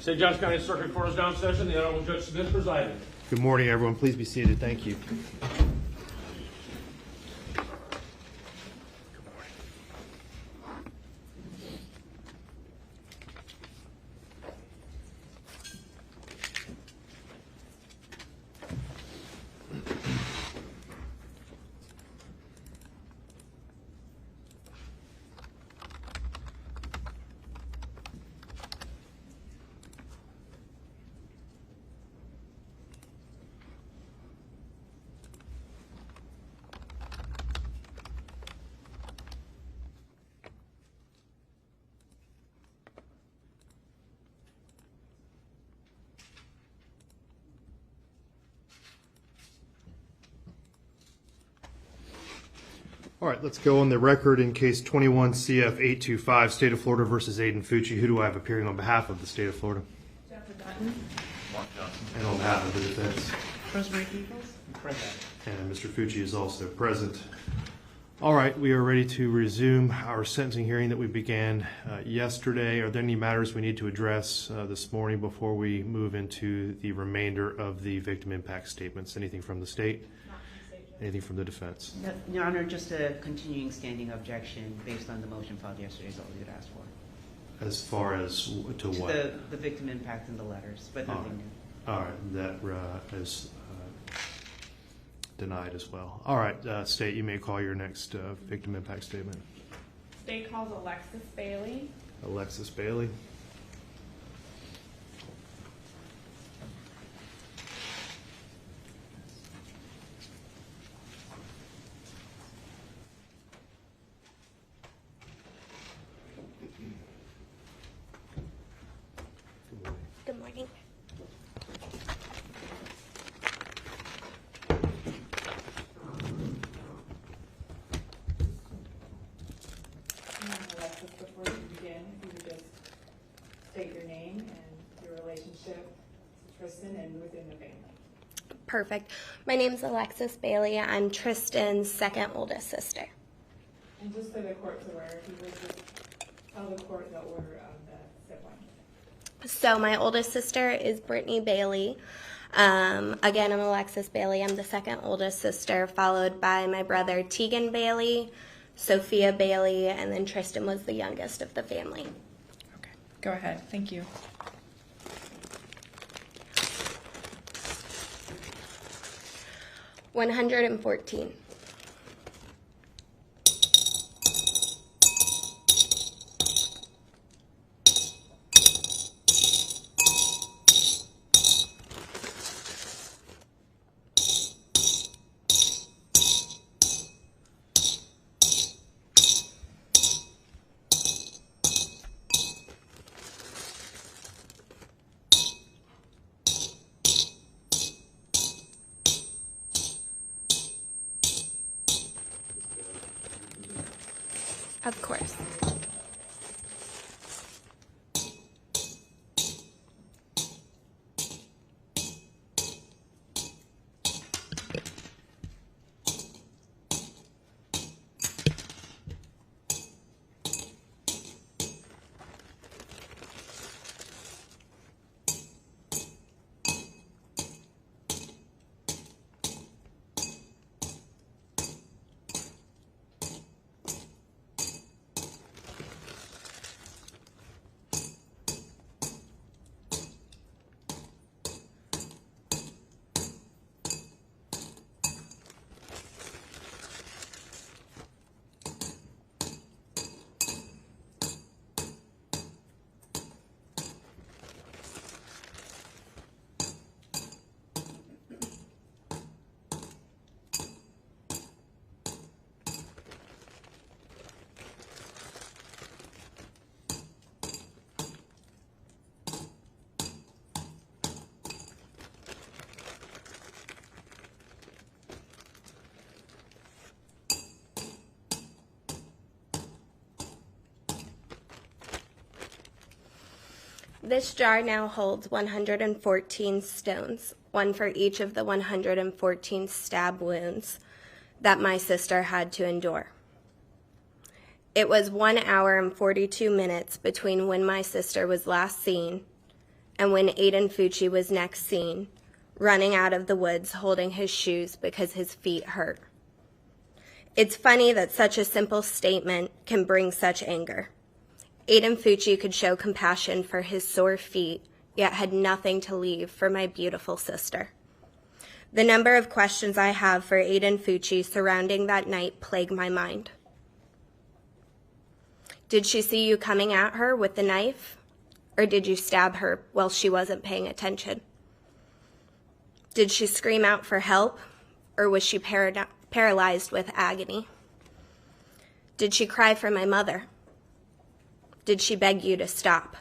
St. Johns County Circuit Court is now in session. The Honorable Judge Smith presiding. Good morning, everyone. Please be seated. Thank you. All right, let's go on the record in case 21 CF 825, State of Florida versus Aiden Fucci. Who do I have appearing on behalf of the State of Florida? Jeffrey Dutton. Mark Johnson. And on behalf of the defense? Rosemary Eagles. And Mr. Fucci is also present. All right, we are ready to resume our sentencing hearing that we began yesterday. Are there any matters we need to address this morning before we move into the remainder of the victim impact statements? Anything from the state? Anything from the defense? Your Honor, just a continuing standing objection based on the motion filed yesterday is all we would ask for. As far as to what? The victim impact in the letters, but nothing new. All right, that is denied as well. All right, State, you may call your next victim impact statement. State calls Alexis Bailey. Alexis Bailey. Good morning. Alexis, before you begin, if you would just state your name and your relationship to Tristyn and within the family. Perfect. My name's Alexis Bailey. I'm Tristyn's second oldest sister. And just so the court's aware, if you would just tell the court the order of the sibling. So my oldest sister is Brittany Bailey. Again, I'm Alexis Bailey. I'm the second oldest sister, followed by my brother Tegan Bailey, Sophia Bailey, and then Tristyn was the youngest of the family. Okay, go ahead. Thank you. $114. Of course. This jar now holds 114 stones, one for each of the 114 stab wounds that my sister had to endure. It was 1 hour and 42 minutes between when my sister was last seen and when Aiden Fucci was next seen, running out of the woods holding his shoes because his feet hurt. It's funny that such a simple statement can bring such anger. Aiden Fucci could show compassion for his sore feet, yet had nothing to leave for my beautiful sister. The number of questions I have for Aiden Fucci surrounding that night plague my mind. Did she see you coming at her with the knife? Or did you stab her while she wasn't paying attention? Did she scream out for help? Or was she paralyzed with agony? Did she cry for my mother? Did she beg you to stop?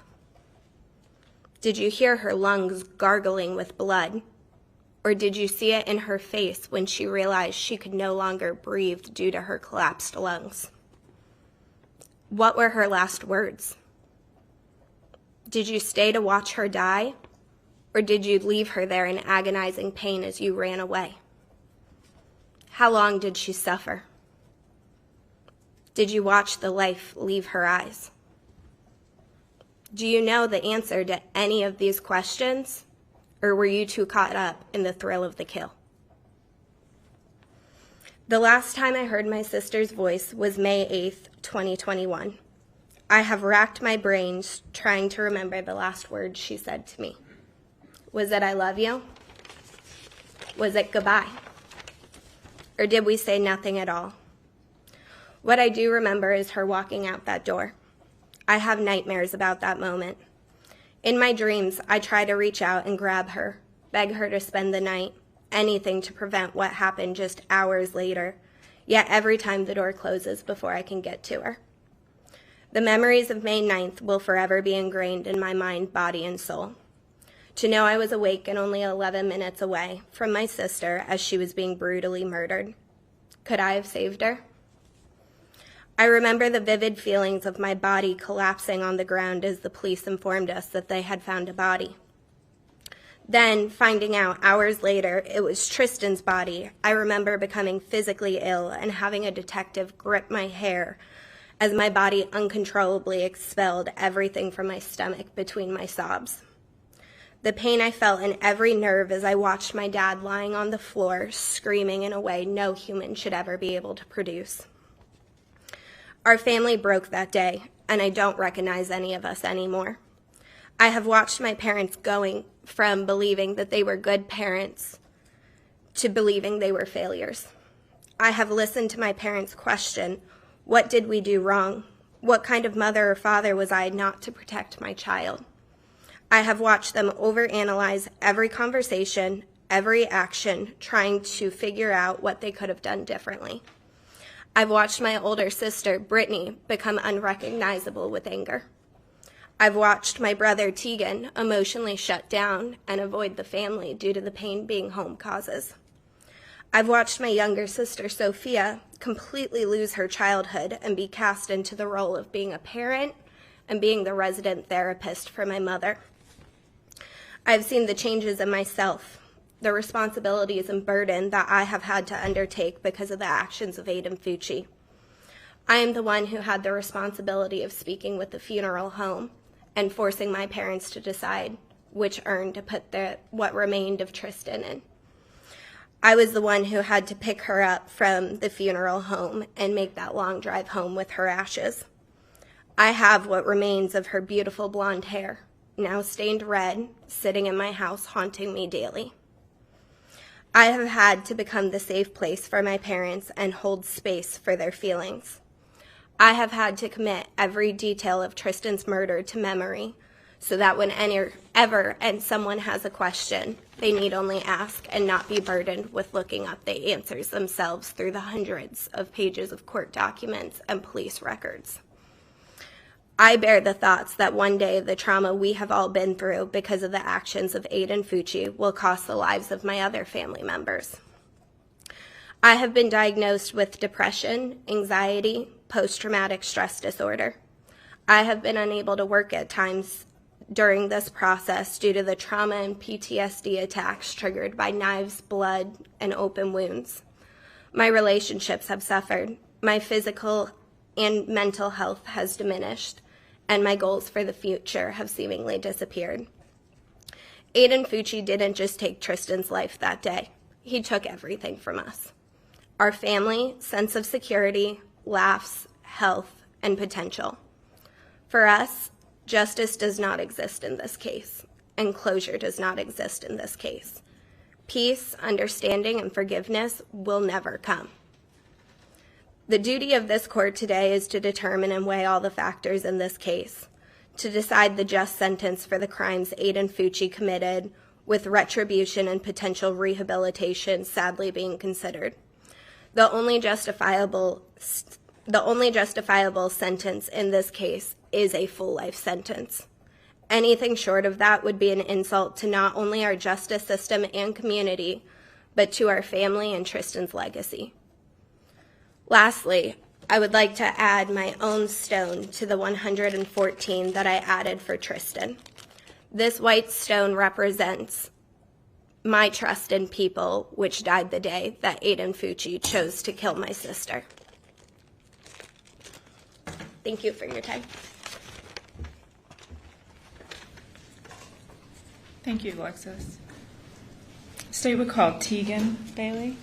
Did you hear her lungs gargling with blood? Or did you see it in her face when she realized she could no longer breathe due to her collapsed lungs? What were her last words? Did you stay to watch her die? Or did you leave her there in agonizing pain as you ran away? How long did she suffer? Did you watch the life leave her eyes? Do you know the answer to any of these questions? Or were you too caught up in the thrill of the kill? The last time I heard my sister's voice was May 8th, 2021. I have racked my brains trying to remember the last words she said to me. Was it I love you? Was it goodbye? Or did we say nothing at all? What I do remember is her walking out that door. I have nightmares about that moment. In my dreams, I try to reach out and grab her, beg her to spend the night, anything to prevent what happened just hours later, yet every time the door closes before I can get to her. The memories of May 9th will forever be ingrained in my mind, body, and soul. To know I was awake and only 11 minutes away from my sister as she was being brutally murdered. Could I have saved her? I remember the vivid feelings of my body collapsing on the ground as the police informed us that they had found a body. Then, finding out hours later it was Tristyn's body, I remember becoming physically ill and having a detective grip my hair as my body uncontrollably expelled everything from my stomach between my sobs. The pain I felt in every nerve as I watched my dad lying on the floor, screaming in a way no human should ever be able to produce. Our family broke that day, and I don't recognize any of us anymore. I have watched my parents going from believing that they were good parents to believing they were failures. I have listened to my parents question, what did we do wrong? What kind of mother or father was I not to protect my child? I have watched them overanalyze every conversation, every action, trying to figure out what they could have done differently. I've watched my older sister, Brittany, become unrecognizable with anger. I've watched my brother, Tegan, emotionally shut down and avoid the family due to the pain being home causes. I've watched my younger sister, Sophia, completely lose her childhood and be cast into the role of being a parent and being the resident therapist for my mother. I've seen the changes in myself, the responsibilities and burden that I have had to undertake because of the actions of Aiden Fucci. I am the one who had the responsibility of speaking with the funeral home and forcing my parents to decide which urn to put what remained of Tristyn in. I was the one who had to pick her up from the funeral home and make that long drive home with her ashes. I have what remains of her beautiful blonde hair, now stained red, sitting in my house haunting me daily. I have had to become the safe place for my parents and hold space for their feelings. I have had to commit every detail of Tristyn's murder to memory so that whenever someone has a question, they need only ask and not be burdened with looking up the answers themselves through the hundreds of pages of court documents and police records. I bear the thoughts that one day the trauma we have all been through because of the actions of Aiden Fucci will cost the lives of my other family members. I have been diagnosed with depression, anxiety, post-traumatic stress disorder. I have been unable to work at times during this process due to the trauma and PTSD attacks triggered by knives, blood, and open wounds. My relationships have suffered. My physical and mental health has diminished, and my goals for the future have seemingly disappeared. Aiden Fucci didn't just take Tristyn's life that day. He took everything from us. Our family, sense of security, laughs, health, and potential. For us, justice does not exist in this case, and closure does not exist in this case. Peace, understanding, and forgiveness will never come. The duty of this court today is to determine and weigh all the factors in this case, to decide the just sentence for the crimes Aiden Fucci committed, with retribution and potential rehabilitation sadly being considered. The only justifiable sentence in this case is a full life sentence. Anything short of that would be an insult to not only our justice system and community, but to our family and Tristyn's legacy. Lastly, I would like to add my own stone to the 114 that I added for Tristyn. This white stone represents my trust in people, which died the day that Aiden Fucci chose to kill my sister. Thank you for your time. Thank you, Alexis. State would call Tegan Bailey.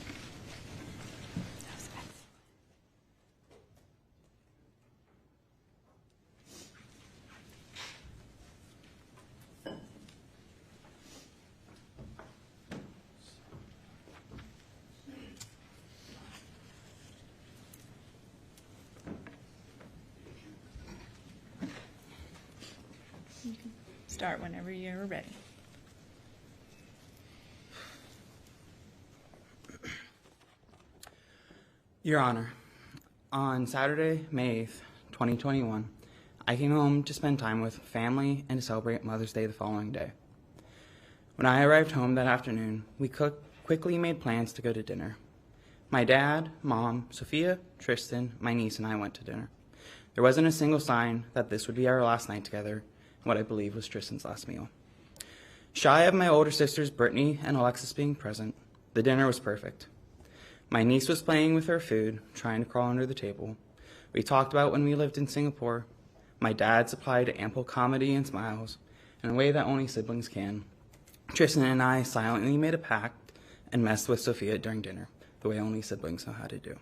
You can start whenever you're ready. Your Honor, on Saturday, May 8th, 2021, I came home to spend time with family and to celebrate Mother's Day the following day. When I arrived home that afternoon, we quickly made plans to go to dinner. My dad, mom, Sophia, Tristyn, my niece, and I went to dinner. There wasn't a single sign that this would be our last night together, what I believe was Tristyn's last meal. Shy of my older sisters Brittany and Alexis being present, the dinner was perfect. My niece was playing with her food, trying to crawl under the table. We talked about when we lived in Singapore. My dad supplied ample comedy and smiles in a way that only siblings can. Tristyn and I silently made a pact and messed with Sophia during dinner, the way only siblings know how to do.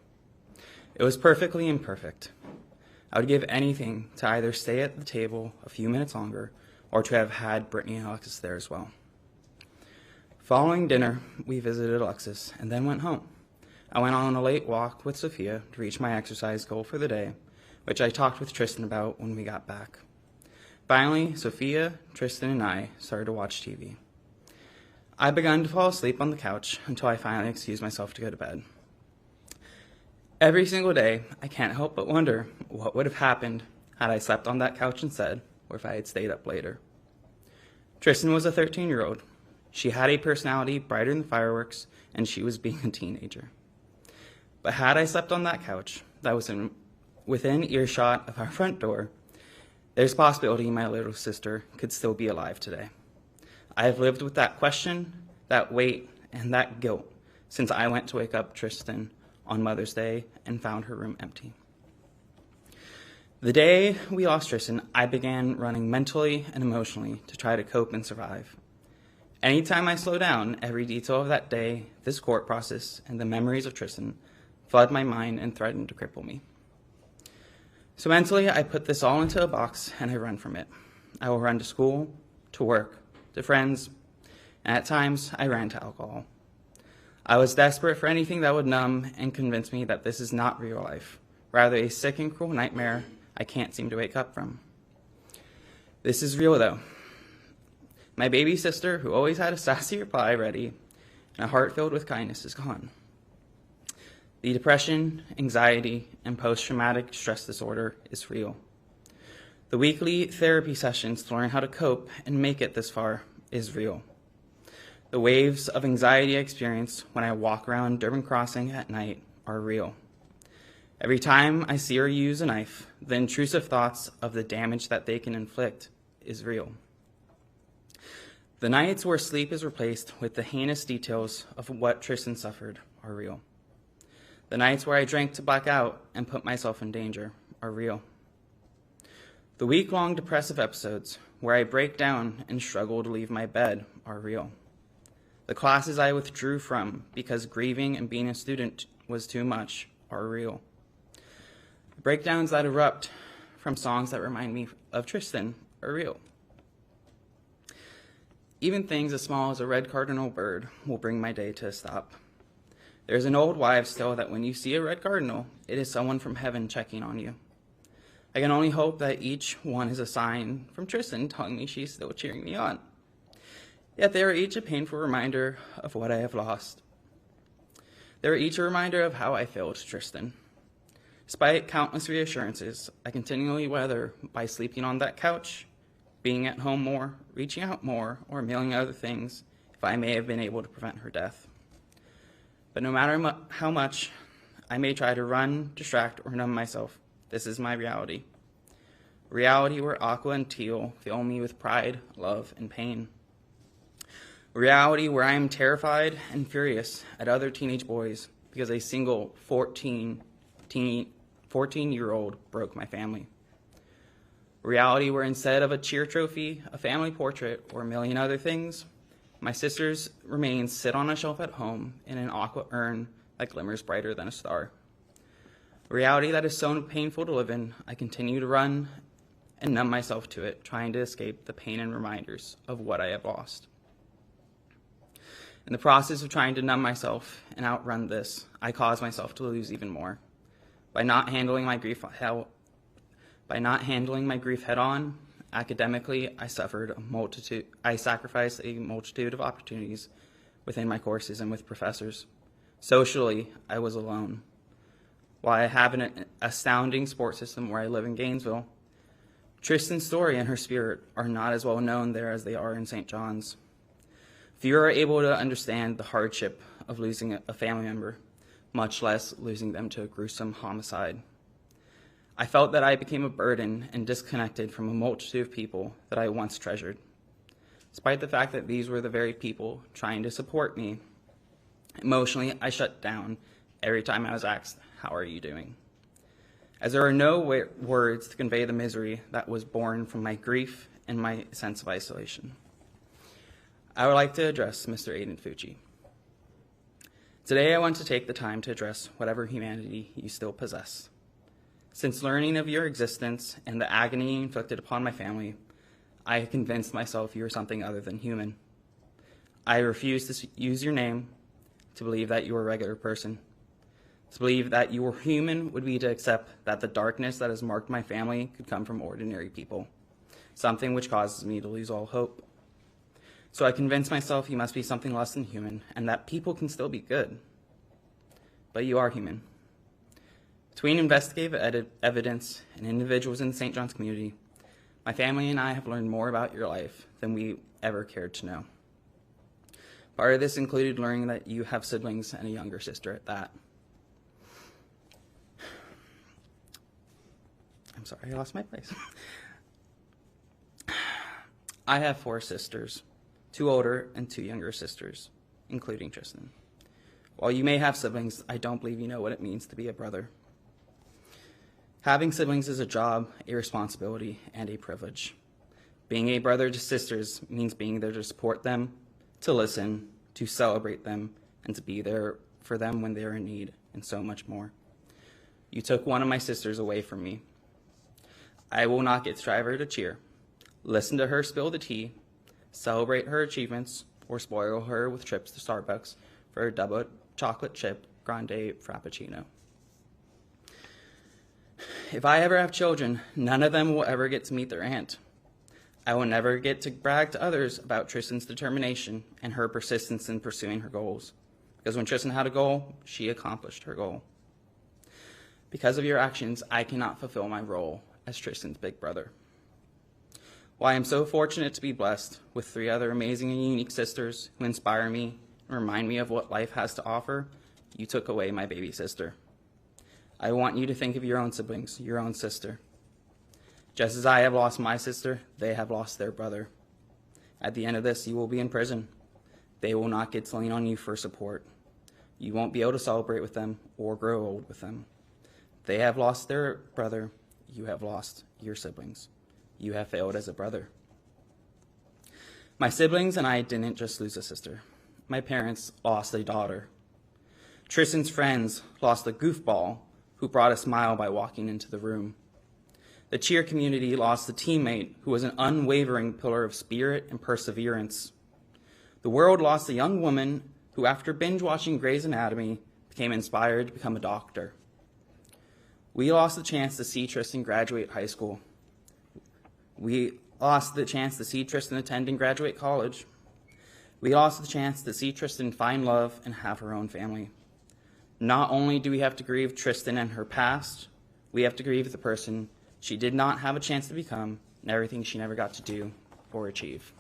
It was perfectly imperfect. I would give anything to either stay at the table a few minutes longer or to have had Brittany and Alexis there as well. Following dinner, we visited Alexis and then went home. I went on a late walk with Sophia to reach my exercise goal for the day, which I talked with Tristyn about when we got back. Finally, Sophia, Tristyn, and I started to watch TV. I began to fall asleep on the couch until I finally excused myself to go to bed. Every single day, I can't help but wonder what would have happened had I slept on that couch instead, or if I had stayed up later. Tristyn was a 13-year-old. She had a personality brighter than fireworks, and she was being a teenager. But had I slept on that couch that was within earshot of our front door, there's a possibility my little sister could still be alive today. I have lived with that question, that weight, and that guilt since I went to wake up Tristyn on Mother's Day and found her room empty. The day we lost Tristyn, I began running mentally and emotionally to try to cope and survive. Anytime I slow down, every detail of that day, this court process, and the memories of Tristyn flood my mind and threaten to cripple me. So mentally, I put this all into a box and I run from it. I will run to school, to work, to friends, and at times I ran to alcohol. I was desperate for anything that would numb and convince me that this is not real life, rather a sick and cruel nightmare I can't seem to wake up from. This is real though. My baby sister, who always had a sassy reply ready and a heart filled with kindness, is gone. The depression, anxiety, and post-traumatic stress disorder is real. The weekly therapy sessions to learn how to cope and make it this far is real. The waves of anxiety I experience when I walk around Durban Crossing at night are real. Every time I see or use a knife, the intrusive thoughts of the damage that they can inflict is real. The nights where sleep is replaced with the heinous details of what Tristyn suffered are real. The nights where I drank to black out and put myself in danger are real. The week-long depressive episodes where I break down and struggle to leave my bed are real. The classes I withdrew from because grieving and being a student was too much are real. The breakdowns that erupt from songs that remind me of Tristyn are real. Even things as small as a red cardinal bird will bring my day to a stop. There's an old wives' tale that when you see a red cardinal, it is someone from heaven checking on you. I can only hope that each one is a sign from Tristyn telling me she's still cheering me on. Yet they are each a painful reminder of what I have lost. They are each a reminder of how I failed Tristyn. Despite countless reassurances, I continually weather by sleeping on that couch, being at home more, reaching out more, or a million other things if I may have been able to prevent her death. But no matter how much I may try to run, distract, or numb myself, this is my reality. Reality where Aqua and Teal fill me with pride, love, and pain. Reality where I am terrified and furious at other teenage boys because a single 14-year-old broke my family. Reality where instead of a cheer trophy, a family portrait, or a million other things, my sister's remains sit on a shelf at home in an aqua urn that glimmers brighter than a star. A reality that is so painful to live in, I continue to run and numb myself to it, trying to escape the pain and reminders of what I have lost. In the process of trying to numb myself and outrun this, I cause myself to lose even more. By not handling my grief head on, academically, I sacrificed a multitude of opportunities within my courses and with professors. Socially, I was alone. While I have an astounding support system where I live in Gainesville, Tristyn's story and her spirit are not as well known there as they are in St. John's. Few are able to understand the hardship of losing a family member, much less losing them to a gruesome homicide. I felt that I became a burden and disconnected from a multitude of people that I once treasured. Despite the fact that these were the very people trying to support me, emotionally I shut down every time I was asked, "How are you doing?" As there are no words to convey the misery that was born from my grief and my sense of isolation. I would like to address Mr. Aiden Fucci. Today I want to take the time to address whatever humanity you still possess. Since learning of your existence and the agony inflicted upon my family, I have convinced myself you are something other than human. I refuse to use your name, to believe that you are a regular person. To believe that you are human would be to accept that the darkness that has marked my family could come from ordinary people, something which causes me to lose all hope. So I convince myself you must be something less than human, and that people can still be good. But you are human. Between investigative evidence and individuals in the St. John's community, my family and I have learned more about your life than we ever cared to know. Part of this included learning that you have siblings and a younger sister at that. I'm sorry, I lost my place. I have 4 sisters, 2 older and 2 younger sisters, including Tristyn. While you may have siblings, I don't believe you know what it means to be a brother. Having siblings is a job, a responsibility, and a privilege. Being a brother to sisters means being there to support them, to listen, to celebrate them, and to be there for them when they are in need, and so much more. You took one of my sisters away from me. I will not get to drive her to cheer, listen to her spill the tea, celebrate her achievements, or spoil her with trips to Starbucks for a double chocolate chip grande frappuccino. If I ever have children, none of them will ever get to meet their aunt. I will never get to brag to others about Tristyn's determination and her persistence in pursuing her goals. Because when Tristyn had a goal, she accomplished her goal. Because of your actions, I cannot fulfill my role as Tristyn's big brother. While I am so fortunate to be blessed with 3 other amazing and unique sisters who inspire me and remind me of what life has to offer, you took away my baby sister. I want you to think of your own siblings, your own sister. Just as I have lost my sister, they have lost their brother. At the end of this, you will be in prison. They will not get to lean on you for support. You won't be able to celebrate with them or grow old with them. They have lost their brother. You have lost your siblings. You have failed as a brother. My siblings and I didn't just lose a sister. My parents lost a daughter. Tristyn's friends lost a goofball who brought a smile by walking into the room. The cheer community lost a teammate who was an unwavering pillar of spirit and perseverance. The world lost a young woman who, after binge-watching Grey's Anatomy, became inspired to become a doctor. We lost the chance to see Tristyn graduate high school. We lost the chance to see Tristyn attend and graduate college. We lost the chance to see Tristyn find love and have her own family. Not only do we have to grieve Tristyn and her past, we have to grieve the person she did not have a chance to become and everything she never got to do or achieve.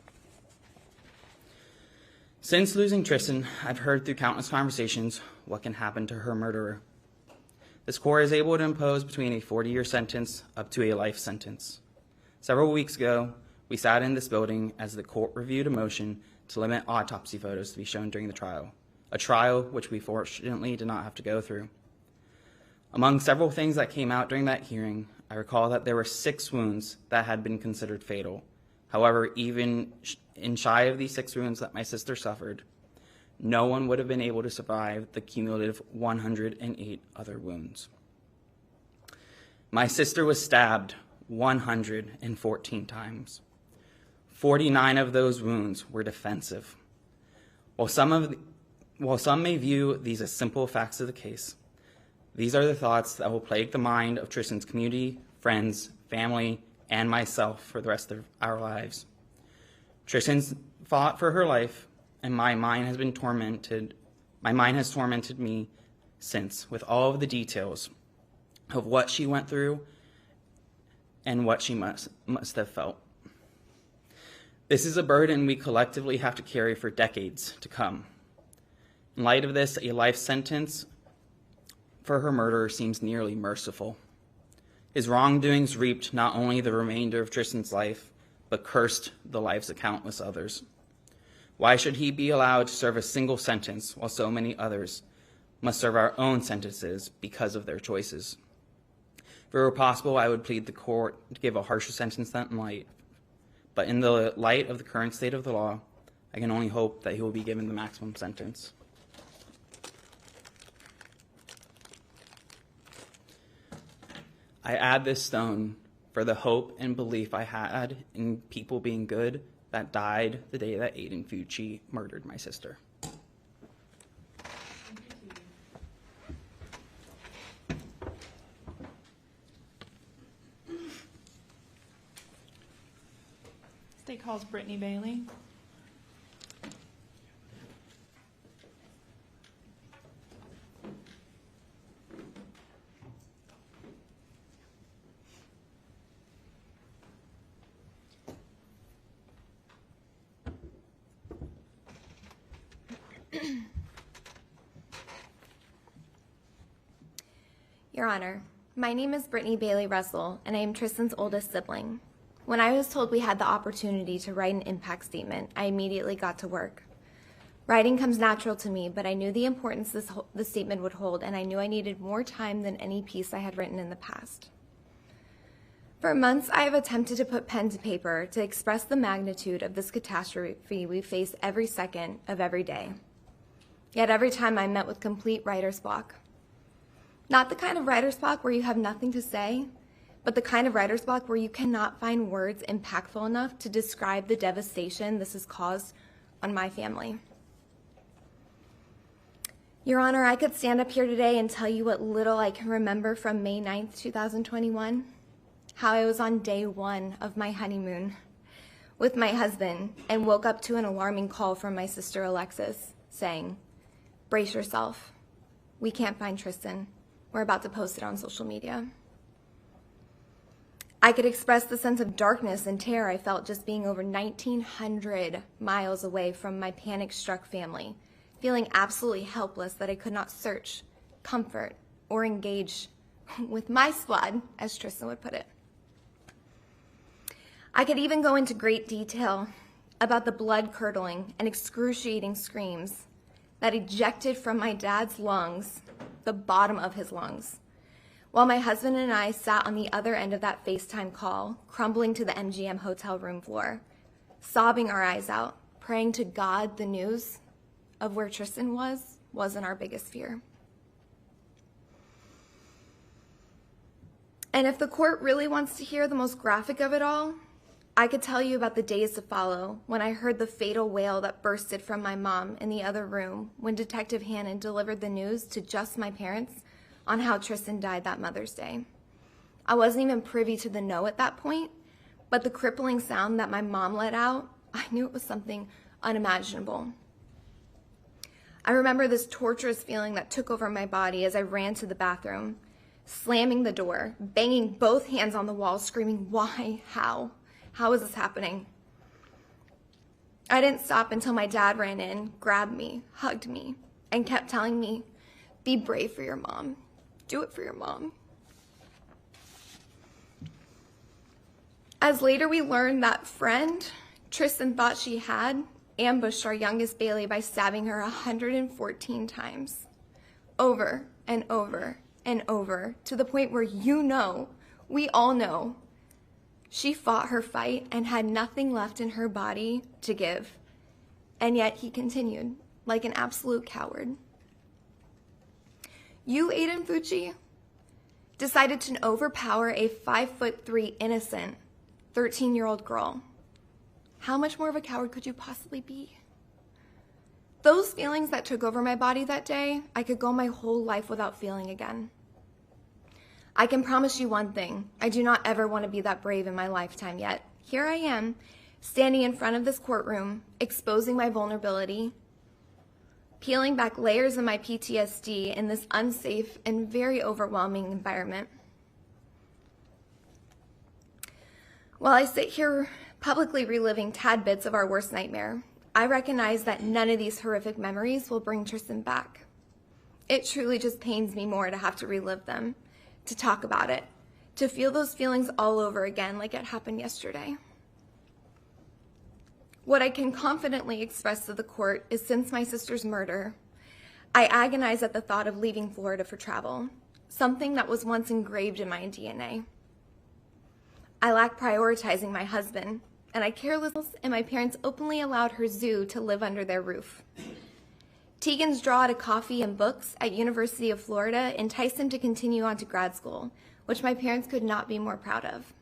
Since losing Tristyn, I've heard through countless conversations what can happen to her murderer. This court is able to impose between a 40-year sentence up to a life sentence. Several weeks ago, we sat in this building as the court reviewed a motion to limit autopsy photos to be shown during the trial, a trial which we fortunately did not have to go through. Among several things that came out during that hearing, I recall that there were 6 wounds that had been considered fatal. However, even in shy of these 6 wounds that my sister suffered, no one would have been able to survive the cumulative 108 other wounds. My sister was stabbed 114 times. 49 of those wounds were defensive. While some may view these as simple facts of the case, these are the thoughts that will plague the mind of Tristyn's community, friends, family, and myself for the rest of our lives. Tristyn's fought for her life, and my mind has tormented me since, with all of the details of what she went through and what she must have felt. This is a burden we collectively have to carry for decades to come. In light of this, a life sentence for her murderer seems nearly merciful. His wrongdoings reaped not only the remainder of Tristyn's life, but cursed the lives of countless others. Why should he be allowed to serve a single sentence while so many others must serve our own sentences because of their choices? If it were possible, I would plead the court to give a harsher sentence than light. But in the light of the current state of the law, I can only hope that he will be given the maximum sentence. I add this stone for the hope and belief I had in people being good that died the day that Aiden Fucci murdered my sister. State calls Brittany Bailey. Your Honor, my name is Brittany Bailey Russell, and I am Tristyn's oldest sibling. When I was told we had the opportunity to write an impact statement, I immediately got to work. Writing comes natural to me, but I knew the importance the statement would hold, and I knew I needed more time than any piece I had written in the past. For months, I have attempted to put pen to paper to express the magnitude of this catastrophe we face every second of every day. Yet every time I met with complete writer's block. Not the kind of writer's block where you have nothing to say, but the kind of writer's block where you cannot find words impactful enough to describe the devastation this has caused on my family. Your Honor, I could stand up here today and tell you what little I can remember from May 9th, 2021, how I was on day 1 of my honeymoon with my husband and woke up to an alarming call from my sister Alexis saying, "Brace yourself. We can't find Tristyn. We're about to post it on social media." I could express the sense of darkness and terror I felt just being over 1,900 miles away from my panic-struck family, feeling absolutely helpless that I could not search, comfort, or engage with my squad, as Tristyn would put it. I could even go into great detail about the blood-curdling and excruciating screams that ejected from my dad's lungs, the bottom of his lungs, while my husband and I sat on the other end of that FaceTime call, crumbling to the MGM hotel room floor, sobbing our eyes out, praying to God the news of where Tristyn wasn't our biggest fear. And if the court really wants to hear the most graphic of it all, I could tell you about the days to follow when I heard the fatal wail that bursted from my mom in the other room when Detective Hannon delivered the news to just my parents on how Tristyn died that Mother's Day. I wasn't even privy to the no at that point, but the crippling sound that my mom let out, I knew it was something unimaginable. I remember this torturous feeling that took over my body as I ran to the bathroom, slamming the door, banging both hands on the wall, screaming, "Why? How? How is this happening?" I didn't stop until my dad ran in, grabbed me, hugged me, and kept telling me, "Be brave for your mom. Do it for your mom." As later we learned, that friend Tristyn thought she had ambushed our youngest Bailey by stabbing her 114 times, over and over and over, to the point where we all know, she fought her fight and had nothing left in her body to give. And yet he continued, like an absolute coward. You, Aiden Fucci, decided to overpower a 5'3" innocent 13-year-old girl. How much more of a coward could you possibly be? Those feelings that took over my body that day, I could go my whole life without feeling again. I can promise you one thing, I do not ever want to be that brave in my lifetime yet. Here I am, standing in front of this courtroom, exposing my vulnerability, peeling back layers of my PTSD in this unsafe and very overwhelming environment. While I sit here publicly reliving tad bits of our worst nightmare, I recognize that none of these horrific memories will bring Tristyn back. It truly just pains me more to have to relive them, to talk about it, to feel those feelings all over again like it happened yesterday. What I can confidently express to the court is, since my sister's murder, I agonize at the thought of leaving Florida for travel, something that was once engraved in my DNA. I lack prioritizing my husband, and I careless, and my parents openly allowed her zoo to live under their roof. Tegan's draw to coffee and books at University of Florida enticed him to continue on to grad school, which my parents could not be more proud of.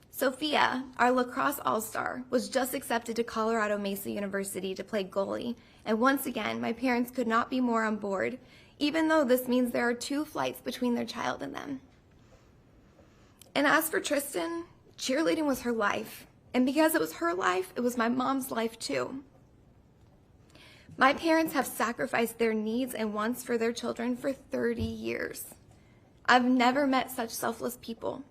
Sophia, our lacrosse all-star, was just accepted to Colorado Mesa University to play goalie, and once again, my parents could not be more on board, even though this means there are 2 flights between their child and them. And as for Tristyn, cheerleading was her life. And because it was her life, it was my mom's life too. My parents have sacrificed their needs and wants for their children for 30 years. I've never met such selfless people.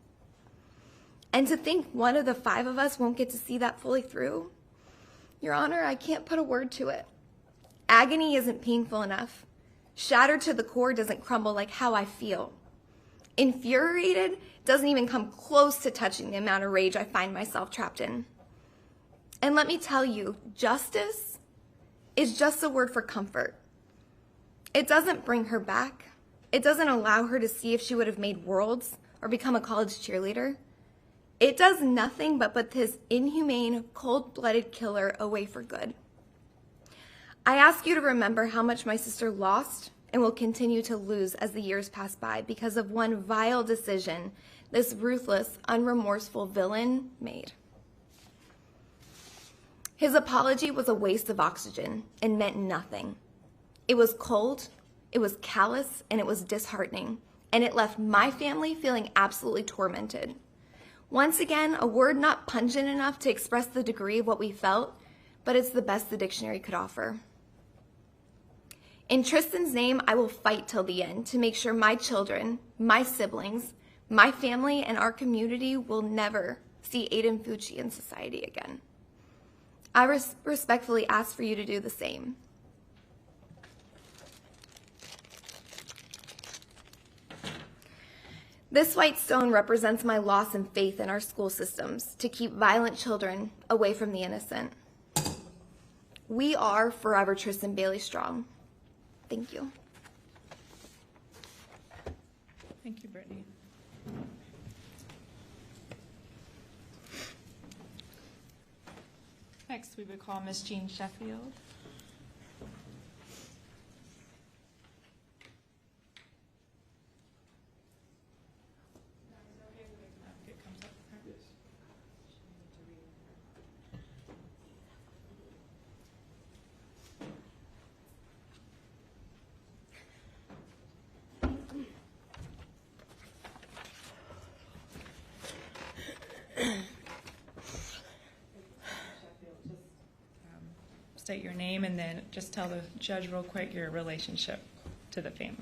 And to think one of the 5 of us won't get to see that fully through, Your Honor, I can't put a word to it. Agony isn't painful enough. Shattered to the core doesn't crumble like how I feel. Infuriated doesn't even come close to touching the amount of rage I find myself trapped in. And let me tell you, justice is just a word for comfort. It doesn't bring her back. It doesn't allow her to see if she would have made worlds or become a college cheerleader. It does nothing but put this inhumane, cold-blooded killer away for good. I ask you to remember how much my sister lost and will continue to lose as the years pass by because of one vile decision this ruthless, unremorseful villain made. His apology was a waste of oxygen and meant nothing. It was cold, it was callous, and it was disheartening, and it left my family feeling absolutely tormented. Once again, a word not pungent enough to express the degree of what we felt, but it's the best the dictionary could offer. In Tristyn's name, I will fight till the end to make sure my children, my siblings, my family, and our community will never see Aiden Fucci in society again. I respectfully ask for you to do the same. This white stone represents my loss in faith in our school systems to keep violent children away from the innocent. We are forever Tristyn Bailey strong. Thank you. Thank you, Brittany. Next, we would call Miss Jean Sheffield. State your name and then just tell the judge real quick your relationship to the family.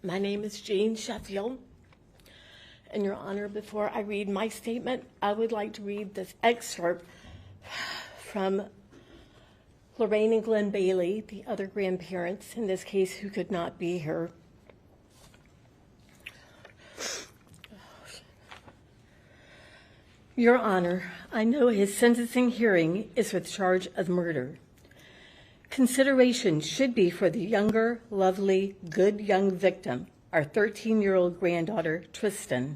My name is Jean Sheffield. And Your Honor, before I read my statement, I would like to read this excerpt from Lorraine and Glenn Bailey, the other grandparents in this case who could not be here. Your Honor, I know his sentencing hearing is with charge of murder. Consideration should be for the younger, lovely, good young victim, our 13-year-old granddaughter, Tristyn.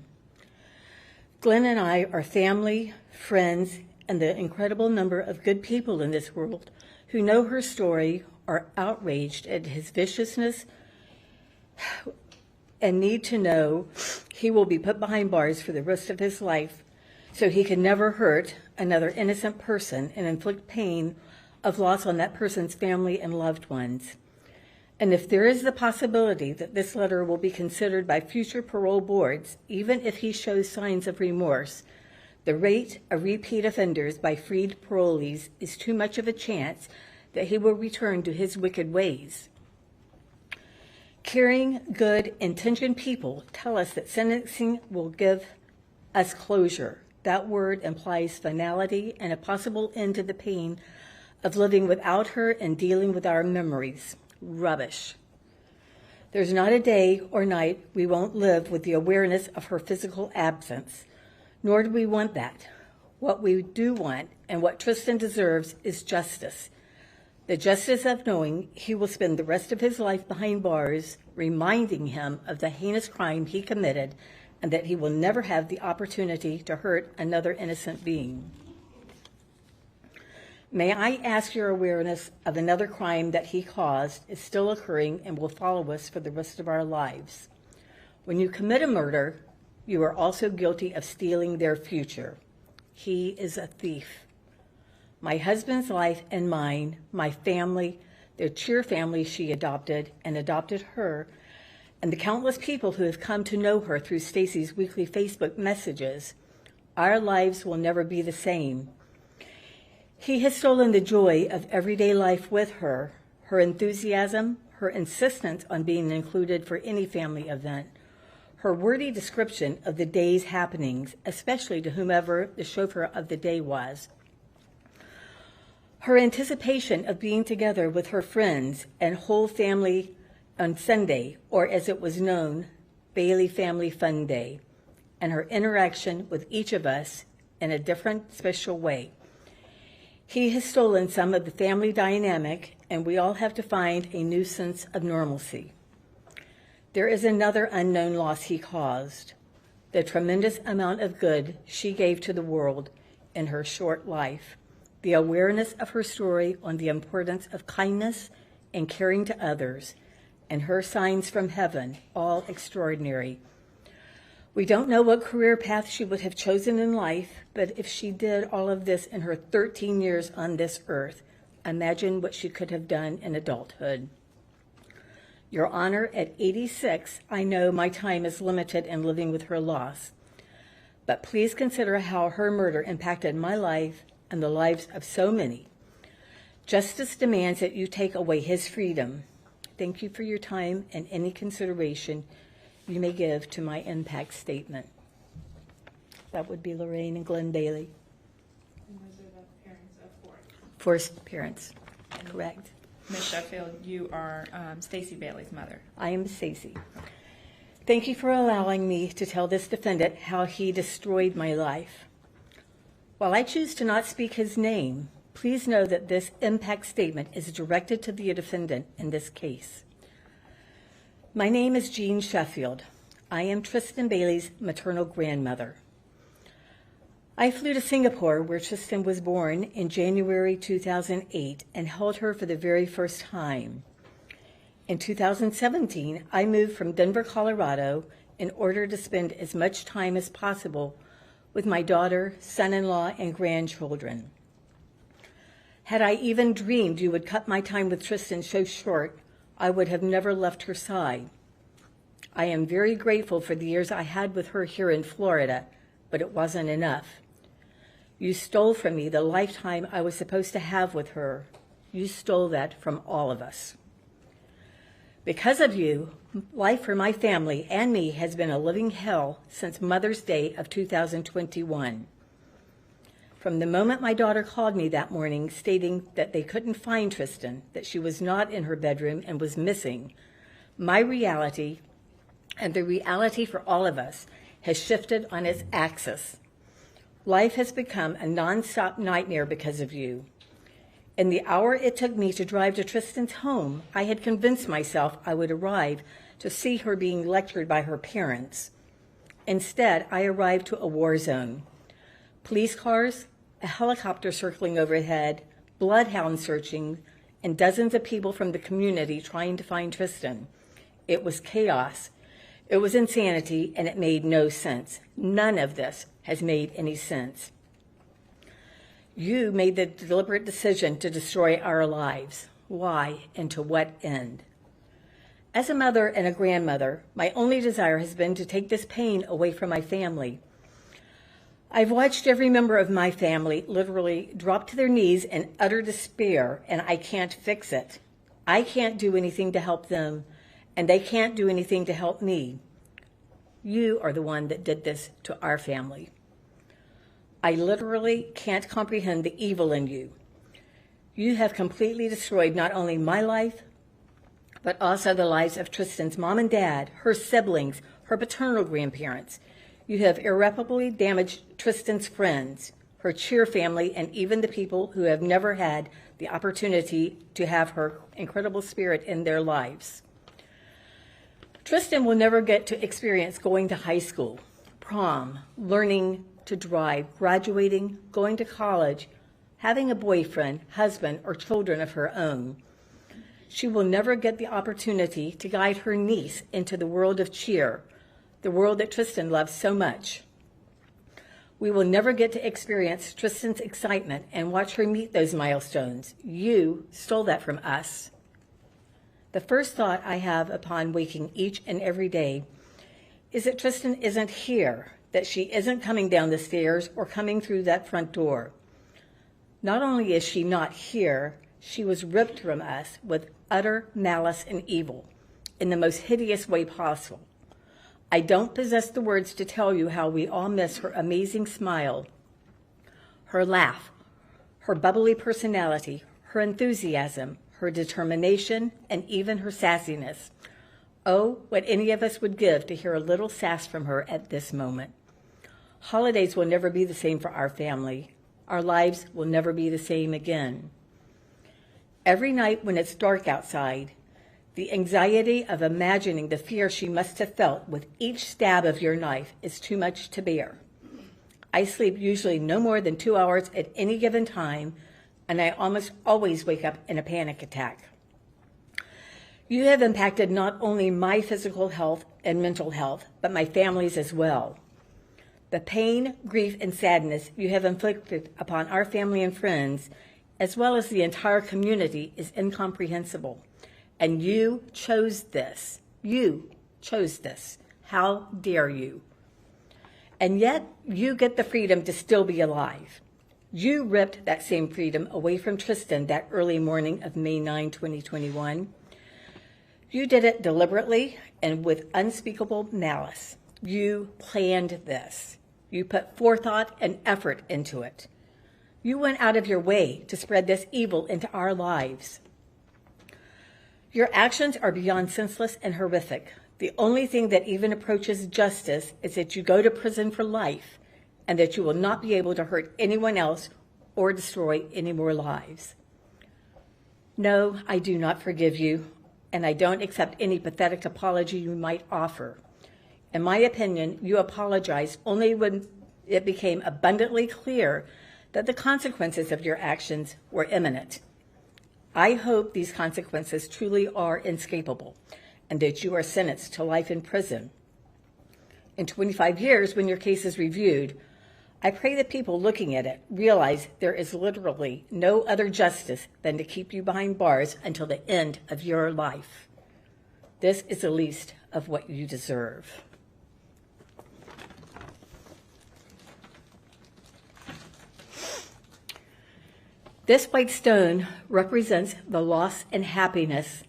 Glenn and I are family, friends, and the incredible number of good people in this world who know her story are outraged at his viciousness and need to know he will be put behind bars for the rest of his life so he can never hurt another innocent person and inflict pain of loss on that person's family and loved ones. And if there is the possibility that this letter will be considered by future parole boards, even if he shows signs of remorse, the rate of repeat offenders by freed parolees is too much of a chance that he will return to his wicked ways. Caring, good, intentioned people tell us that sentencing will give us closure. That word implies finality and a possible end to the pain of living without her and dealing with our memories. Rubbish. There's not a day or night we won't live with the awareness of her physical absence, nor do we want that. What we do want and what Tristyn deserves is justice. The justice of knowing he will spend the rest of his life behind bars, reminding him of the heinous crime he committed and that he will never have the opportunity to hurt another innocent being. May I ask your awareness of another crime that he caused is still occurring and will follow us for the rest of our lives. When you commit a murder, you are also guilty of stealing their future. He is a thief. My husband's life and mine, my family, their cheer family she adopted and adopted her, and the countless people who have come to know her through Stacy's weekly Facebook messages, our lives will never be the same. He has stolen the joy of everyday life with her, her enthusiasm, her insistence on being included for any family event, her wordy description of the day's happenings, especially to whomever the chauffeur of the day was, her anticipation of being together with her friends and whole family on Sunday, or as it was known, Bailey Family Fun Day, and her interaction with each of us in a different, special way. He has stolen some of the family dynamic, and we all have to find a new sense of normalcy. There is another unknown loss he caused, the tremendous amount of good she gave to the world in her short life, the awareness of her story on the importance of kindness and caring to others, and her signs from heaven, all extraordinary. We don't know what career path she would have chosen in life, but if she did all of this in her 13 years on this earth, imagine what she could have done in adulthood. Your Honor, at 86, I know my time is limited in living with her loss, but please consider how her murder impacted my life and the lives of so many. Justice demands that you take away his freedom. Thank you for your time and any consideration you may give to my impact statement. That would be Lorraine and Glenn Bailey. And those are the parents of Forrest. Forrest parents, correct. Ms. Sheffield, you are Stacy Bailey's mother. I am Stacy. Thank you for allowing me to tell this defendant how he destroyed my life. While I choose to not speak his name, please know that this impact statement is directed to the defendant in this case. My name is Jean Sheffield. I am Tristyn Bailey's maternal grandmother. I flew to Singapore, where Tristyn was born, in January 2008 and held her for the very first time. In 2017, I moved from Denver, Colorado, in order to spend as much time as possible with my daughter, son-in-law, and grandchildren. Had I even dreamed you would cut my time with Tristyn so short, I would have never left her side. I am very grateful for the years I had with her here in Florida, but it wasn't enough. You stole from me the lifetime I was supposed to have with her. You stole that from all of us. Because of you, life for my family and me has been a living hell since Mother's Day of 2021. From the moment my daughter called me that morning stating that they couldn't find Tristyn, that she was not in her bedroom and was missing, my reality and the reality for all of us has shifted on its axis. Life has become a nonstop nightmare because of you. In the hour it took me to drive to Tristyn's home, I had convinced myself I would arrive to see her being lectured by her parents. Instead, I arrived to a war zone. Police cars, a helicopter circling overhead, bloodhounds searching, and dozens of people from the community trying to find Tristyn. It was chaos. It was insanity, and it made no sense. None of this has made any sense. You made the deliberate decision to destroy our lives. Why and to what end? As a mother and a grandmother, my only desire has been to take this pain away from my family. I've watched every member of my family literally drop to their knees in utter despair, and I can't fix it. I can't do anything to help them, and they can't do anything to help me. You are the one that did this to our family. I literally can't comprehend the evil in you. You have completely destroyed not only my life, but also the lives of Tristyn's mom and dad, her siblings, her paternal grandparents. You have irreparably damaged Tristyn's friends, her cheer family, and even the people who have never had the opportunity to have her incredible spirit in their lives. Tristyn will never get to experience going to high school, prom, learning to drive, graduating, going to college, having a boyfriend, husband, or children of her own. She will never get the opportunity to guide her niece into the world of cheer, the world that Tristyn loves so much. We will never get to experience Tristyn's excitement and watch her meet those milestones. You stole that from us. The first thought I have upon waking each and every day is that Tristyn isn't here, that she isn't coming down the stairs or coming through that front door. Not only is she not here, she was ripped from us with utter malice and evil in the most hideous way possible. I don't possess the words to tell you how we all miss her amazing smile, her laugh, her bubbly personality, her enthusiasm, her determination, and even her sassiness. Oh, what any of us would give to hear a little sass from her at this moment. Holidays will never be the same for our family. Our lives will never be the same again. Every night when it's dark outside, the anxiety of imagining the fear she must have felt with each stab of your knife is too much to bear. I sleep usually no more than 2 hours at any given time, and I almost always wake up in a panic attack. You have impacted not only my physical health and mental health, but my family's as well. The pain, grief, and sadness you have inflicted upon our family and friends, as well as the entire community, is incomprehensible. And you chose this. You chose this. How dare you? And yet, you get the freedom to still be alive. You ripped that same freedom away from Tristyn that early morning of May 9, 2021. You did it deliberately and with unspeakable malice. You planned this. You put forethought and effort into it. You went out of your way to spread this evil into our lives. Your actions are beyond senseless and horrific. The only thing that even approaches justice is that you go to prison for life and that you will not be able to hurt anyone else or destroy any more lives. No, I do not forgive you, and I don't accept any pathetic apology you might offer. In my opinion, you apologize only when it became abundantly clear that the consequences of your actions were imminent. I hope these consequences truly are inescapable and that you are sentenced to life in prison. In 25 years, when your case is reviewed, I pray that people looking at it realize there is literally no other justice than to keep you behind bars until the end of your life. This is the least of what you deserve. This white stone represents the loss and happiness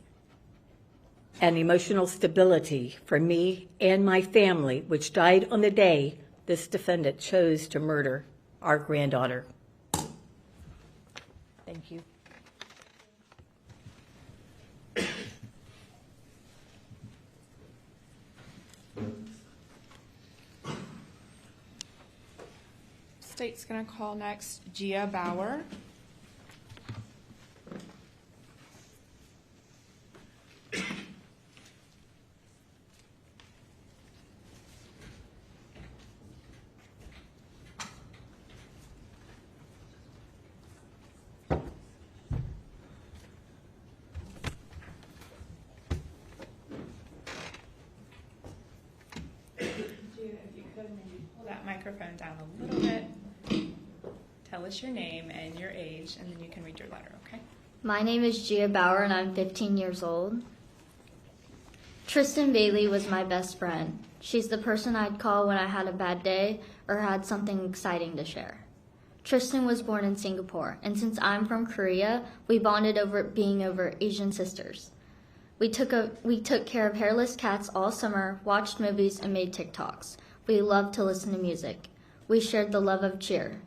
and emotional stability for me and my family, which died on the day this defendant chose to murder our granddaughter. Thank you. State's going to call next Gia Bauer. Microphone down a little bit. Tell us your name and your age, and then you can read your letter, okay? My name is Gia Bauer, and I'm 15 years old. Tristyn Bailey was my best friend. She's the person I'd call when I had a bad day or had something exciting to share. Tristyn was born in Singapore, and since I'm from Korea, we bonded over being over Asian sisters. We took care of hairless cats all summer, watched movies, and made TikToks. We loved to listen to music. We shared the love of cheer.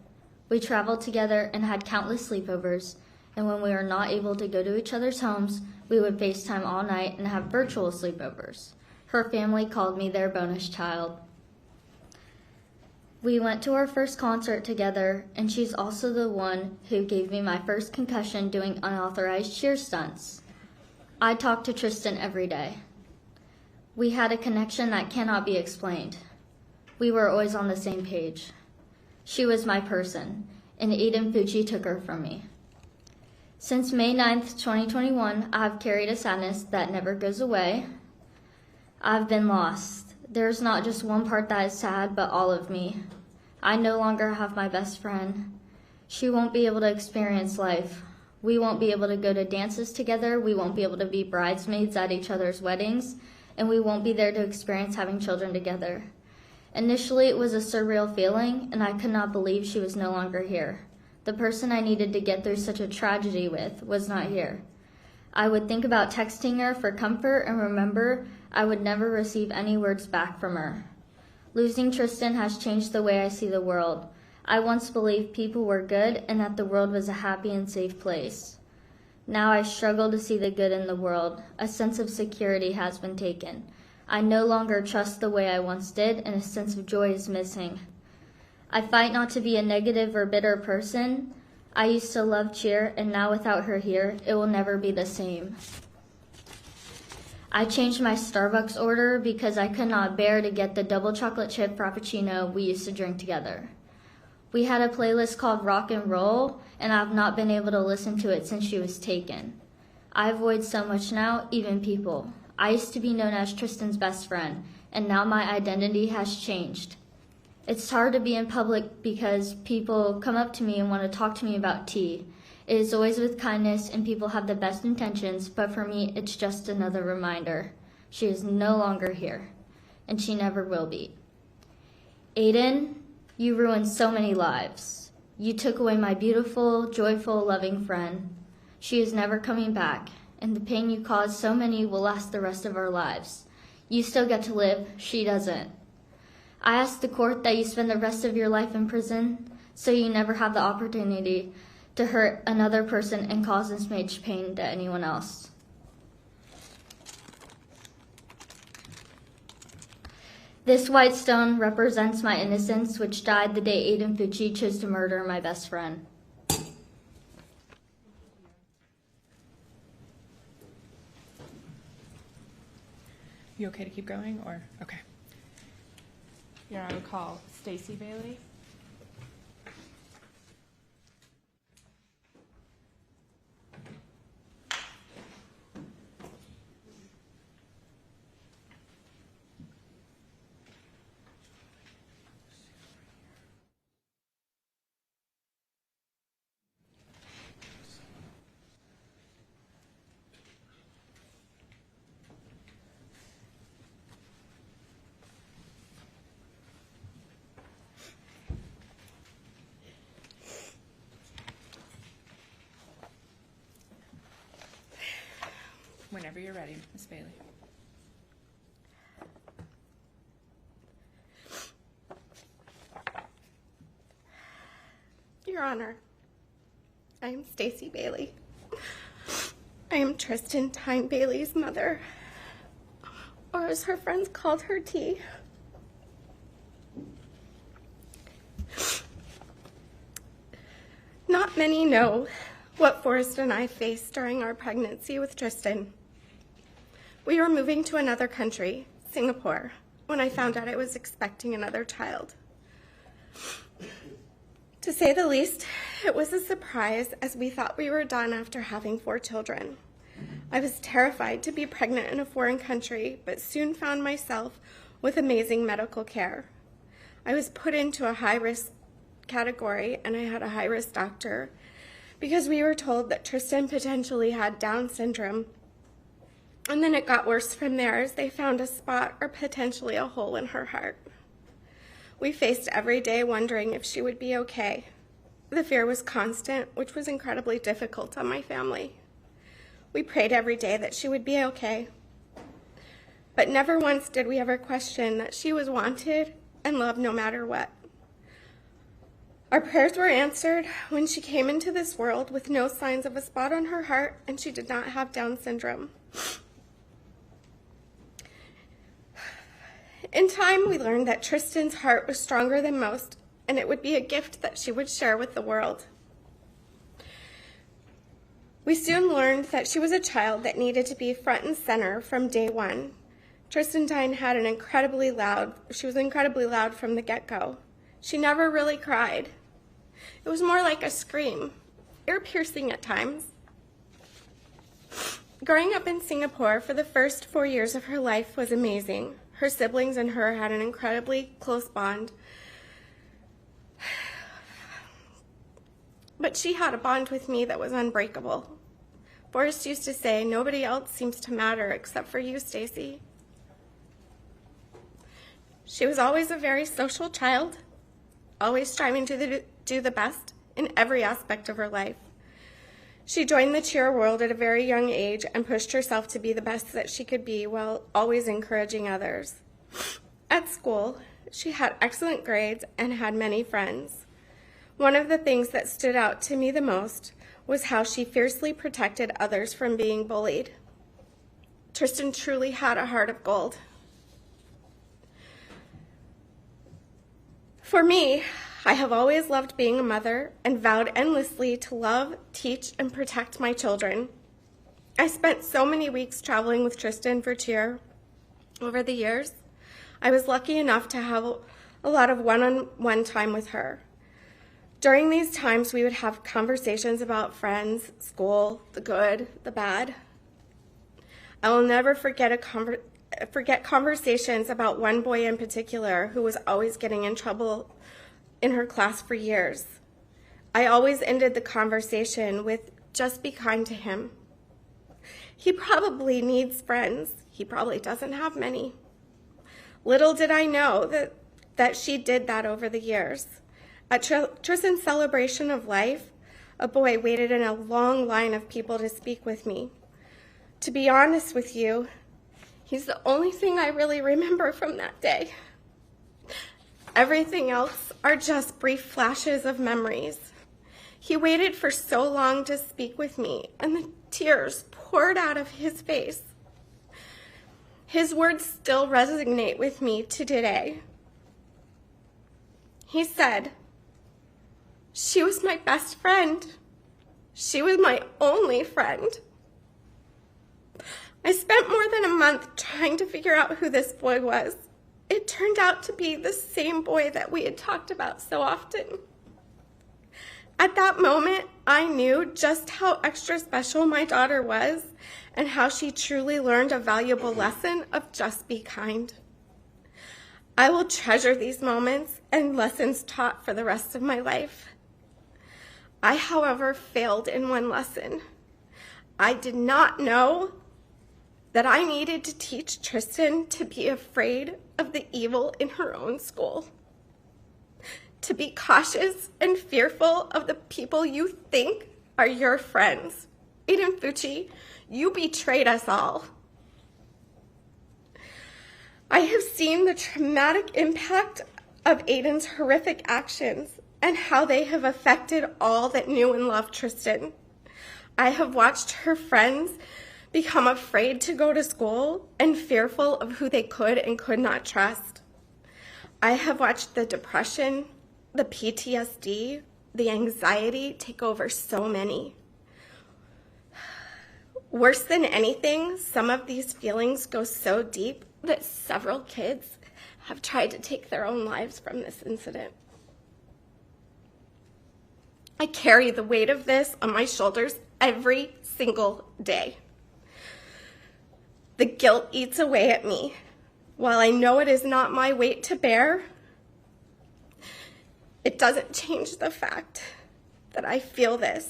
We traveled together and had countless sleepovers, and when we were not able to go to each other's homes, we would FaceTime all night and have virtual sleepovers. Her family called me their bonus child. We went to our first concert together, and she's also the one who gave me my first concussion doing unauthorized cheer stunts. I talk to Tristyn every day. We had a connection that cannot be explained. We were always on the same page. She was my person, and Aiden Fucci took her from me. Since May 9th, 2021, I have carried a sadness that never goes away. I've been lost. There's not just one part that is sad, but all of me. I no longer have my best friend. She won't be able to experience life. We won't be able to go to dances together. We won't be able to be bridesmaids at each other's weddings, and we won't be there to experience having children together. Initially, it was a surreal feeling, and I could not believe she was no longer here. The person I needed to get through such a tragedy with was not here. I would think about texting her for comfort and remember I would never receive any words back from her. Losing Tristyn has changed the way I see the world. I once believed people were good and that the world was a happy and safe place. Now I struggle to see the good in the world. A sense of security has been taken. I no longer trust the way I once did, and a sense of joy is missing. I fight not to be a negative or bitter person. I used to love cheer, and now without her here, it will never be the same. I changed my Starbucks order because I could not bear to get the double chocolate chip frappuccino we used to drink together. We had a playlist called Rock and Roll, and I have not been able to listen to it since she was taken. I avoid so much now, even people. I used to be known as Tristyn's best friend, and now my identity has changed. It's hard to be in public because people come up to me and want to talk to me about tea. It is always with kindness, and people have the best intentions, but for me, it's just another reminder. She is no longer here, and she never will be. Aiden, you ruined so many lives. You took away my beautiful, joyful, loving friend. She is never coming back, and the pain you caused so many will last the rest of our lives. You still get to live, she doesn't. I ask the court that you spend the rest of your life in prison so you never have the opportunity to hurt another person and cause this much pain to anyone else. This white stone represents my innocence, which died the day Aiden Fucci chose to murder my best friend. You okay to keep going, or okay? Here I would call Stacy Bailey. Whenever you're ready, Ms. Bailey. Your Honor, I am Stacy Bailey. I am Tristyn Bailey's mother, or as her friends called her, T. Not many know what Forrest and I faced during our pregnancy with Tristyn. We were moving to another country, Singapore, when I found out I was expecting another child. To say the least, it was a surprise, as we thought we were done after having 4 children. I was terrified to be pregnant in a foreign country, but soon found myself with amazing medical care. I was put into a high-risk category, and I had a high-risk doctor because we were told that Tristyn potentially had Down syndrome. And then it got worse from there, as they found a spot or potentially a hole in her heart. We faced every day wondering if she would be okay. The fear was constant, which was incredibly difficult on my family. We prayed every day that she would be okay. But never once did we ever question that she was wanted and loved no matter what. Our prayers were answered when she came into this world with no signs of a spot on her heart, and she did not have Down syndrome. In time, we learned that Tristyn's heart was stronger than most, and it would be a gift that she would share with the world. We soon learned that she was a child that needed to be front and center from day one. Tristyn had she was incredibly loud from the get-go. She never really cried. It was more like a scream, ear-piercing at times. Growing up in Singapore for the first 4 years of her life was amazing. Her siblings and her had an incredibly close bond. But she had a bond with me that was unbreakable. Forrest used to say, "Nobody else seems to matter except for you, Stacy." She was always a very social child, always striving to do the best in every aspect of her life. She joined the cheer world at a very young age and pushed herself to be the best that she could be while always encouraging others. At school, she had excellent grades and had many friends. One of the things that stood out to me the most was how she fiercely protected others from being bullied. Tristyn truly had a heart of gold. For me, I have always loved being a mother and vowed endlessly to love, teach, and protect my children. I spent so many weeks traveling with Tristyn for cheer over the years. I was lucky enough to have a lot of one-on-one time with her. During these times, we would have conversations about friends, school, the good, the bad. I will never forget conversations about one boy in particular who was always getting in trouble in her class for years. I always ended the conversation with, "Just be kind to him. He probably needs friends. He probably doesn't have many." Little did I know that she did that over the years. At Tristyn's celebration of life, a boy waited in a long line of people to speak with me. To be honest with you, he's the only thing I really remember from that day. Everything else are just brief flashes of memories. He waited for so long to speak with me, and the tears poured out of his face. His words still resonate with me to today. He said, "She was my best friend. She was my only friend." I spent more than a month trying to figure out who this boy was. It turned out to be the same boy that we had talked about so often. At that moment, I knew just how extra special my daughter was and how she truly learned a valuable lesson of just be kind. I will treasure these moments and lessons taught for the rest of my life. I, however, failed in one lesson. I did not know that I needed to teach Tristyn to be afraid of the evil in her own school, to be cautious and fearful of the people you think are your friends. Aiden Fucci, You betrayed us all. I have seen the traumatic impact of Aiden's horrific actions and how they have affected all that knew and loved Tristyn. I have watched her friends become afraid to go to school and fearful of who they could and could not trust. I have watched the depression, the PTSD, the anxiety take over so many. Worse than anything, some of these feelings go so deep that several kids have tried to take their own lives from this incident. I carry the weight of this on my shoulders every single day. The guilt eats away at me. While I know it is not my weight to bear, it doesn't change the fact that I feel this.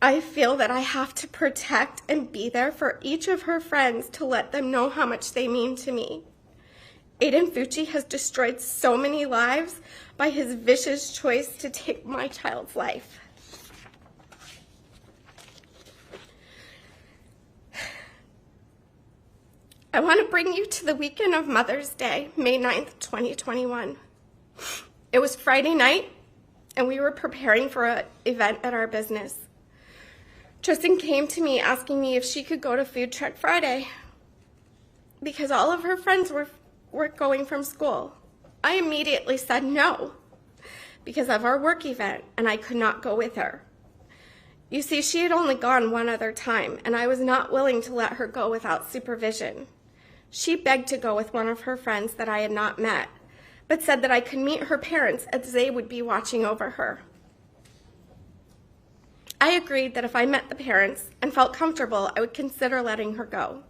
I feel that I have to protect and be there for each of her friends to let them know how much they mean to me. Aiden Fucci has destroyed so many lives by his vicious choice to take my child's life. I want to bring you to the weekend of Mother's Day, May 9th, 2021. It was Friday night, and we were preparing for an event at our business. Tristyn came to me asking me if she could go to Food Truck Friday because all of her friends were going from school. I immediately said no because of our work event, and I could not go with her. You see, she had only gone one other time, and I was not willing to let her go without supervision. She begged to go with one of her friends that I had not met, but said that I could meet her parents as they would be watching over her. I agreed that if I met the parents and felt comfortable, I would consider letting her go.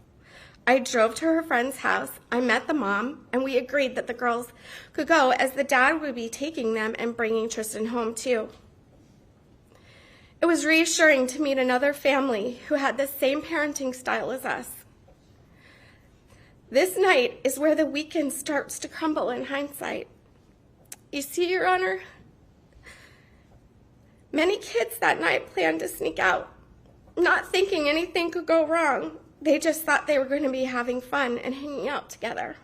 I drove to her friend's house, I met the mom, and we agreed that the girls could go as the dad would be taking them and bringing Tristyn home too. It was reassuring to meet another family who had the same parenting style as us. This night is where the weekend starts to crumble in hindsight. You see, Your Honor, many kids that night planned to sneak out, not thinking anything could go wrong. They just thought they were going to be having fun and hanging out together.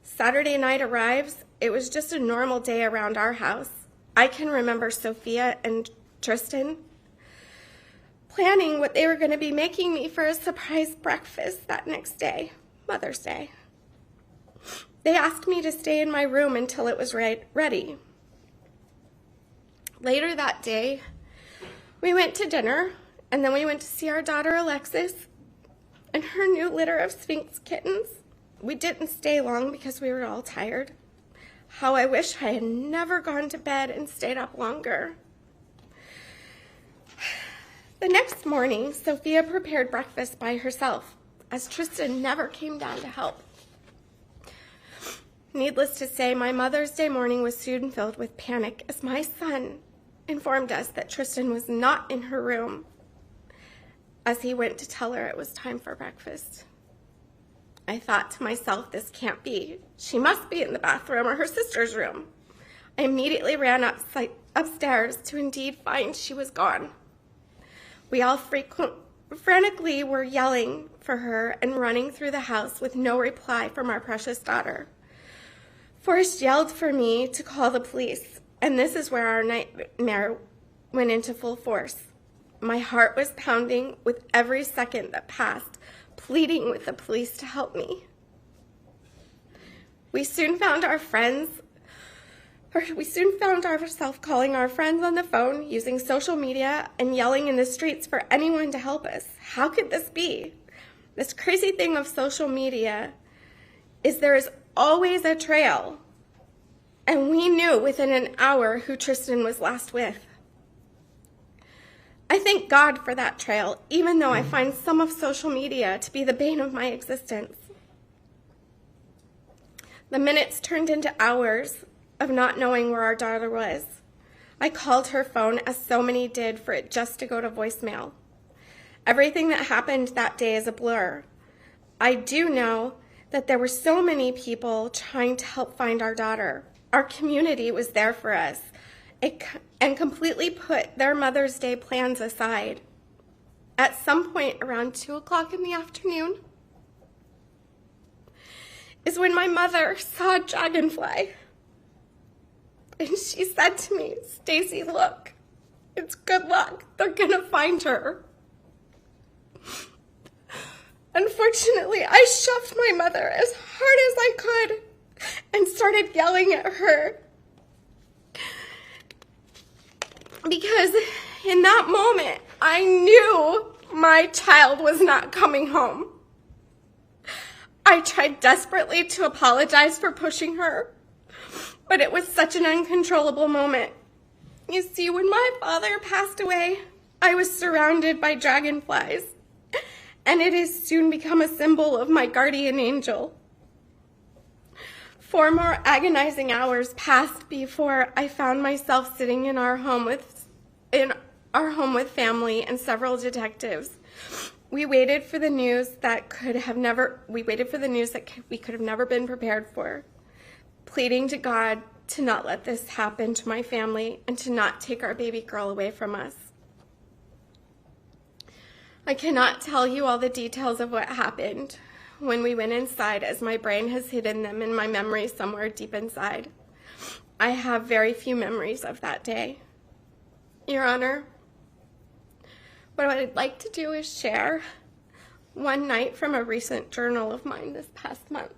Saturday night arrives. It was just a normal day around our house. I can remember Sophia and Tristyn planning what they were going to be making me for a surprise breakfast that next day, Mother's Day. They asked me to stay in my room until it was ready. Later that day, we went to dinner, and then we went to see our daughter Alexis and her new litter of Sphinx kittens. We didn't stay long because we were all tired. How I wish I had never gone to bed and stayed up longer. The next morning, Sophia prepared breakfast by herself, as Tristyn never came down to help. Needless to say, my Mother's Day morning was soon filled with panic as my son informed us that Tristyn was not in her room as he went to tell her it was time for breakfast. I thought to myself, this can't be. She must be in the bathroom or her sister's room. I immediately ran upstairs to indeed find she was gone. We all frantically were yelling for her and running through the house with no reply from our precious daughter. Forrest yelled for me to call the police, and this is where our nightmare went into full force. My heart was pounding with every second that passed, pleading with the police to help me. We soon found ourselves calling our friends on the phone, using social media, and yelling in the streets for anyone to help us. How could this be? This crazy thing of social media is there is always a trail, and we knew within an hour who Tristyn was last with. I thank God for that trail, even though I find some of social media to be the bane of my existence. The minutes turned into hours of not knowing where our daughter was. I called her phone, as so many did, for it just to go to voicemail. Everything that happened that day is a blur. I do know that there were so many people trying to help find our daughter. Our community was there for us and completely put their Mother's Day plans aside. at some point around 2 o'clock in the afternoon is when my mother saw a dragonfly. And she said to me, "Stacy, look, it's good luck. They're gonna find her." Unfortunately, I shoved my mother as hard as I could and started yelling at her. Because in that moment, I knew my child was not coming home. I tried desperately to apologize for pushing her, but it was such an uncontrollable moment. You see, when my father passed away, I was surrounded by dragonflies, and it has soon become a symbol of my guardian angel. 4 more agonizing hours passed before I found myself sitting in our home with family and several detectives. We waited for the news that we could have never been prepared for, pleading to God to not let this happen to my family and to not take our baby girl away from us. I cannot tell you all the details of what happened when we went inside, as my brain has hidden them in my memory somewhere deep inside. I have very few memories of that day. Your Honor, what I'd like to do is share one night from a recent journal of mine this past month.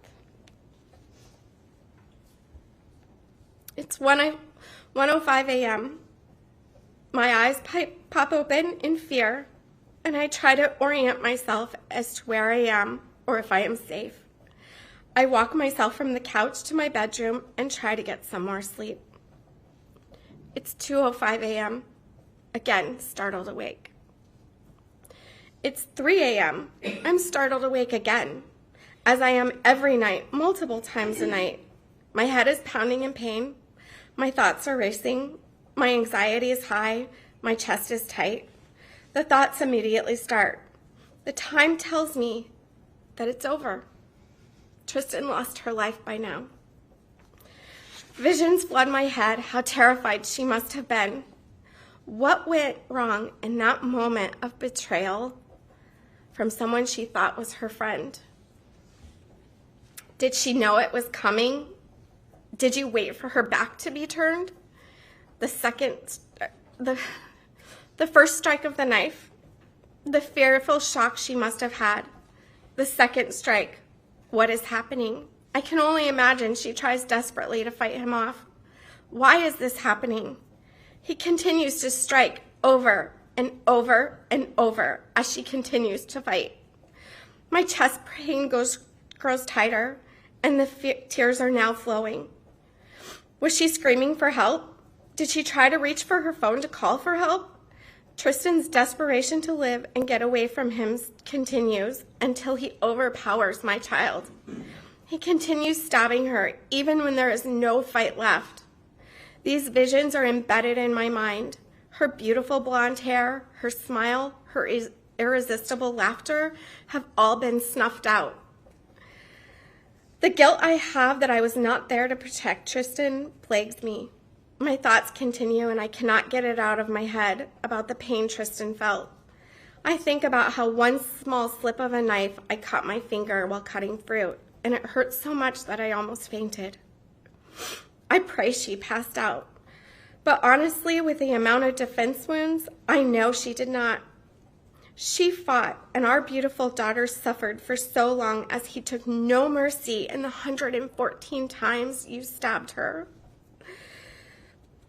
It's 1:05 a.m. My eyes pop open in fear, and I try to orient myself as to where I am or if I am safe. I walk myself from the couch to my bedroom and try to get some more sleep. It's 2:05 a.m. Again, startled awake. It's 3 a.m. I'm startled awake again, as I am every night, multiple times a night. My head is pounding in pain. My thoughts are racing. My anxiety is high. My chest is tight. The thoughts immediately start. The time tells me that it's over. Tristyn lost her life by now. Visions flood my head, how terrified she must have been. What went wrong in that moment of betrayal from someone she thought was her friend? Did she know it was coming? Did you wait for her back to be turned? The first strike of the knife, the fearful shock she must have had. The second strike, what is happening? I can only imagine she tries desperately to fight him off. Why is this happening? He continues to strike over and over and over as she continues to fight. My chest pain grows tighter, and the tears are now flowing. Was she screaming for help? Did she try to reach for her phone to call for help? Tristyn's desperation to live and get away from him continues until he overpowers my child. He continues stabbing her even when there is no fight left. These visions are embedded in my mind. Her beautiful blonde hair, her smile, her irresistible laughter have all been snuffed out. The guilt I have that I was not there to protect Tristyn plagues me. My thoughts continue, and I cannot get it out of my head about the pain Tristyn felt. I think about how one small slip of a knife I cut my finger while cutting fruit, and it hurt so much that I almost fainted. I pray she passed out. But honestly, with the amount of defense wounds, I know she did not. She fought, and our beautiful daughter suffered for so long as he took no mercy in the 114 times you stabbed her.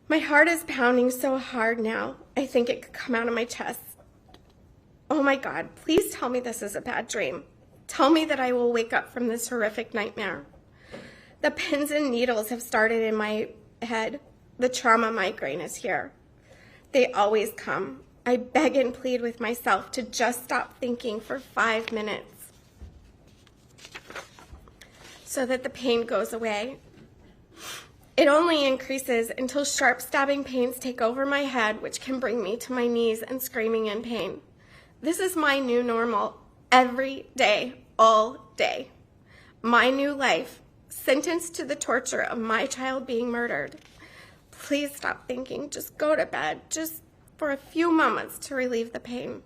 My heart is pounding so hard now, I think it could come out of my chest. Oh my God, please tell me this is a bad dream. Tell me that I will wake up from this horrific nightmare. The pins and needles have started in my head. The trauma migraine is here. They always come. I beg and plead with myself to just stop thinking for 5 minutes so that the pain goes away. It only increases until sharp stabbing pains take over my head, which can bring me to my knees and screaming in pain. This is my new normal, every day, all day. My new life, sentenced to the torture of my child being murdered. Please stop thinking, just go to bed, just for a few moments to relieve the pain.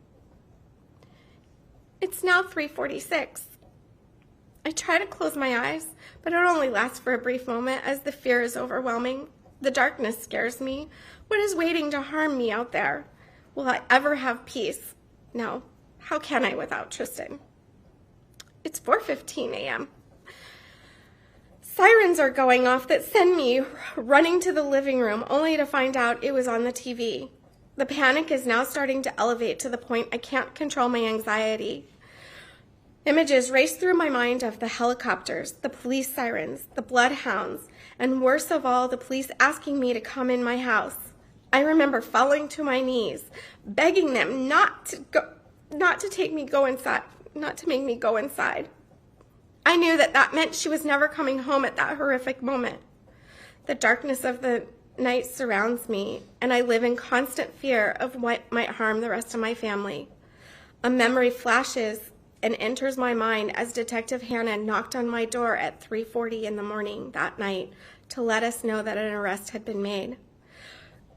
It's now 3:46. I try to close my eyes, but it only lasts for a brief moment as the fear is overwhelming. The darkness scares me. What is waiting to harm me out there? Will I ever have peace? No. How can I without Tristyn? It's 4:15 a.m. Sirens are going off that send me running to the living room only to find out it was on the TV. The panic is now starting to elevate to the point I can't control my anxiety. Images race through my mind of the helicopters, the police sirens, the bloodhounds, and worst of all, the police asking me to come in my house. I remember falling to my knees, begging them not to make me go inside. I knew that meant she was never coming home at that horrific moment. The darkness of the night surrounds me, and I live in constant fear of what might harm the rest of my family. A memory flashes and enters my mind as Detective Hannah knocked on my door at 3:40 in the morning that night to let us know that an arrest had been made.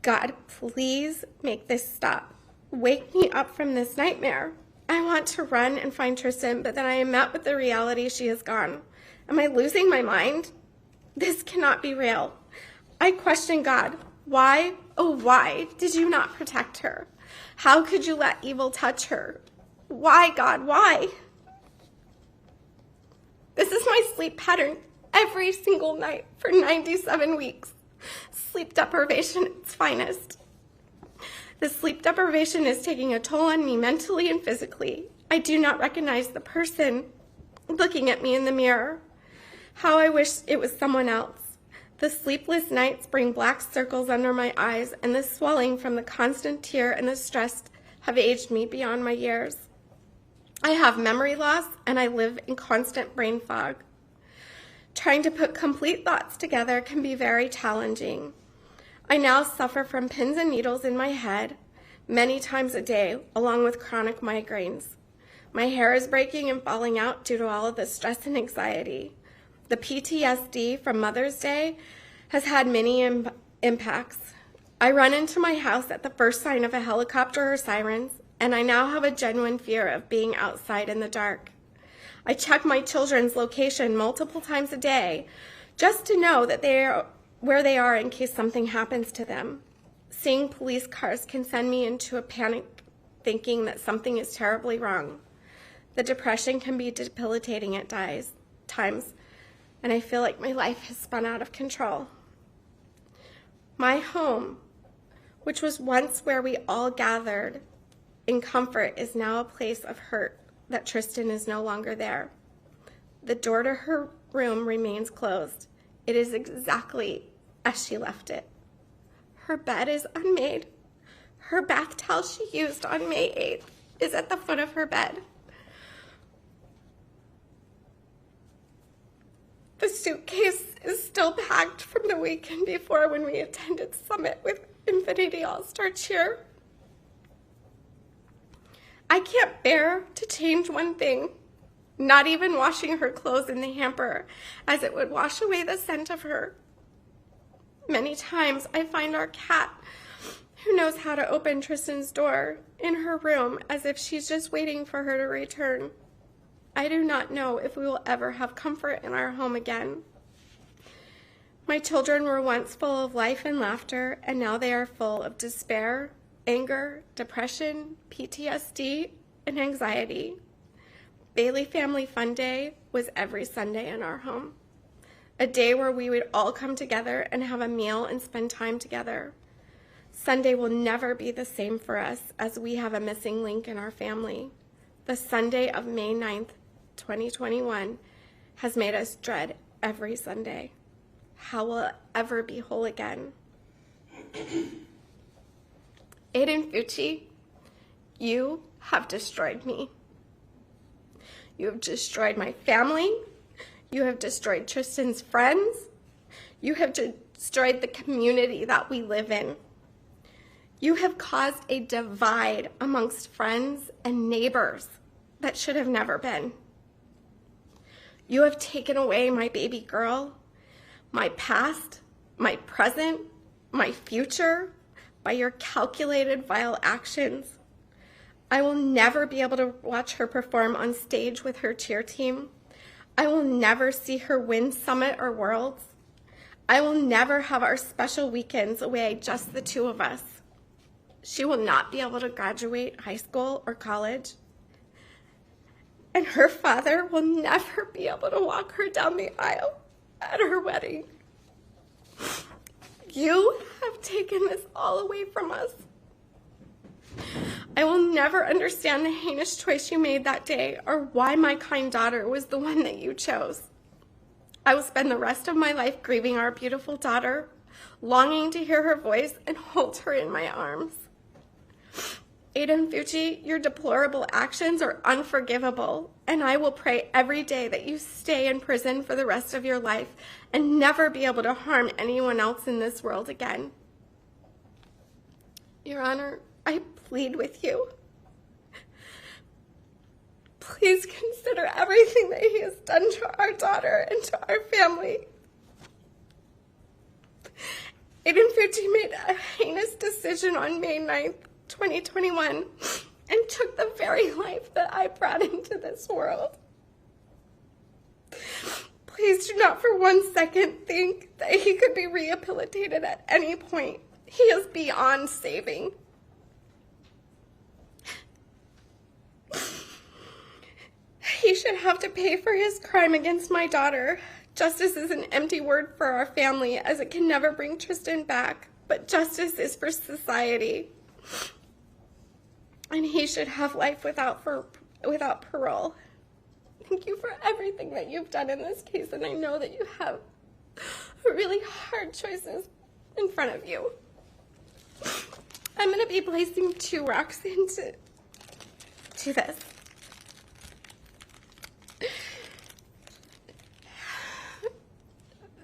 God, please make this stop. Wake me up from this nightmare. I want to run and find Tristyn, but then I am met with the reality she is gone. Am I losing my mind? This cannot be real. I question God. Why, oh why, did you not protect her? How could you let evil touch her? Why, God, why? This is my sleep pattern every single night for 97 weeks. Sleep deprivation at its finest. The sleep deprivation is taking a toll on me mentally and physically. I do not recognize the person looking at me in the mirror. How I wish it was someone else. The sleepless nights bring black circles under my eyes, and the swelling from the constant tear and the stress have aged me beyond my years. I have memory loss, and I live in constant brain fog. Trying to put complete thoughts together can be very challenging. I now suffer from pins and needles in my head many times a day, along with chronic migraines. My hair is breaking and falling out due to all of the stress and anxiety. The PTSD from Mother's Day has had many impacts. I run into my house at the first sign of a helicopter or sirens, and I now have a genuine fear of being outside in the dark. I check my children's location multiple times a day just to know that they are where they are in case something happens to them. Seeing police cars can send me into a panic, thinking that something is terribly wrong. The depression can be debilitating at times, and I feel like my life has spun out of control. My home, which was once where we all gathered in comfort, is now a place of hurt that Tristyn is no longer there. The door to her room remains closed. It is exactly as she left it. Her bed is unmade. Her bath towel she used on May 8th is at the foot of her bed. The suitcase is still packed from the weekend before when we attended Summit with Infinity All-Star Cheer. I can't bear to change one thing, not even washing her clothes in the hamper, as it would wash away the scent of her. Many times I find our cat, who knows how to open Tristyn's door, in her room as if she's just waiting for her to return. I do not know if we will ever have comfort in our home again. My children were once full of life and laughter, and now they are full of despair, anger, depression, PTSD, and anxiety. Bailey Family Fun Day was every Sunday in our home. A day where we would all come together and have a meal and spend time together. Sunday will never be the same for us as we have a missing link in our family. The Sunday of May 9th, 2021 has made us dread every Sunday. How will it ever be whole again? Aiden Fucci, you have destroyed me. You have destroyed my family. You have destroyed Tristyn's friends. You have destroyed the community that we live in. You have caused a divide amongst friends and neighbors that should have never been. You have taken away my baby girl, my past, my present, my future, by your calculated, vile actions. I will never be able to watch her perform on stage with her cheer team. I will never see her win Summit or Worlds. I will never have our special weekends away, just the two of us. She will not be able to graduate high school or college. And her father will never be able to walk her down the aisle at her wedding. You have taken this all away from us. I will never understand the heinous choice you made that day or why my kind daughter was the one that you chose. I will spend the rest of my life grieving our beautiful daughter, longing to hear her voice and hold her in my arms. Aiden Fucci, your deplorable actions are unforgivable, and I will pray every day that you stay in prison for the rest of your life and never be able to harm anyone else in this world again. Your Honor, I plead with you. Please consider everything that he has done to our daughter and to our family. Aiden Fucci made a heinous decision on May 9th, 2021, and took the very life that I brought into this world. Please do not for 1 second think that he could be rehabilitated at any point. He is beyond saving. He should have to pay for his crime against my daughter. Justice is an empty word for our family, as it can never bring Tristyn back, but justice is for society. And he should have life without parole. Thank you for everything that you've done in this case, and I know that you have really hard choices in front of you. I'm going to be placing 2 rocks into this.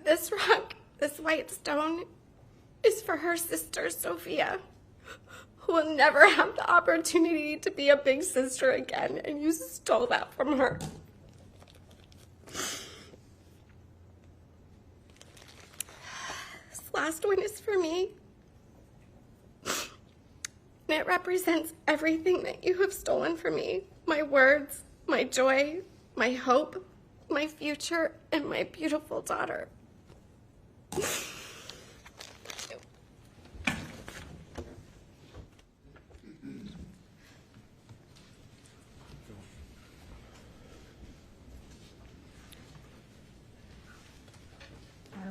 This rock, this white stone, is for her sister, Sophia, who will never have the opportunity to be a big sister again, and you stole that from her. This last one is for me, and it represents everything that you have stolen from me: my words, my joy, my hope, my future, and my beautiful daughter.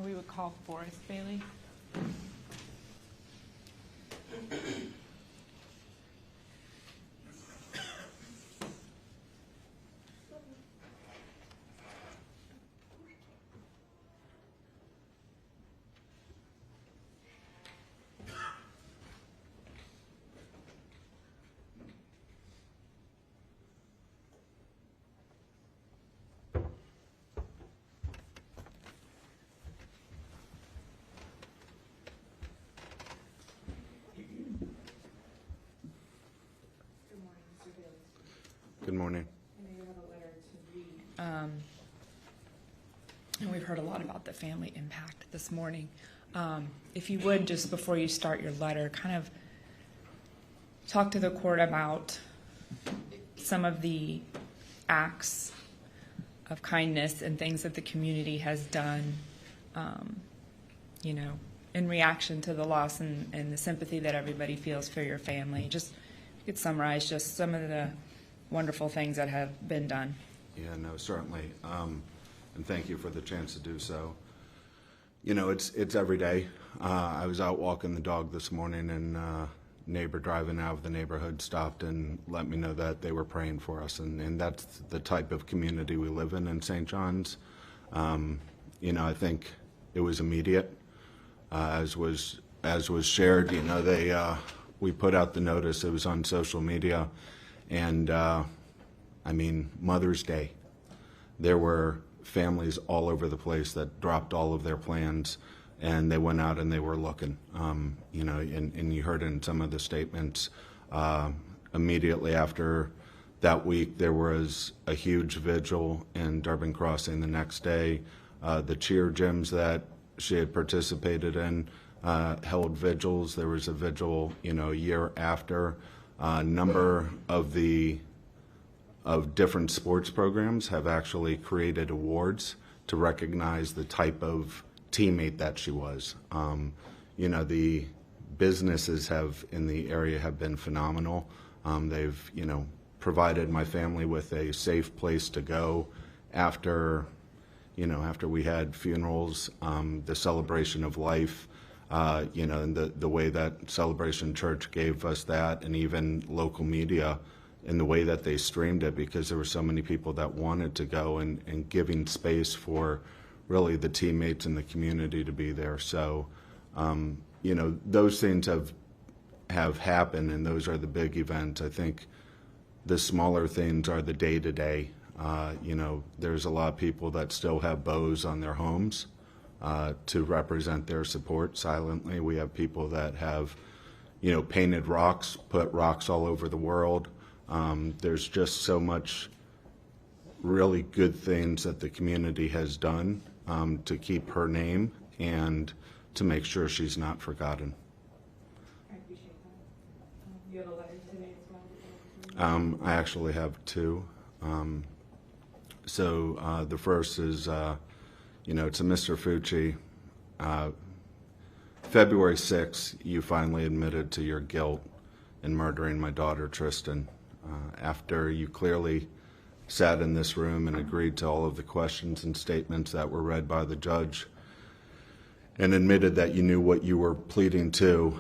We would call Forrest Bailey. Good morning. And we've heard a lot about the family impact this morning. If you would, just before you start your letter, kind of talk to the court about some of the acts of kindness and things that the community has done, in reaction to the loss and the sympathy that everybody feels for your family. Just, if you could summarize just some of the wonderful things that have been done. Yeah, no, certainly. And thank you for the chance to do so. You know, it's every day. I was out walking the dog this morning, and a neighbor driving out of the neighborhood stopped and let me know that they were praying for us, and that's the type of community we live in St. John's. I think it was immediate, as was shared. We put out the notice. It was on social media. And, Mother's Day, there were families all over the place that dropped all of their plans, and they went out and they were looking, and you heard in some of the statements, immediately after that week, there was a huge vigil in Durbin Crossing the next day. The cheer gyms that she had participated in held vigils. There was a vigil, a year after. A number of different sports programs have actually created awards to recognize the type of teammate that she was. The businesses in the area have been phenomenal. They've, provided my family with a safe place to go after we had funerals, the celebration of life, and the way that Celebration Church gave us that, and even local media in the way that they streamed it, because there were so many people that wanted to go, and giving space for really the teammates in the community to be there. So, those things have happened, and those are the big events. I think the smaller things are the day-to-day. There's a lot of people that still have bows on their homes to represent their support silently. We have people that have, painted rocks, put rocks all over the world. There's just so much really good things that the community has done to keep her name and to make sure she's not forgotten. I appreciate that. You have a letter today as well? I actually have two. The first is, to Mr. Fucci. February 6th, you finally admitted to your guilt in murdering my daughter, Tristyn, after you clearly sat in this room and agreed to all of the questions and statements that were read by the judge and admitted that you knew what you were pleading to.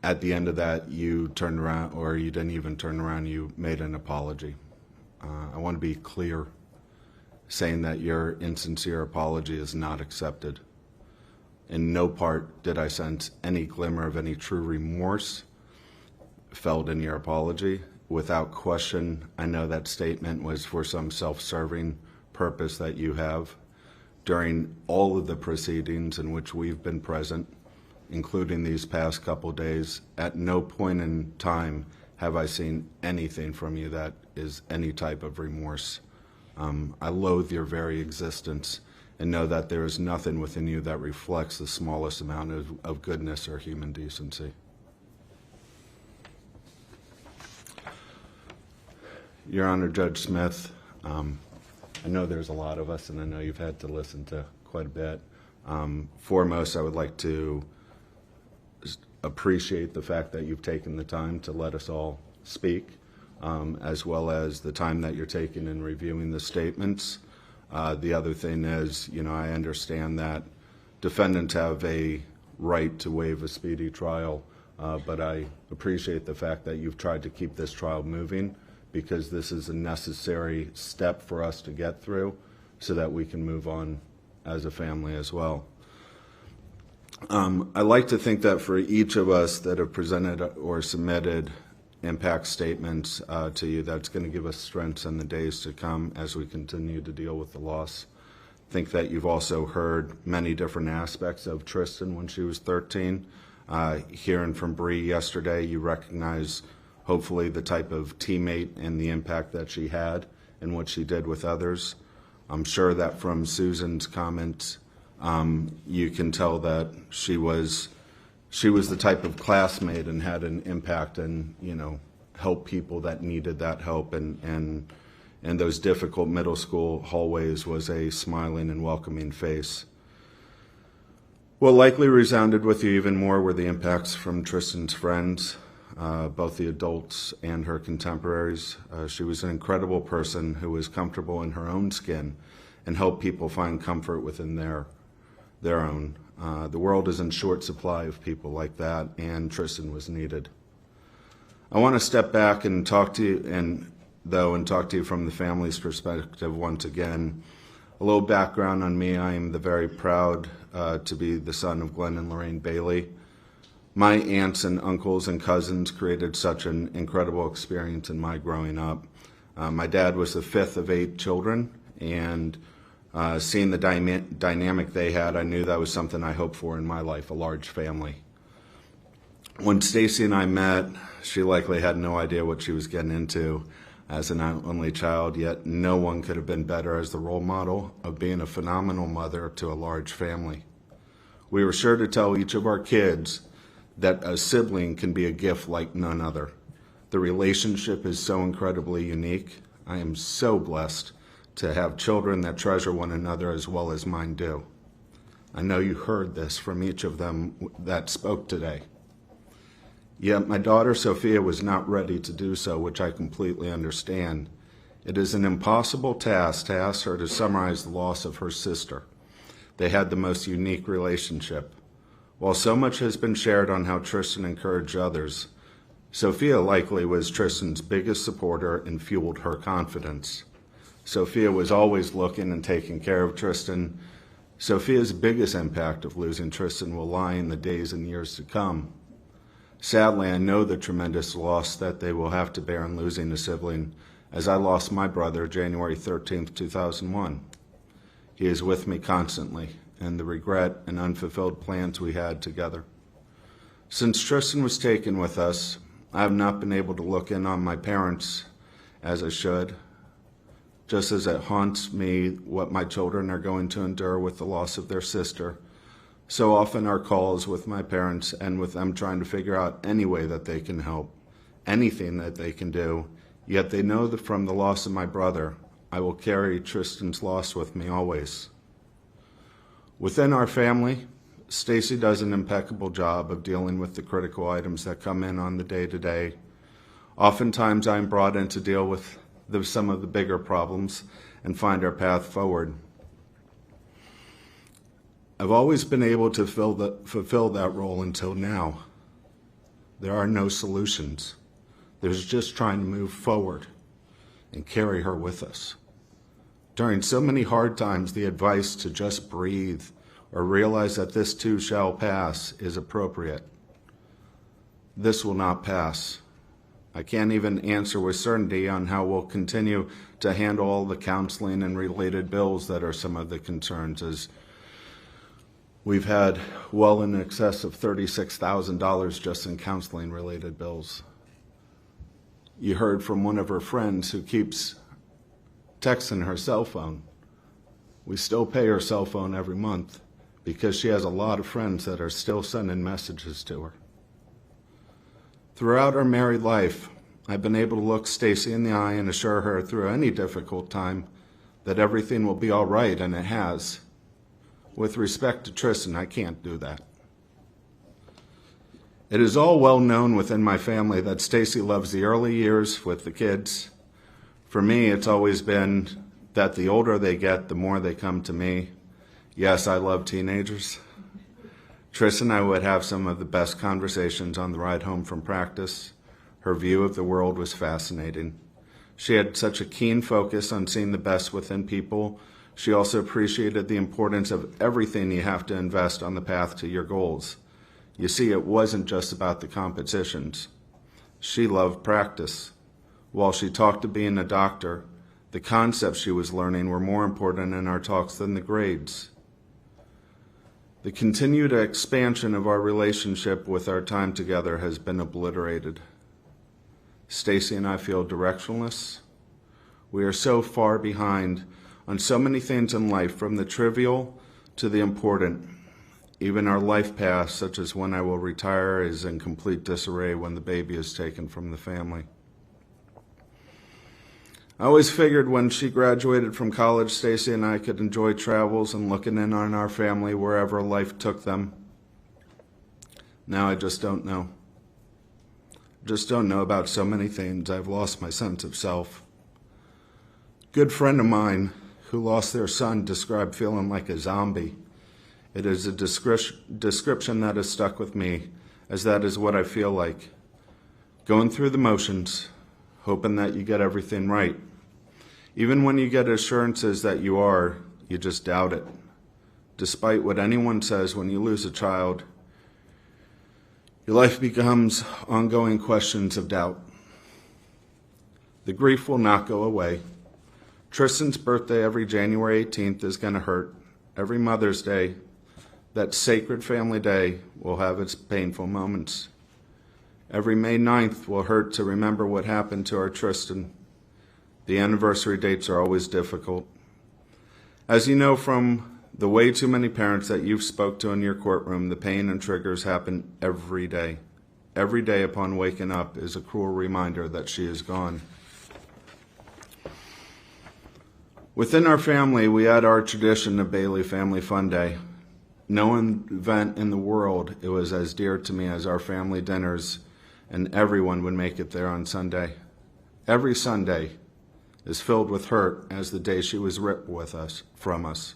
At the end of that, you turned around, or you didn't even turn around, you made an apology. I want to be clear, saying that your insincere apology is not accepted. In no part did I sense any glimmer of any true remorse felt in your apology. Without question, I know that statement was for some self-serving purpose that you have. During all of the proceedings in which we've been present, including these past couple days, at no point in time have I seen anything from you that is any type of remorse. I loathe your very existence and know that there is nothing within you that reflects the smallest amount of goodness or human decency. Your Honor, Judge Smith, I know there's a lot of us, and I know you've had to listen to quite a bit. Foremost, I would like to appreciate the fact that you've taken the time to let us all speak, as well as the time that you're taking in reviewing the statements. The other thing is, I understand that defendants have a right to waive a speedy trial, but I appreciate the fact that you've tried to keep this trial moving, because this is a necessary step for us to get through so that we can move on as a family as well. I like to think that for each of us that have presented or submitted impact statements to you, that's going to give us strength in the days to come as we continue to deal with the loss. I think that you've also heard many different aspects of Tristyn when she was 13. Hearing from Bree yesterday, you recognize hopefully the type of teammate and the impact that she had and what she did with others. I'm sure that from Susan's comments, you can tell that she was the type of classmate and had an impact and, help people that needed that help. And those difficult middle school hallways was a smiling and welcoming face. What likely resounded with you even more were the impacts from Tristyn's friends, both the adults and her contemporaries. She was an incredible person who was comfortable in her own skin and helped people find comfort within their own. The world is in short supply of people like that, and Tristyn was needed. I want to step back and talk to you from the family's perspective once again. A little background on me: I am very proud to be the son of Glenn and Lorraine Bailey. My aunts and uncles and cousins created such an incredible experience in my growing up. My dad was the fifth of 8 children, and seeing the dynamic they had, I knew that was something I hoped for in my life, a large family. When Stacy and I met, she likely had no idea what she was getting into as an only child, yet no one could have been better as the role model of being a phenomenal mother to a large family. We were sure to tell each of our kids that a sibling can be a gift like none other. The relationship is so incredibly unique. I am so blessed to have children that treasure one another as well as mine do. I know you heard this from each of them that spoke today. Yet my daughter Sophia was not ready to do so, which I completely understand. It is an impossible task to ask her to summarize the loss of her sister. They had the most unique relationship. While so much has been shared on how Tristyn encouraged others, Sophia likely was Tristyn's biggest supporter and fueled her confidence. Sophia was always looking and taking care of Tristyn. Sophia's biggest impact of losing Tristyn will lie in the days and years to come. Sadly, I know the tremendous loss that they will have to bear in losing a sibling, as I lost my brother January 13th, 2001. He is with me constantly, and the regret and unfulfilled plans we had together. Since Tristyn was taken with us, I have not been able to look in on my parents as I should, just as it haunts me what my children are going to endure with the loss of their sister. So often our calls with my parents end with them trying to figure out any way that they can help, anything that they can do, yet they know that from the loss of my brother, I will carry Tristyn's loss with me always. Within our family, Stacy does an impeccable job of dealing with the critical items that come in on the day-to-day. Oftentimes I'm brought in to deal with some of the bigger problems and find our path forward. I've always been able to fulfill that role until now. There are no solutions. There's just trying to move forward and carry her with us. During so many hard times, the advice to just breathe or realize that this too shall pass is appropriate. This will not pass. I can't even answer with certainty on how we'll continue to handle all the counseling and related bills that are some of the concerns, as we've had well in excess of $36,000 just in counseling related bills. You heard from one of her friends who keeps texting her cell phone. We still pay her cell phone every month because she has a lot of friends that are still sending messages to her. Throughout our married life, I've been able to look Stacy in the eye and assure her through any difficult time that everything will be all right, and it has. With respect to Tristyn, I can't do that. It is all well known within my family that Stacy loves the early years with the kids. For me, it's always been that the older they get, the more they come to me. Yes, I love teenagers. Tristyn and I would have some of the best conversations on the ride home from practice. Her view of the world was fascinating. She had such a keen focus on seeing the best within people. She also appreciated the importance of everything you have to invest on the path to your goals. You see, it wasn't just about the competitions. She loved practice. While she talked of being a doctor, the concepts she was learning were more important in our talks than the grades. The continued expansion of our relationship with our time together has been obliterated. Stacy and I feel directionless. We are so far behind on so many things in life, from the trivial to the important. Even our life path, such as when I will retire, is in complete disarray when the baby is taken from the family. I always figured when she graduated from college, Stacy and I could enjoy travels and looking in on our family wherever life took them. Now I just don't know. Just don't know about so many things. I've lost my sense of self. A good friend of mine who lost their son described feeling like a zombie. It is a description that has stuck with me, as that is what I feel like. Going through the motions, hoping that you get everything right. Even when you get assurances that you are, you just doubt it. Despite what anyone says, when you lose a child, your life becomes ongoing questions of doubt. The grief will not go away. Tristyn's birthday every January 18th is going to hurt. Every Mother's Day, that sacred family day, will have its painful moments. Every May 9th will hurt to remember what happened to our Tristyn. The anniversary dates are always difficult. As you know from the way too many parents that you've spoke to in your courtroom, the pain and triggers happen every day. every day upon waking up is a cruel reminder that she is gone. Within our family, we had our tradition of Bailey Family Fun Day. No event in the world it was as dear to me as our family dinners, and everyone would make it there on Sunday. Every Sunday is filled with hurt as the day she was ripped from us.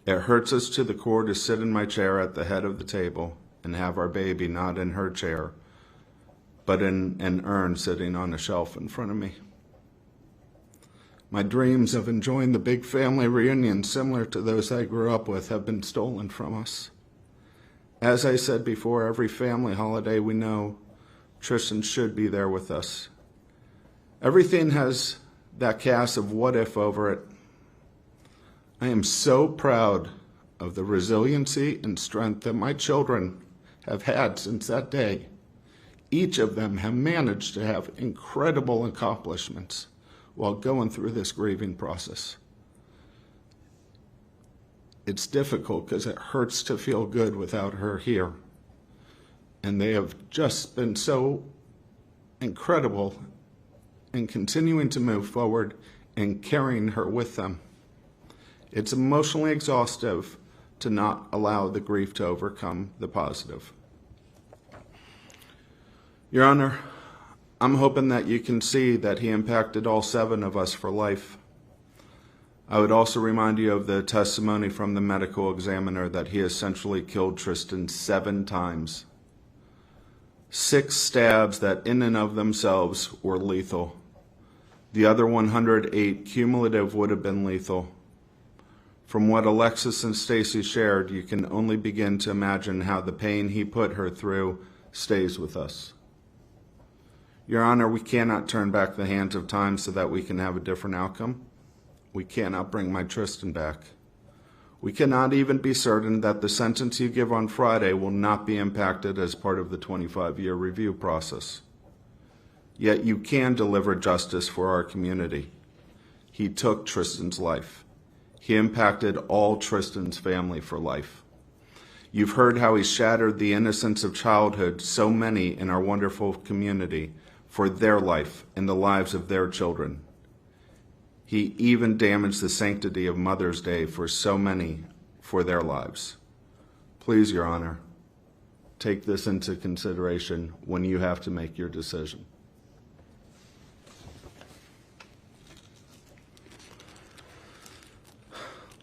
It hurts us to the core to sit in my chair at the head of the table and have our baby not in her chair, but in an urn sitting on a shelf in front of me. My dreams of enjoying the big family reunion similar to those I grew up with have been stolen from us. As I said before, every family holiday we know, Tristyn should be there with us. Everything has that cast of what if over it. I am so proud of the resiliency and strength that my children have had since that day. Each of them have managed to have incredible accomplishments while going through this grieving process. It's difficult because it hurts to feel good without her here. And they have just been so incredible in continuing to move forward and carrying her with them. It's emotionally exhaustive to not allow the grief to overcome the positive. Your Honor, I'm hoping that you can see that he impacted all 7 of us for life. I would also remind you of the testimony from the medical examiner that he essentially killed Tristyn 7 times. 6 stabs that in and of themselves were lethal. The other 108 cumulative would have been lethal. From what Alexis and Stacy shared, you can only begin to imagine how the pain he put her through stays with us. Your Honor, we cannot turn back the hands of time so that we can have a different outcome. We cannot bring my Tristyn back. We cannot even be certain that the sentence you give on Friday will not be impacted as part of the 25-year review process. Yet you can deliver justice for our community. He took Tristyn's life. He impacted all Tristyn's family for life. You've heard how he shattered the innocence of childhood so many in our wonderful community for their life and the lives of their children. He even damaged the sanctity of Mother's Day for so many for their lives. Please, Your Honor, take this into consideration when you have to make your decision.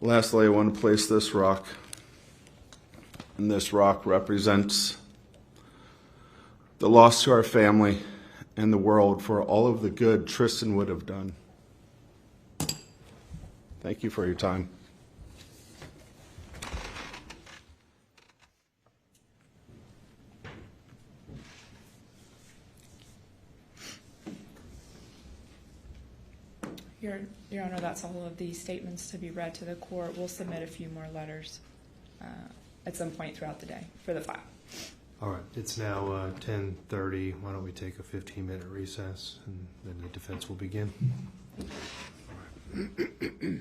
Lastly, I want to place this rock. And this rock represents the loss to our family and the world for all of the good Tristyn would have done. Thank you for your time. Your Honor, that's all of these statements to be read to the court. We'll submit a few more letters at some point throughout the day for the file. All right, it's now 10:30. Why don't we take a 15-minute recess, and then the defense will begin. All right.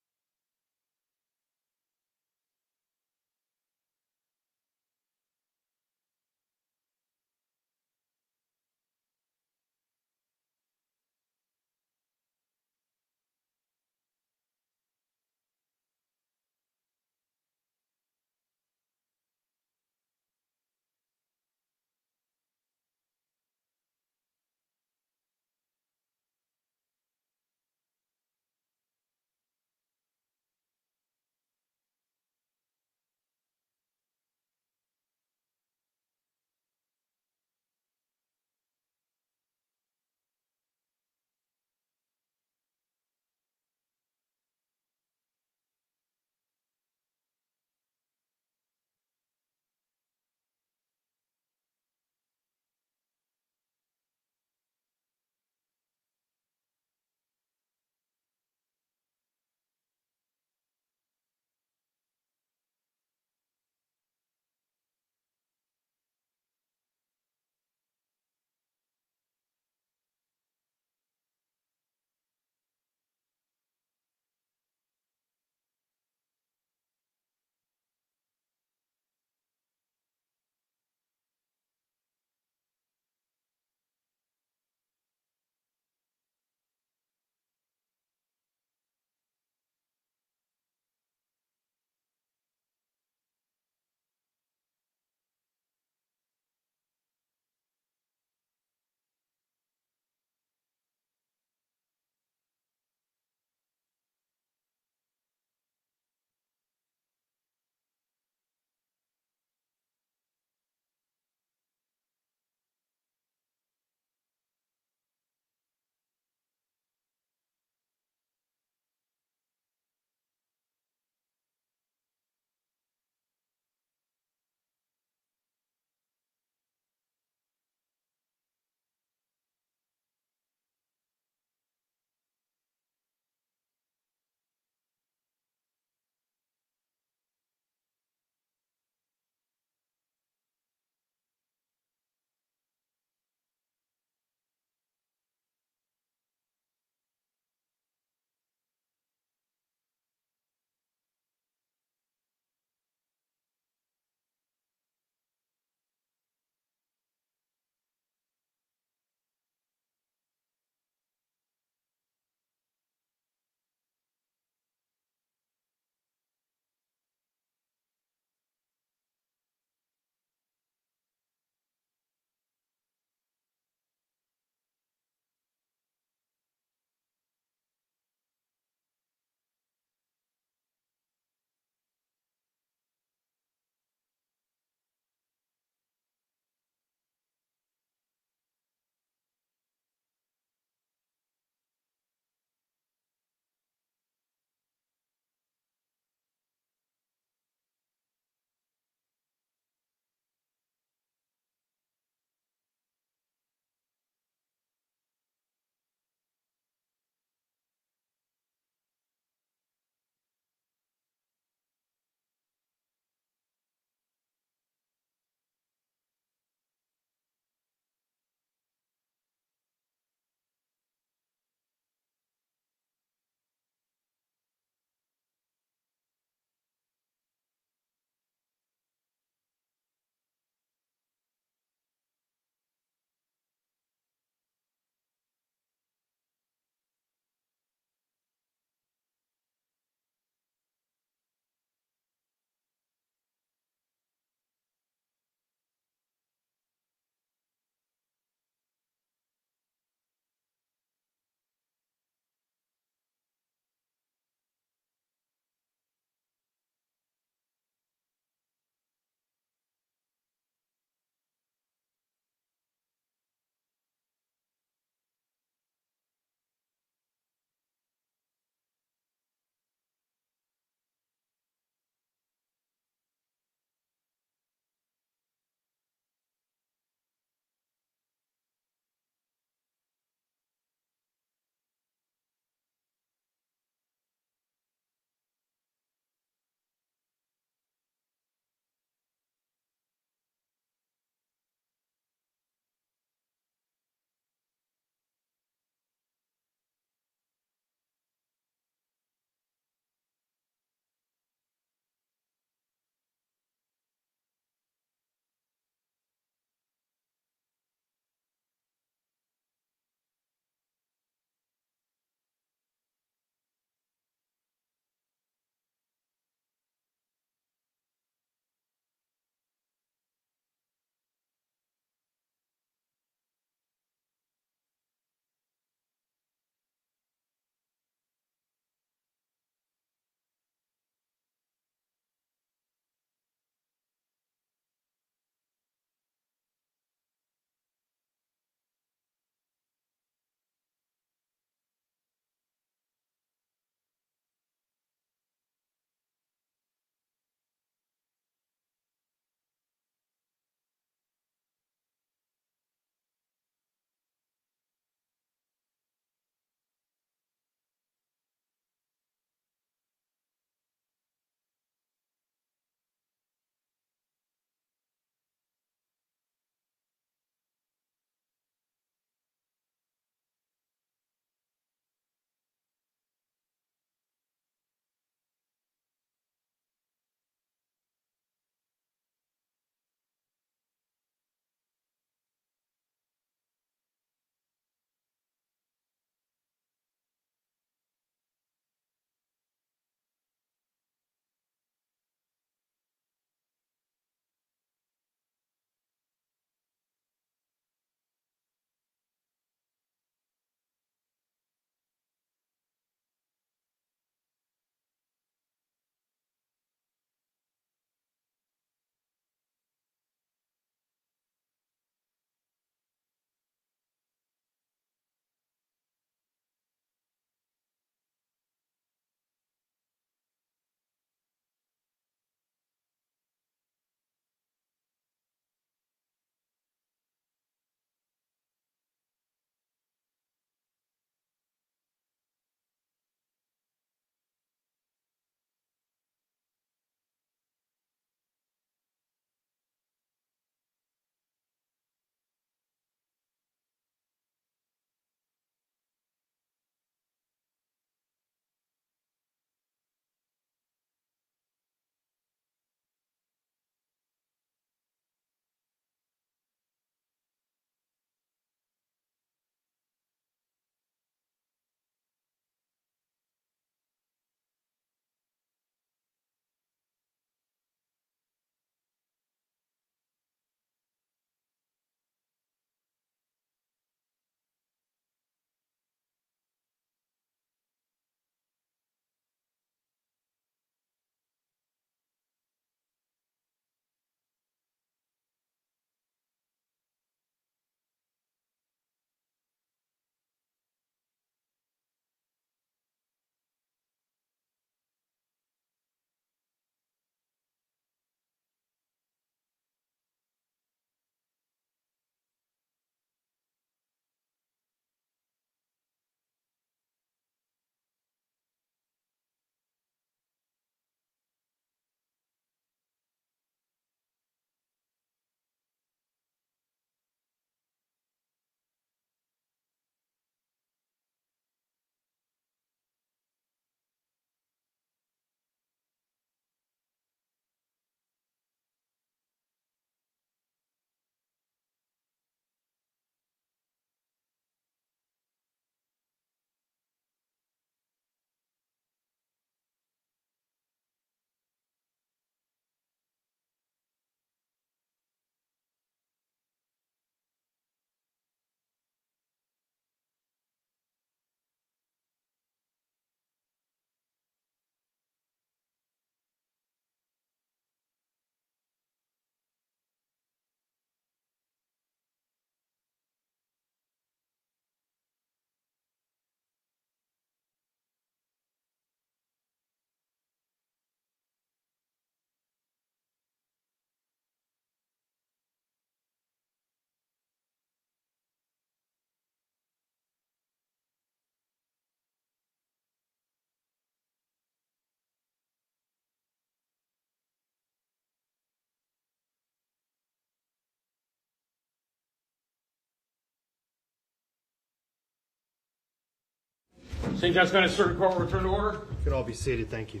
St. Johns County Circuit Court will return to order. You can all be seated, thank you.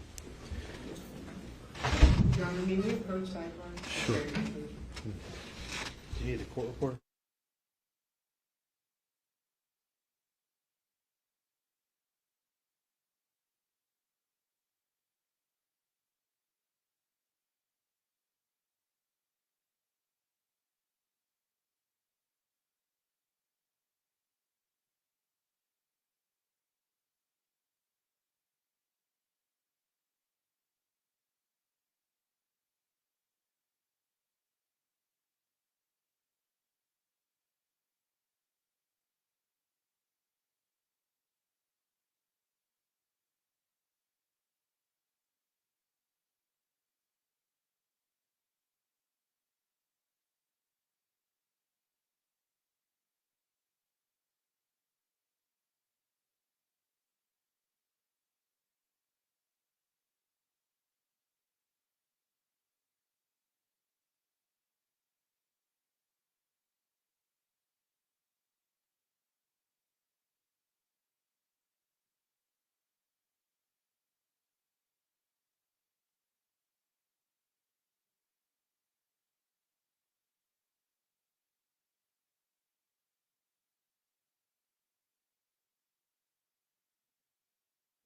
Your Honor, may we approach sidebar? Sure. Do you need a court report?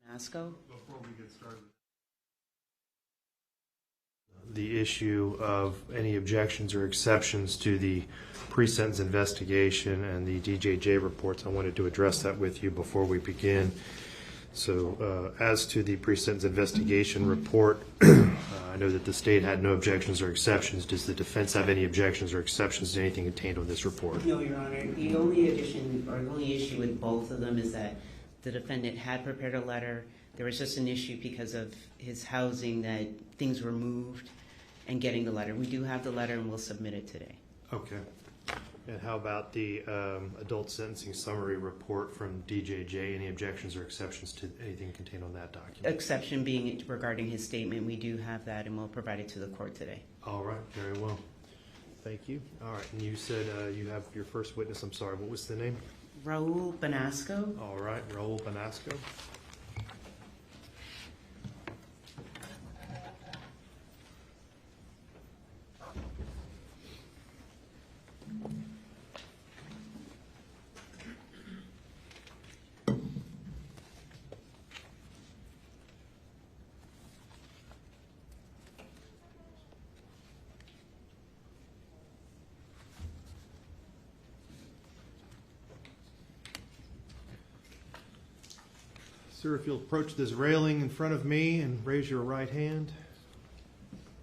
Benasco? Before we get started, the issue of any objections or exceptions to the pre-sentence investigation and the DJJ reports, I wanted to address that with you before we begin. So as to the pre-sentence investigation report, I know that the state had no objections or exceptions. Does the defense have any objections or exceptions to anything contained on this report? No, Your Honor. The only addition or the only issue with both of them is that the defendant had prepared a letter. There was just an issue because of his housing that things were moved and getting the letter. We do have the letter and we'll submit it today. Okay. And how about the adult sentencing summary report from DJJ? Any objections or exceptions to anything contained on that document? Exception being regarding his statement. We do have that and we'll provide it to the court today. All right. Very well. Thank you. All right. And you said you have your first witness. I'm sorry. What was the name? Raul Benasco. All right. Raul Benasco. Sir, if you'll approach this railing in front of me and raise your right hand.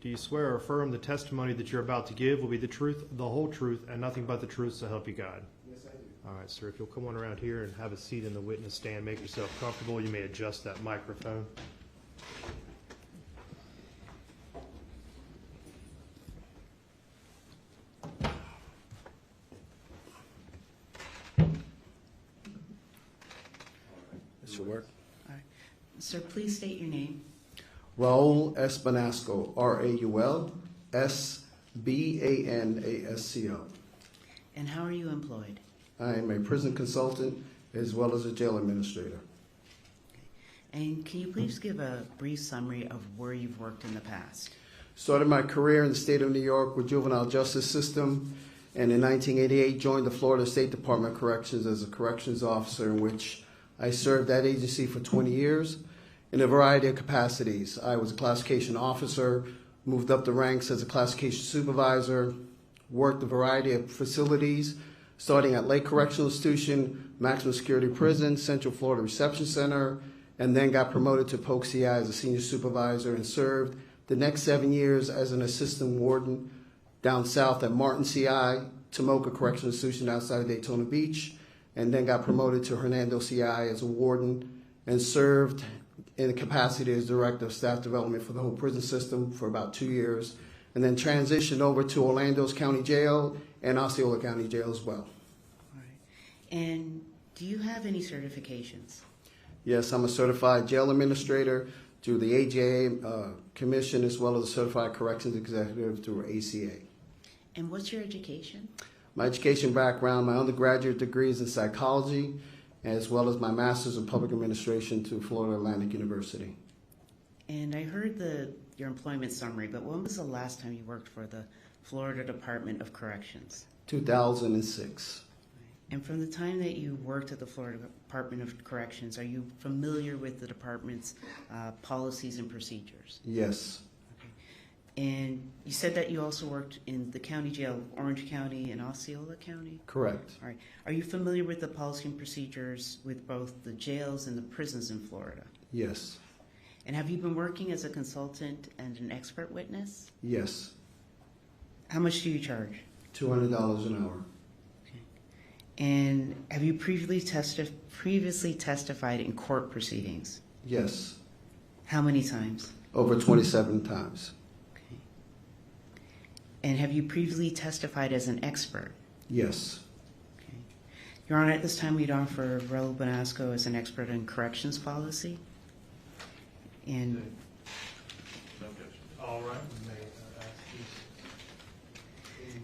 Do you swear or affirm the testimony that you're about to give will be the truth, the whole truth, and nothing but the truth, so help you God? Yes, I do. All right, sir, if you'll come on around here and have a seat in the witness stand, make yourself comfortable. You may adjust that microphone. This should work. All right. Sir, please state your name. Raul S. Benasco, R-A-U-L S-B-A-N-A-S-C-O. And how are you employed? I am a prison consultant as well as a jail administrator. And can you please give a brief summary of where you've worked in the past? Started my career in the state of New York with juvenile justice system, and in 1988 joined the Florida State Department of Corrections as a corrections officer, in which I served that agency for 20 years in a variety of capacities. I was a classification officer, moved up the ranks as a classification supervisor, worked a variety of facilities, starting at Lake Correctional Institution, Maximum Security Prison, Central Florida Reception Center, and then got promoted to Polk CI as a senior supervisor and served the next 7 years as an assistant warden down south at Martin CI, Tomoka Correctional Institution outside of Daytona Beach, and then got promoted to Hernando CI as a warden and served in the capacity as director of staff development for the whole prison system for about 2 years, and then transitioned over to Orlando's County Jail and Osceola County Jail as well. All right. And do you have any certifications? Yes, I'm a certified jail administrator through the AJA Commission, as well as a certified corrections executive through ACA. And what's your education? My education background, my undergraduate degree is in psychology, as well as my master's in public administration to Florida Atlantic University. And I heard your employment summary, but when was the last time you worked for the Florida Department of Corrections? 2006. And from the time that you worked at the Florida Department of Corrections, are you familiar with the department's policies and procedures? Yes. And you said that you also worked in the county jail, Orange County and Osceola County? Correct. All right. Are you familiar with the policy and procedures with both the jails and the prisons in Florida? Yes. And have you been working as a consultant and an expert witness? Yes. How much do you charge? $200 an hour. Okay. And have you previously testified in court proceedings? Yes. How many times? Over 27 times. And have you previously testified as an expert? Yes. Okay. Your Honor, at this time we'd offer Raul Benasco as an expert in corrections policy. And all right, we may ask any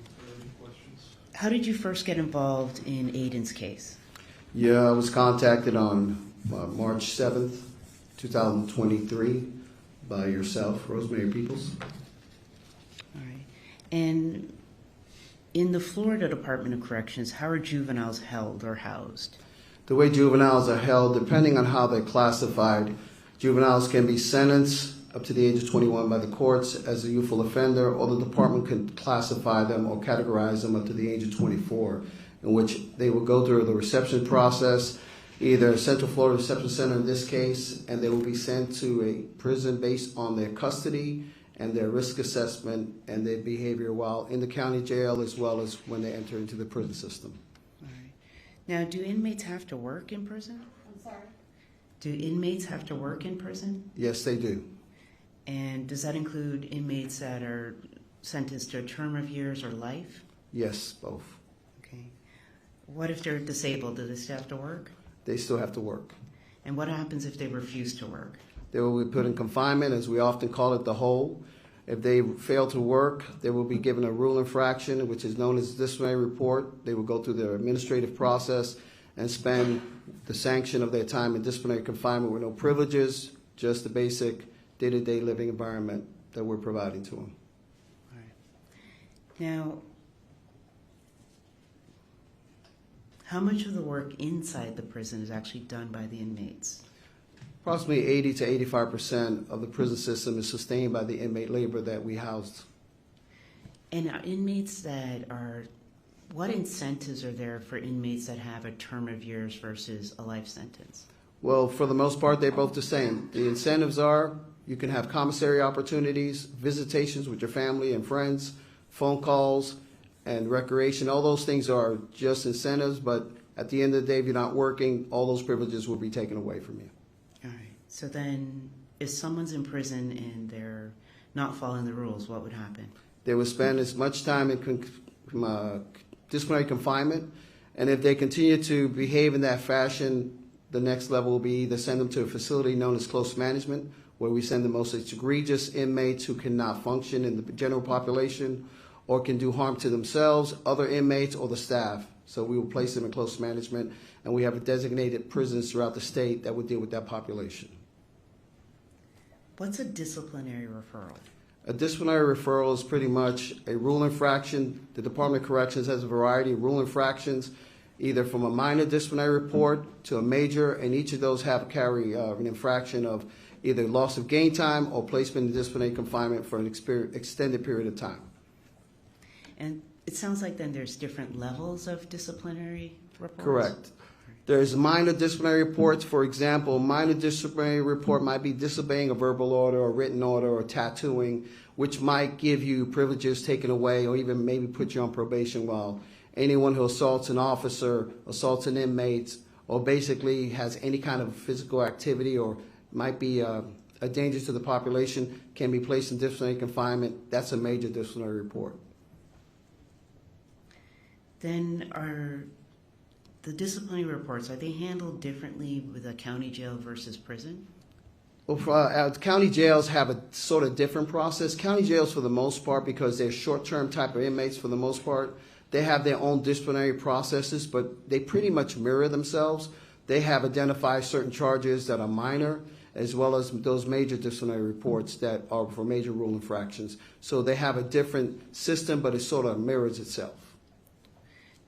questions. How did you first get involved in Aiden's case? Yeah, I was contacted on March 7th, 2023 by yourself, Rosemary Peoples. All right. And in the Florida Department of Corrections, how are juveniles held or housed? The way juveniles are held, depending on how they're classified, juveniles can be sentenced up to the age of 21 by the courts as a youthful offender, or the department can classify them or categorize them up to the age of 24, in which they will go through the reception process, either Central Florida Reception Center in this case, and they will be sent to a prison based on their custody and their risk assessment and their behavior while in the county jail, as well as when they enter into the prison system. All right. Now, do inmates have to work in prison? I'm sorry? Do inmates have to work in prison? Yes, they do. And does that include inmates that are sentenced to a term of years or life? Yes, both. Okay. What if they're disabled? Do they still have to work? They still have to work. And what happens if they refuse to work? They will be put in confinement, as we often call it, the hole. If they fail to work, they will be given a rule infraction, which is known as a disciplinary report. They will go through their administrative process and spend the sanction of their time in disciplinary confinement with no privileges, just the basic day-to-day living environment that we're providing to them. All right. Now, how much of the work inside the prison is actually done by the inmates? Approximately 80 to 85% of the prison system is sustained by the inmate labor that we housed. And are inmates that are, what incentives are there for inmates that have a term of years versus a life sentence? Well, for the most part, they're both the same. The incentives are you can have commissary opportunities, visitations with your family and friends, phone calls, and recreation. All those things are just incentives, but at the end of the day, if you're not working, all those privileges will be taken away from you. All right. So then, if someone's in prison and they're not following the rules, what would happen? They would spend as much time in disciplinary confinement, and if they continue to behave in that fashion, the next level will be either send them to a facility known as close management, where we send the most egregious inmates who cannot function in the general population or can do harm to themselves, other inmates, or the staff. So we will place them in close management, and we have designated prisons throughout the state that would deal with that population. What's a disciplinary referral? A disciplinary referral is pretty much a rule infraction. The Department of Corrections has a variety of rule infractions, either from a minor disciplinary report to a major, and each of those carry an infraction of either loss of gain time or placement in disciplinary confinement for an extended period of time. And it sounds like then there's different levels of disciplinary reports? Correct. There's minor disciplinary reports. For example, a minor disciplinary report might be disobeying a verbal order or written order or tattooing, which might give you privileges taken away or even maybe put you on probation, while anyone who assaults an officer, assaults an inmate, or basically has any kind of physical activity or might be a danger to the population can be placed in disciplinary confinement. That's a major disciplinary report. Then are the disciplinary reports, are they handled differently with a county jail versus prison? Well, county jails have a sort of different process. County jails, for the most part, because they're short-term type of inmates for the most part, they have their own disciplinary processes, but they pretty much mirror themselves. they have identified certain charges that are minor, as well as those major disciplinary reports that are for major rule infractions. So they have a different system, but it sort of mirrors itself.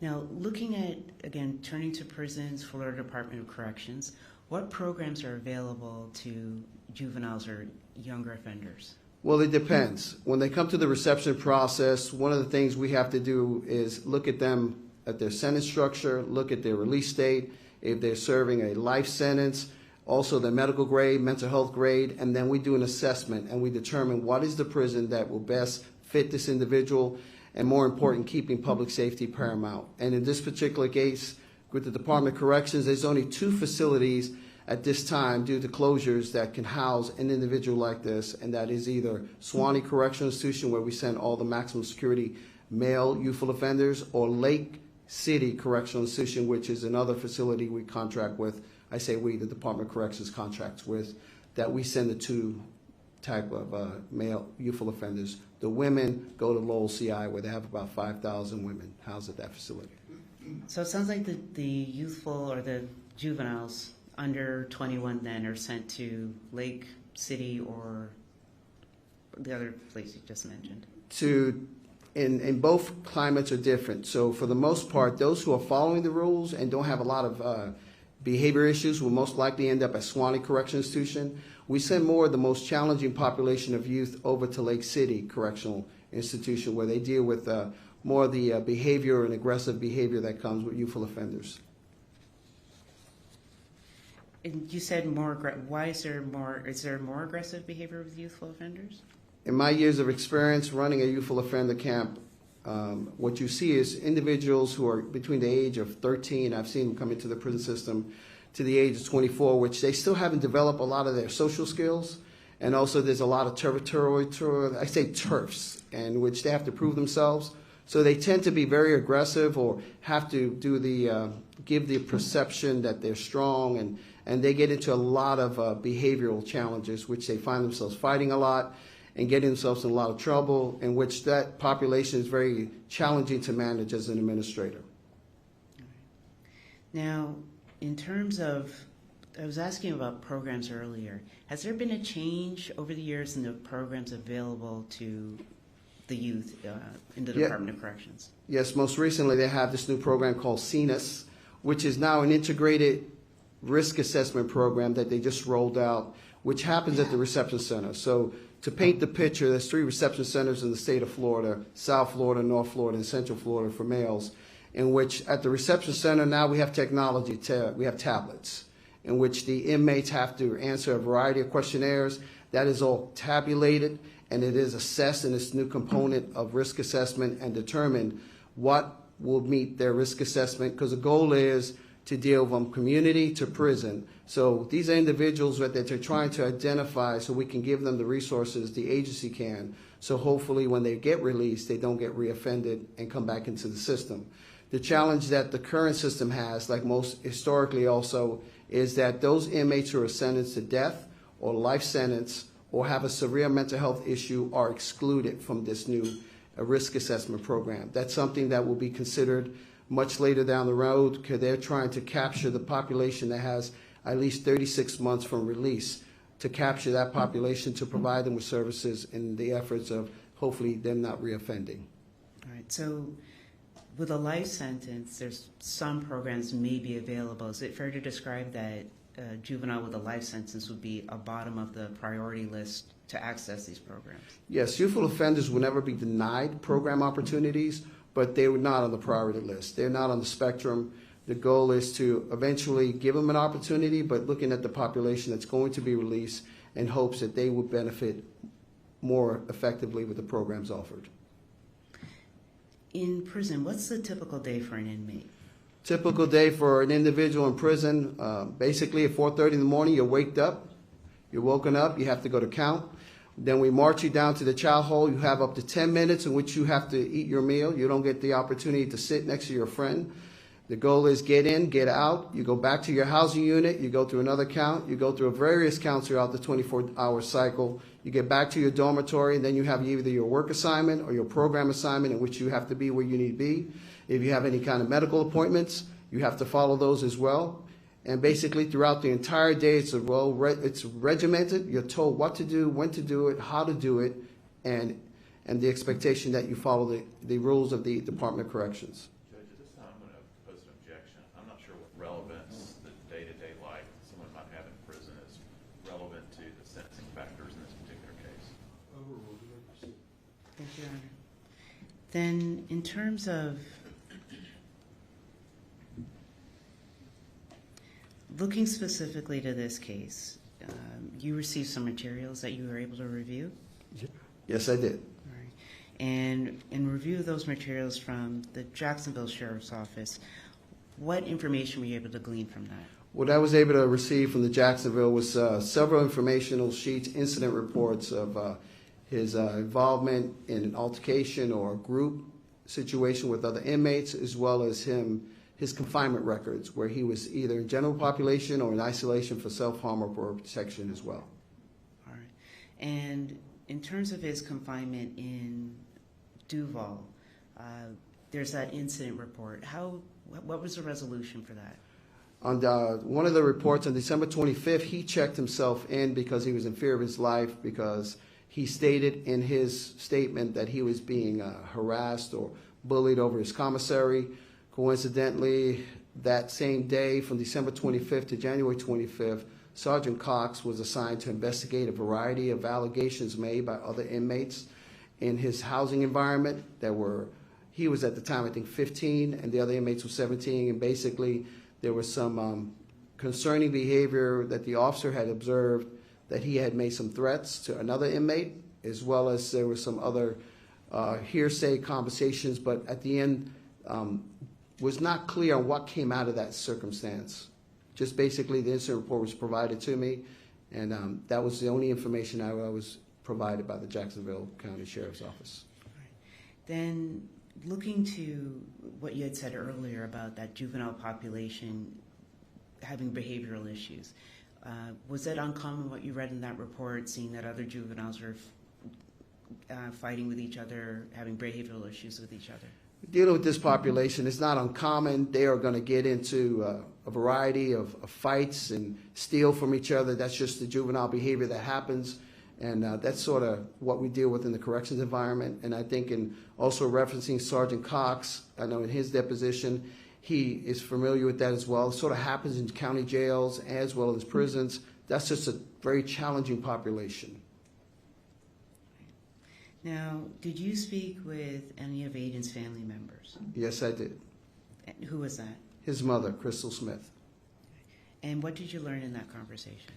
Now, looking at, again, turning to prisons, Florida Department of Corrections, what programs are available to juveniles or younger offenders? Well, it depends. When they come to the reception process, one of the things we have to do is look at them at their sentence structure, look at their release date, if they're serving a life sentence, also their medical grade, mental health grade, and then we do an assessment and we determine what is the prison that will best fit this individual, and more important, keeping public safety paramount. And in this particular case, with the Department of Corrections, there's only 2 facilities at this time due to closures that can house an individual like this, and that is either Suwannee Correctional Institution, where we send all the maximum security male youthful offenders, or Lake City Correctional Institution, which is another facility we contract with. I say we, the Department of Corrections contracts with, that we send the 2 type of male youthful offenders. The women go to Lowell CI, where they have about 5,000 women housed at that facility. So it sounds like the youthful or the juveniles under 21 then are sent to Lake City or the other place you just mentioned? In both climates are different. So for the most part, those who are following the rules and don't have a lot of behavior issues will most likely end up at Suwannee Correctional Institution. We send more of the most challenging population of youth over to Lake City Correctional Institution, where they deal with more of the behavior and aggressive behavior that comes with youthful offenders. And you said more. Why is there more? Is there more aggressive behavior with youthful offenders? In my years of experience running a youthful offender camp, what you see is individuals who are between the age of 13, I've seen them come into the prison system, to the age of 24, which they still haven't developed a lot of their social skills. And also there's a lot of I say turfs, in which they have to prove themselves. So they tend to be very aggressive or have to do give the perception that they're strong, and they get into a lot of behavioral challenges, which they find themselves fighting a lot and getting themselves in a lot of trouble, in which that population is very challenging to manage as an administrator. Now, in terms of, I was asking about programs earlier. Has there been a change over the years in the programs available to the youth in the Department of Corrections? Yes, most recently they have this new program called CNUS, which is now an integrated risk assessment program that they just rolled out, which happens at the reception center. So to paint the picture, there's 3 reception centers in the state of Florida: South Florida, North Florida, and Central Florida for males, in which at the reception center now we have technology, we have tablets, in which the inmates have to answer a variety of questionnaires. That is all tabulated, and it is assessed in this new component of risk assessment and determine what will meet their risk assessment, because the goal is to deal from community to prison. So these are individuals that they're trying to identify so we can give them the resources the agency can. So hopefully when they get released, they don't get reoffended and come back into the system. The challenge that the current system has, like most historically also, is that those inmates who are sentenced to death or life sentence or have a severe mental health issue are excluded from this new risk assessment program. That's something that will be considered much later down the road, because they're trying to capture the population that has at least 36 months from release, to capture that population, to provide them with services in the efforts of hopefully them not reoffending. All right, so with a life sentence, there's some programs may be available. Is it fair to describe that a juvenile with a life sentence would be a bottom of the priority list to access these programs? Yes, youthful offenders will never be denied program opportunities, but they were not on the priority list. They're not on the spectrum. The goal is to eventually give them an opportunity, but looking at the population that's going to be released in hopes that they will benefit more effectively with the programs offered. In prison, what's the typical day for an inmate? Typical day for an individual in prison, basically at 4:30 in the morning, you're woken up, you have to go to count. Then we march you down to the chow hall. You have up to 10 minutes in which you have to eat your meal. You don't get the opportunity to sit next to your friend. The goal is get in, get out. You go back to your housing unit. You go through another count. You go through various counts throughout the 24-hour cycle. You get back to your dormitory, and then you have either your work assignment or your program assignment in which you have to be where you need to be. If you have any kind of medical appointments, you have to follow those as well. And basically throughout the entire day, it's regimented. You're told what to do, when to do it, how to do it, and the expectation that you follow the rules of the Department of Corrections. Judge, at this time I'm going to pose an objection. I'm not sure what relevance the day-to-day life someone might have in prison is relevant to the sentencing factors in this particular case. Thank you, Your Honor. Then, in terms of looking specifically to this case, you received some materials that you were able to review? Yes, I did. All right. And in review of those materials from the Jacksonville Sheriff's Office, what information were you able to glean from that? What I was able to receive from the Jacksonville was several informational sheets, incident reports of his involvement in an altercation or a group situation with other inmates, as well as his confinement records, where he was either in general population or in isolation for self-harm or for protection as well. All right. And in terms of his confinement in Duval, there's that incident report. What was the resolution for that? On one of the reports on December 25th, he checked himself in because he was in fear of his life, because he stated in his statement that he was being harassed or bullied over his commissary. Coincidentally, that same day, from December 25th to January 25th, Sergeant Cox was assigned to investigate a variety of allegations made by other inmates in his housing environment he was at the time, I think, 15, and the other inmates were 17, and basically there was some concerning behavior that the officer had observed, that he had made some threats to another inmate, as well as there were some other hearsay conversations, but at the end was not clear on what came out of that circumstance. Just basically the incident report was provided to me, and that was the only information I was provided by the Jacksonville County Sheriff's Office. Then, looking to what you had said earlier about that juvenile population having behavioral issues, was that uncommon what you read in that report, seeing that other juveniles were fighting with each other, having behavioral issues with each other? Dealing with this population, it's not uncommon. They are going to get into a variety of fights and steal from each other. That's just the juvenile behavior that happens. And that's sort of what we deal with in the corrections environment. And I think in also referencing Sergeant Cox, I know in his deposition, he is familiar with that as well. It sort of happens in county jails as well as prisons. That's just a very challenging population. Now, did you speak with any of Aiden's family members? Yes, I did. And who was that? His mother, Crystal Smith. And what did you learn in that conversation?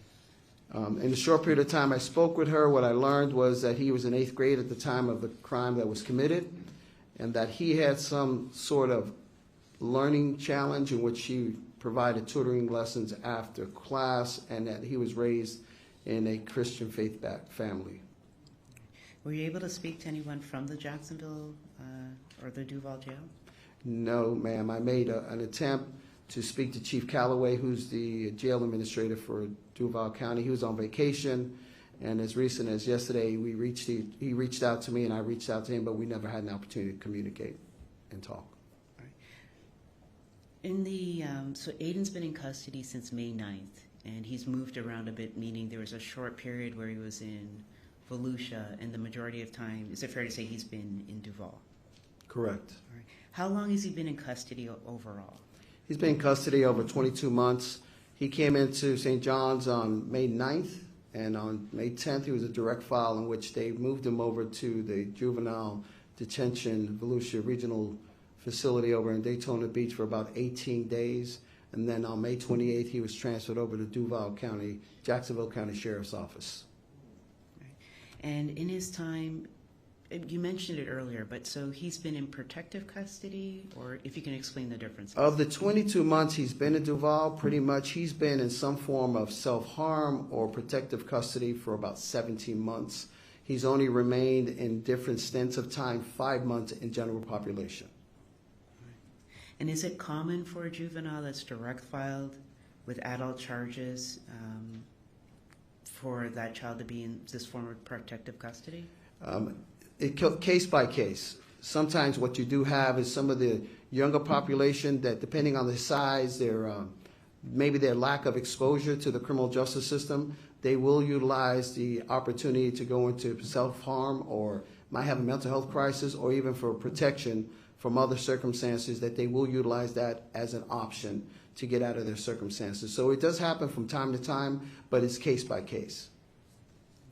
In the short period of time I spoke with her, what I learned was that he was in 8th grade at the time of the crime that was committed, and that he had some sort of learning challenge in which she provided tutoring lessons after class, and that he was raised in a Christian faith-backed family. Were you able to speak to anyone from the Jacksonville or the Duval jail? No, ma'am. I made an attempt to speak to Chief Calloway, who's the jail administrator for Duval County. He was on vacation, and as recent as yesterday, he reached out to me, and I reached out to him, but we never had an opportunity to communicate and talk. All right. So Aiden's been in custody since May 9th, and he's moved around a bit, meaning there was a short period where he was in Volusia, and the majority of time, is it fair to say he's been in Duval? Correct. All right. How long has he been in custody overall? He's been in custody over 22 months. He came into St. John's on May 9th, and on May 10th, he was a direct file in which they moved him over to the juvenile detention Volusia Regional Facility over in Daytona Beach for about 18 days. And then on May 28th, he was transferred over to Duval County, Jacksonville County Sheriff's Office. Right. And in his time, you mentioned it earlier, but so he's been in protective custody, or if you can explain the difference. Of the 22 months he's been in Duval, pretty much he's been in some form of self-harm or protective custody for about 17 months. He's only remained in different stints of time, 5 months in general population. And is it common for a juvenile that's direct filed with adult charges for that child to be in this form of protective custody? Case by case. Sometimes what you do have is some of the younger population that, depending on the size, they're maybe their lack of exposure to the criminal justice system, they will utilize the opportunity to go into self-harm or might have a mental health crisis or even for protection from other circumstances, that they will utilize that as an option to get out of their circumstances. So it does happen from time to time, but it's case by case.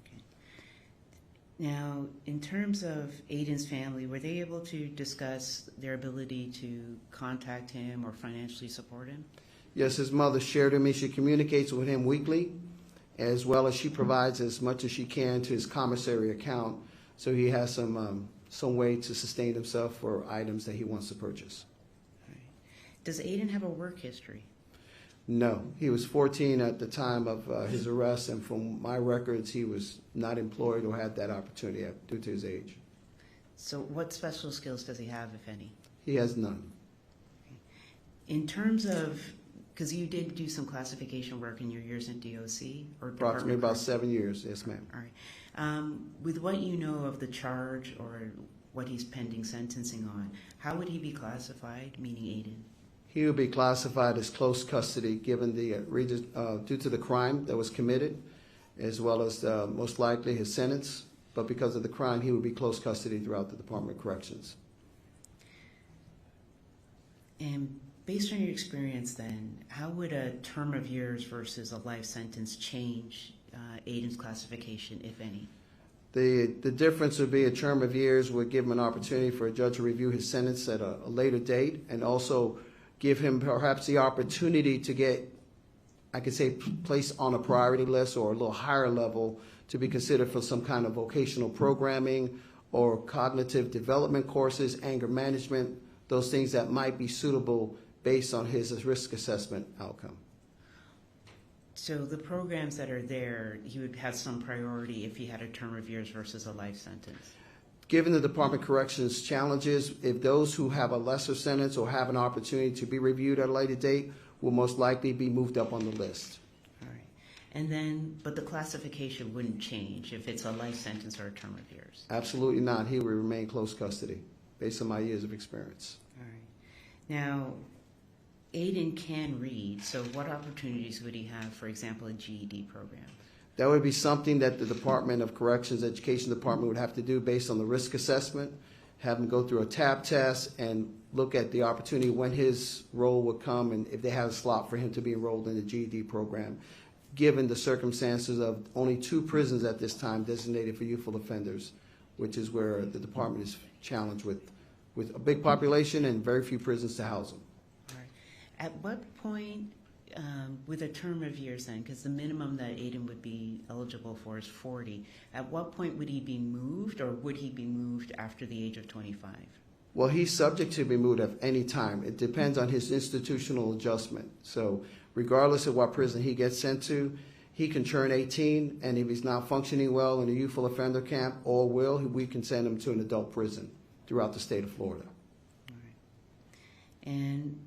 Okay. Now, in terms of Aiden's family, were they able to discuss their ability to contact him or financially support him? Yes, his mother shared with me. She communicates with him weekly, as well as she provides as much as she can to his commissary account, so he has some way to sustain himself for items that he wants to purchase. Right. Does Aiden have a work history? No, he was 14 at the time of his arrest, and from my records, he was not employed or had that opportunity due to his age. So what special skills does he have, if any? He has none. In terms of, because you did do some classification work in your years in DOC? Or Approximately about 7 years, yes, ma'am. All right. With what you know of the charge or what he's pending sentencing on, how would he be classified, meaning Aiden? He would be classified as close custody given the due to the crime that was committed, as well as most likely his sentence. But because of the crime, he would be close custody throughout the Department of Corrections. And based on your experience then, how would a term of years versus a life sentence change Aiden's classification, if any? The difference would be a term of years would give him an opportunity for a judge to review his sentence at a later date, and also give him perhaps the opportunity to get, I could say, placed on a priority list or a little higher level to be considered for some kind of vocational programming or cognitive development courses, anger management, those things that might be suitable based on his risk assessment outcome. So the programs that are there, he would have some priority if he had a term of years versus a life sentence? Given the Department of Corrections challenges, if those who have a lesser sentence or have an opportunity to be reviewed at a later date will most likely be moved up on the list. All right. And then, but the classification wouldn't change if it's a life sentence or a term of years? Absolutely not. He will remain close custody based on my years of experience. All right. Now, Aiden can read, so what opportunities would he have, for example, a GED program? That would be something that the Department of Corrections Education Department would have to do based on the risk assessment, have him go through a TAP test and look at the opportunity when his role would come and if they have a slot for him to be enrolled in the GED program, given the circumstances of only 2 prisons at this time designated for youthful offenders, which is where the department is challenged with a big population and very few prisons to house them. All right. At what point, with a term of years then, because the minimum that Aiden would be eligible for is 40, at what point would he be moved, or would he be moved after the age of 25? Well, he's subject to be moved at any time. It depends on his institutional adjustment. So regardless of what prison he gets sent to, he can turn 18, and if he's not functioning well in a youthful offender camp or we can send him to an adult prison throughout the state of Florida. All right. And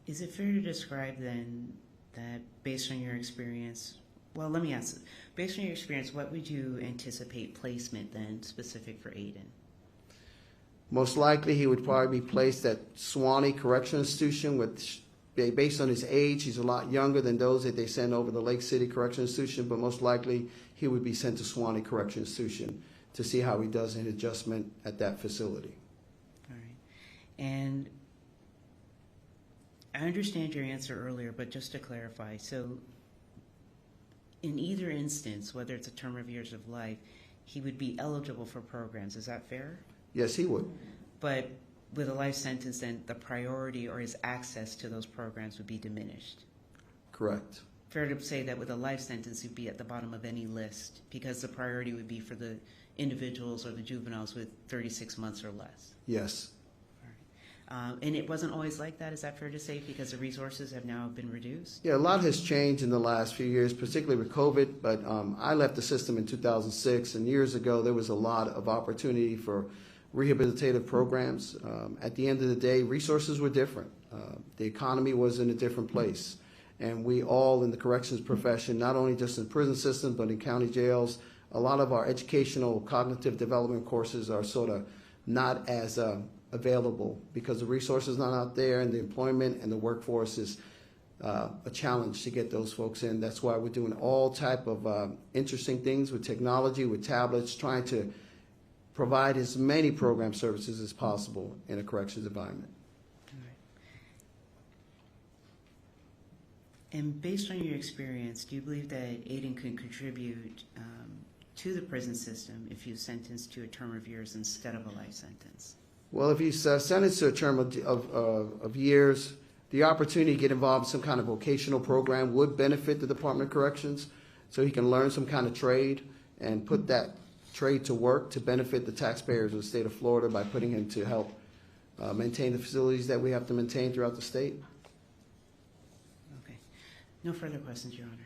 is it fair to describe then that based on your experience, well, let me ask this. Based on your experience, what would you anticipate placement then specific for Aiden? Most likely he would probably be placed at Suwannee Correctional Institution, which based on his age, he's a lot younger than those that they send over the Lake City Correctional Institution, but most likely he would be sent to Suwannee Correctional Institution to see how he does in adjustment at that facility. All right. And I understand your answer earlier, but just to clarify, so in either instance, whether it's a term of years of life, he would be eligible for programs. Is that fair? Yes, he would. But with a life sentence, then the priority or his access to those programs would be diminished. Correct. Fair to say that with a life sentence, he'd be at the bottom of any list because the priority would be for the individuals or the juveniles with 36 months or less. Yes. And it wasn't always like that, is that fair to say, because the resources have now been reduced? Yeah, a lot has changed in the last few years, particularly with COVID, but I left the system in 2006, and years ago there was a lot of opportunity for rehabilitative programs. At the end of the day, resources were different. The economy was in a different place, and we all in the corrections profession, not only just in prison systems, but in county jails, a lot of our educational cognitive development courses are sort of not as available because the resources not out there and the employment and the workforce is a challenge to get those folks in. That's why we're doing all type of interesting things with technology, with tablets, trying to provide as many program services as possible in a corrections environment. And based on your experience, do you believe that Aiden could contribute to the prison system if he was sentenced to a term of years instead of a life sentence? Well, if he's sentenced to a term of years, the opportunity to get involved in some kind of vocational program would benefit the Department of Corrections, so he can learn some kind of trade and put that trade to work to benefit the taxpayers of the state of Florida by putting him to help maintain the facilities that we have to maintain throughout the state. Okay. No further questions, Your Honor.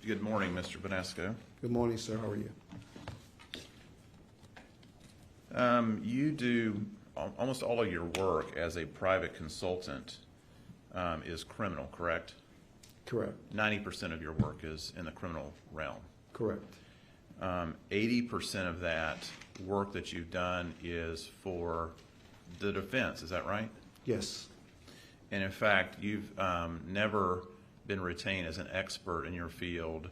Good morning, Mr. Benasco. Good morning, sir. How are you? You do almost all of your work as a private consultant is criminal, correct? Correct. 90% of your work is in the criminal realm. Correct. 80% of that work that you've done is for the defense, is that right? Yes. And in fact, you've never been retained as an expert in your field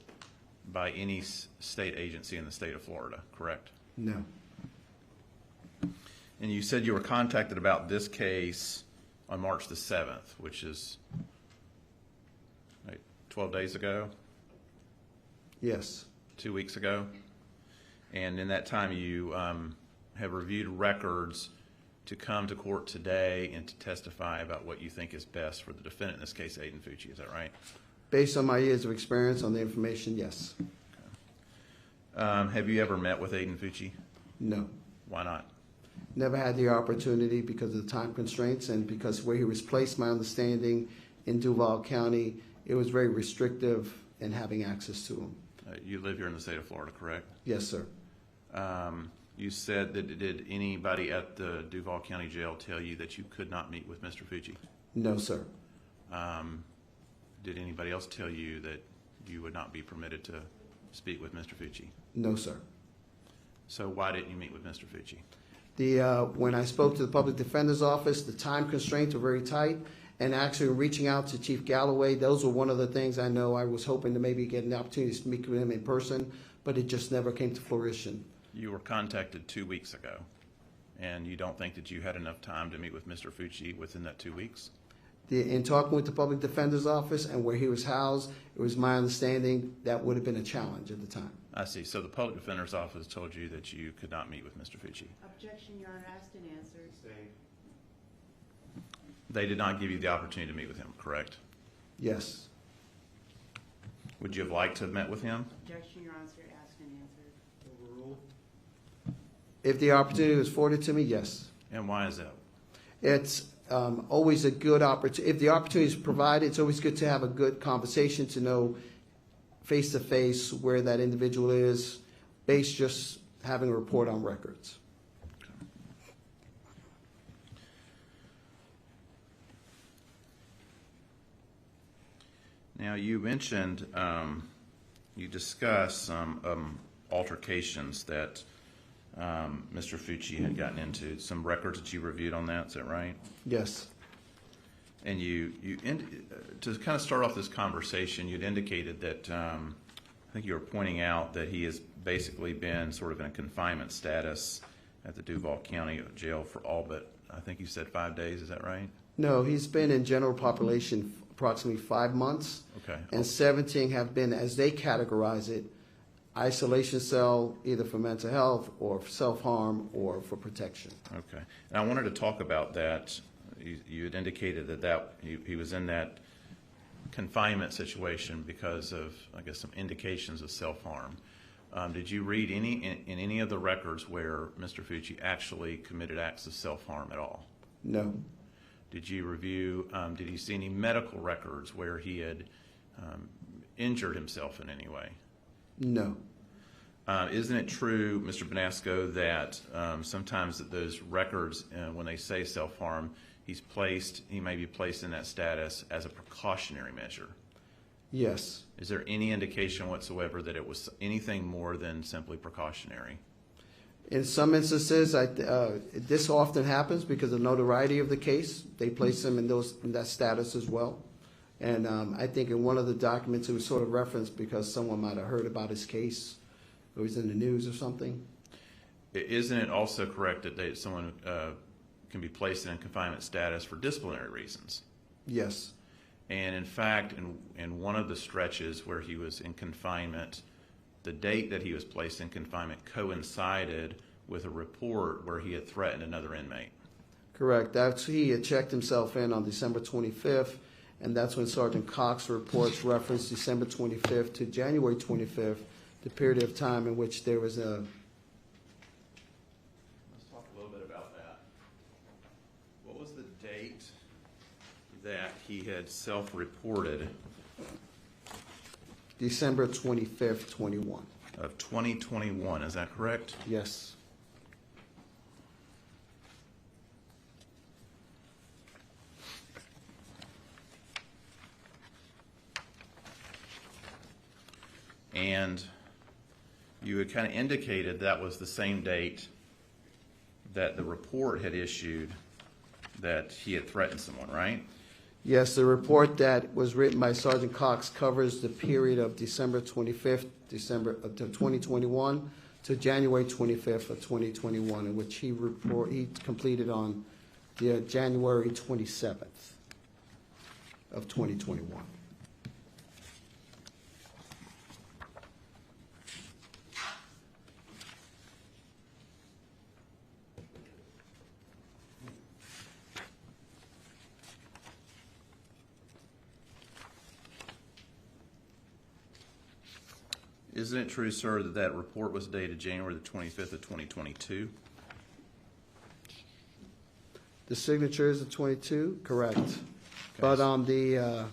by any state agency in the state of Florida, correct? No. And you said you were contacted about this case on March the 7th, which is 12 days ago? Yes. 2 weeks ago? And in that time you have reviewed records to come to court today and to testify about what you think is best for the defendant, in this case Aiden Fucci, is that right? Based on my years of experience on the information, yes. Okay. Have you ever met with Aiden Fucci? No. Why not? Never had the opportunity because of the time constraints and because where he was placed, my understanding, in Duval County, it was very restrictive in having access to him. You live here in the state of Florida, correct? Yes, sir. You said that did anybody at the Duval County Jail tell you that you could not meet with Mr. Fucci? No, sir. Did anybody else tell you that you would not be permitted to speak with Mr. Fucci? No, sir. So why didn't you meet with Mr. Fucci? When I spoke to the Public Defender's Office, the time constraints were very tight, and actually reaching out to Chief Galloway, those were one of the things I know I was hoping to maybe get an opportunity to speak with him in person, but it just never came to fruition. You were contacted 2 weeks ago, and you don't think that you had enough time to meet with Mr. Fucci within that 2 weeks? In talking with the Public Defender's Office and where he was housed, it was my understanding that would have been a challenge at the time. I see. So the Public Defender's Office told you that you could not meet with Mr. Fucci? Objection, Your Honor. Asked and answered. They did not give you the opportunity to meet with him, correct? Yes. Would you have liked to have met with him? Objection, Your Honor. Asked and answered. Overruled. If the opportunity was afforded to me, yes. And why is that? It's always a good opportunity. If the opportunity is provided, it's always good to have a good conversation to know face-to-face where that individual is, based just having a report on records. Now, you mentioned, you discussed some altercations that Mr. Fucci had gotten into, some records that you reviewed on that, is that right? Yes. And to kind of start off this conversation, you'd indicated that, I think you were pointing out that he has basically been sort of in a confinement status at the Duval County Jail for all but, I think you said 5 days, is that right? No, he's been in general population approximately 5 months. Okay. And 17 have been, as they categorize it, isolation cell, either for mental health or for self-harm or for protection. Okay. And I wanted to talk about that. You had indicated that he was in that confinement situation because of, I guess, some indications of self-harm. Did you read in any of the records where Mr. Fucci actually committed acts of self-harm at all? No. Did you review, did you see any medical records where he had injured himself in any way? No. Isn't it true, Mr. Benasco, that sometimes that those records, when they say self-harm, he may be placed in that status as a precautionary measure. Yes. Is there any indication whatsoever that it was anything more than simply precautionary? In some instances, this often happens because of notoriety of the case. They place them in that status as well. And I think in one of the documents it was sort of referenced because someone might have heard about his case. It was in the news or something. Isn't it also correct that someone can be placed in confinement status for disciplinary reasons? Yes. And in fact, in one of the stretches where he was in confinement, the date that he was placed in confinement coincided with a report where he had threatened another inmate. Correct. He had checked himself in on December 25th, and that's when Sergeant Cox reports referenced December 25th to January 25th, the period of time in which there was a... Let's talk a little bit about that. What was the date that he had self-reported? December 25th, 21. Of 2021, is that correct? Yes. And you had kind of indicated that was the same date that the report had issued that he had threatened someone, right? Yes, the report that was written by Sergeant Cox covers the period of December 25th, December of 2021 to January 25th of 2021, in which he completed on the January 27th of 2021. Isn't it true, sir, that that report was dated January the 25th of 2022? The signature is the 22, correct. Okay. But on the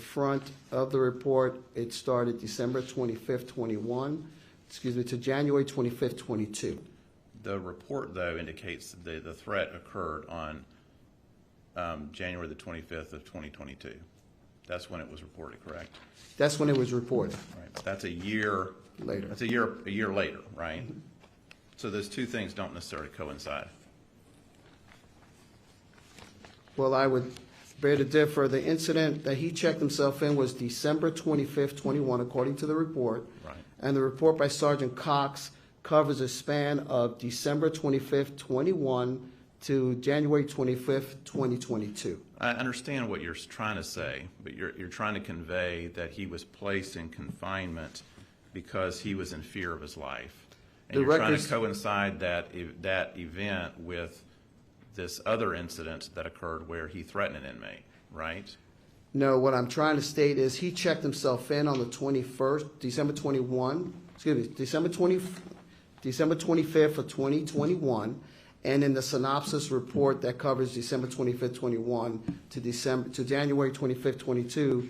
front of the report, it started December 25th, 21, to January 25th, 22. The report, though, indicates that the threat occurred on January the 25th of 2022. That's when it was reported, correct? That's when it was reported. Right. That's a year later. That's a year later, right? Mm-hmm. So those two things don't necessarily coincide. Well, I would bear to differ. The incident that he checked himself in was December 25th, 21, according to the report. Right. And the report by Sergeant Cox covers a span of December 25th, 21 to January 25th, 2022. I understand what you're trying to say, but you're trying to convey that he was placed in confinement because he was in fear of his life. And you're trying to coincide that event with this other incident that occurred where he threatened an inmate, right? No, what I'm trying to state is he checked himself in on the 21st, December 25th of 2021. And in the synopsis report that covers December 25th, 21 to January 25th, 22,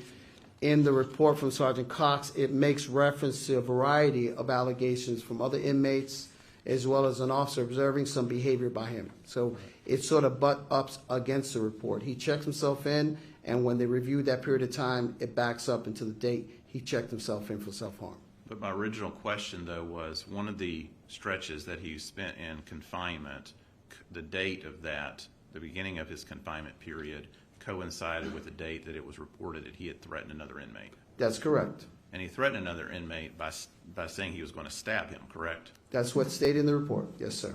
in the report from Sergeant Cox, it makes reference to a variety of allegations from other inmates as well as an officer observing some behavior by him. So it sort of butt ups against the report. He checked himself in, and when they reviewed that period of time, it backs up into the date he checked himself in for self-harm. But my original question, though, was one of the stretches that he spent in confinement, the date of that, the beginning of his confinement period, coincided with the date that it was reported that he had threatened another inmate. That's correct. And he threatened another inmate by saying he was going to stab him, correct? That's what's stated in the report. Yes, sir.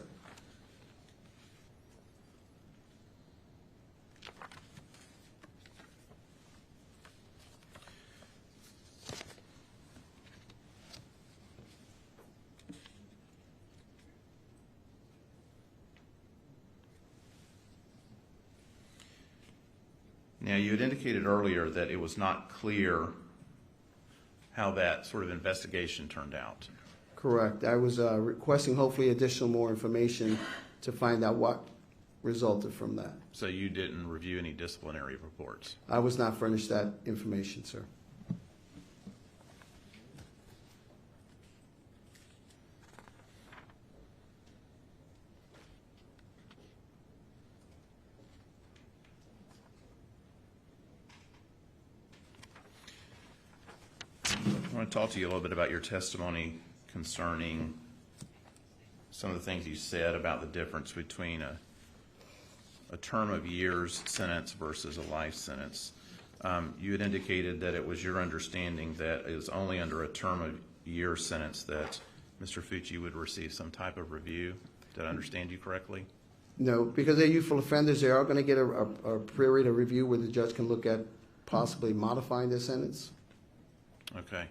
Now, you had indicated earlier that it was not clear how that sort of investigation turned out. Correct. I was requesting hopefully additional more information to find out what resulted from that. So you didn't review any disciplinary reports? I was not furnished that information, sir. want to talk to you a little bit about your testimony concerning some of the things you said about the difference between a term of years sentence versus a life sentence. You had indicated that it was your understanding that it was only under a term of year sentence that Mr. Fucci would receive some type of review. Did I understand you correctly? No, because they're youthful offenders, they are going to get a period of review where the judge can look at possibly modifying their sentence. Okay.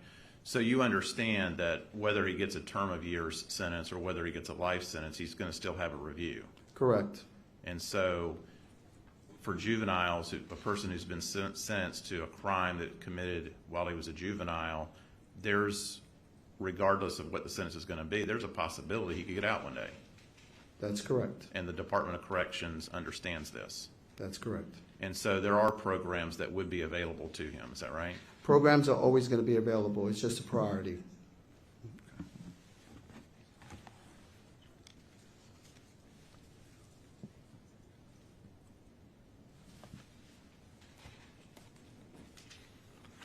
So you understand that whether he gets a term of years sentence or whether he gets a life sentence, he's going to still have a review. Correct. And so for juveniles, a person who's been sentenced to a crime that committed while he was a juvenile, there's, regardless of what the sentence is going to be, there's a possibility he could get out one day. That's correct. And the Department of Corrections understands this. That's correct. And so there are programs that would be available to him. Is that right? Programs are always going to be available. It's just a priority.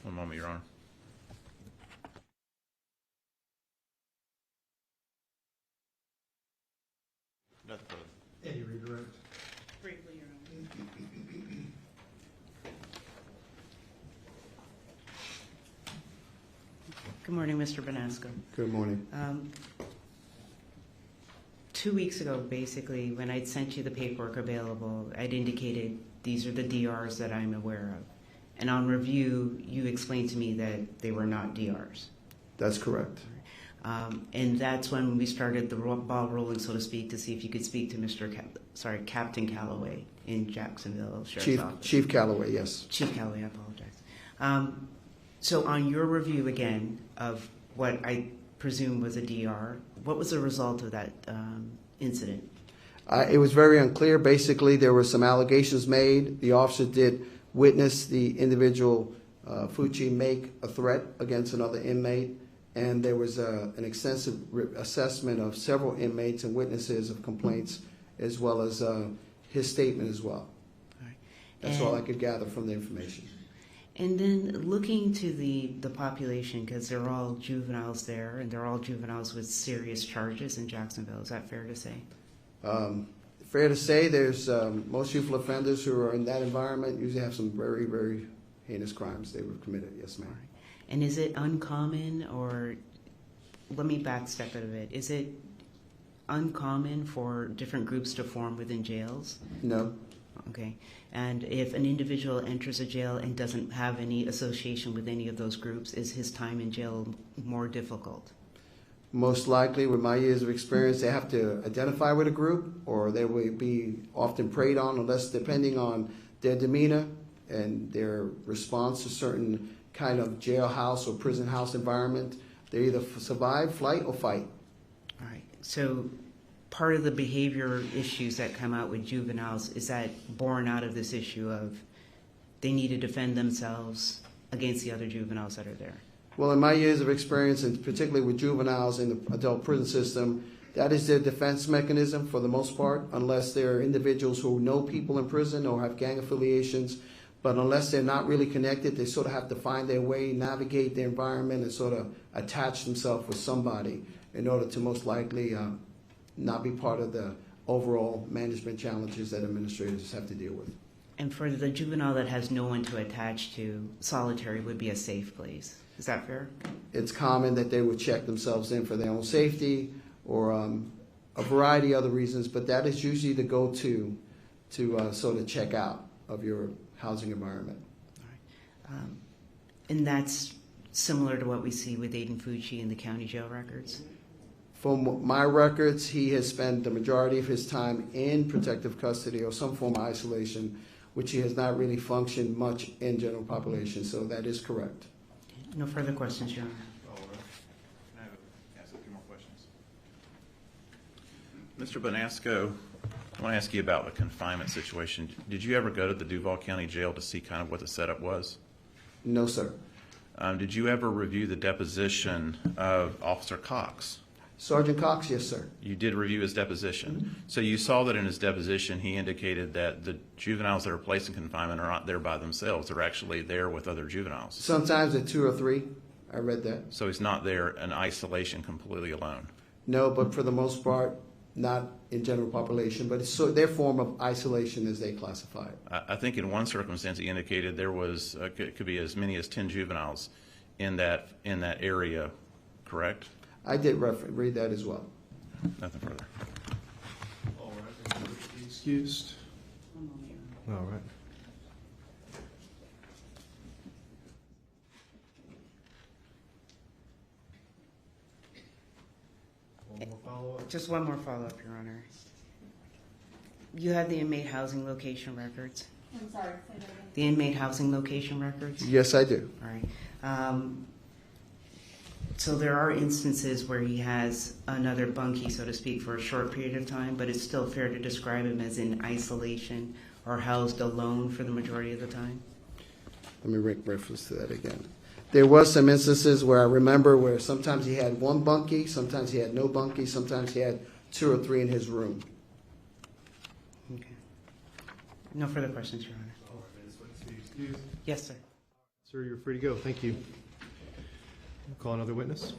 One moment, Your Honor. Eddie, redirect. Briefly, Your Honor. Good morning, Mr. Benasco. Good morning. 2 weeks ago, basically, when I'd sent you the paperwork available, I'd indicated these are the DRs that I'm aware of. And on review, you explained to me that they were not DRs. That's correct. And that's when we started the ball rolling, so to speak, to see if you could speak to Captain Calloway in Jacksonville Sheriff's Office. Chief Calloway, yes. Chief Calloway, I apologize. So on your review again of what I presume was a DR, what was the result of that incident? It was very unclear. Basically, there were some allegations made. The officer did witness the individual, Fucci, make a threat against another inmate, and there was an extensive assessment of several inmates and witnesses of complaints, as well as his statement as well. All right. That's all I could gather from the information. And then looking to the population, because they're all juveniles there, and they're all juveniles with serious charges in Jacksonville. Is that fair to say? Fair to say, there's most youthful offenders who are in that environment usually have some very, very heinous crimes they were committed. Yes, ma'am. Right. And is it uncommon, or let me backstep it a bit, is it uncommon for different groups to form within jails? No. Okay. And if an individual enters a jail and doesn't have any association with any of those groups, is his time in jail more difficult? Most likely, with my years of experience, they have to identify with a group, or they will be often preyed on, unless depending on their demeanor and their response to certain kind of jailhouse or prison house environment, they either survive, flight, or fight. All right. So part of the behavior issues that come out with juveniles, is that born out of this issue of they need to defend themselves against the other juveniles that are there? Well, in my years of experience, and particularly with juveniles in the adult prison system, that is their defense mechanism for the most part, unless they're individuals who know people in prison or have gang affiliations. But unless they're not really connected, they sort of have to find their way, navigate the environment, and sort of attach themselves with somebody in order to most likely not be part of the overall management challenges that administrators have to deal with. And for the juvenile that has no one to attach to, solitary would be a safe place. Is that fair? It's common that they would check themselves in for their own safety or a variety of other reasons, but that is usually the go-to to sort of check out of your housing environment. All right. And that's similar to what we see with Aiden Fucci in the county jail records? From my records, he has spent the majority of his time in protective custody or some form of isolation, which he has not really functioned much in general population, so that is correct. No further questions, Your Honor. Can I ask a few more questions? Mr. Bonasco, I want to ask you about the confinement situation. Did you ever go to the Duval County Jail to see kind of what the setup was? No, sir. Did you ever review the deposition of Officer Cox? Sergeant Cox, yes, sir. You did review his deposition. So you saw that in his deposition he indicated that the juveniles that are placed in confinement are not there by themselves. They're actually there with other juveniles. Sometimes at 2 or 3. I read that. So he's not there in isolation completely alone? No, but for the most part, not in general population, but it's so their form of isolation as they classify it. I think in one circumstance he indicated there was could be as many as 10 juveniles in that area, correct? I did read that as well. Nothing further. All right. Excused. All right. One more follow-up. Just one more follow-up, Your Honor. You have the inmate housing location records? I'm sorry, say that again. The inmate housing location records? Yes, I do. All right. So there are instances where he has another bunkie, so to speak, for a short period of time, but it's still fair to describe him as in isolation or housed alone for the majority of the time? Let me make reference to that again. There was some instances where I remember where sometimes he had one bunkie, sometimes he had no bunkie, sometimes he had 2 or 3 in his room. Okay. No further questions, Your Honor. All right, Ms. Witness, excused. Yes, sir. Sir, you're free to go. Thank you. Call another witness.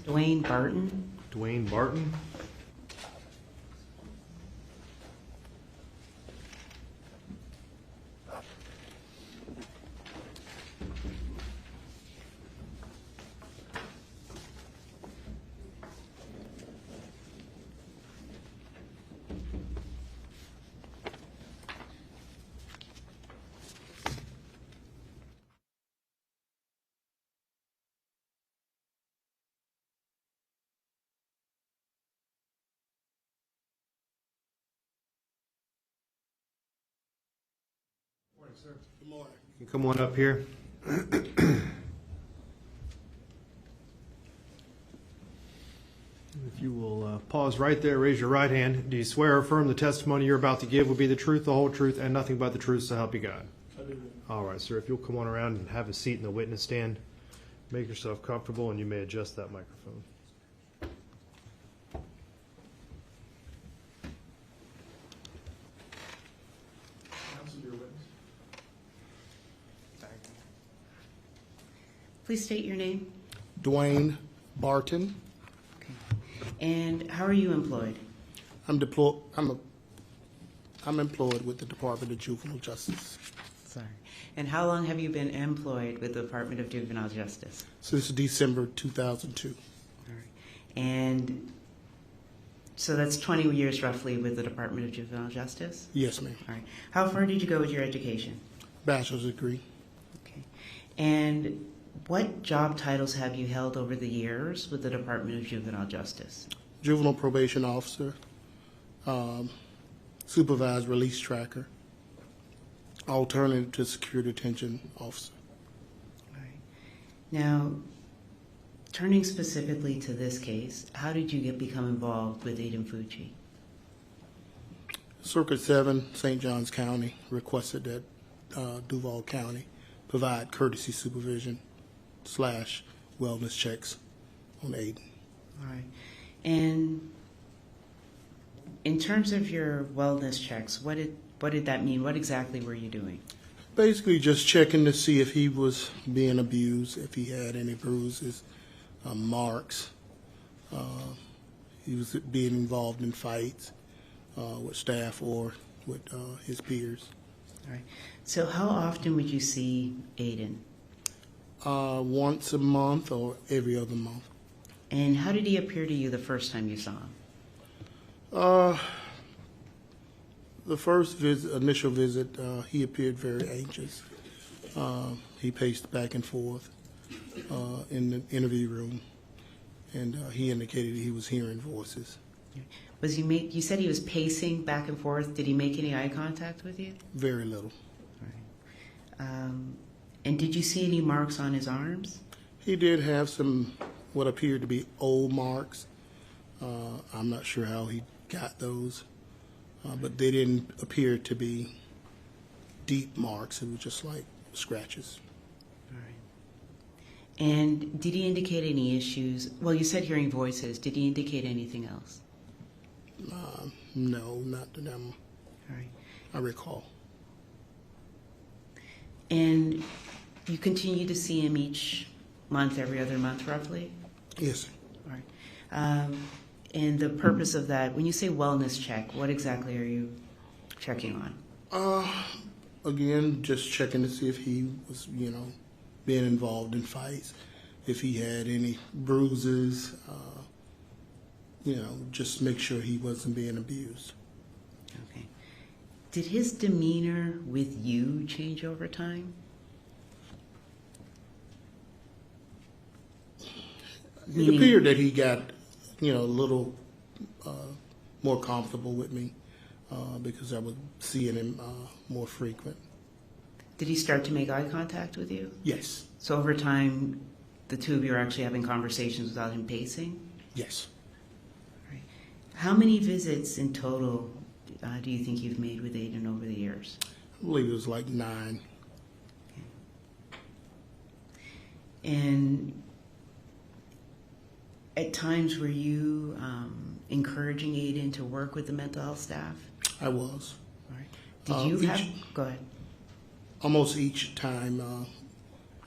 Dwayne Barton. Dwayne Barton. Sir. Good morning. You can come on up here. If you will pause right there, raise your right hand. Do you swear or affirm the testimony you're about to give will be the truth, the whole truth, and nothing but the truth, so help you God? I do. All right, sir. If you'll come on around and have a seat in the witness stand, make yourself comfortable, and you may adjust that microphone. Please state your name. Dwayne Barton. Okay. And how are you employed? I'm employed with the Department of Juvenile Justice. Sorry. And how long have you been employed with the Department of Juvenile Justice? Since December 2002. All right. And so that's 20 years roughly with the Department of Juvenile Justice? Yes, ma'am. All right. How far did you go with your education? Bachelor's degree. Okay. And what job titles have you held over the years with the Department of Juvenile Justice? Juvenile probation officer, supervised release tracker, alternative to security detention officer. All right. Now, turning specifically to this case, how did you become involved with Aiden Fucci? Circuit 7, St. Johns County, requested that Duval County provide courtesy supervision / wellness checks on Aiden. All right. And in terms of your wellness checks, what did that mean? What exactly were you doing? Basically just checking to see if he was being abused, if he had any bruises, marks. He was being involved in fights with staff or with his peers. All right. So how often would you see Aiden? Once a month or every other month. And how did he appear to you the first time you saw him? The first initial visit, he appeared very anxious. He paced back and forth in the interview room, and he indicated he was hearing voices. You said he was pacing back and forth. Did he make any eye contact with you? Very little. All right. And did you see any marks on his arms? He did have some what appeared to be old marks. I'm not sure how he got those, but they didn't appear to be deep marks. It was just like scratches. All right. And did he indicate any issues? Well, you said hearing voices. Did he indicate anything else? No, not to them. All right. I recall. And Do you continue to see him each month, every other month, roughly? Yes, sir. All right. And the purpose of that, when you say wellness check, what exactly are you checking on? Again, just checking to see if he was, being involved in fights, if he had any bruises, just make sure he wasn't being abused. Okay. Did his demeanor with you change over time? It appeared that he got, a little more comfortable with me because I was seeing him more frequent. Did he start to make eye contact with you? Yes. So over time, the two of you are actually having conversations without him pacing? Yes. All right. How many visits in total do you think you've made with Aiden over the years? I believe it was like 9. Okay. And at times, were you encouraging Aiden to work with the mental health staff? I was. All right. Did you have? Go ahead. Almost each time,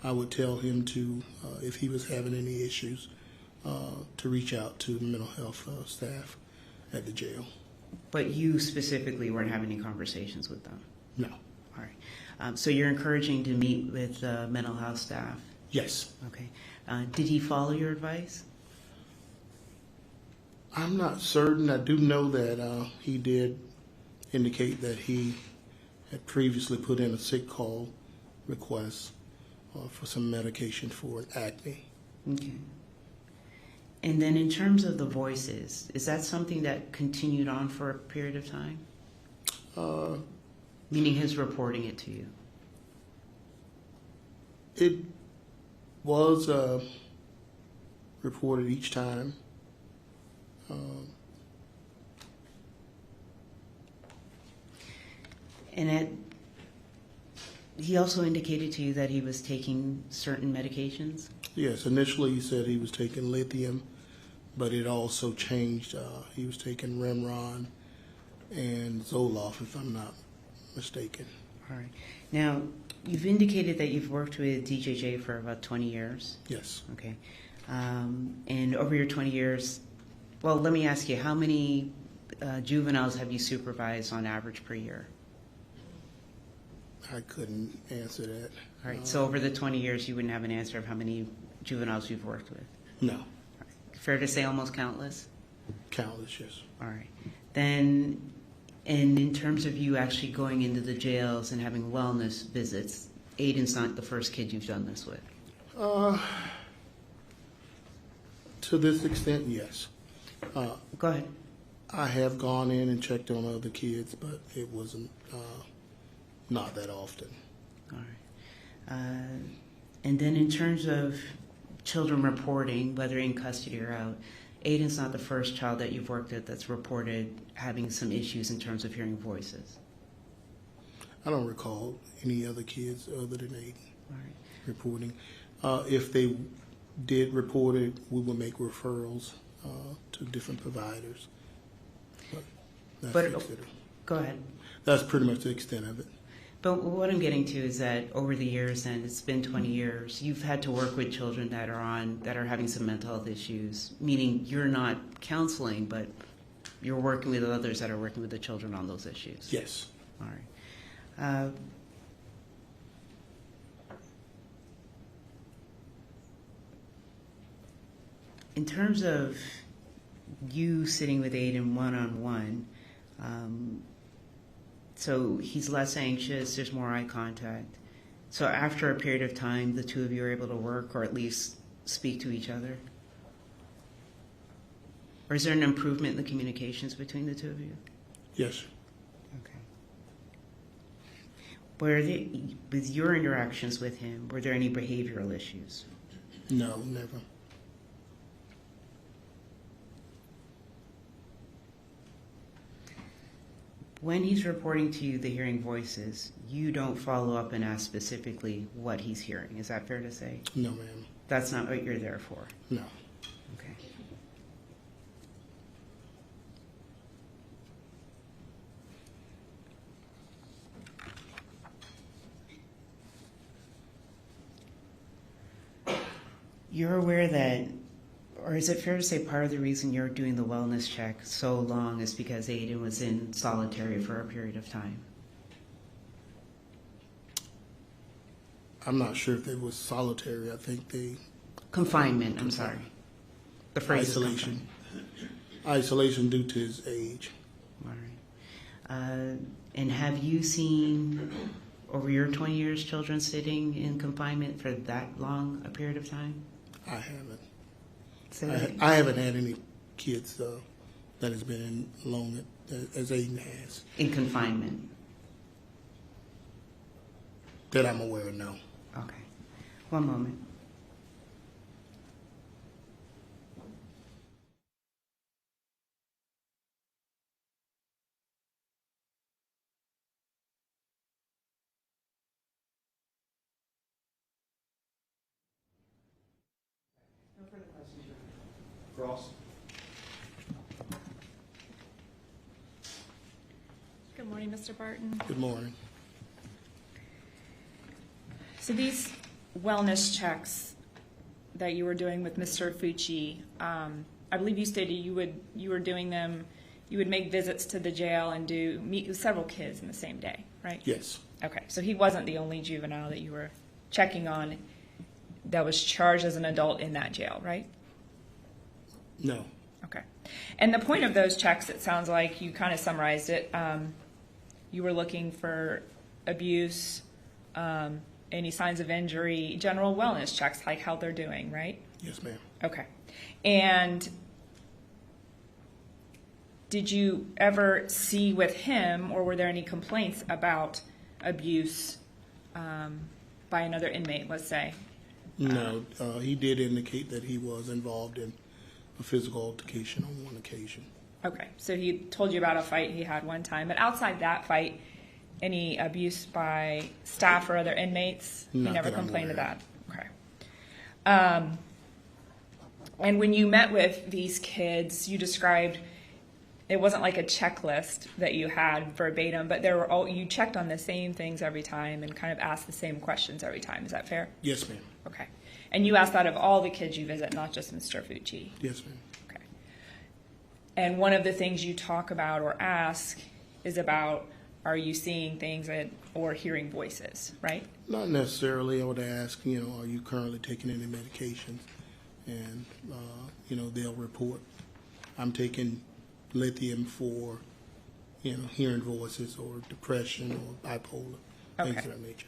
I would tell him to, if he was having any issues, to reach out to the mental health staff at the jail. But you specifically weren't having any conversations with them? No. All right. So you're encouraging to meet with mental health staff? Yes. Okay. Did he follow your advice? I'm not certain. I do know that he did indicate that he had previously put in a sick call request for some medication for acne. Okay. And then in terms of the voices, is that something that continued on for a period of time? Meaning his reporting it to you? It was reported each time. And he also indicated to you that he was taking certain medications? Yes, initially he said he was taking lithium, but it also changed. He was taking Remron and Zoloft, if I'm not mistaken. All right. Now, you've indicated that you've worked with DJJ for about 20 years? Yes. Okay. And over your 20 years, well, let me ask you, how many juveniles have you supervised on average per year? I couldn't answer that. All right, so over the 20 years, you wouldn't have an answer of how many juveniles you've worked with? No. All right. Fair to say almost countless? Countless, yes. All right. Then, and in terms of you actually going into the jails and having wellness visits, Aiden's not the first kid you've done this with? To this extent, yes. Go ahead. I have gone in and checked on other kids, but it wasn't not that often. All right. And then in terms of children reporting, whether in custody or out, Aiden's not the first child that you've worked with that's reported having some issues in terms of hearing voices. I don't recall any other kids other than Aiden All right. reporting. If they did report it, we will make referrals to different providers. But go ahead. That's pretty much the extent of it. But what I'm getting to is that over the years, and it's been 20 years, you've had to work with children that are having some mental health issues, meaning you're not counseling, but you're working with others that are working with the children on those issues. Yes. All right. In terms of you sitting with Aiden one-on-one, so he's less anxious, there's more eye contact. So after a period of time, the two of you are able to work or at least speak to each other? Or is there an improvement in the communications between the two of you? Yes. Okay. With your interactions with him, were there any behavioral issues? No, never. When he's reporting to you the hearing voices, you don't follow up and ask specifically what he's hearing. Is that fair to say? No, ma'am. That's not what you're there for? No. Okay. You're aware that, or is it fair to say part of the reason you're doing the wellness check so long is because Aiden was in solitary for a period of time? I'm not sure if it was solitary. I think they... Confinement, I'm sorry. The phrase isolation. Isolation due to his age. All right. And have you seen, over your 20 years, children sitting in confinement for that long a period of time? I haven't. So I haven't had any kids that has been in long as Aiden has. In confinement? That I'm aware of, no. Okay. One moment. No further questions, Your Honor. Cross. Good morning, Mr. Barton. Good morning. So these wellness checks that you were doing with Mr. Fucci, I believe you stated you were doing them. You would make visits to the jail and meet with several kids in the same day, right? Yes. Okay, so he wasn't the only juvenile that you were checking on that was charged as an adult in that jail, right? No. Okay. And the point of those checks, it sounds like you kind of summarized it. You were looking for abuse, any signs of injury, general wellness checks, like how they're doing, right? Yes, ma'am. Okay. And did you ever see with him, or were there any complaints about abuse by another inmate, let's say? No, he did indicate that he was involved in a physical altercation on one occasion. Okay, so he told you about a fight he had one time, but outside that fight, any abuse by staff or other inmates? He Not never that I'm complained of aware that. Okay. And when you met with these kids, you described it wasn't like a checklist that you had verbatim, but you checked on the same things every time and kind of asked the same questions every time. Is that fair? Yes, ma'am. Okay. And you asked that of all the kids you visit, not just Mr. Fucci? Yes, ma'am. Okay. And one of the things you talk about or ask is about, are you seeing things or hearing voices, right? Not necessarily. I would ask, are you currently taking any medications? And, they'll report. I'm taking lithium for, hearing voices or depression or bipolar, things of that nature.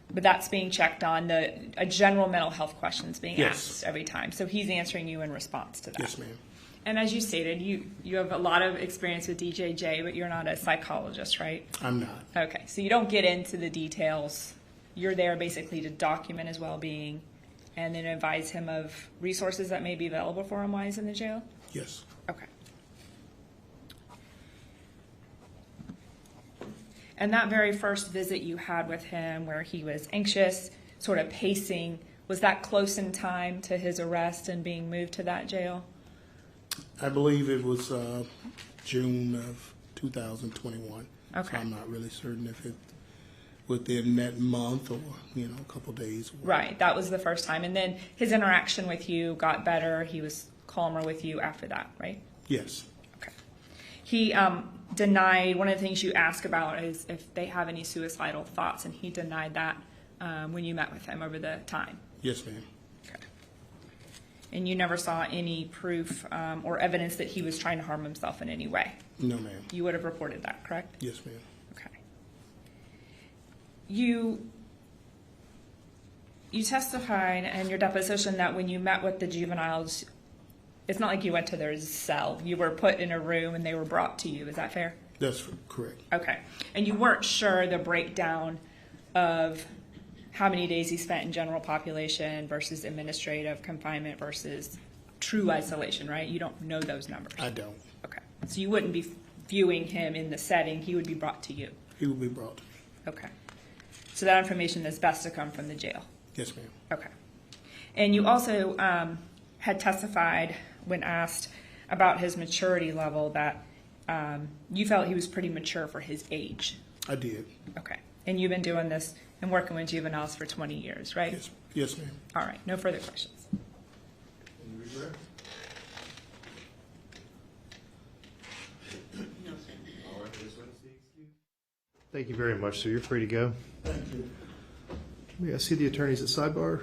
But that's being checked on, a general mental health questions being Yes. asked every time. So he's answering you in response to that. Yes, ma'am. And as you stated, you have a lot of experience with DJJ, but you're not a psychologist, right? I'm not. Okay, so you don't get into the details. You're there basically to document his well-being and then advise him of resources that may be available for him while he's in the jail? Yes. Okay. And that very first visit you had with him where he was anxious, sort of pacing, was that close in time to his arrest and being moved to that jail? I believe it was June of 2021. Okay. So I'm not really certain if it within that month or, a couple days. Right, that was the first time. And then his interaction with you got better. He was calmer with you after that, right? Yes. Okay. He denied, one of the things you ask about is if they have any suicidal thoughts, and he denied that when you met with him over the time. Yes, ma'am. Okay. And you never saw any proof or evidence that he was trying to harm himself in any way? No, ma'am. You would have reported that, correct? Yes, ma'am. Okay. You testified in your deposition that when you met with the juveniles, it's not like you went to their cell. You were put in a room and they were brought to you. Is that fair? That's correct. Okay. And you weren't sure the breakdown of how many days he spent in general population versus administrative confinement versus true isolation, right? You don't know those numbers. I don't. Okay. So you wouldn't be viewing him in the setting. He would be brought to you. He would be brought to me. Okay. So that information is best to come from the jail. Yes, ma'am. Okay. And you also had testified when asked about his maturity level that you felt he was pretty mature for his age. I did. Okay. And you've been doing this and working with juveniles for 20 years, right? Yes. Yes, ma'am. All right. No further questions. Thank you very much, sir. You're free to go. Thank you. May I see the attorneys at sidebar?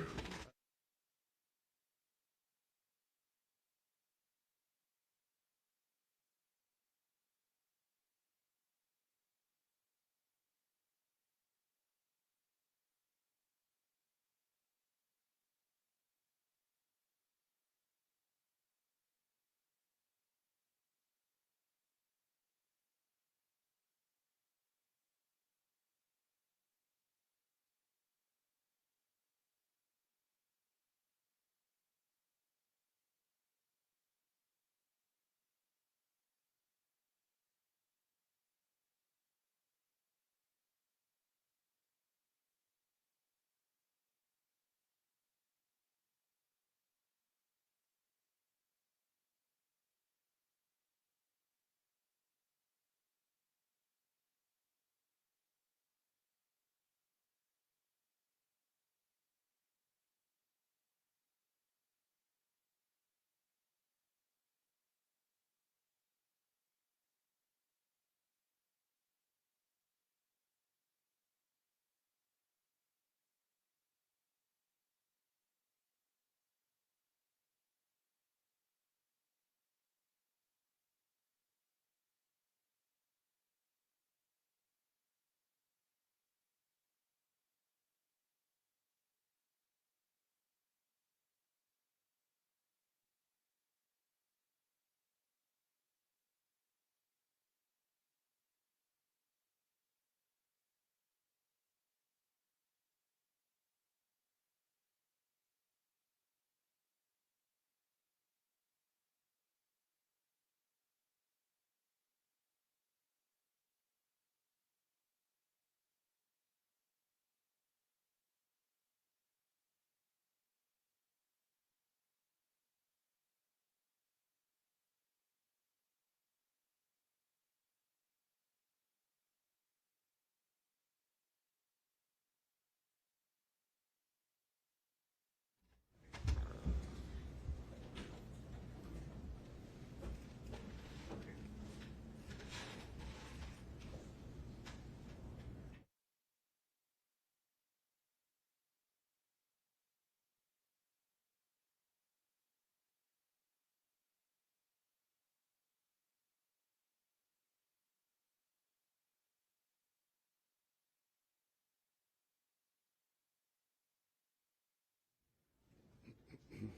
If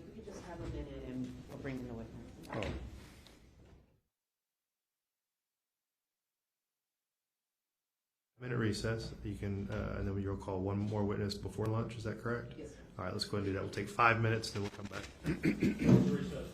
we could just have a minute and we'll bring in the witness. Minute recess. You can, and then you'll call one more witness before lunch. Is that correct? Yes. All right, let's go ahead and do that. We'll take 5 minutes, then we'll come back. Recess.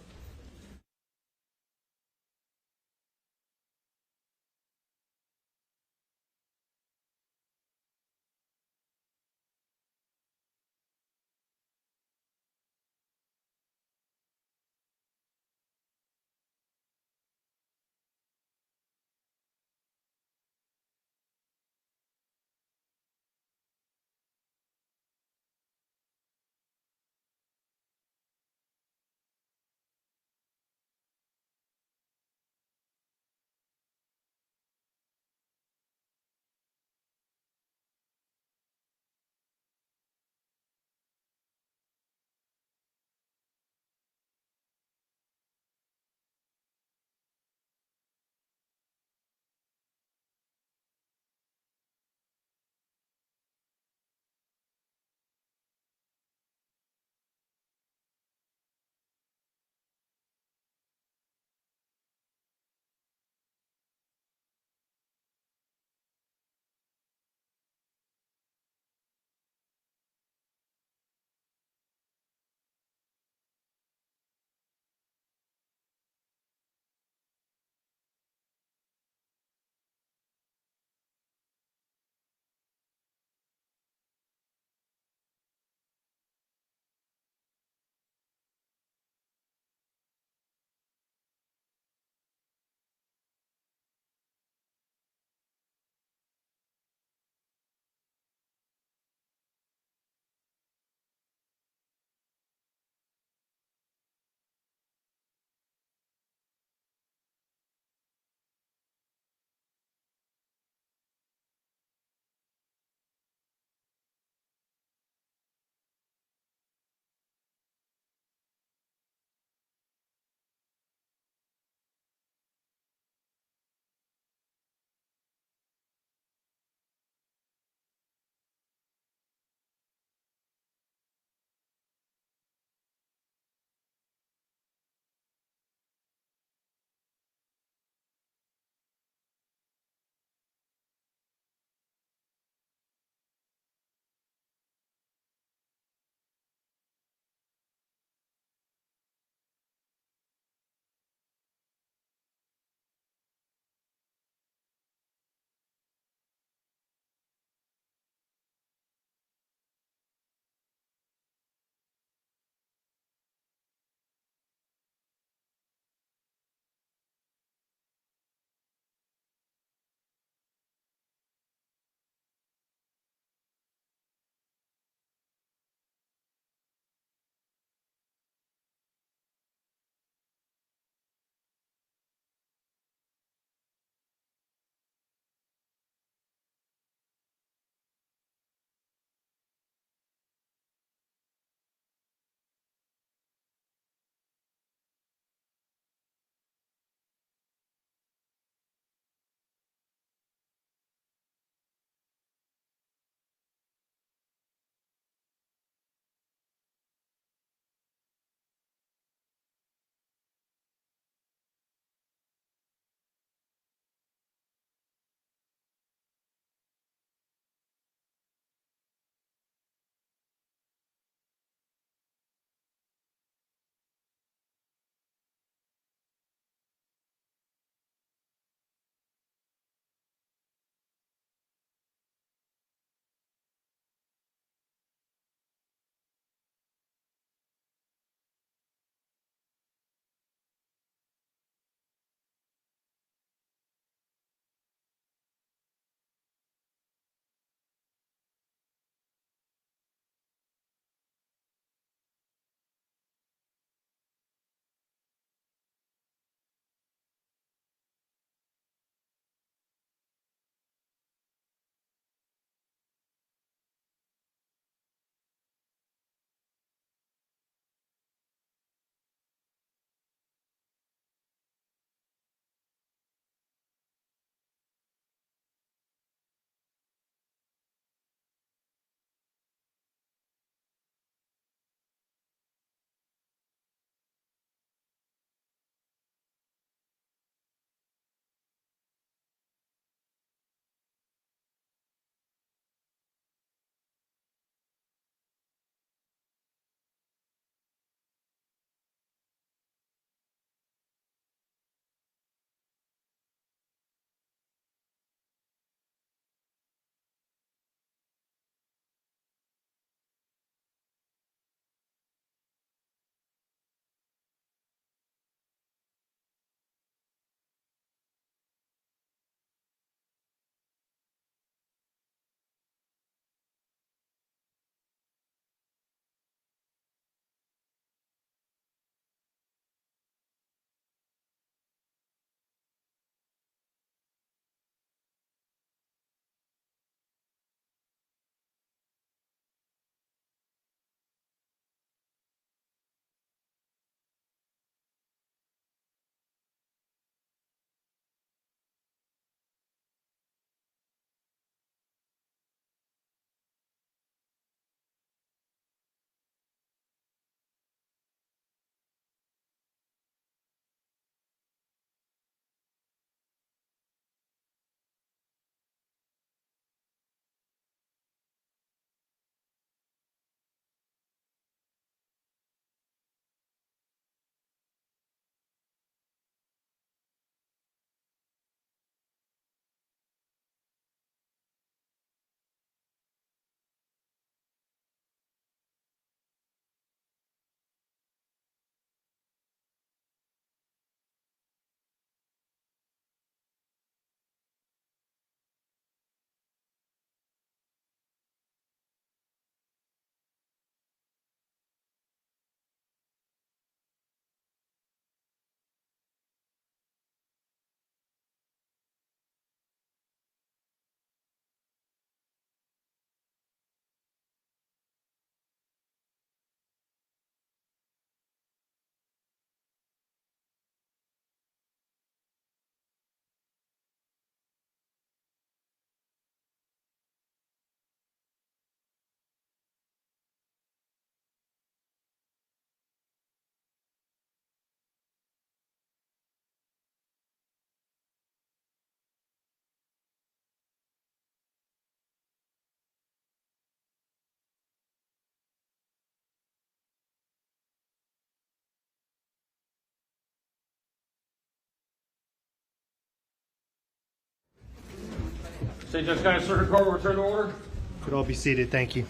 St. Johns County Circuit Court will return to order. Could all be seated, thank you.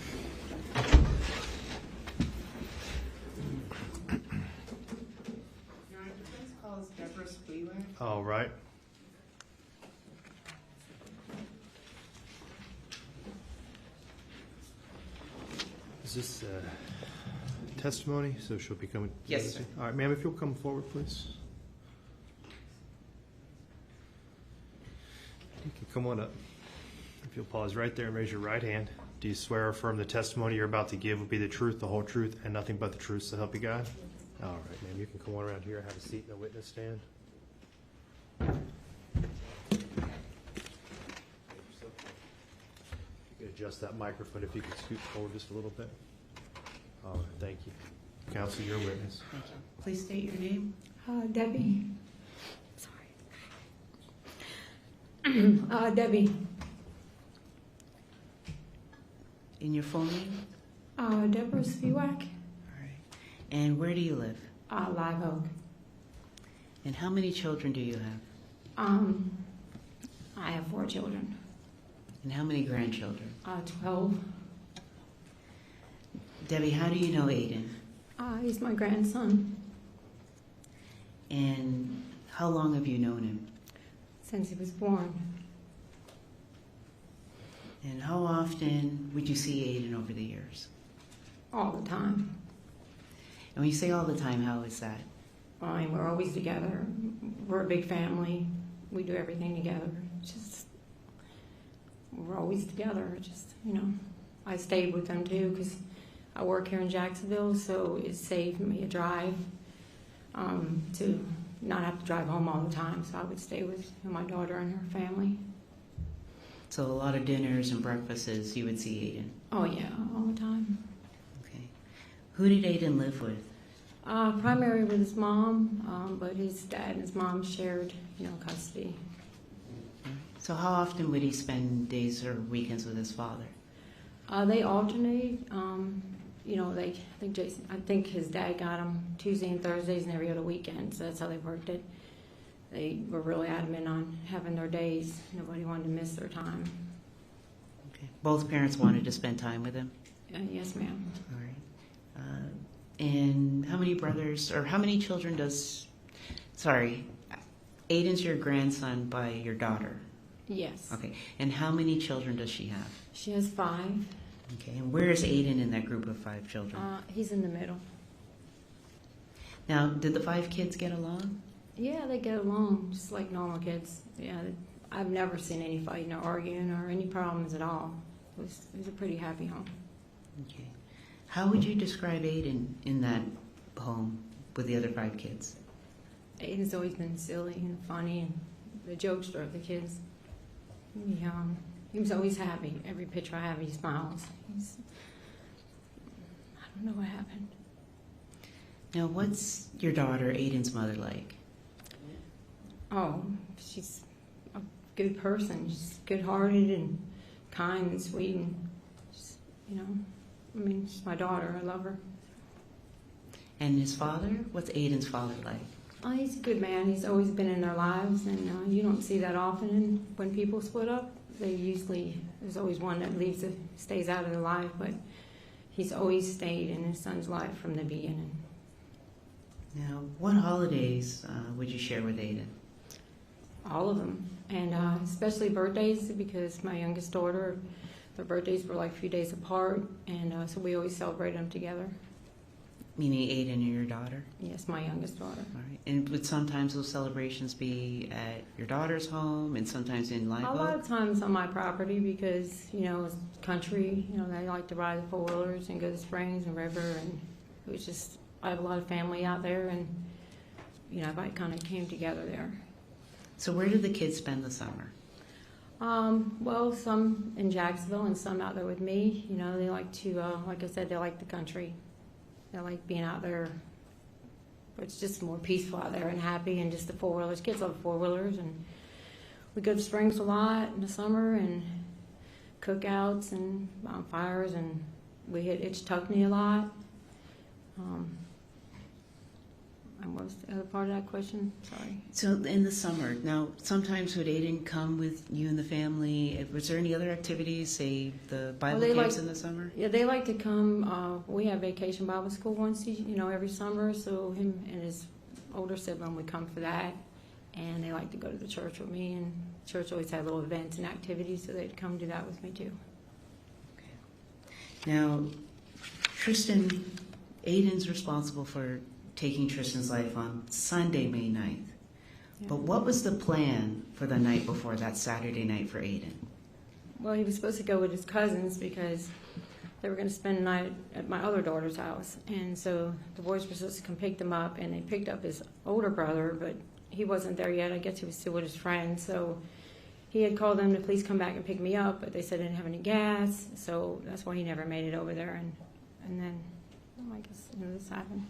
All right. Is this testimony? So she'll be coming? Yes, sir. All right, ma'am, if you'll come forward, please. You can come on up. If you'll pause right there and raise your right hand. Do you swear or affirm the testimony you're about to give will be the truth, the whole truth, and nothing but the truth, so help you God? All right, ma'am, you can come on around here, have a seat in the witness stand. You can adjust that microphone if you could scoot forward just a little bit. All right, thank you. Counsel, your witness. Thank you. Please state your name. Debbie. Sorry. Debbie. In your full name? Deborah Spiewak. All right. And where do you live? Live Oak. And how many children do you have? I have 4 children. And how many grandchildren? 12. Debbie, how do you know Aiden? He's my grandson. And how long have you known him? Since he was born. And how often would you see Aiden over the years? All the time. And when you say all the time, how is that? I mean, we're always together. We're a big family. We do everything together. We're always together. I stayed with them too because I work here in Jacksonville, so it saved me a drive to not have to drive home all the time. So I would stay with my daughter and her family. So a lot of dinners and breakfasts, you would see Aiden? Oh yeah, all the time. Okay. Who did Aiden live with? Primarily with his mom, but his dad and his mom shared, custody. So how often would he spend days or weekends with his father? They alternate. I think his dad got him Tuesday and Thursdays and every other weekend, so that's how they worked it. They were really adamant on having their days. Nobody wanted to miss their time. Okay. Both parents wanted to spend time with him? Yes, ma'am. All right. And how many brothers, or how many children Aiden's your grandson by your daughter? Yes. Okay. And how many children does she have? She has 5. Okay. And where is Aiden in that group of 5 children? He's in the middle. Now, did the 5 kids get along? Yeah, they get along just like normal kids. Yeah, I've never seen any fighting or arguing or any problems at all. It was a pretty happy home. Okay. How would you describe Aiden in that home with the other 5 kids? Aiden's always been silly and funny and the jokester of the kids. He was always happy. Every picture I have, he smiles. I don't know what happened. Now, what's your daughter, Aiden's mother, like? Oh, she's a good person. She's good-hearted and kind and sweet and, she's my daughter. I love her. And his father? What's Aiden's father like? Oh, he's a good man. He's always been in their lives, and you don't see that often. And when people split up, there's always one that stays out of their life, but he's always stayed in his son's life from the beginning. Now, what holidays would you share with Aiden? All of them, and especially birthdays, because my youngest daughter, their birthdays were like a few days apart, and so we always celebrate them together. Meaning Aiden and your daughter? Yes, my youngest daughter. All right. And would sometimes those celebrations be at your daughter's home and sometimes in Live Oak? A lot of times on my property because, it's country. They like to ride the 4-wheelers and go to Springs and River, and it was just, I have a lot of family out there, and, everybody kind of came together there. So where did the kids spend the summer? Well, some in Jacksonville and some out there with me. They like to, like I said, they like the country. They like being out there. It's just more peaceful out there and happy, and just the 4-wheelers. Kids love 4-wheelers, and we go to Springs a lot in the summer, and cookouts and bonfires, and we hit Itch Tuckney a lot. what was the other part of that question? Sorry. So in the summer, now sometimes would Aiden come with you and the family? Was there any other activities, say the Bible camps in the summer? Yeah, they like to come. We have vacation Bible school every summer. So him and his older sibling would come for that, and they like to go to the church with me. And church always had little events and activities, so they'd come do that with me too. Now, Tristyn, Aiden's responsible for taking Tristyn's life on Sunday, May 9th. Yeah. But what was the plan for the night before, that Saturday night for Aiden? Well, he was supposed to go with his cousins because they were going to spend the night at my other daughter's house. And so the boys were supposed to come pick them up, and they picked up his older brother, but he wasn't there yet. I guess he was still with his friend. So he had called them to please come back and pick me up, but they said they didn't have any gas. So that's why he never made it over there. And then, I guess, this happened.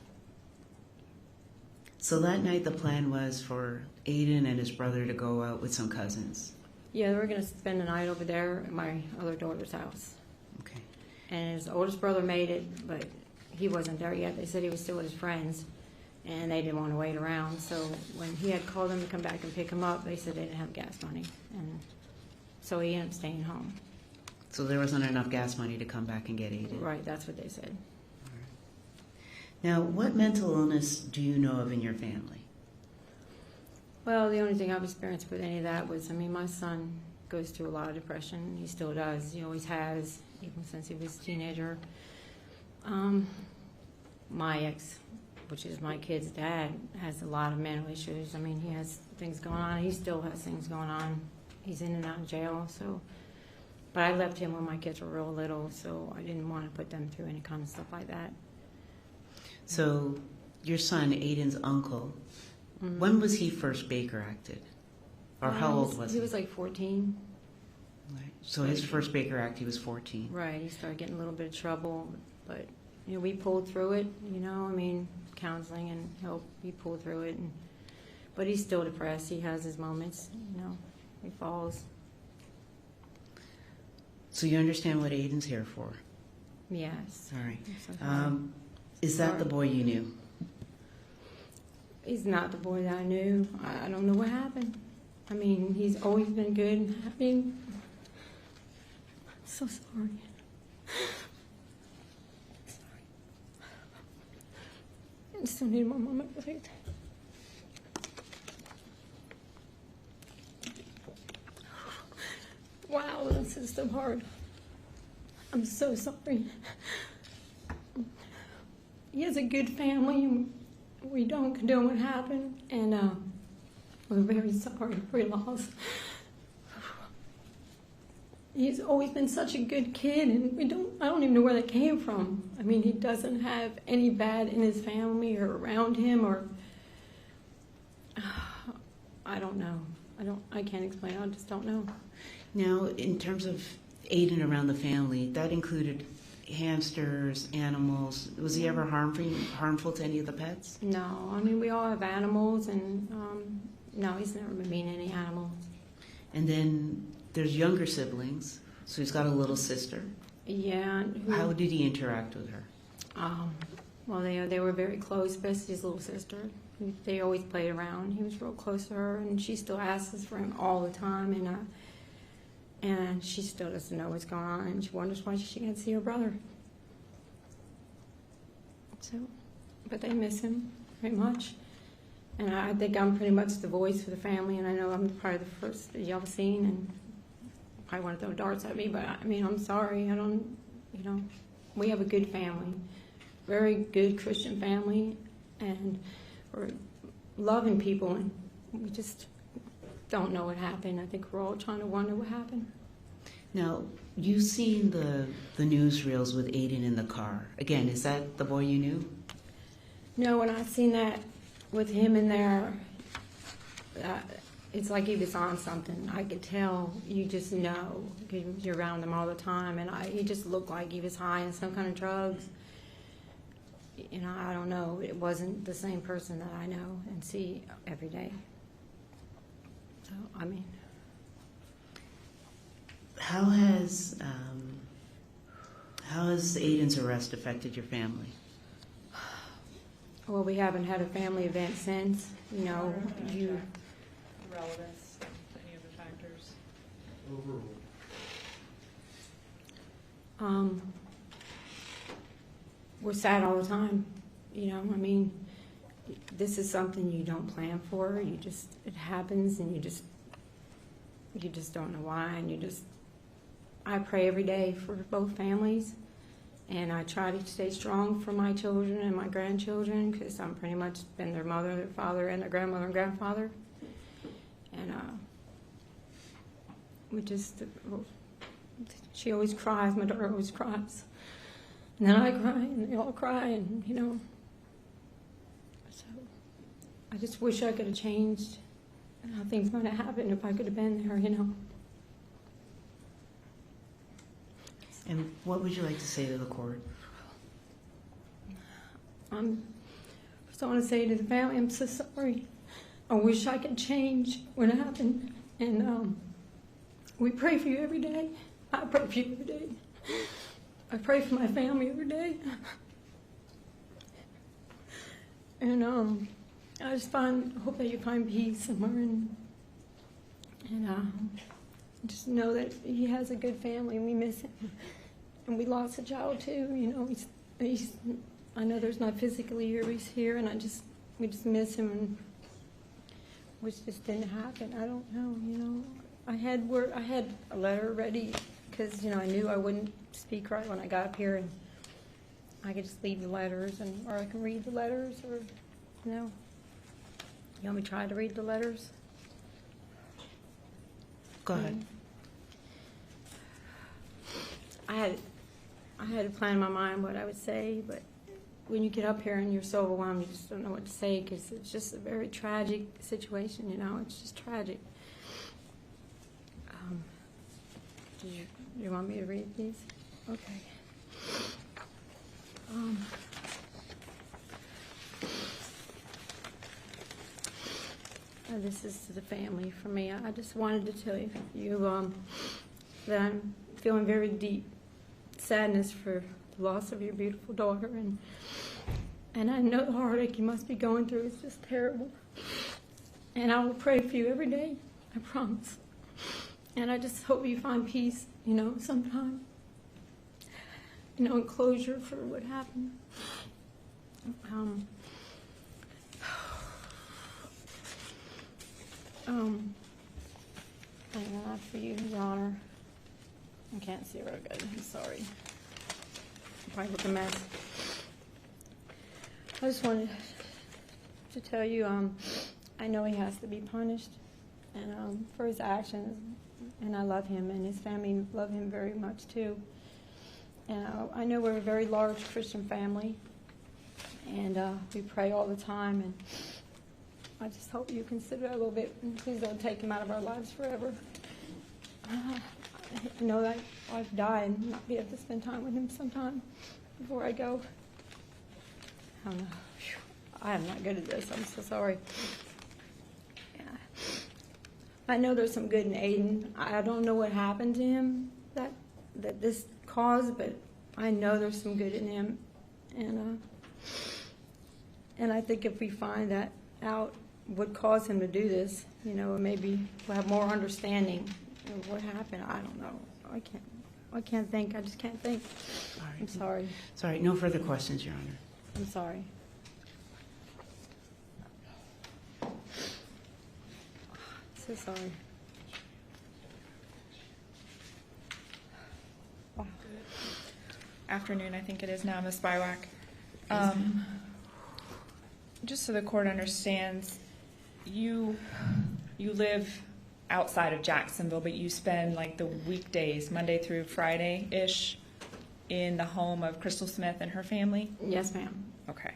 So that night the plan was for Aiden and his brother to go out with some cousins. Yeah, they were going to spend the night over there at my other daughter's house. Okay. And his oldest brother made it, but he wasn't there yet. They said he was still with his friends, and they didn't want to wait around. So when he had called them to come back and pick him up, they said they didn't have gas money. And so he ended up staying home. So there wasn't enough gas money to come back and get Aiden? Right, that's what they said. Now, what mental illness do you know of in your family? Well, the only thing I've experienced with any of that was, my son goes through a lot of depression. He still does. He always has, even since he was a teenager. My ex, which is my kid's dad, has a lot of mental issues. He has things going on. He still has things going on. He's in and out of jail. But I left him when my kids were real little, so I didn't want to put them through any kind of stuff like that. So your son, Aiden's uncle, when was he first Baker acted? Or how old was he? He was like 14. Right. So his first Baker Act, he was 14. Right. He started getting a little bit of trouble, but we pulled through it. Counseling and help. We pulled through it, but he's still depressed. He has his moments. He falls. So you understand what Aiden's here for? Yes. All right. So is that the boy you knew? He's not the boy that I knew. I don't know what happened. He's always been good. I'm so sorry. I just don't need my mama to say that. Wow, this is so hard. I'm so sorry. He has a good family, and we don't condone what happened, and we're very sorry for your loss. He's always been such a good kid, and I don't even know where that came from. He doesn't have any bad in his family or around him, or I don't know. I can't explain. I just don't know. Now, in terms of Aiden around the family, that included hamsters, animals. Was he ever harmful to any of the pets? No. We all have animals, and no, he's never been mean to any animals. And then there's younger siblings. So he's got a little sister. Yeah. How did he interact with her? Well, they were very close, especially his little sister. They always played around. He was real close to her, and she still asks for him all the time, and she still doesn't know what's going on, and she wonders why she can't see her brother. But they miss him very much. And I think I'm pretty much the voice for the family, and I know I'm probably the first that y'all have seen, and probably want to throw darts at me, but I'm sorry. We have a good family, very good Christian family, and we're loving people, and we just don't know what happened. I think we're all trying to wonder what happened. Now, you've seen the newsreels with Aiden in the car. Again, is that the boy you knew? No, when I seen that with him in there, it's like he was on something. I could tell. You just know because you're around him all the time, and he just looked like he was high on some kind of drugs. I don't know. It wasn't the same person that I know and see every day. So, How has Aiden's arrest affected your family? Well, we haven't had a family event since. You know, Relevance, any of the factors? We're sad all the time. You know, I mean, this is something you don't plan for. It happens, and you just don't know why, and I pray every day for both families, and I try to stay strong for my children and my grandchildren, because I'm pretty much been their mother, their father, and their grandmother and grandfather. And she always cries, my daughter always cries. And then I cry, and they all cry, and, you know. So I just wish I could have changed how things might have happened if I could have been there, you know. And what would you like to say to the court? First I want to say to the family, I'm so sorry. I wish I could change what happened. And we pray for you every day. I pray for you every day. I pray for my family every day. And I hope that you find peace somewhere, and just know that he has a good family, and we miss him. And we lost a child too, you know. He's I know there's not physically here, but he's here, and we just miss him, and which just didn't happen. I don't know, you know. I had a letter ready, because, you know, I knew I wouldn't speak right when I got up here, and I could just leave the letters, or I can read the letters, or, you know. You want me to try to read the letters? Go ahead. I had a plan in my mind what I would say, but when you get up here and you're so overwhelmed, you just don't know what to say, because it's just a very tragic situation, you know. It's just tragic. Do you want me to read these? Okay. This is to the family for me. I just wanted to tell you that I'm feeling very deep sadness for the loss of your beautiful daughter, and I know the heartache you must be going through is just terrible. And I will pray for you every day, I promise. And I just hope you find peace, you know, sometime. You know, and closure for what happened. Thank God for you, Your Honor. I can't see real good. I'm sorry. I probably look a mess. I just wanted to tell you, I know he has to be punished, and for his actions, and I love him, and his family love him very much too. And I know we're a very large Christian family, and we pray all the time, and I just hope you consider it a little bit, and please don't take him out of our lives forever. I know that I've died and not be able to spend time with him sometime before I go. I don't know. I am not good at this. I'm so sorry. Yeah. I know there's some good in Aiden. I don't know what happened to him that this caused, but I know there's some good in him, and I think if we find that out, what caused him to do this, you know, maybe we'll have more understanding of what happened. I don't know. I can't think. I just can't think. All right. I'm sorry. Sorry, no further questions, Your Honor. I'm sorry. So sorry. Wow. Afternoon, I think it is now, Ms. Bywak. Just so the court understands, you live outside of Jacksonville, but you spend like the weekdays, Monday through Friday-ish, in the home of Crystal Smith and her family? Yes, ma'am. Okay.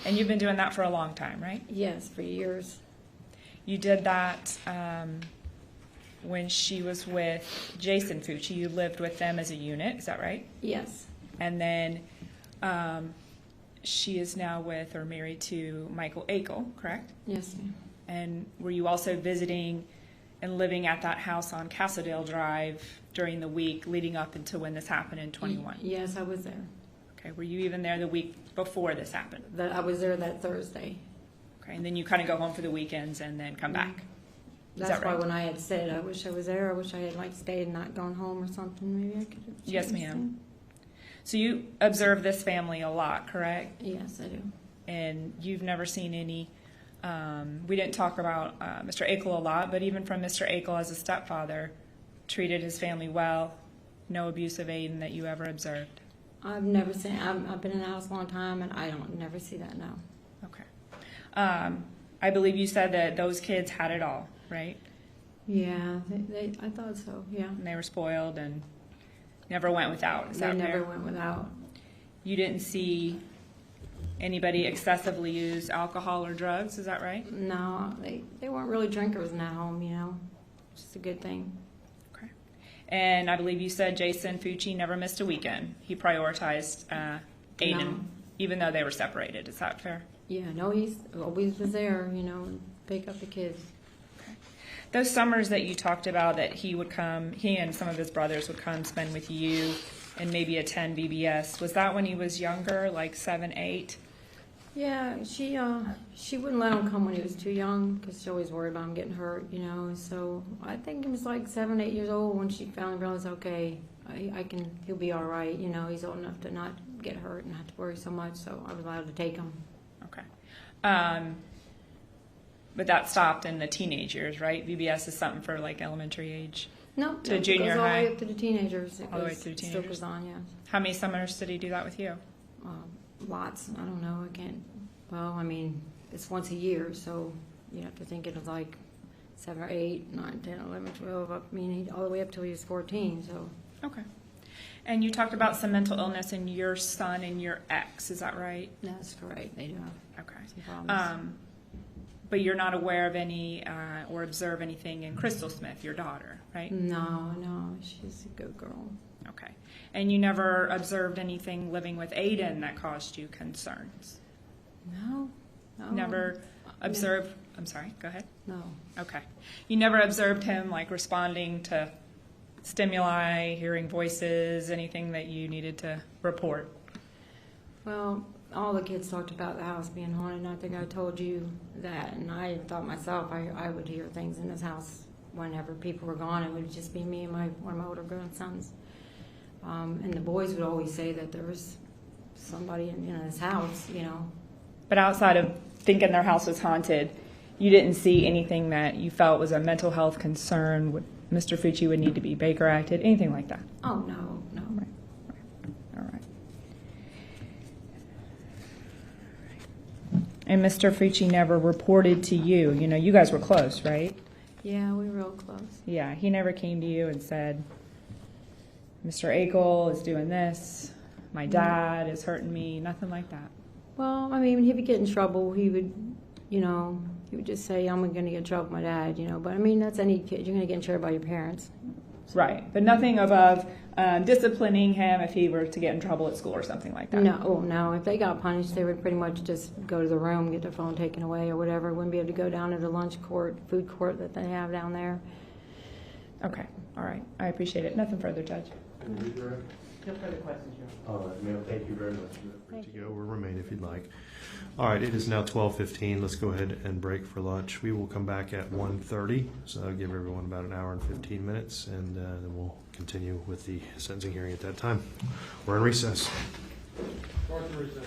And you've been doing that for a long time, right? Yes, for years. You did that when she was with Jason Fucci. You lived with them as a unit, is that right? Yes. And then she is now with or married to Michael Akel, correct? Yes, ma'am. And were you also visiting and living at that house on Castledale Drive during the week leading up until when this happened in 21? Yes, I was there. Okay, were you even there the week before this happened? That I was there that Thursday. Okay, and then you kind of go home for the weekends and then come back. Is That's that why right? when I had said I wish I was there, I wish I had like stayed and not gone home or something. Maybe I could have. Yes, changed ma'am. So you observe this family a lot, correct? Yes, I do. And you've never seen any, we didn't talk about Mr. Akel a lot, but even from Mr. Akel as a stepfather, treated his family well, no abuse of Aiden that you ever observed? I've never seen. I've been in the house a long time, and I don't never see that now. Okay. I believe you said that those kids had it all, right? Yeah, I thought so. Yeah. And they were spoiled and never went without. Is They that never fair? went without. You didn't see anybody excessively use alcohol or drugs, is that right? No, they weren't really drinkers in that home. You know, which is a good thing. Okay. And I believe you said Jason Fucci never missed a weekend. He prioritized Aiden, No. even though they were separated. Is that fair? Yeah, no, he's always was there. You know, and pick up the kids. Those summers that you talked about that he would come, he and some of his brothers would come spend with you and maybe attend VBS, was that when he was younger, like 7, 8? Yeah, she wouldn't let him come when he was too young because she always worried about him getting hurt, you know. So I think he was like 7, 8 years old when she finally realized, okay, he'll be all right. You know, he's old enough to not get hurt and not to worry so much. So I was allowed to take him. Okay. But that stopped in the teenage years, right? VBS is something for like elementary age. No, to it junior goes all the high. way up to the teenagers. All the way through Still teenagers. goes on, yeah. How many summers did he do that with you? Lots. I don't know. I can't. Well, I mean, it's once a year, so you have to think it was like 7 or 8, 9, 10, 11, 12. I mean, all the way up till he was 14. So. Okay. And you talked about some mental illness in your son and your ex. Is that right? That's correct. They do have okay. some problems. But you're not aware of any or observe anything in Crystal Smith, your daughter, right? No, she's a good girl. Okay. And you never observed anything living with Aiden that caused you concerns? No. Never observed, I'm sorry, go ahead. No. Okay. You never observed him like responding to stimuli, hearing voices, anything that you needed to report? Well, all the kids talked about the house being haunted, and I think I told you that. And I thought myself I would hear things in this house whenever people were gone. It would just be me and one of my older grandsons. And the boys would always say that there was somebody in this house, you know. But outside of thinking their house was haunted, you didn't see anything that you felt was a mental health concern, Mr. Fucci would need to be Baker acted, anything like that? Oh, no. Right. All right. And Mr. Fucci never reported to you. You know, you guys were close, right? Yeah, we were real close. Yeah, he never came to you and said, Mr. Akel is doing this, my dad is hurting me, nothing like that. Well, I mean, when he would get in trouble, he would just say, I'm going to get in trouble with my dad, you know. But, I mean, that's any kid. You're going to get in trouble by your parents. Right, but nothing above disciplining him if he were to get in trouble at school or something like that. No. If they got punished, they would pretty much just go to the room, get their phone taken away or whatever. Wouldn't be able to go down to the lunch court, food court that they have down there. Okay, all right. I appreciate it. Nothing further, Judge. No further questions, Your Honor. All right, ma'am, thank you very much. Free to go or remain if you'd like. All right, it is now 12:15. Let's go ahead and break for lunch. We will come back at 1:30, so I'll give everyone about an hour and 15 minutes, and then we'll continue with the sentencing hearing at that time. We're in recess. Recess.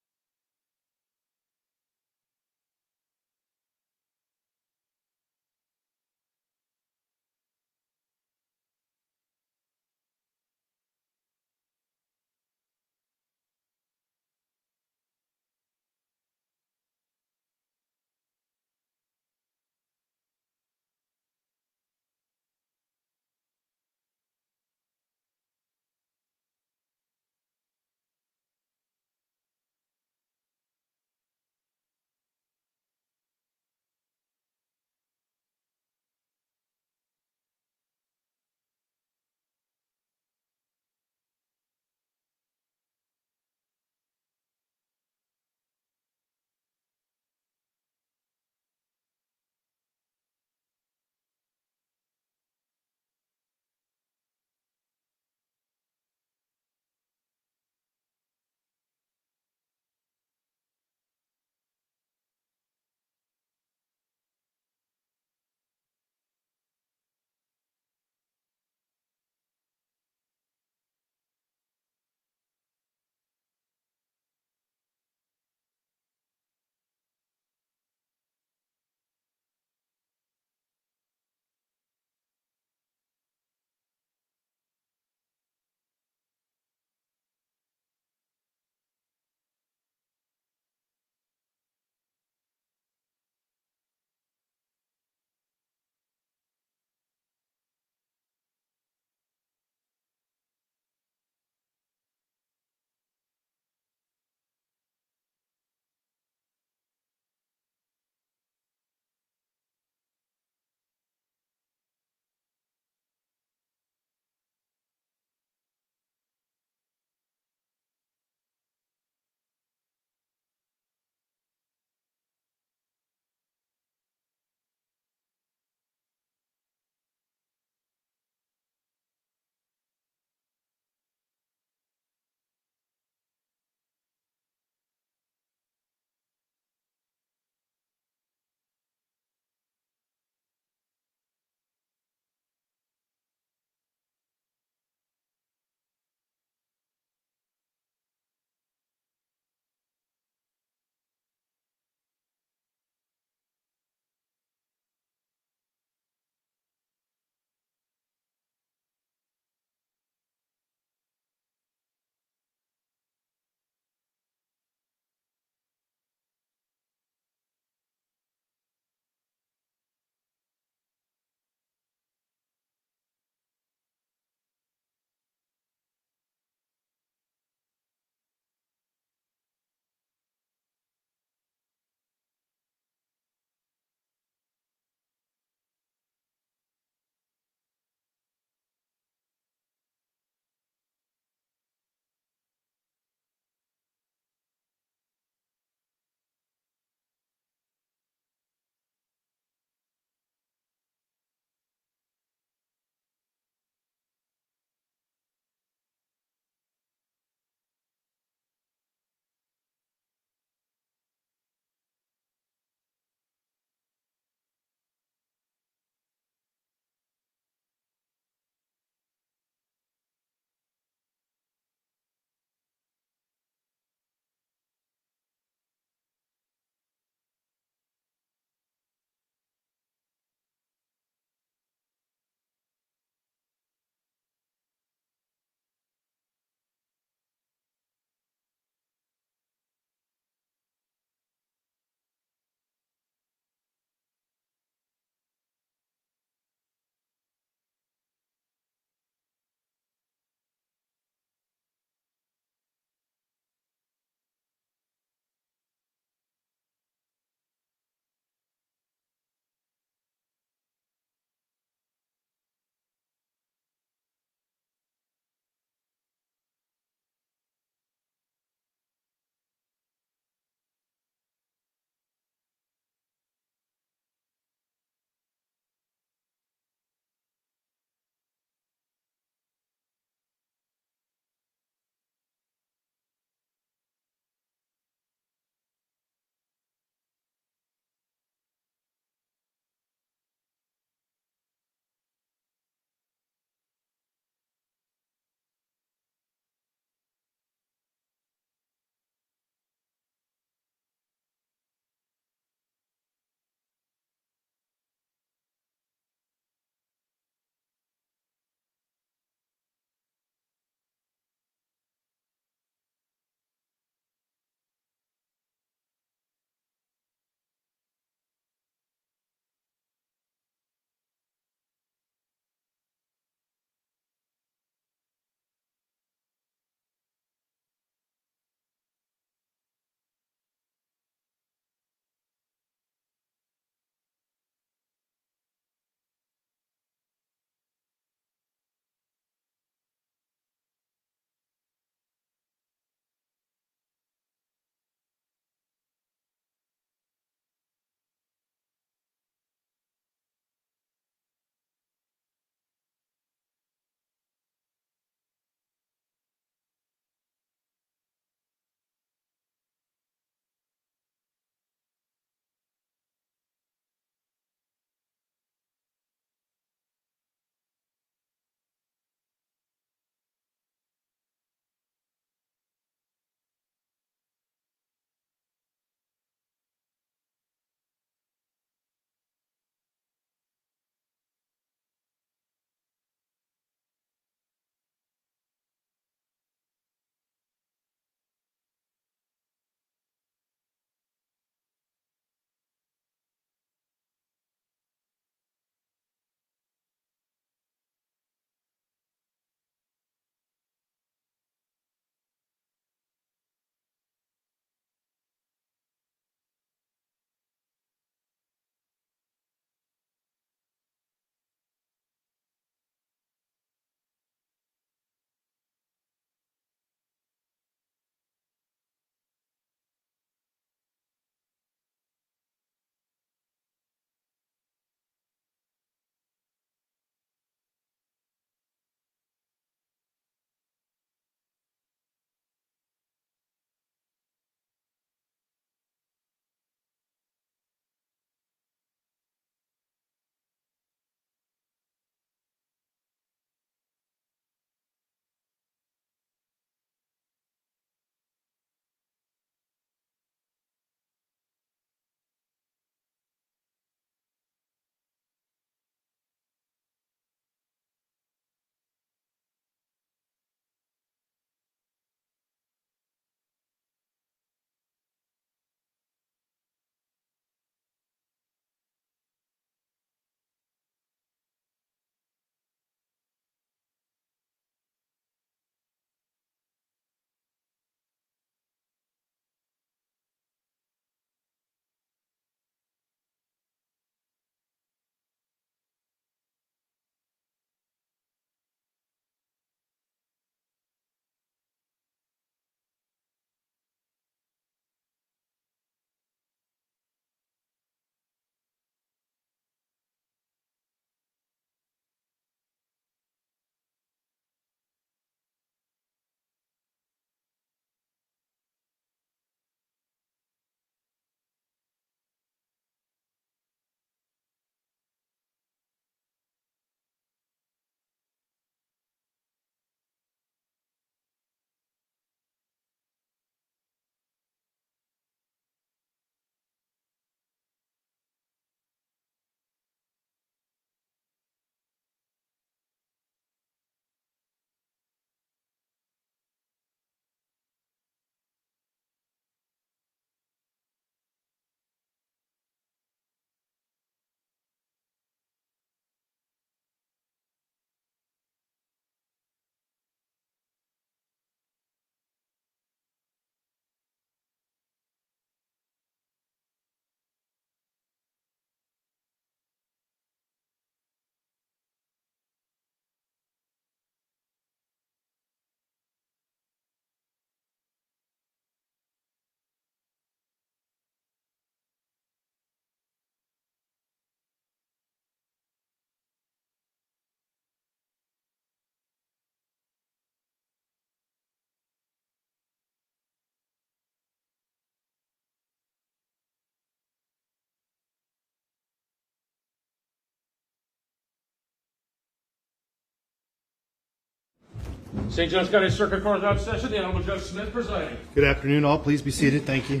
St. John's County Circuit Court is out of session. The Honorable Judge Smith presiding. Good afternoon, all. Please be seated. Thank you.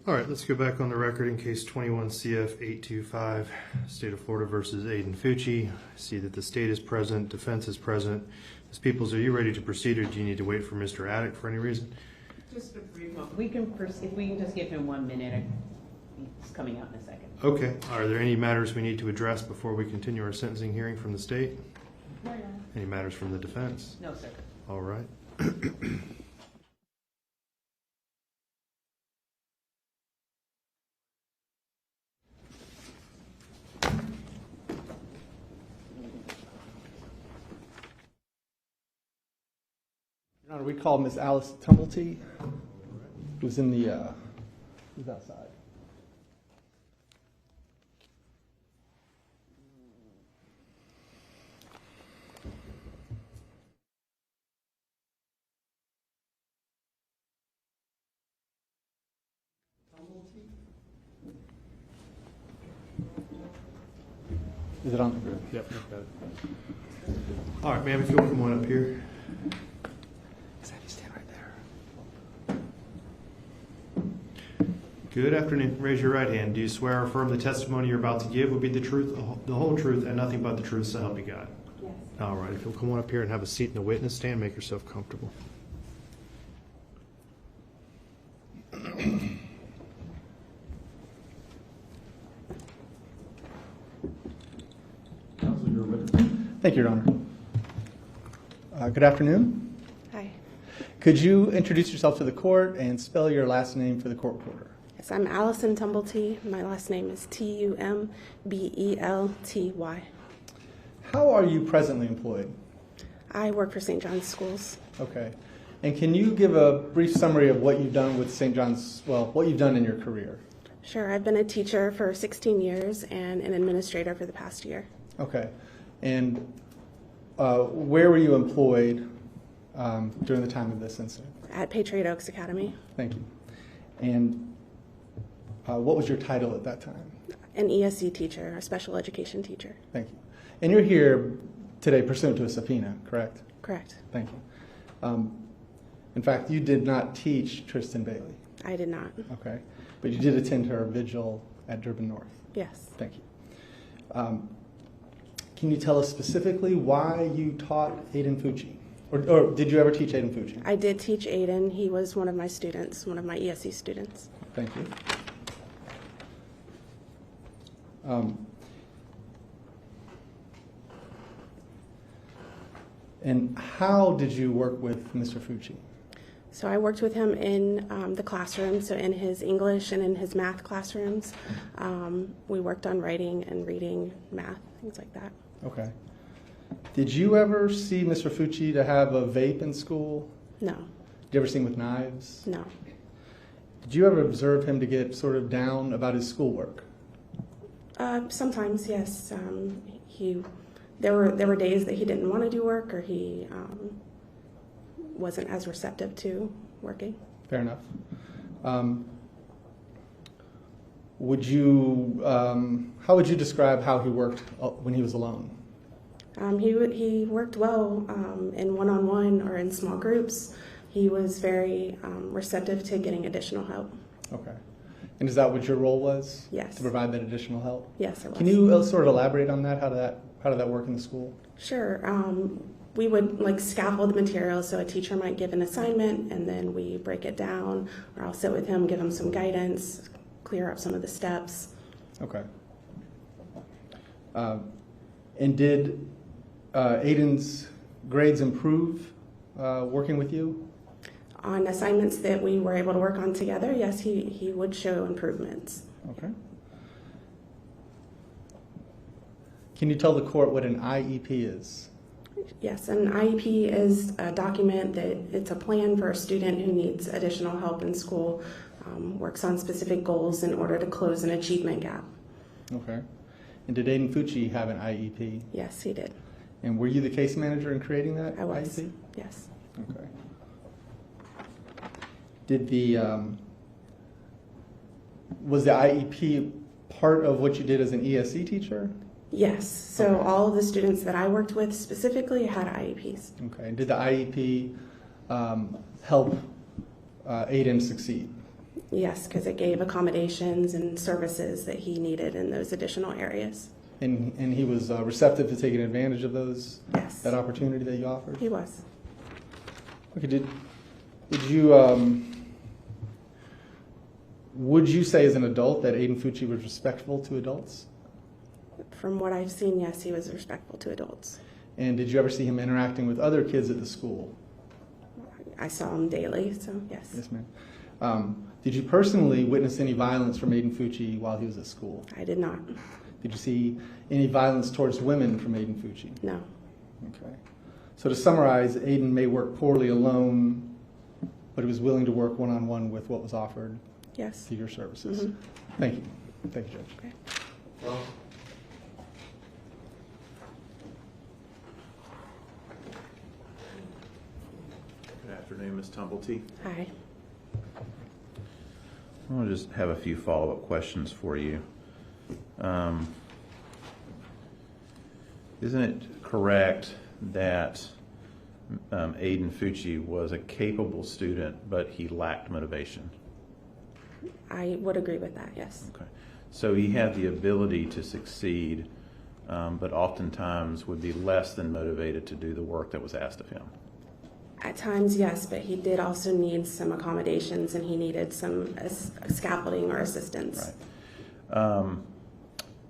All right, let's go back on the record in case 21 CF 825, State of Florida versus Aiden Fucci. I see that the state is present, defense is present. Ms. Peoples, are you ready to proceed, or do you need to wait for Mr. Attic for any reason? Just a brief moment. If we can just give him 1 minute, he's coming out in a second. Okay. Are there any matters we need to address before we continue our sentencing hearing from the state? No. Any matters from the defense? No, sir. All right. Your Honor, we called Miss Alice Tumblety, who's in the, who's outside. Is it on? Yep. All right, ma'am, if you'll come on up here. Stand right there. Good afternoon. Raise your right hand. Do you swear or affirm the testimony you're about to give will be the truth, the whole truth, and nothing but the truth, so help you God? Yes. All right. If you'll come on up here and have a seat in the witness stand, make yourself comfortable. Thank you, Your Honor. Good afternoon. Hi. Could you introduce yourself to the court and spell your last name for the court reporter? Yes, I'm Allison Tumblety. My last name is Tumbelty. How are you presently employed? I work for St. John's Schools. Okay. And can you give a brief summary of what you've done with St. John's, well, what you've done in your career? Sure, I've been a teacher for 16 years and an administrator for the past year. Okay. And where were you employed during the time of this incident? At Patriot Oaks Academy. Thank you. And what was your title at that time? An ESC teacher, a special education teacher. Thank you. And you're here today pursuant to a subpoena, correct? Correct. Thank you. In fact, you did not teach Tristyn Bailey. I did not. Okay. But you did attend her vigil at Durban North. Yes. Thank you. Can you tell us specifically why you taught Aiden Fucci? Or did you ever teach Aiden Fucci? I did teach Aiden. He was one of my students, one of my ESC students. Thank you. And how did you work with Mr. Fucci? So I worked with him in the classroom, so in his English and in his math classrooms. We worked on writing and reading, math, things like that. Okay. Did you ever see Mr. Fucci to have a vape in school? No. Did you ever see him with knives? No. Did you ever observe him to get sort of down about his schoolwork? Sometimes, yes. There were days that he didn't want to do work, or he wasn't as receptive to working. Fair enough. How would you describe how he worked when he was alone? He worked well in one-on-one or in small groups. He was very receptive to getting additional help. Okay. And is that what your role was? Yes. To provide that additional help? Yes, it was. Can you sort of elaborate on that? How did that work in the school? Sure. We would scaffold the material, so a teacher might give an assignment and then we break it down, or I'll sit with him, give him some guidance, clear up some of the steps. Okay. And did Aiden's grades improve working with you? On assignments that we were able to work on together, yes, he would show improvements. Okay. Can you tell the court what an IEP is? Yes, an IEP is a document that it's a plan for a student who needs additional help in school, works on specific goals in order to close an achievement gap. Okay. And did Aiden Fucci have an IEP? Yes, he did. And were you the case manager in creating that I was. IEP? Yes. Okay. Did the was the IEP part of what you did as an ESE teacher? Yes. So all of the students that I worked with specifically had IEPs. Okay. And did the IEP help Aiden succeed? Yes, because it gave accommodations and services that he needed in those additional areas. And he was receptive to taking advantage of those? Yes. That opportunity that you offered? He was. Okay. Did you would you say as an adult that Aiden Fucci was respectful to adults? From what I've seen, yes, he was respectful to adults. And did you ever see him interacting with other kids at the school? I saw him daily, so yes. Yes, ma'am. Did you personally witness any violence from Aiden Fucci while he was at school? I did not. Did you see any violence towards women from Aiden Fucci? No. Okay. So to summarize, Aiden may work poorly alone, but he was willing to work one-on-one with what was offered yes. to your services. Mm-hmm. Thank you. Thank you, Judge. Okay. Well, Good afternoon, Ms. Tumblety. Hi. I want to just have a few follow-up questions for you. Isn't it correct that Aiden Fucci was a capable student, but he lacked motivation? I would agree with that, yes. Okay. So he had the ability to succeed, but oftentimes would be less than motivated to do the work that was asked of him. At times, yes, but he did also need some accommodations and he needed some scaffolding or assistance. Right.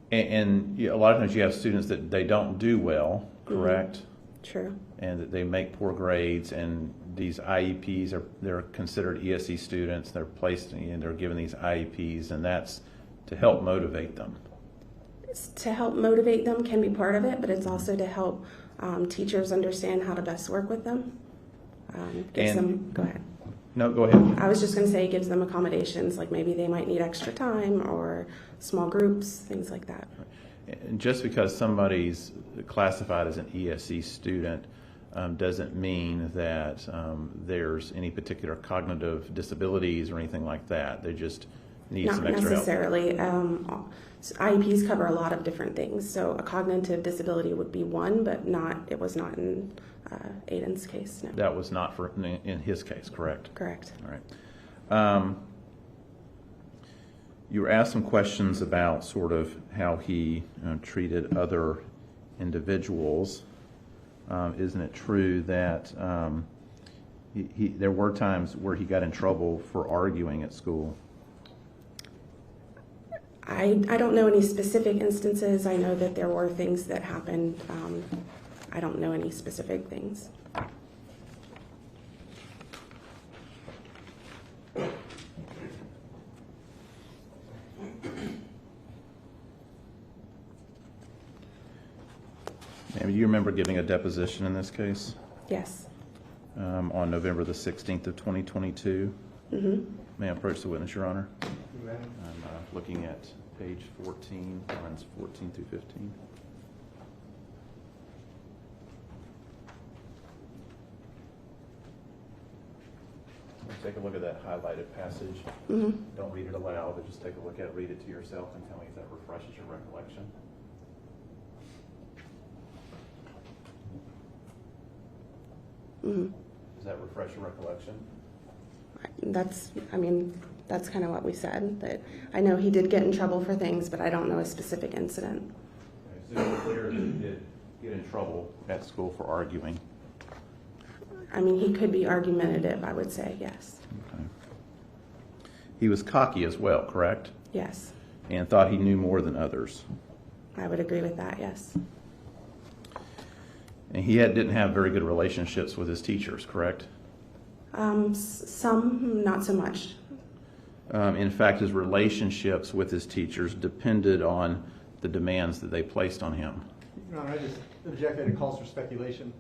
And a lot of times you have students that they don't do well, correct? Mm-hmm. True. And that they make poor grades, and these IEPs they're considered ESE students. They're placed and they're given these IEPs, and that's to help motivate them. To help motivate them can be part of it, but it's also to help teachers understand how to best work with them. Go ahead. No, go ahead. I was just going to say it gives them accommodations, like maybe they might need extra time or small groups, things like that. And just because somebody's classified as an ESE student doesn't mean that there's any particular cognitive disabilities or anything like that. They just need some extra help. Not necessarily. IEPs cover a lot of different things. So a cognitive disability would be one, but it was not in Aiden's case. No. That was not in his case, correct? Correct. All right. You were asked some questions about sort of how he treated other individuals. Isn't it true that there were times where he got in trouble for arguing at school? I don't know any specific instances. I know that there were things that happened. I don't know any specific things. Ma'am, do you remember giving a deposition in this case? Yes. On November the 16th of 2022? Mm-hmm. May I approach the witness, Your Honor? You may. I'm looking at page 14, lines 14 through 15. Take a look at that highlighted passage. Mm-hmm. Don't read it aloud, but just take a look at it, read it to yourself, and tell me if that refreshes your recollection. Mm-hmm. Does that refresh your recollection? That's kind of what we said. That I know he did get in trouble for things, but I don't know a specific incident. Okay, so it's clear that he did get in trouble at school for arguing. I mean, he could be argumentative, I would say, yes. Okay. He was cocky as well, correct? Yes. And thought he knew more than others. I would agree with that, yes. And he didn't have very good relationships with his teachers, correct? Some, not so much. In fact, his relationships with his teachers depended on the demands that they placed on him. Your Honor, I just object that it calls for speculation.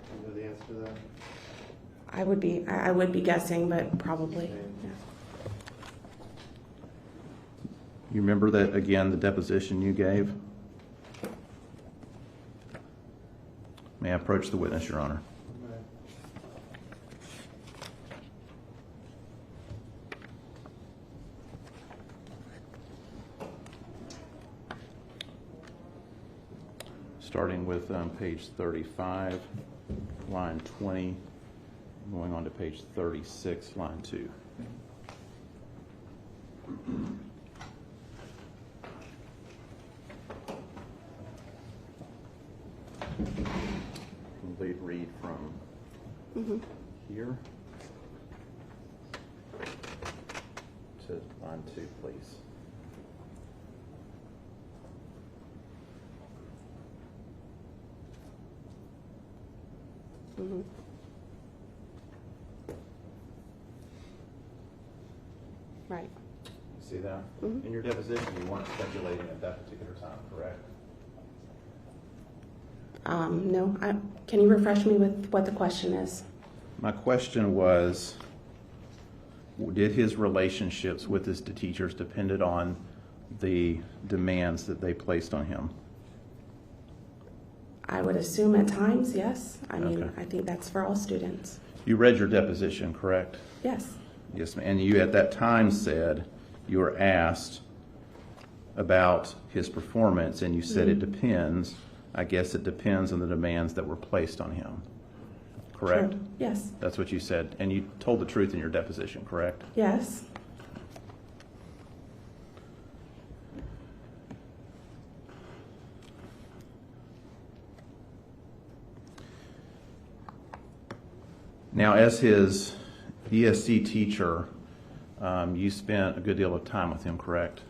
You know the answer to that? I would be guessing, but probably. Yeah. You remember that, again, the deposition you gave? May I approach the witness, Your Honor? Starting with page 35, line 20, going on to page 36, line 2. Complete read from here to line 2, please. Right. You see that? In your deposition, you weren't speculating at that particular time, correct? No. Can you refresh me with what the question is? My question was, did his relationships with his teachers depended on the demands that they placed on him? I would assume at times, yes. I mean, Okay. I think that's for all students. You read your deposition, correct? Yes. Yes, ma'am. And you at that time said you were asked about his performance, and you said it depends. I guess it depends on the demands that were placed on him. Correct? True. Yes. That's what you said. And you told the truth in your deposition, correct? Yes. Now, as his ESC teacher, you spent a good deal of time with him, correct?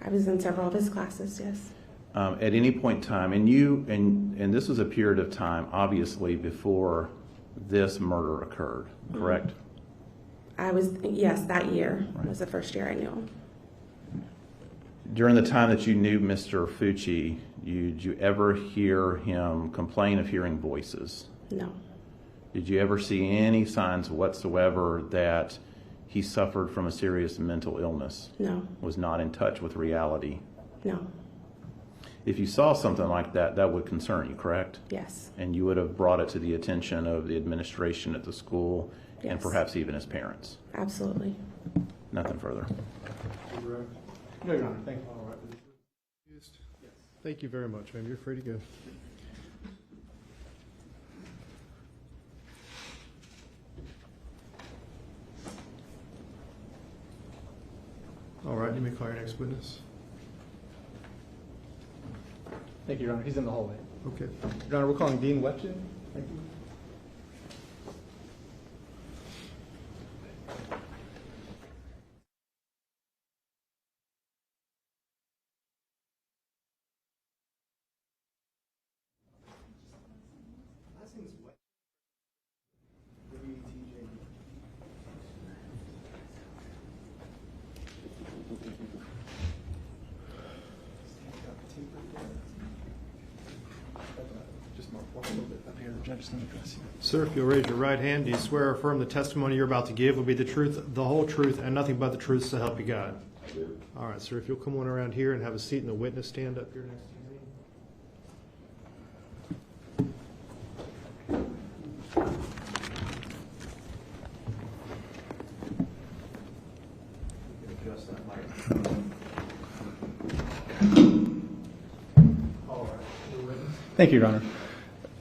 I was in several of his classes, yes. At any point in time, and this was a period of time, obviously, before this murder occurred, correct? I was, yes, that year was the first year I knew him. During the time that you knew Mr. Fucci, did you ever hear him complain of hearing voices? No. Did you ever see any signs whatsoever that he suffered from a serious mental illness? No. Was not in touch with reality? No. If you saw something like that, that would concern you, correct? Yes. And you would have brought it to the attention of the administration at the school and Yes. perhaps even his parents? Absolutely. Nothing further. No, Your Honor. Thank you. All right. Thank you very much, ma'am. You're free to go. All right, you may call your next witness. Thank you, Your Honor. He's in the hallway. Okay. Your Honor, we're calling Dean Wetjen. Thank you. Sir, if you'll raise your right hand, do you swear or affirm the testimony you're about to give will be the truth, the whole truth, and nothing but the truth, so help you God? I do. All right, sir, if you'll come on around here and have a seat in the witness stand up here next to me. Adjust that microphone. All right, your witness. Thank you, Your Honor.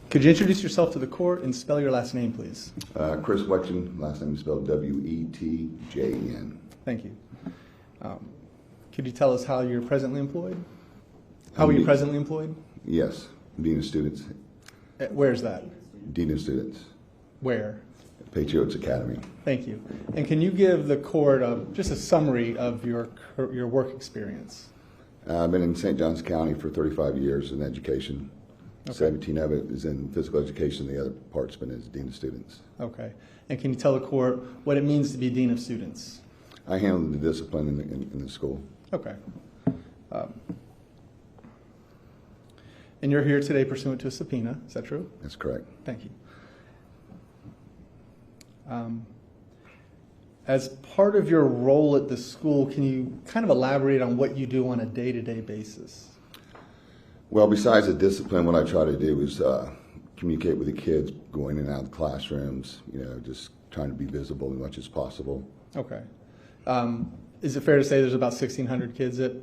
Could you introduce yourself to the court and spell your last name, please? Chris Wetjen, last name is spelled W-E-T-J-E-N. Thank you. Could you tell us how you're presently employed? How were you presently employed? Yes, Dean of Students. Where's that? Dean of Students. Where? Patriots Academy. Thank you. And can you give the court just a summary of your work experience? I've been in St. Johns County for 35 years in education. Okay. 17 of it is in physical education. The other part's been as Dean of Students. Okay. And can you tell the court what it means to be Dean of Students? I handle the discipline in the school. Okay. And you're here today pursuant to a subpoena. Is that true? That's correct. Thank you. As part of your role at the school, can you kind of elaborate on what you do on a day-to-day basis? Well, besides the discipline, what I try to do is communicate with the kids, going in and out of the classrooms, just trying to be visible as much as possible. Okay. Is it fair to say there's about 1,600 kids at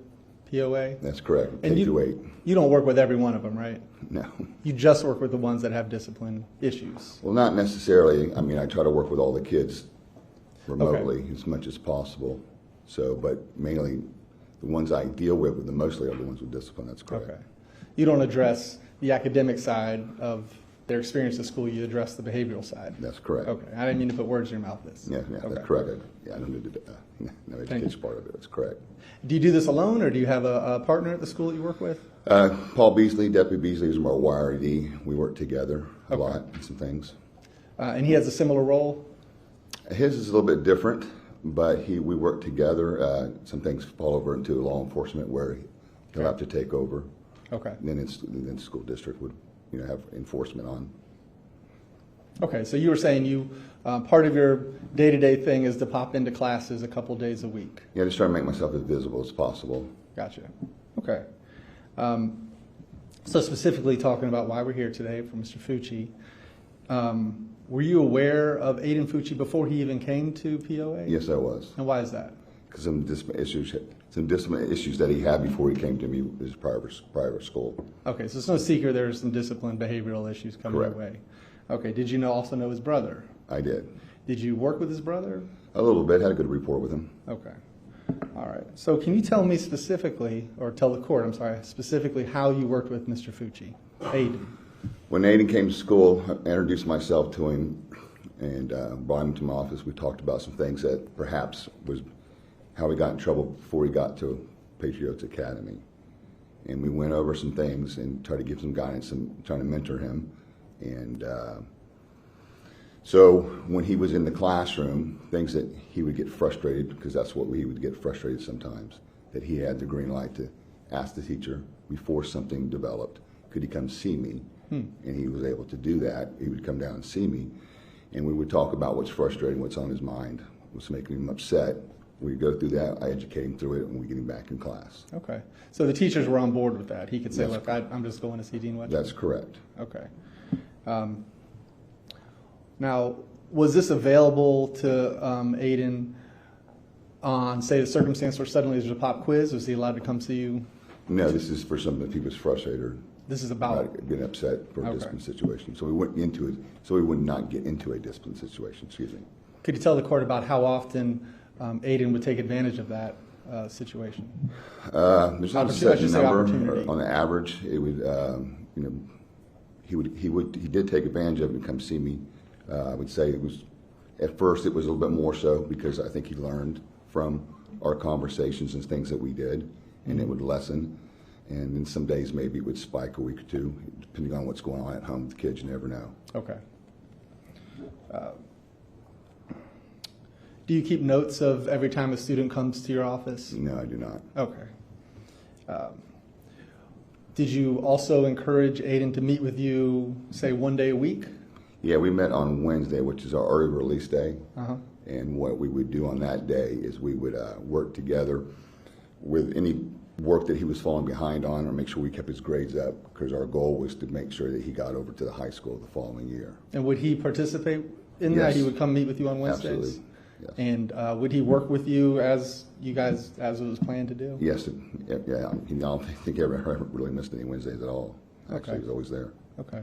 POA? That's correct, And K through 8. You don't work with every one of them, right? No. You just work with the ones that have discipline issues. Well, not necessarily. I mean, I try to work with all the kids remotely as much as possible. So, but mainly the ones I deal with the mostly are the ones with discipline. That's correct. Okay. You don't address the academic side of their experience at school. You address the behavioral side. That's correct. Okay. I didn't mean to put words in your mouth. Yeah, Okay. that's correct. I don't need to no education part of it. That's correct. Do you do this alone, or do you have a partner at the school that you work with? Paul Beasley, Deputy Beasley, is our YRD. We work together a lot on some things. And he has a similar role? His is a little bit different, but we work together. Some things fall over into law enforcement where he'll have to take over. Okay. And then the school district would, have enforcement on. Okay, so you were saying part of your day-to-day thing is to pop into classes a couple days a week. Yeah, just try to make myself as visible as possible. Gotcha. Okay. So specifically talking about why we're here today for Mr. Fucci, were you aware of Aiden Fucci before he even came to POA? Yes, I was. And why is that? Because some discipline issues that he had before he came to me his private school. Okay, so it's no secret there's some discipline behavioral issues coming your way. Okay, did you also know his brother? I did. Did you work with his brother? A little bit. Had a good rapport with him. Okay. All right. So can you tell me specifically, or tell the court, I'm sorry, specifically how you worked with Mr. Fucci, Aiden? When Aiden came to school, I introduced myself to him and brought him to my office. We talked about some things that perhaps was how he got in trouble before he got to Patriots Academy. And we went over some things and tried to give some guidance and trying to mentor him. And so when he was in the classroom, things that he would get frustrated, because that's what he would get frustrated sometimes, that he had the green light to ask the teacher before something developed, could he come see me? And he was able to do that. He would come down and see me, and we would talk about what's frustrating, what's on his mind, what's making him upset. We go through that, I educate him through it, and we get him back in class. Okay. So the teachers were on board with that. He could say, look, I'm just going to see Dean Wetjen. That's correct. Okay. Now, was this available to Aiden on, say, the circumstance where suddenly there's a pop quiz? Was he allowed to come see you? No, this is for something that he was frustrated. This is about being upset for a discipline situation. So we went into it, so we would not get into a discipline situation. Excuse me. Could you tell the court about how often Aiden would take advantage of that situation? There's not a set number. On the average, it would, he did take advantage of it and come see me. I would say it was, at first it was a little bit more so because I think he learned from our conversations and things that we did, and it would lessen. And then some days maybe it would spike a week or two, depending on what's going on at home with the kids. You never know. Okay. Do you keep notes of every time a student comes to your office? No, I do not. Okay. Did you also encourage Aiden to meet with you, say, one day a week? Yeah, we met on Wednesday, which is our early release day. Uh-huh. And what we would do on that day is we would work together with any work that he was falling behind on, or make sure we kept his grades up, because our goal was to make sure that he got over to the high school the following year. And would he participate in that? He would come meet with you on Wednesdays? Absolutely. Yes. And would he work with you as it was planned to do? Yes. Yeah. I don't think he ever really missed any Wednesdays at all. Actually, he was always there. Okay.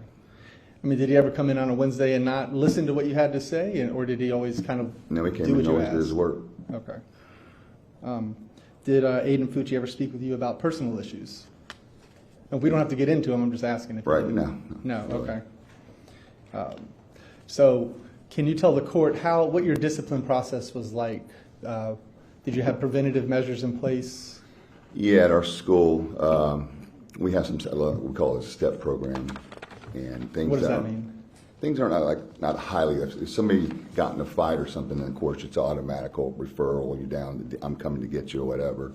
I mean, did he ever come in on a Wednesday and not listen to what you had to say, or did he always kind of No, he came do what and you always asked? did his work. Okay. Did Aiden Fucci ever speak with you about personal issues? And we don't have to get into them. I'm just asking. If Right, you no. No, okay. So can you tell the court what your discipline process was like? Did you have preventative measures in place? Yeah, at our school, we have some, we call it a STEP program. And things What does that mean? Things are not highly, if somebody got in a fight or something, then of course it's automatic referral, you're down, I'm coming to get you or whatever.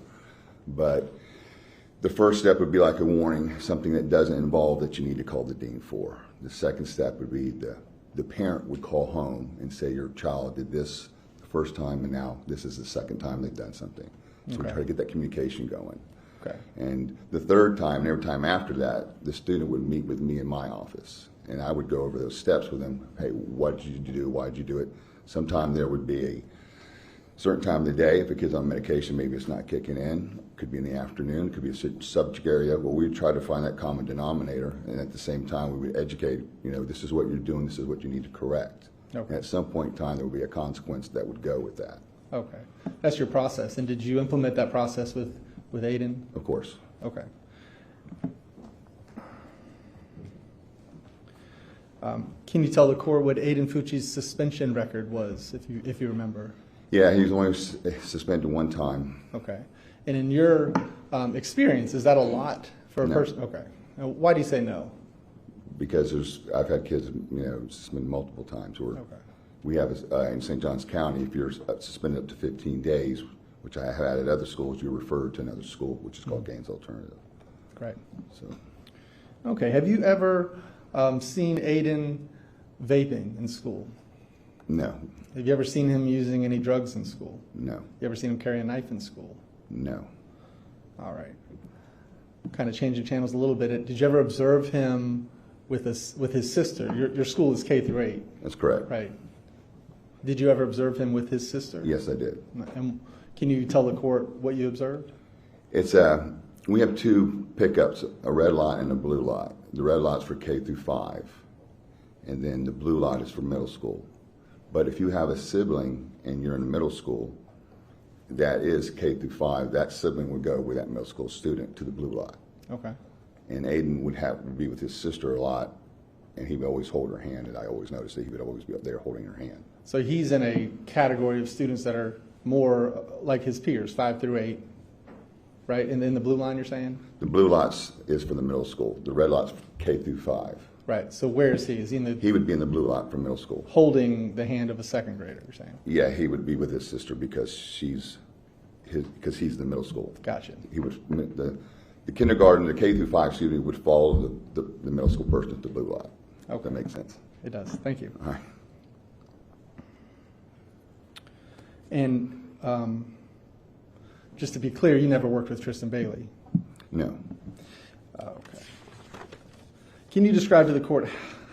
But the first step would be like a warning, something that doesn't involve that you need to call the dean for. The second step would be the parent would call home and say your child did this the first time and now this is the second time they've done something. So we try to get that communication going. Okay. And the third time, and every time after that, the student would meet with me in my office, and I would go over those steps with him. Hey, what did you do? Why did you do it? Sometime there would be a certain time of the day. If a kid's on medication, maybe it's not kicking in. Could be in the afternoon. Could be a subject area. Well, we would try to find that common denominator, and at the same time, we would educate. This is what you're doing. This is what you need to correct. Okay. And at some point in time, there would be a consequence that would go with that. Okay, that's your process. And did you implement that process with Aiden? Of course. Okay. Can you tell the court what Aiden Fucci's suspension record was, if you remember? Yeah, he was only suspended one time. Okay. And in your experience, is that a lot for a No. person? Okay. Now, why do you say no? Because I've had kids, suspended multiple times. We have in St. Johns County, if you're suspended up to 15 days, which I have had at other schools, you're referred to another school, which is called Gaines Alternative. Great. So, okay. Have you ever seen Aiden vaping in school? No. Have you ever seen him using any drugs in school? No. You ever seen him carry a knife in school? No. All right. Kind of changing channels a little bit. Did you ever observe him with his sister? Your school is K through 8. That's correct. Right. Did you ever observe him with his sister? Yes, I did. And can you tell the court what you observed? It's we have two pickups, a red lot and a blue lot. The red lot's for K through 5, and then the blue lot is for middle school. But if you have a sibling and you're in middle school, that is K through 5, that sibling would go with that middle school student to the blue lot. Okay. And Aiden would be with his sister a lot, and he would always hold her hand, and I always noticed that he would always be up there holding her hand. So he's in a category of students that are more like his peers, 5 through 8, right? And in the blue line, you're saying? The blue lots is for the middle school. The red lot's K through 5. Right. So where is he? Is he in the? He would be in the blue lot for middle school. Holding the hand of a second grader, you're saying? Yeah, he would be with his sister because he's the middle school. Gotcha. He would the kindergarten, the K through 5 student would follow the middle school person to the blue lot. Okay. That makes sense. It does. Thank you. All right. And just to be clear, you never worked with Tristyn Bailey? No. Okay. Can you describe to the court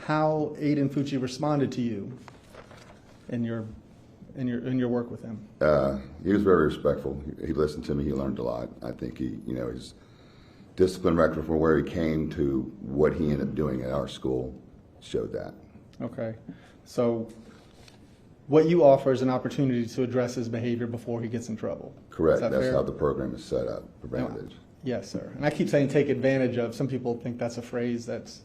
how Aiden Fucci responded to you in your work with him? He was very respectful. He listened to me. He learned a lot. I think his discipline record from where he came to what he ended up doing at our school showed that. Okay. So what you offer is an opportunity to address his behavior before he gets in trouble. Correct. That's How the program is set up, preventative. Yes, sir. And I keep saying take advantage of. Some people think that's a phrase that's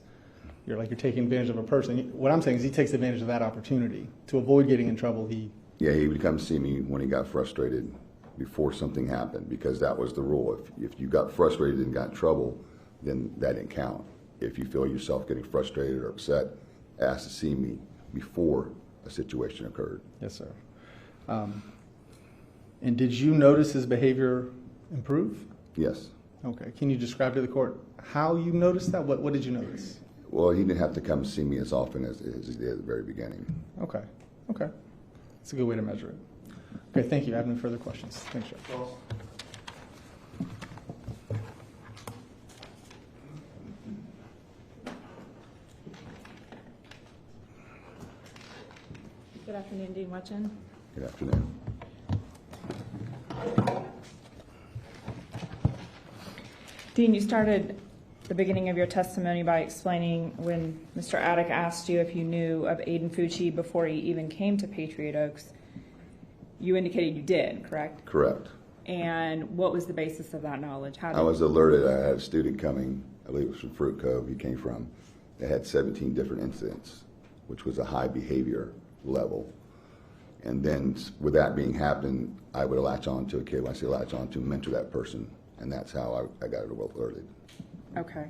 you're taking advantage of a person. What I'm saying is he takes advantage of that opportunity to avoid getting in trouble. He would come see me when he got frustrated before something happened, because that was the rule. If you got frustrated and got in trouble, then that didn't count. If you feel yourself getting frustrated or upset, ask to see me before a situation occurred. Yes, sir. And did you notice his behavior improve? Yes. Okay. Can you describe to the court how you noticed that? What did you notice? Well, he didn't have to come see me as often as he did at the very beginning. Okay. Okay. That's a good way to measure it. Okay, thank you. I have no further questions. Thanks, Jeff. Good afternoon, Dean Wetjen. Good afternoon. Dean, you started the beginning of your testimony by explaining when Mr. Attic asked you if you knew of Aiden Fucci before he even came to Patriot Oaks. You indicated you did, correct? Correct. And what was the basis of that knowledge? I was alerted. I had a student coming, I believe it was from Fruit Cove he came from, that had 17 different incidents, which was a high behavior level. And then with that being happened, I would latch on to a kid. When I say latch on to, mentor that person. And that's how I got alerted. Okay.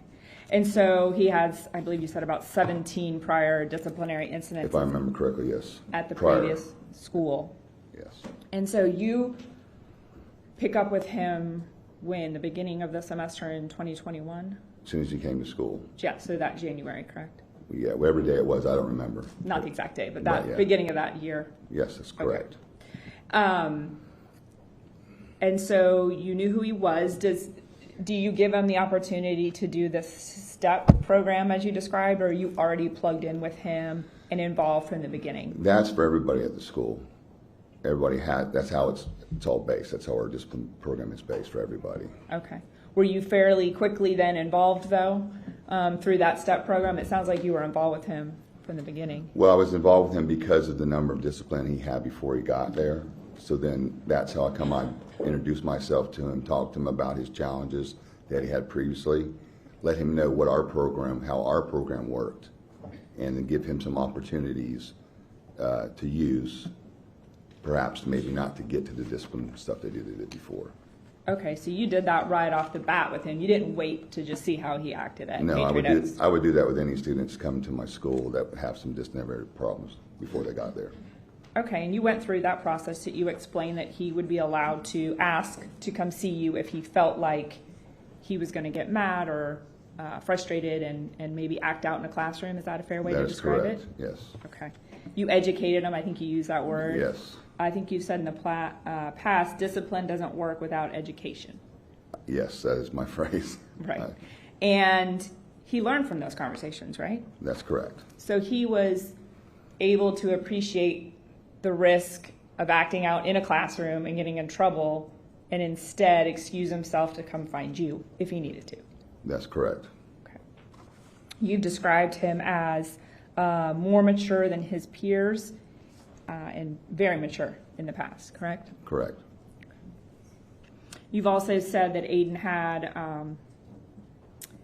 And so he has, I believe you said, about 17 prior disciplinary incidents. If I remember correctly, yes. At the previous school. Yes. And so you pick up with him when? The beginning of the semester in 2021? As soon as he came to school. Yeah, so that January, correct? Yeah, whatever day it was, I don't remember. Not the exact day, but that beginning of that year. Yes, that's correct. Okay. And so you knew who he was. Do you give him the opportunity to do this STEP program as you described, or are you already plugged in with him and involved from the beginning? That's for everybody at the school. Everybody had, that's how it's all based. That's how our discipline program is based for everybody. Okay. Were you fairly quickly then involved, though, through that STEP program? It sounds like you were involved with him from the beginning. Well, I was involved with him because of the number of discipline he had before he got there. So then that's how I introduced myself to him, talked to him about his challenges that he had previously, let him know what how our program worked, and then give him some opportunities to use, perhaps maybe not to get to the discipline stuff they did before. Okay, so you did that right off the bat with him. You didn't wait to just see how he acted at No, Patriot Oaks. I would do that with any students coming to my school that have some disciplinary problems before they got there. Okay, and you went through that process that you explained that he would be allowed to ask to come see you if he felt like he was going to get mad or frustrated and maybe act out in a classroom. Is that a fair way to describe correct. it? Yes. Okay. You educated him. I think you used that word. Yes. I think you said in the past, discipline doesn't work without education. Yes, that is my phrase. Right. And he learned from those conversations, right? That's correct. So he was able to appreciate the risk of acting out in a classroom and getting in trouble, and instead excuse himself to come find you if he needed to. That's correct. Okay. You've described him as more mature than his peers and very mature in the past, correct? Correct. You've also said that Aiden had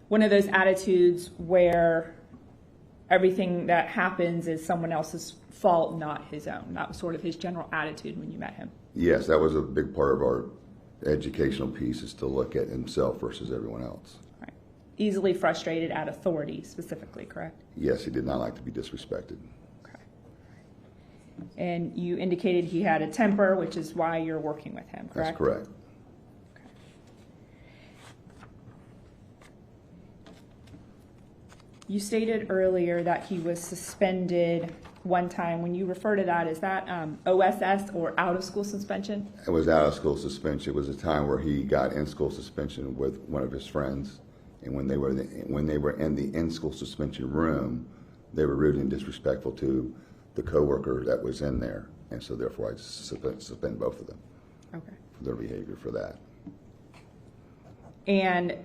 one of those attitudes where everything that happens is someone else's fault, not his own. That was sort of his general attitude when you met him. Yes, that was a big part of our educational piece, is to look at himself versus everyone else. Right. Easily frustrated at authority specifically, correct? Yes, he did not like to be disrespected. Okay. And you indicated he had a temper, which is why you're working with him, correct? That's correct. Okay. You stated earlier that he was suspended one time. When you refer to that, is that OSS or out of school suspension? It was out of school suspension. It was a time where he got in school suspension with one of his friends, and when they were in the in school suspension room, they were rude and disrespectful to the coworker that was in there, and so therefore I suspend both of them. Okay. For their behavior for that. And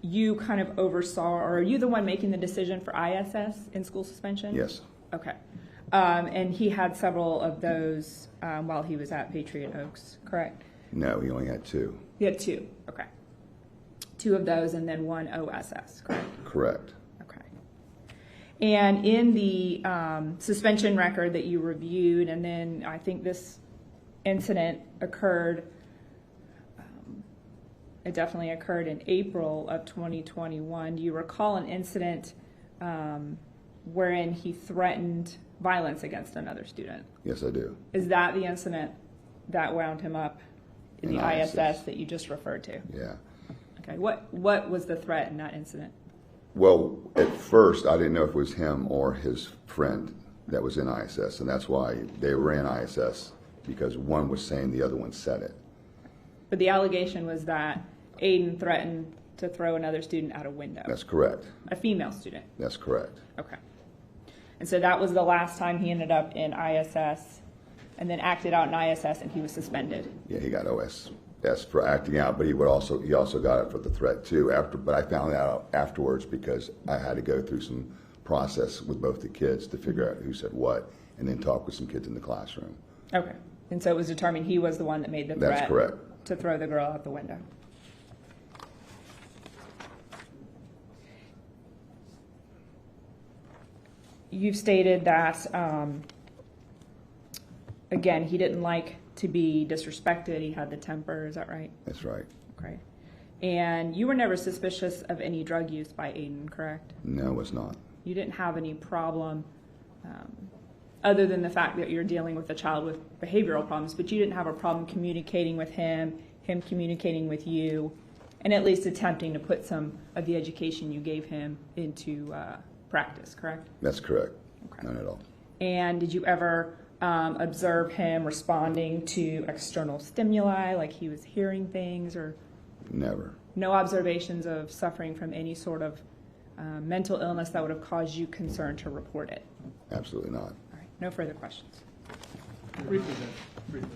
you kind of oversaw, or are you the one making the decision for ISS in school suspension? Yes. Okay. And he had several of those while he was at Patriot Oaks, correct? No, he only had two. He had two. Okay. Two of those and then one OSS, correct? Correct. Okay. And in the suspension record that you reviewed, and then I think this incident occurred, it definitely occurred in April of 2021. Do you recall an incident wherein he threatened violence against another student? Yes, I do. Is that the incident that wound him up in the ISS that you just referred to? Yeah. Okay. What was the threat in that incident? Well, at first I didn't know if it was him or his friend that was in ISS, and that's why they were in ISS, because one was saying the other one said it. But the allegation was that Aiden threatened to throw another student out a window. That's correct. A female student. That's correct. Okay. And so that was the last time he ended up in ISS, and then acted out in ISS, and he was suspended. Yeah, he got OSS for acting out, but he also got it for the threat too. But I found out afterwards because I had to go through some process with both the kids to figure out who said what, and then talk with some kids in the classroom. Okay. And so it was determined he was the one that made the threat. That's correct. To throw the girl out the window. You've stated that, again, he didn't like to be disrespected. He had the temper. Is that right? That's right. Okay. And you were never suspicious of any drug use by Aiden, correct? No, it was not. You didn't have any problem, other than the fact that you're dealing with a child with behavioral problems, but you didn't have a problem communicating with him communicating with you, and at least attempting to put some of the education you gave him into practice, correct? That's correct. Okay. None at all. And did you ever observe him responding to external stimuli, like he was hearing things, or? Never. no observations of suffering from any sort of mental illness that would have caused you concern to report it? Absolutely not. All right, no further questions. Briefly, then. Briefly.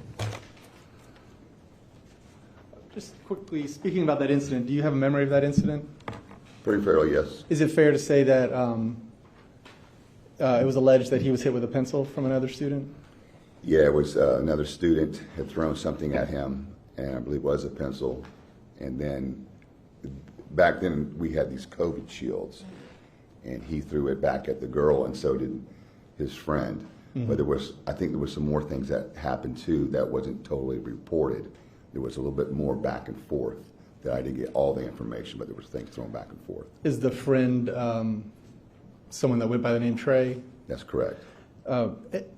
Just quickly, speaking about that incident, do you have a memory of that incident? Pretty fairly, yes. Is it fair to say that it was alleged that he was hit with a pencil from another student? Yeah, it was another student had thrown something at him, and I believe it was a pencil. And then back then we had these COVID shields, and he threw it back at the girl, and so did his friend. Mm-hmm. But I think there was some more things that happened too that wasn't totally reported. There was a little bit more back and forth that I didn't get all the information, but there was things thrown back and forth. Is the friend someone that went by the name Trey? That's correct.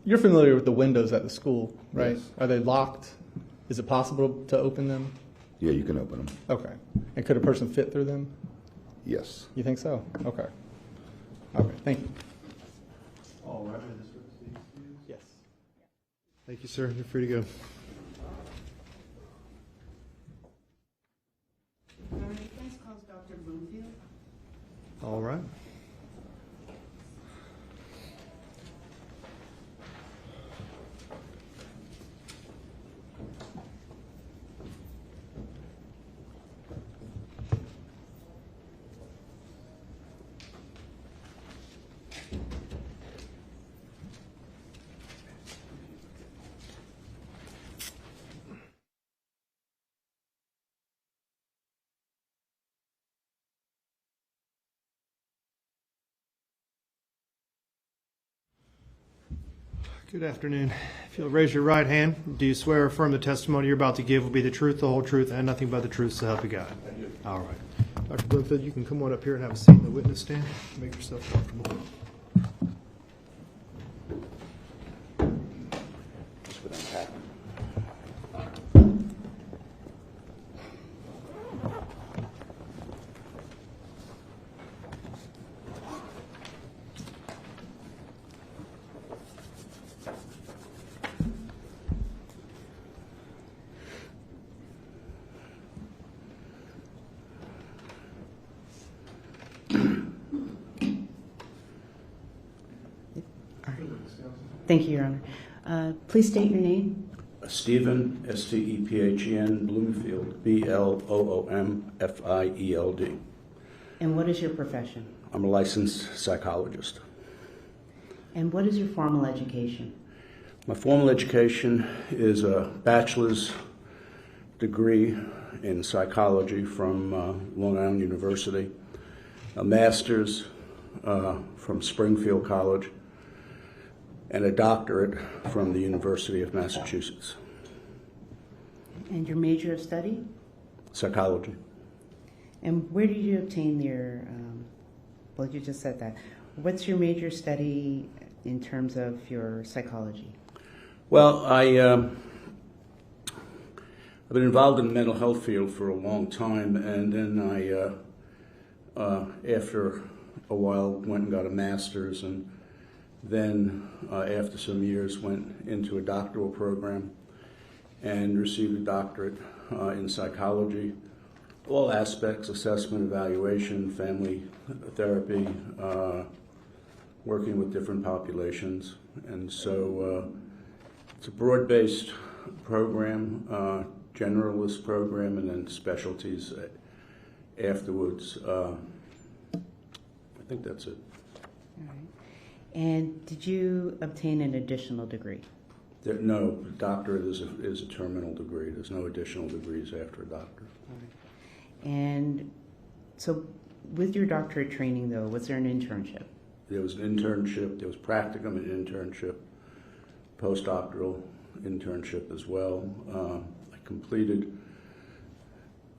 You're familiar with the windows at the school, right? Yes. Are they locked? Is it possible to open them? Yeah, you can open them. Okay. And could a person fit through them? Yes. You think so? Okay. Okay, thank you. All right. Yes. Thank you, sir. You're free to go. Defense calls Dr. Bloomfield. All right. Good afternoon. If you'll raise your right hand, do you swear or affirm the testimony you're about to give will be the truth, the whole truth, and nothing but the truth, so help you God? I do. All right. Dr. Bloomfield, you can come on up here and have a seat in the witness stand. Make yourself comfortable. Just with unpacking. Thank you, Your Honor. Please state your name. Stephen, S-T-E-P-H-E-N, Bloomfield, B-L-O-O-M-F-I-E-L-D. And what is your profession? I'm a licensed psychologist. And what is your formal education? My formal education is a bachelor's degree in psychology from Long Island University, a master's from Springfield College, and a doctorate from the University of Massachusetts. And your major of study? Psychology. And where did you obtain your, well, you just said that. What's your major study in terms of your psychology? Well, I've been involved in the mental health field for a long time, and then after a while, went and got a master's, and then after some years went into a doctoral program and received a doctorate in psychology, all aspects, assessment, evaluation, family therapy, working with different populations. And so it's a broad-based program, generalist program, and then specialties afterwards. I think that's it. All right. And did you obtain an additional degree? No, doctorate is a terminal degree. There's no additional degrees after a doctorate. All right. And so with your doctorate training, though, was there an internship? There was an internship. There was practicum and internship, postdoctoral internship as well. I completed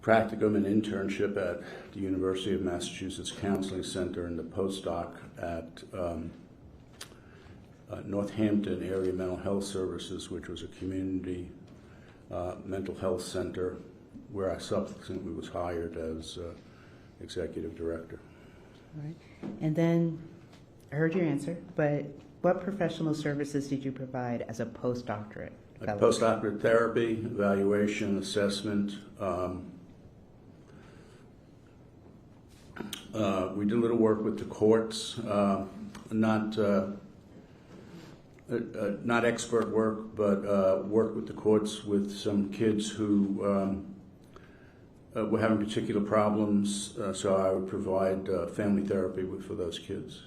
practicum and internship at the University of Massachusetts Counseling Center and the postdoc at Northampton Area Mental Health Services, which was a community mental health center where I subsequently was hired as executive director. All right. And then I heard your answer, but what professional services did you provide as a postdoctorate fellow? Postdoctorate therapy, evaluation, assessment, We did a little work with the courts, not expert work, but work with the courts with some kids who were having particular problems, so I would provide family therapy for those kids.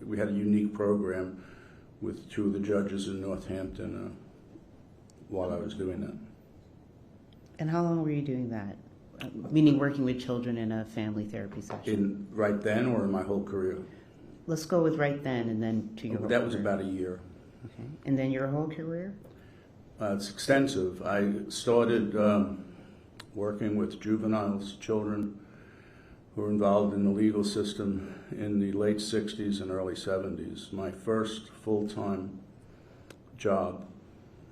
We had a unique program with 2 of the judges in Northampton while I was doing that. And how long were you doing that? Meaning working with children in a family therapy session? Right then or in my whole career? Let's go with right then and then to your whole career. That was about a year. Okay. And then your whole career? It's extensive. I started working with juveniles, children who were involved in the legal system in the late 60s and early 70s. My first full-time job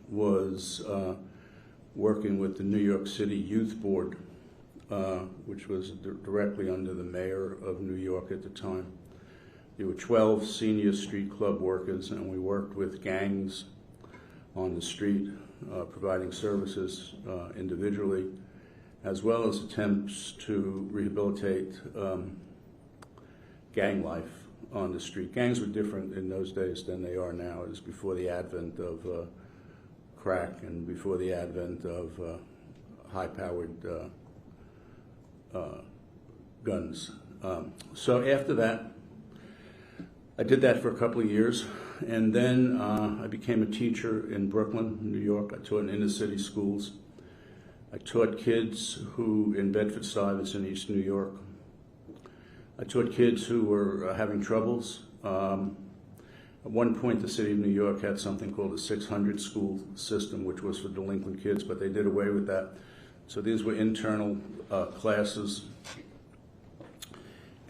was working with the New York City Youth Board, which was directly under the mayor of New York at the time. There were 12 senior street club workers, and we worked with gangs on the street, providing services individually, as well as attempts to rehabilitate gang life on the street. Gangs were different in those days than they are now. It was before the advent of crack and before the advent of high-powered guns. So after that, I did that for a couple of years, and then I became a teacher in Brooklyn, New York. I taught in inner-city schools. I taught kids who, in Bedford-Stuyvesant in East New York. I taught kids who were having troubles. At one point, the city of New York had something called a 600 school system, which was for delinquent kids, but they did away with that. So these were internal classes,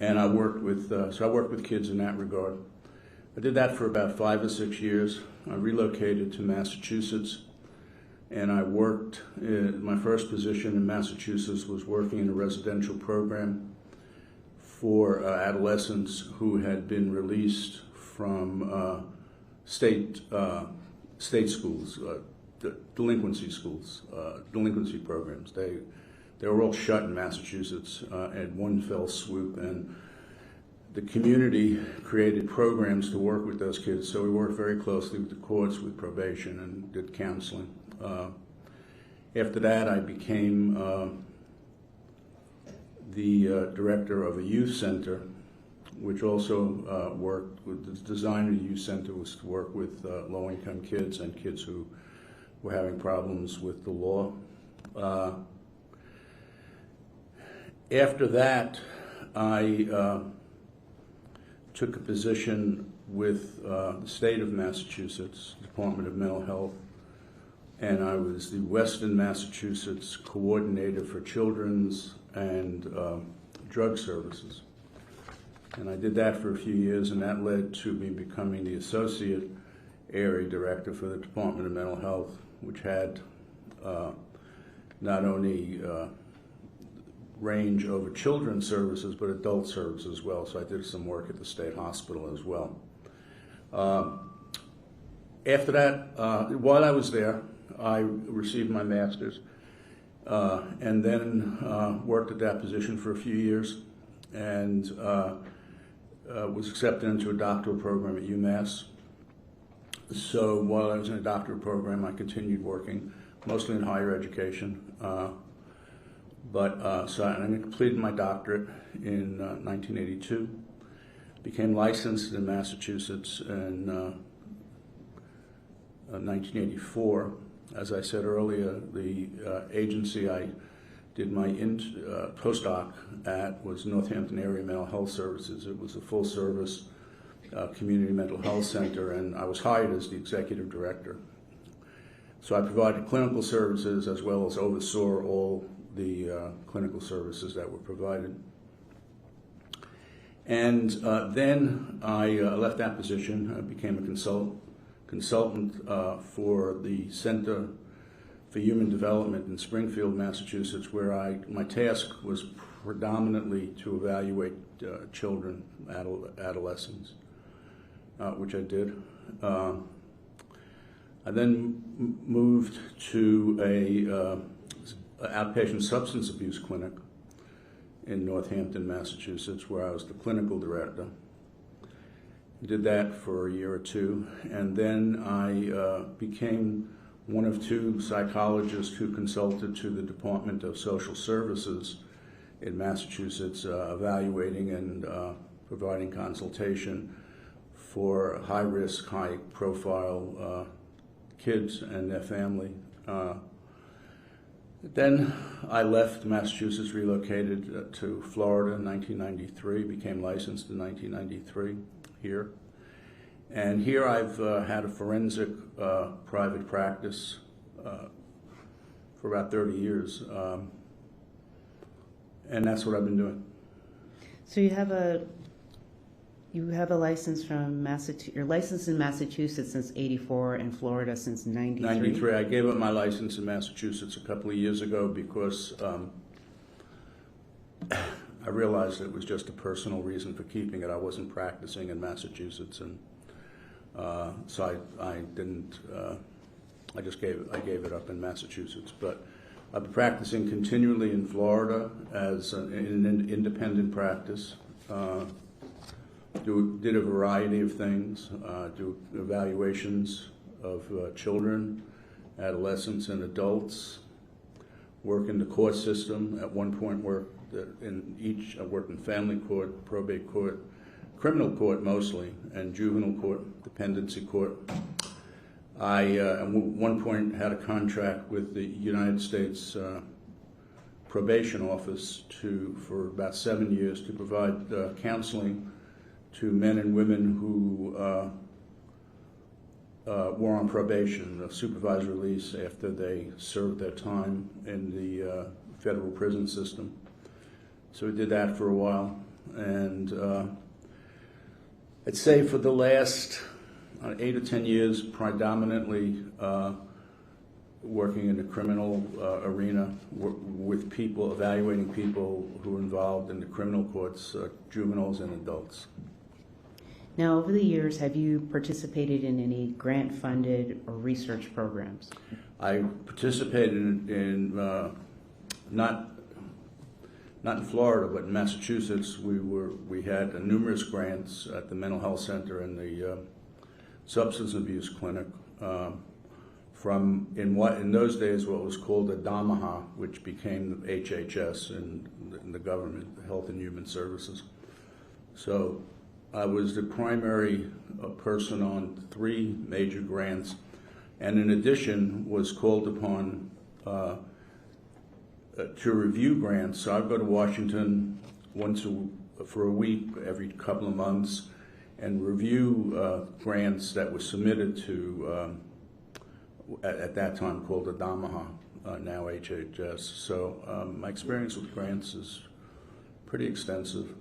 and I worked with kids in that regard. I did that for about 5 or 6 years. I relocated to Massachusetts, and I worked. My first position in Massachusetts was working in a residential program for adolescents who had been released from state schools, delinquency schools, delinquency programs. They were all shut in Massachusetts at one fell swoop, and the community created programs to work with those kids. So we worked very closely with the courts, with probation, and did counseling. After that, I became the director of a youth center, which also worked with the design of the youth center was to work with low-income kids and kids who were having problems with the law. After that, I took a position with the state of Massachusetts, Department of Mental Health, and I was the Western Massachusetts coordinator for children's and drug services. And I did that for a few years, and that led to me becoming the associate area director for the Department of Mental Health, which had not only range over children's services, but adult services as well. So I did some work at the state hospital as well. After that, while I was there, I received my master's and then worked at that position for a few years, and was accepted into a doctoral program at UMass. So while I was in a doctoral program, I continued working mostly in higher education. So I completed my doctorate in 1982, became licensed in Massachusetts in 1984. As I said earlier, the agency I did my postdoc at was Northampton Area Mental Health Services. It was a full-service community mental health center, and I was hired as the executive director. So I provided clinical services as well as oversaw all the clinical services that were provided. And then I left that position. I became a consultant for the Center for Human Development in Springfield, Massachusetts, where my task was predominantly to evaluate children, adolescents, which I did. I then moved to a outpatient substance abuse clinic in Northampton, Massachusetts, where I was the clinical director. Did that for a year or two, and then I became one of 2 psychologists who consulted to the Department of Social Services in Massachusetts, evaluating and providing consultation for high-risk, high-profile kids and their family. Then I left Massachusetts, relocated to Florida in 1993, became licensed in 1993 here. And here I've had a forensic private practice for about 30 years. And that's what I've been doing. So you have a license from Massachusetts. You're licensed in Massachusetts since '84 and Florida since '93. '93. I gave up my license in Massachusetts a couple of years ago because I realized it was just a personal reason for keeping it. I wasn't practicing in Massachusetts, and so I didn't. I gave it up in Massachusetts, but I've been practicing continually in Florida as an independent practice. Did a variety of things, do evaluations of children, adolescents, and adults, work in the court system. At one point, I worked in family court, probate court, criminal court mostly, and juvenile court, dependency court. I, at one point, had a contract with the United States Probation Office for about 7 years to provide counseling to men and women who were on probation, supervised release after they served their time in the federal prison system. So we did that for a while, and I'd say for the last 8 or 10 years, predominantly working in the criminal arena with people, evaluating people who are involved in the criminal courts, juveniles and adults. Now, over the years, have you participated in any grant-funded or research programs? I participated in not in Florida, but in Massachusetts. We had numerous grants at the mental health center and the substance abuse clinic from in those days what was called a DAMAHA, which became the HHS in the government, the Health and Human Services. So I was the primary person on 3 major grants, and in addition was called upon to review grants. So I'd go to Washington for a week every couple of months and review grants that were submitted to, at that time called the DAMAHA, now HHS. So my experience with grants is pretty extensive.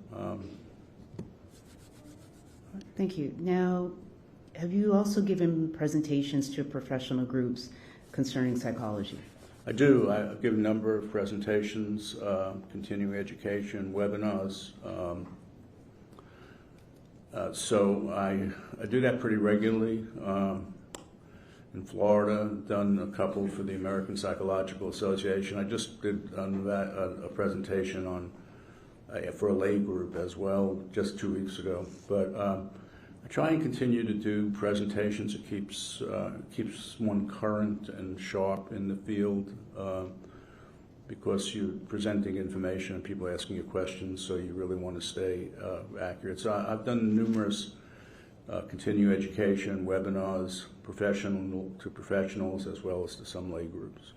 Thank you. Now, have you also given presentations to professional groups concerning psychology? I do. I give a number of presentations, continuing education, webinars. So I do that pretty regularly. In Florida, done a couple for the American Psychological Association. I just did a presentation on for a lay group as well just 2 weeks ago. But I try and continue to do presentations. It keeps one current and sharp in the field because you're presenting information and people are asking you questions, so you really want to stay accurate. So I've done numerous continuing education webinars, professional to professionals, as well as to some lay groups.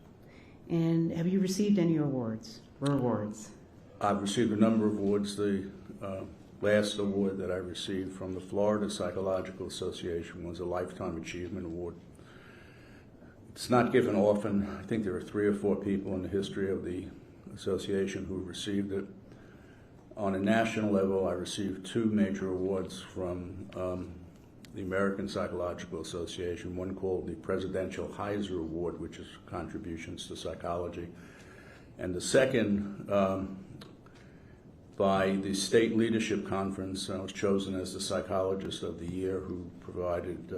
And have you received any awards or rewards? I've received a number of awards. The last award that I received from the Florida Psychological Association was a Lifetime Achievement Award. It's not given often. I think there are 3 or 4 people in the history of the association who received it. On a national level, I received 2 major awards from the American Psychological Association, one called the Presidential Heiser Award, which is contributions to psychology, and the second by the State Leadership Conference. I was chosen as the Psychologist of the Year who provided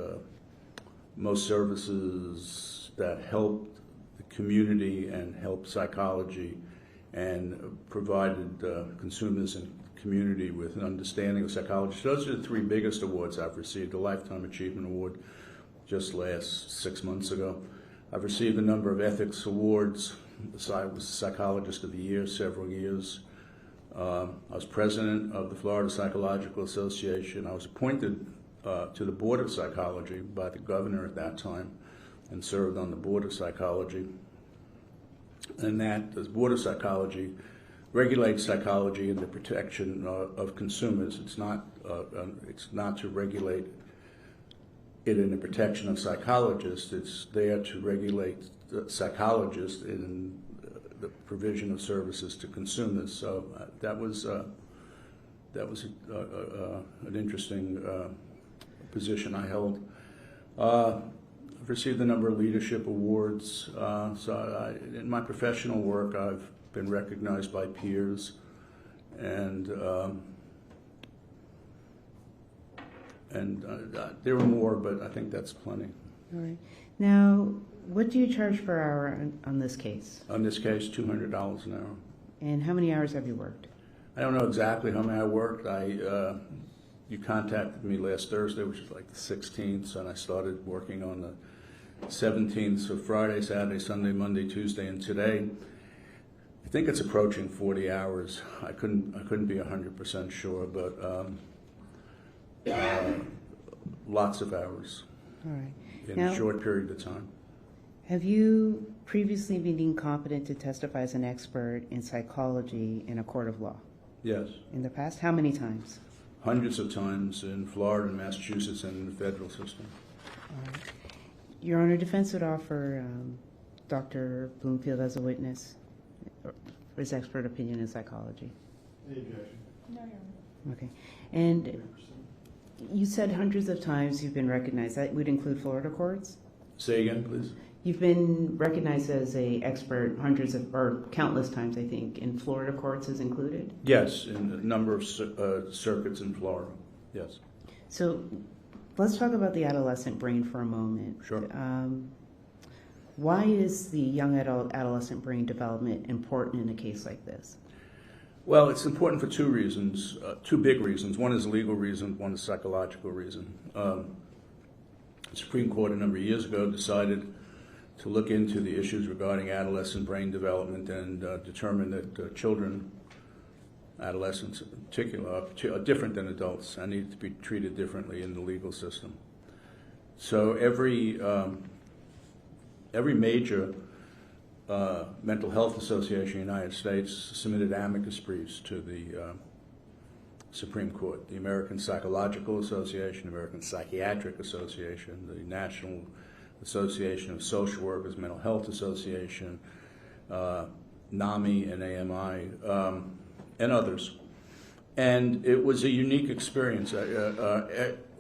most services that helped the community and helped psychology and provided consumers and community with an understanding of psychology. Those are the three biggest awards I've received. A Lifetime Achievement Award just last 6 months ago. I've received a number of ethics awards. I was Psychologist of the Year several years. I was president of the Florida Psychological Association. I was appointed to the Board of Psychology by the governor at that time and served on the Board of Psychology. And that, the Board of Psychology regulates psychology and the protection of consumers. It's not to regulate it in the protection of psychologists. It's there to regulate the psychologists in the provision of services to consumers. So that was an interesting position I held. I've received a number of leadership awards. In my professional work, I've been recognized by peers, and there were more, but I think that's plenty. All right. Now, what do you charge per hour on this case? On this case, $200 an hour. And how many hours have you worked? I don't know exactly how many I worked. You contacted me last Thursday, which is like the 16th, and I started working on the 17th, so Friday, Saturday, Sunday, Monday, Tuesday, and today. I think it's approaching 40 hours. I couldn't be 100% sure, but lots of hours. All right. In a short period of time. Have you previously been deemed competent to testify as an expert in psychology in a court of law? Yes. In the past? How many times? Hundreds of times in Florida and Massachusetts and in the federal system. All right. Your Honor, defense would offer Dr. Bloomfield as a witness for his expert opinion in psychology. Any objection? No, Your Honor. Okay. And you said hundreds of times you've been recognized. That would include Florida courts? Say again, please. You've been recognized as an expert hundreds of, or countless times, I think, in Florida courts is included? Yes, in a number of circuits in Florida, yes. So let's talk about the adolescent brain for a moment. Sure. Why is the young adolescent brain development important in a case like this? Well, it's important for two reasons, two big reasons. One is a legal reason, one is a psychological reason. The Supreme Court a number of years ago decided to look into the issues regarding adolescent brain development and determined that children, adolescents in particular, are different than adults and need to be treated differently in the legal system. So every major mental health association in the United States submitted amicus briefs to the Supreme Court. The American Psychological Association, the American Psychiatric Association, the National Association of Social Workers, Mental Health Association, NAMI and AMI, and others. And it was a unique experience.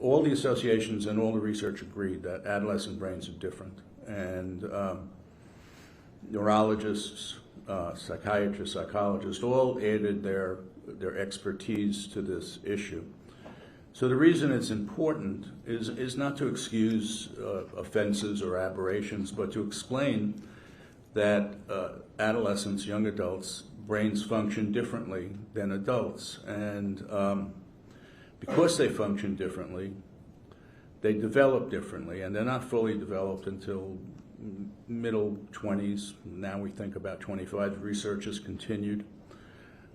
All the associations and all the research agreed that adolescent brains are different. And neurologists, psychiatrists, psychologists all added their expertise to this issue. So the reason it's important is not to excuse offenses or aberrations, but to explain that adolescents, young adults, brains function differently than adults. And because they function differently, they develop differently, and they're not fully developed until middle 20s. Now we think about 25. Research has continued.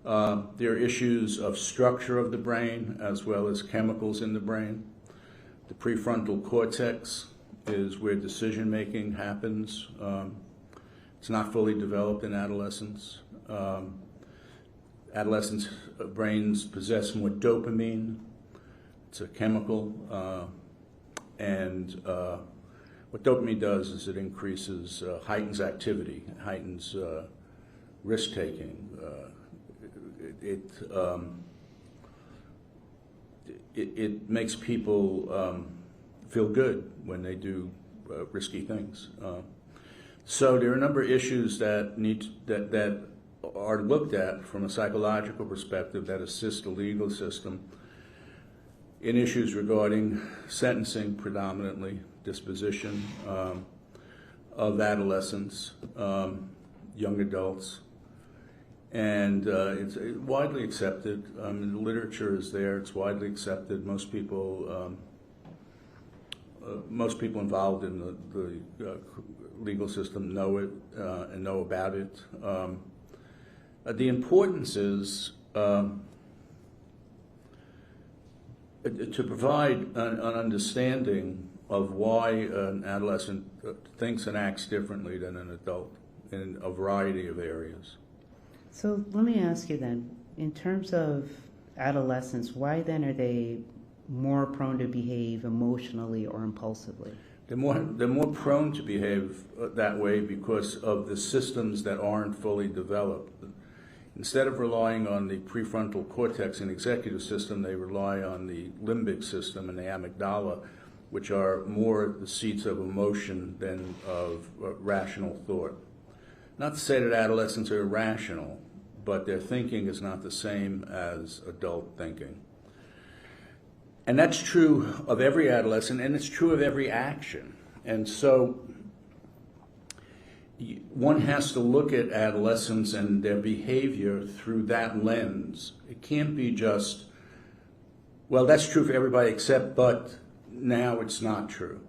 There are issues of structure of the brain as well as chemicals in the brain. The prefrontal cortex is where decision making happens. It's not fully developed in adolescents. Adolescents' brains possess more dopamine. It's a chemical. And what dopamine does is it increases, heightens activity, heightens risk-taking. It makes people feel good when they do risky things. So there are a number of issues that that are looked at from a psychological perspective that assist the legal system in issues regarding sentencing, predominantly disposition of adolescents, young adults, And it's widely accepted. The literature is there. It's widely accepted. Most people involved in the legal system know it and know about it. The importance is to provide an understanding of why an adolescent thinks and acts differently than an adult in a variety of areas. So let me ask you then, in terms of adolescents, why then are they more prone to behave emotionally or impulsively? They're more prone to behave that way because of the systems that aren't fully developed. Instead of relying on the prefrontal cortex and executive system, they rely on the limbic system and the amygdala, which are more the seats of emotion than of rational thought. Not to say that adolescents are irrational, but their thinking is not the same as adult thinking. And that's true of every adolescent, and it's true of every action. And so one has to look at adolescents and their behavior through that lens. It can't be just, well, that's true for everybody except, but now it's not true.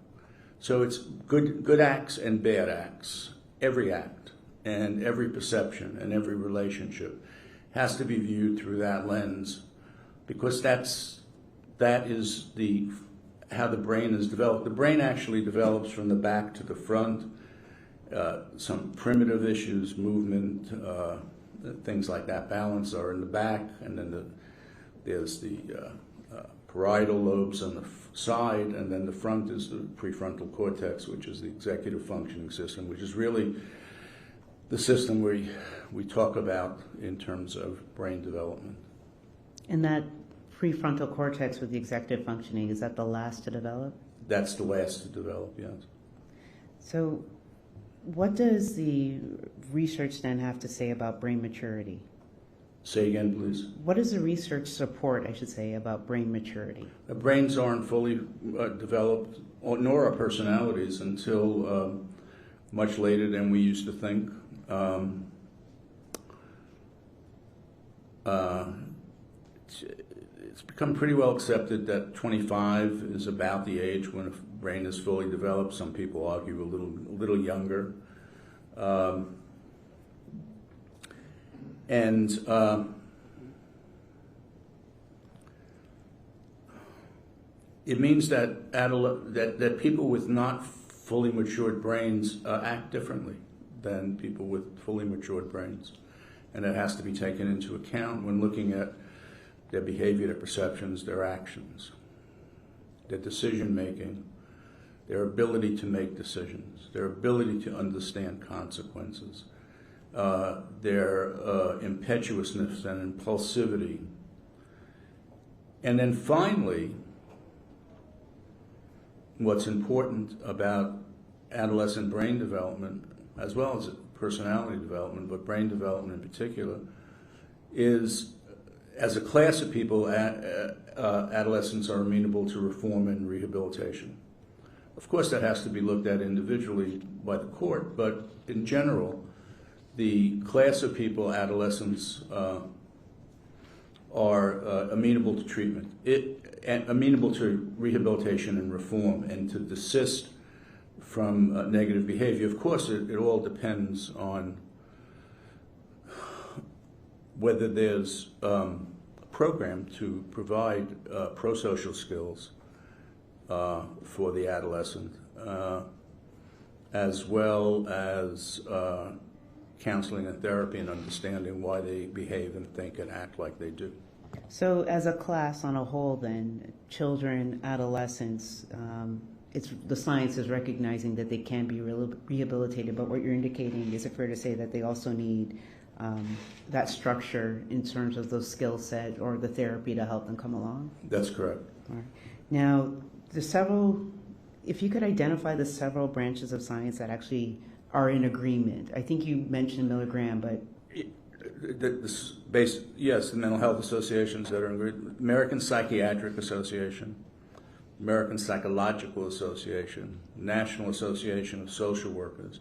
So it's good acts and bad acts, every act and every perception and every relationship has to be viewed through that lens, because that is how the brain is developed. The brain actually develops from the back to the front. Some primitive issues, movement, things like that, balance are in the back, and then there's the parietal lobes on the side, and then the front is the prefrontal cortex, which is the executive functioning system, which is really the system we talk about in terms of brain development. And that prefrontal cortex with the executive functioning, is that the last to develop? That's the last to develop, yes. So what does the research then have to say about brain maturity? Say again, please. What does the research support, I should say, about brain maturity? The brains aren't fully developed, nor are personalities, until much later than we used to think. It's become pretty well accepted that 25 is about the age when a brain is fully developed. Some people argue a little younger. It means that people with not fully matured brains act differently than people with fully matured brains. And that has to be taken into account when looking at their behavior, their perceptions, their actions, their decision-making, their ability to make decisions, their ability to understand consequences, their impetuousness and impulsivity. And then finally, what's important about adolescent brain development, as well as personality development, but brain development in particular, is as a class of people, adolescents are amenable to reform and rehabilitation. Of course, that has to be looked at individually by the court, but in general, the class of people, adolescents, are amenable to treatment, amenable to rehabilitation and reform, and to desist from negative behavior. Of course, it all depends on whether there's a program to provide pro-social skills for the adolescent, as well as counseling and therapy and understanding why they behave and think and act like they do. So as a class on a whole then, children, adolescents, the science is recognizing that they can be rehabilitated, but what you're indicating, is it fair to say that they also need that structure in terms of those skill set or the therapy to help them come along? That's correct. All right. Now, if you could identify the several branches of science that actually are in agreement. I think you mentioned Milgram, but... Yes, the mental health associations that are in agreement. American Psychiatric Association, American Psychological Association, National Association of Social Workers,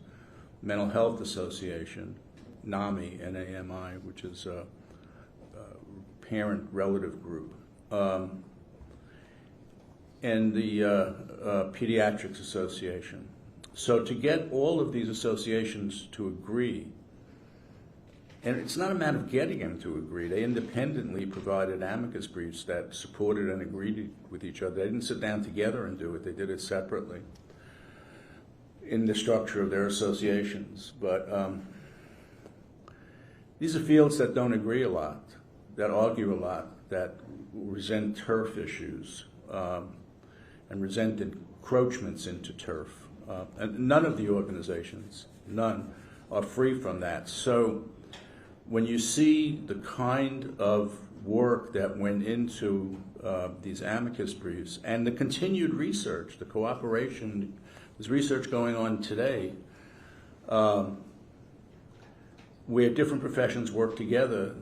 Mental Health Association, NAMI, N-A-M-I, which is a parent relative group, and the Pediatrics Association. So to get all of these associations to agree, and it's not a matter of getting them to agree, they independently provided amicus briefs that supported and agreed with each other. They didn't sit down together and do it, they did it separately in the structure of their associations. But these are fields that don't agree a lot, that argue a lot, that resent turf issues, and resent encroachments into turf. And none of the organizations, none, are free from that. So when you see the kind of work that went into these amicus briefs and the continued research, the cooperation, there's research going on today where different professions work together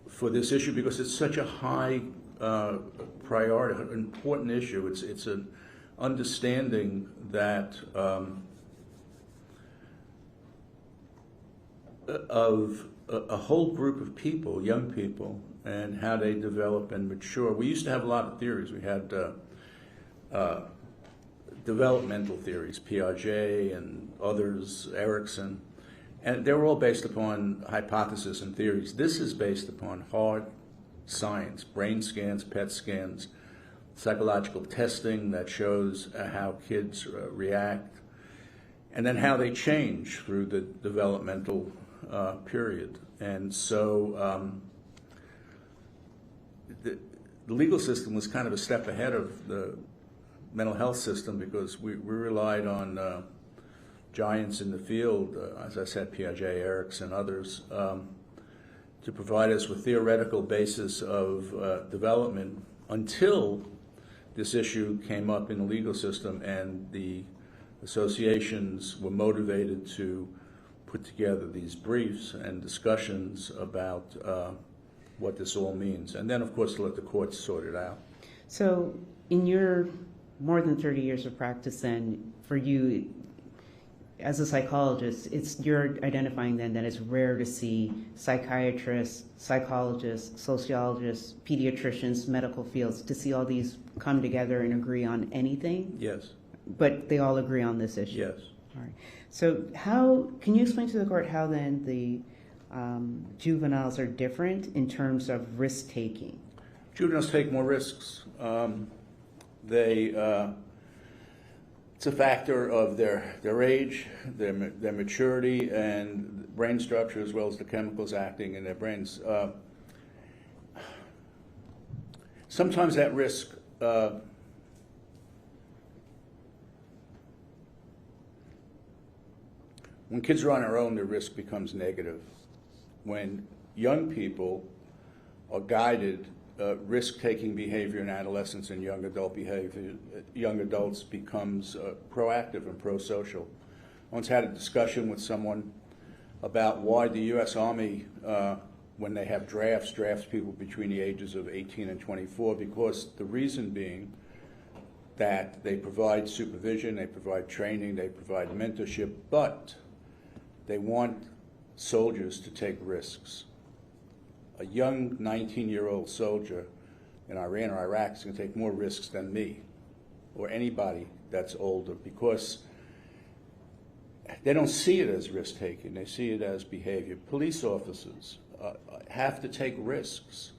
for this issue because it's such a high priority, important issue. It's an understanding that of a whole group of people, young people, and how they develop and mature. We used to have a lot of theories. We had developmental theories, Piaget and others, Erickson, and they were all based upon hypotheses and theories. This is based upon hard science, brain scans, PET scans, psychological testing that shows how kids react, and then how they change through the developmental period. And so the legal system was kind of a step ahead of the mental health system because we relied on giants in the field, as I said, Piaget, Erickson, others, to provide us with theoretical basis of development until this issue came up in the legal system and the associations were motivated to put together these briefs and discussions about what this all means. And then, of course, to let the courts sort it out. So in your more than 30 years of practice then, for you, as a psychologist, you're identifying then that it's rare to see psychiatrists, psychologists, sociologists, pediatricians, medical fields, to see all these come together and agree on anything? Yes. But they all agree on this issue? Yes. All right. So how, can you explain to the court how then the juveniles are different in terms of risk-taking? Juveniles take more risks. It's a factor of their age, their maturity, and brain structure, as well as the chemicals acting in their brains. Sometimes that risk when kids are on their own, their risk becomes negative. When young people are guided, risk-taking behavior in adolescence and young adult behavior, young adults becomes proactive and pro-social. I once had a discussion with someone about why the U.S. Army, when they have drafts people between the ages of 18 and 24, because the reason being that they provide supervision, they provide training, they provide mentorship, but they want soldiers to take risks. A young 19-year-old soldier in Iran or Iraq is going to take more risks than me or anybody that's older because they don't see it as risk-taking. They see it as behavior. Police officers have to take risks.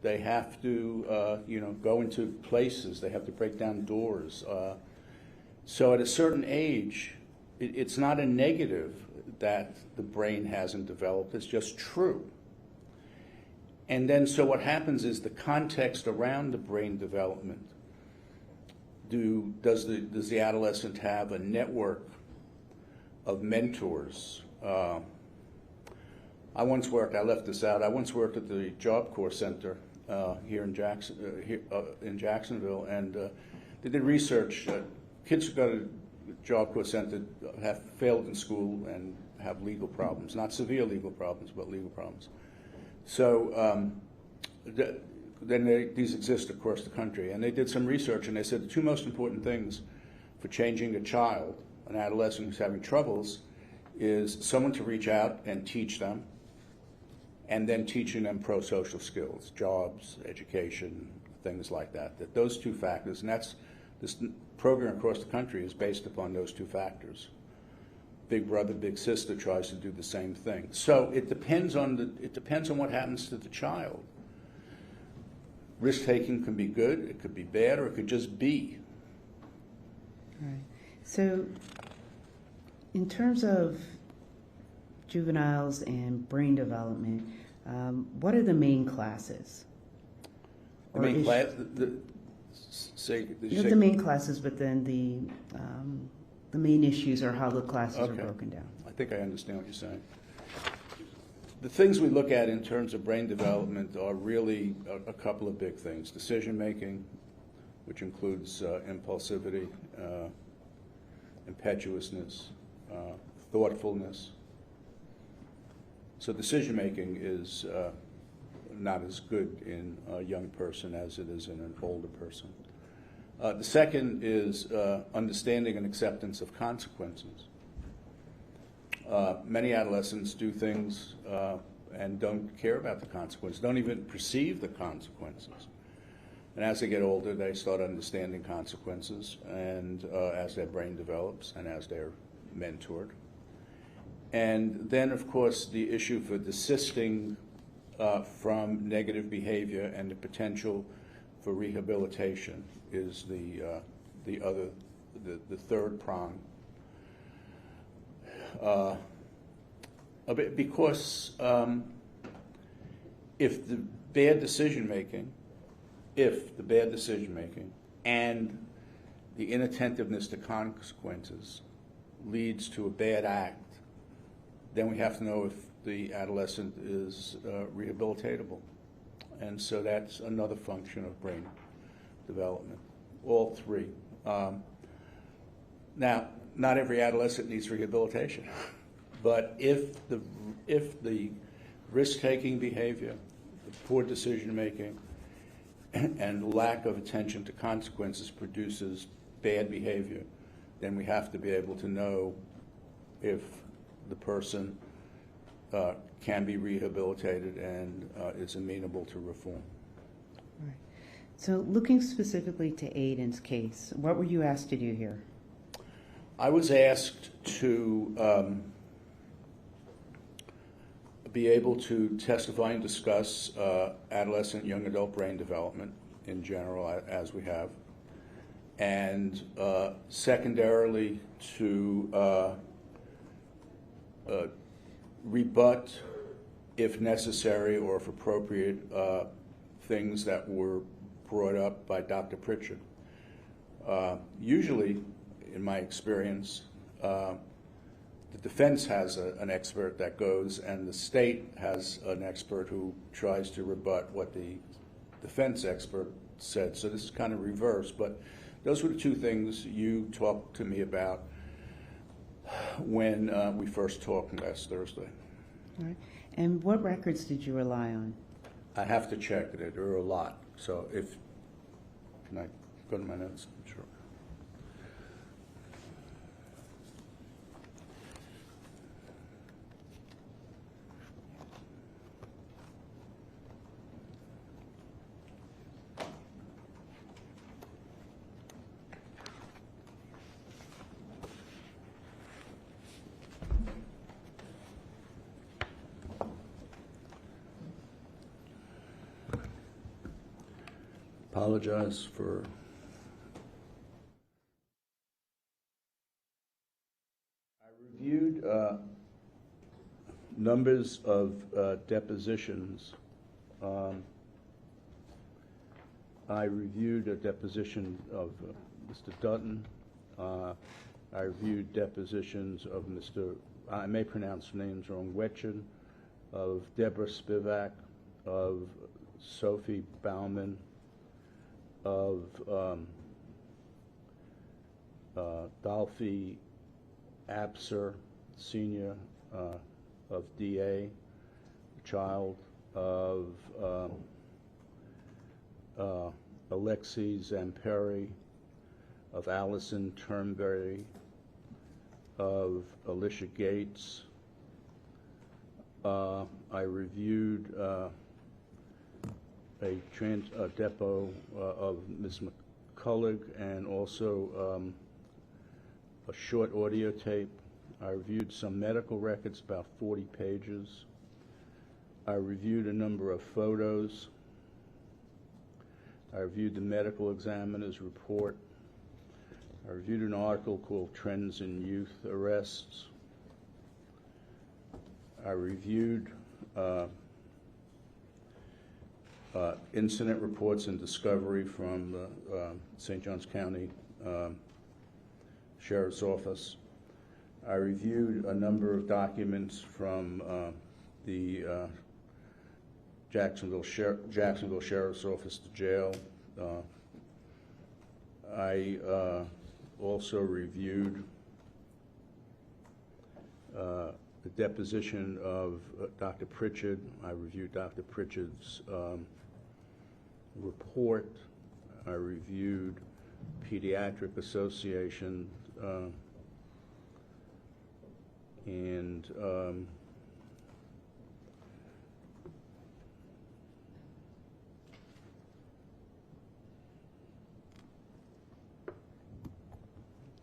They have to, go into places. They have to break down doors. So at a certain age, it's not a negative that the brain hasn't developed. It's just true. And then, so what happens is the context around the brain development. Does the adolescent have a network of mentors? I left this out. I once worked at the Job Corps Center here in Jacksonville, and they did research. Kids who go to Job Corps Center have failed in school and have legal problems, not severe legal problems, but legal problems. So these exist across the country. And they did some research, and they said the two most important things for changing a child, an adolescent who's having troubles, is someone to reach out and teach them, and then teaching them pro-social skills, jobs, education, things like that. That those two factors, and that's this program across the country is based upon those two factors. Big brother, big sister tries to do the same thing. So it depends on what happens to the child. Risk-taking can be good, it could be bad, or it could just be. All right. So in terms of juveniles and brain development, what are the main classes? The main class, the main classes, but then the main issues are how the classes are broken down. I think I understand what you're saying. The things we look at in terms of brain development are really a couple of big things. Decision making, which includes impulsivity, impetuousness, thoughtfulness. So decision making is not as good in a young person as it is in an older person. The second is understanding and acceptance of consequences. Many adolescents do things and don't care about the consequences, don't even perceive the consequences. And as they get older, they start understanding consequences, and as their brain develops and as they're mentored. And then, of course, the issue for desisting from negative behavior and the potential for rehabilitation is the third prong. Because if the bad decision making and the inattentiveness to consequences leads to a bad act, then we have to know if the adolescent is rehabilitatable. And so that's another function of brain development, all three. Now, not every adolescent needs rehabilitation, but if the risk-taking behavior, the poor decision-making, and lack of attention to consequences produces bad behavior, then we have to be able to know if the person can be rehabilitated and is amenable to reform. Right. So looking specifically to Aiden's case, what were you asked to do here? I was asked to be able to testify and discuss adolescent, young adult brain development in general, as we have, and secondarily to rebut, if necessary or if appropriate, things that were brought up by Dr. Pritchard. Usually, in my experience, the defense has an expert that goes, and the state has an expert who tries to rebut what the defense expert said. So this is kind of reversed, but those were the two things you talked to me about when we first talked last Thursday. All right. And what records did you rely on? I have to check it. There are a lot. So can I go to my notes? Sure. Apologize for I reviewed numbers of depositions. I reviewed a deposition of Mr. Dutton. I reviewed depositions of Mr. I may pronounce names wrong, Wetjen, of Deborah Spivak, of Sophie Bauman, of Dolphy Abser, Senior, of DA, child, of Alexis Bailey, of Allison Turnberry, of Alicia Gates. I reviewed a depo of Ms. McCullough and also a short audio tape. I reviewed some medical records, about 40 pages. I reviewed a number of photos. I reviewed the medical examiner's report. I reviewed an article called Trends in Youth Arrests. I reviewed incident reports and discovery from the St. Johns County Sheriff's Office. I reviewed a number of documents from the Jacksonville Sheriff's Office, the jail. I also reviewed the deposition of Dr. Pritchard. I reviewed Dr. Pritchard's report. I reviewed Pediatric Association and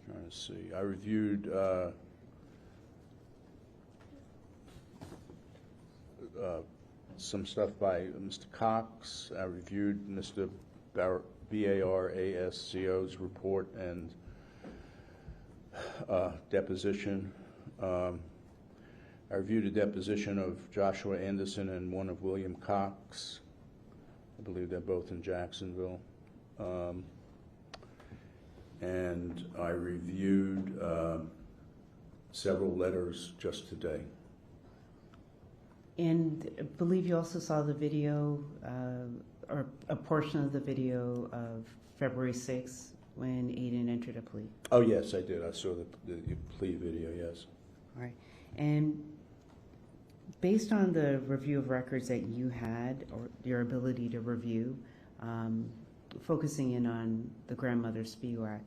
trying to see. I reviewed some stuff by Mr. Cox. I reviewed Mr. Barasco's report and deposition. I reviewed a deposition of Joshua Anderson and one of William Cox. I believe they're both in Jacksonville. And I reviewed several letters just today. And I believe you also saw the video, or a portion of the video of February 6th when Aiden entered a plea. Oh, yes, I did. I saw the plea video, yes. All right. And based on the review of records that you had, or your ability to review, focusing in on the grandmother's SPIWAC,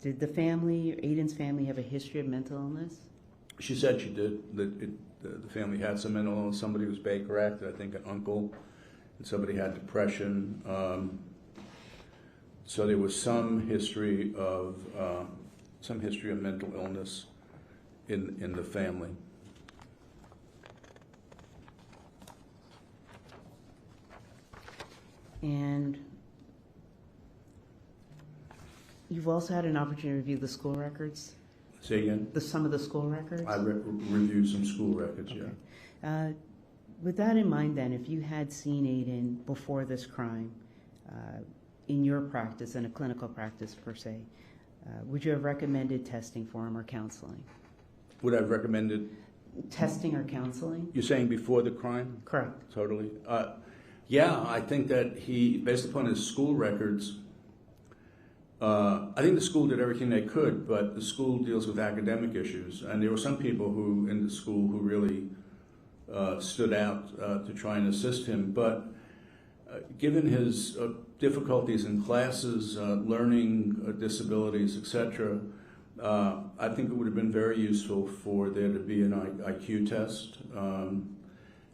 did the family, Aiden's family, have a history of mental illness? She said she did. The family had some mental illness. Somebody was Baker Act, I think an uncle, and somebody had depression. So there was some history of mental illness in the family. And you've also had an opportunity to review the school records? Say again? Some of the school records? I reviewed some school records, okay. Yeah. With that in mind then, if you had seen Aiden before this crime, in your practice, in a clinical practice per se, would you have recommended testing for him or counseling? Would I have recommended? Testing or counseling? You're saying before the crime? Correct. Totally. Yeah, I think that he, based upon his school records, I think the school did everything they could, but the school deals with academic issues, and there were some people who in the school who really stood out to try and assist him. But given his difficulties in classes, learning disabilities, etc., I think it would have been very useful for there to be an IQ test,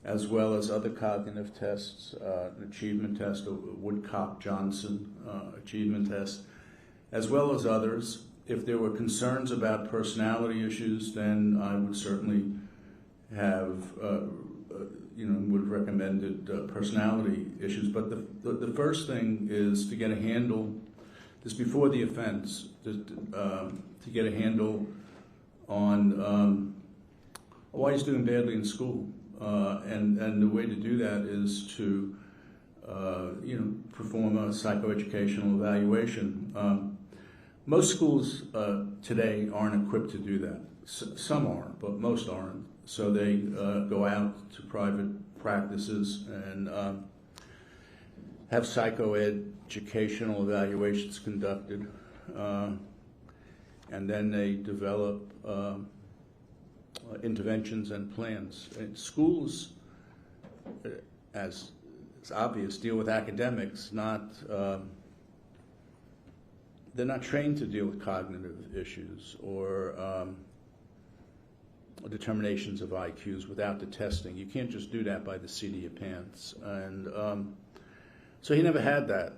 as well as other cognitive tests, an achievement test, a Woodcock-Johnson achievement test, as well as others. If there were concerns about personality issues, then I would certainly have, would have recommended personality issues. But the first thing is to get a handle, this before the offense, to get a handle on why he's doing badly in school. And the way to do that is to, perform a psychoeducational evaluation. Most schools today aren't equipped to do that. Some are, but most aren't. So they go out to private practices and have psychoeducational evaluations conducted. And then they develop interventions and plans. And schools, as it's obvious, deal with academics, they're not trained to deal with cognitive issues or determinations of IQs without the testing. You can't just do that by the seat of your pants. And so he never had that.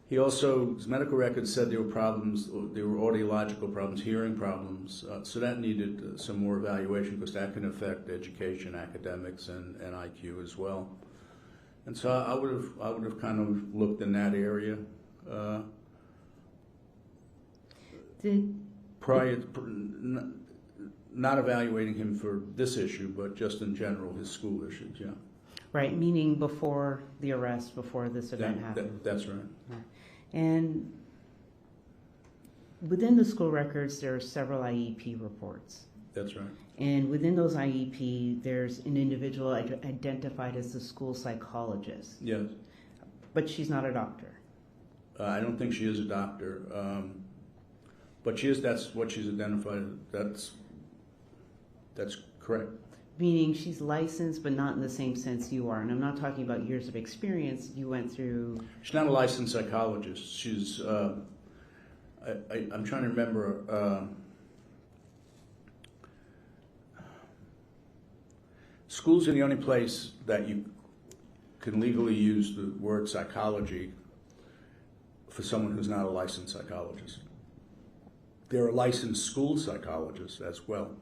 He also, his medical records said there were problems, there were audiological problems, hearing problems. So that needed some more evaluation because that can affect education, academics, and IQ as well. And so I would have kind of looked in that area. Prior, not evaluating him for this issue, but just in general, his school issues, yeah. Right, meaning before the arrest, before this event happened. That's right. And within the school records, there are several IEP reports. That's right. And within those IEP, there's an individual identified as the school psychologist. Yes. But she's not a doctor. I don't think she is a doctor. But she is, that's what she's identified. That's correct. Meaning she's licensed, but not in the same sense you are. And I'm not talking about years of experience you went through. She's not a licensed psychologist. She's, I'm trying to remember, schools are the only place that you can legally use the word psychology for someone who's not a licensed psychologist. There are licensed school psychologists as well.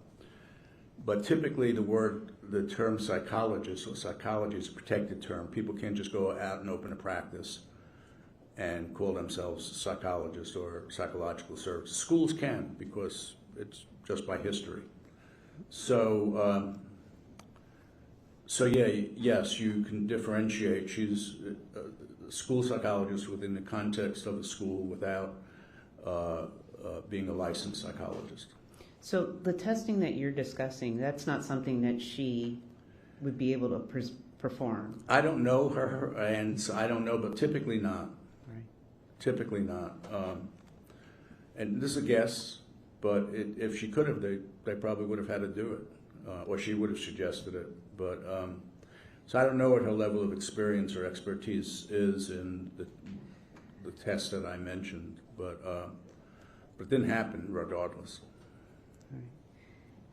But typically the term psychologist or psychology is a protected term. People can't just go out and open a practice and call themselves psychologists or psychological services. Schools can because it's just by history. So, yes, you can differentiate. She's a school psychologist within the context of a school without being a licensed psychologist. So the testing that you're discussing, that's not something that she would be able to perform? I don't know her, and so I don't know, but typically not. Right. Typically not. And this is a guess, but if she could have, they probably would have had to do it, or she would have suggested it. But so I don't know what her level of experience or expertise is in the test that I mentioned, but it didn't happen regardless.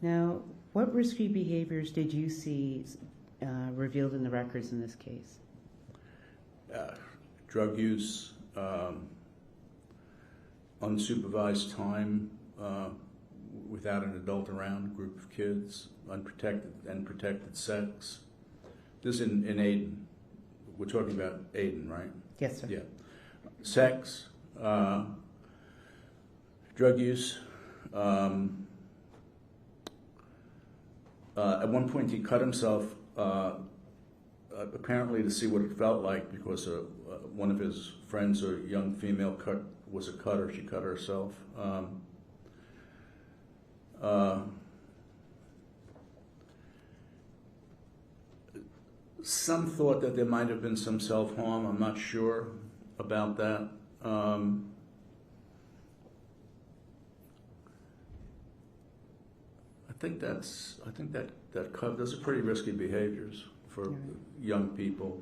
Now, what risky behaviors did you see revealed in the records in this case? Drug use, unsupervised time without an adult around, group of kids, unprotected sex. This is in Aiden. We're talking about Aiden, right? Yes, sir. Yeah. Sex, drug use. At one point, he cut himself, apparently to see what it felt like, because one of his friends, a young female, was a cutter. She cut herself. Some thought that there might have been some self-harm. I'm not sure about that. I think those are pretty risky behaviors for young people,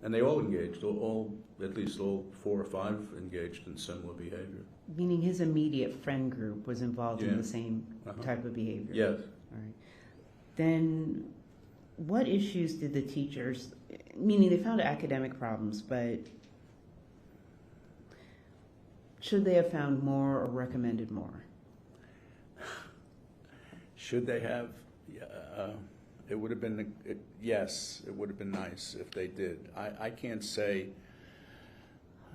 and they all engaged. At least all 4 or 5 engaged in similar behavior. Meaning his immediate friend group was involved in the same type of behavior. Yes. All right. Then, what issues did the teachers? Meaning they found academic problems, but should they have found more or recommended more? Should they have? It would have been, yes, it would have been nice if they did. I can't say.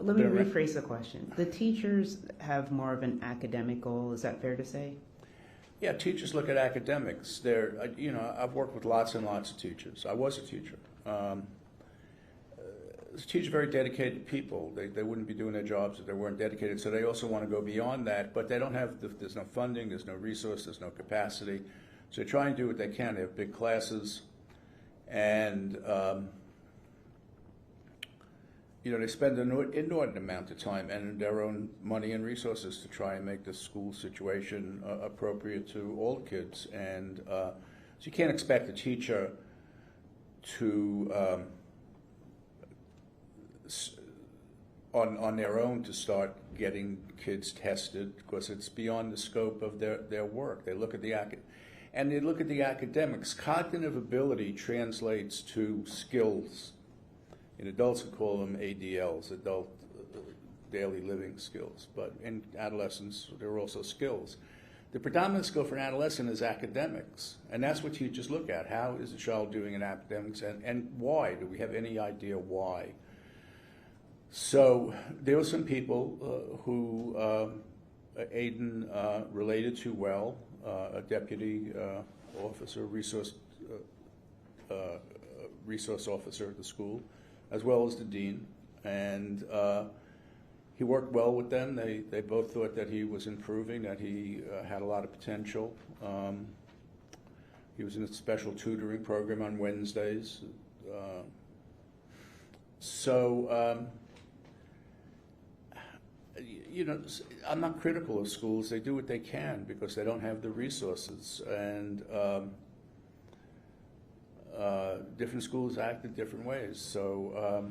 Let me rephrase the question. The teachers have more of an academic goal, is that fair to say? Yeah, teachers look at academics. I've worked with lots and lots of teachers. I was a teacher. Teachers are very dedicated people. They wouldn't be doing their jobs if they weren't dedicated, so they also want to go beyond that, but they don't have, there's no funding, there's no resource, there's no capacity. So they try and do what they can. They have big classes, and they spend an inordinate amount of time and their own money and resources to try and make the school situation appropriate to all kids. And so you can't expect a teacher to on their own to start getting kids tested, because it's beyond the scope of their work. They look at the academics. Cognitive ability translates to skills. In adults, we call them ADLs, adult daily living skills. But in adolescents, there are also skills. The predominant skill for an adolescent is academics, and that's what teachers look at. How is the child doing in academics, and why? Do we have any idea why? So there were some people who Aiden related to well, a deputy officer, resource officer at the school, as well as the dean, and he worked well with them. They both thought that he was improving, that he had a lot of potential. He was in a special tutoring program on Wednesdays. You know, I'm not critical of schools. They do what they can because they don't have the resources. And different schools act in different ways. So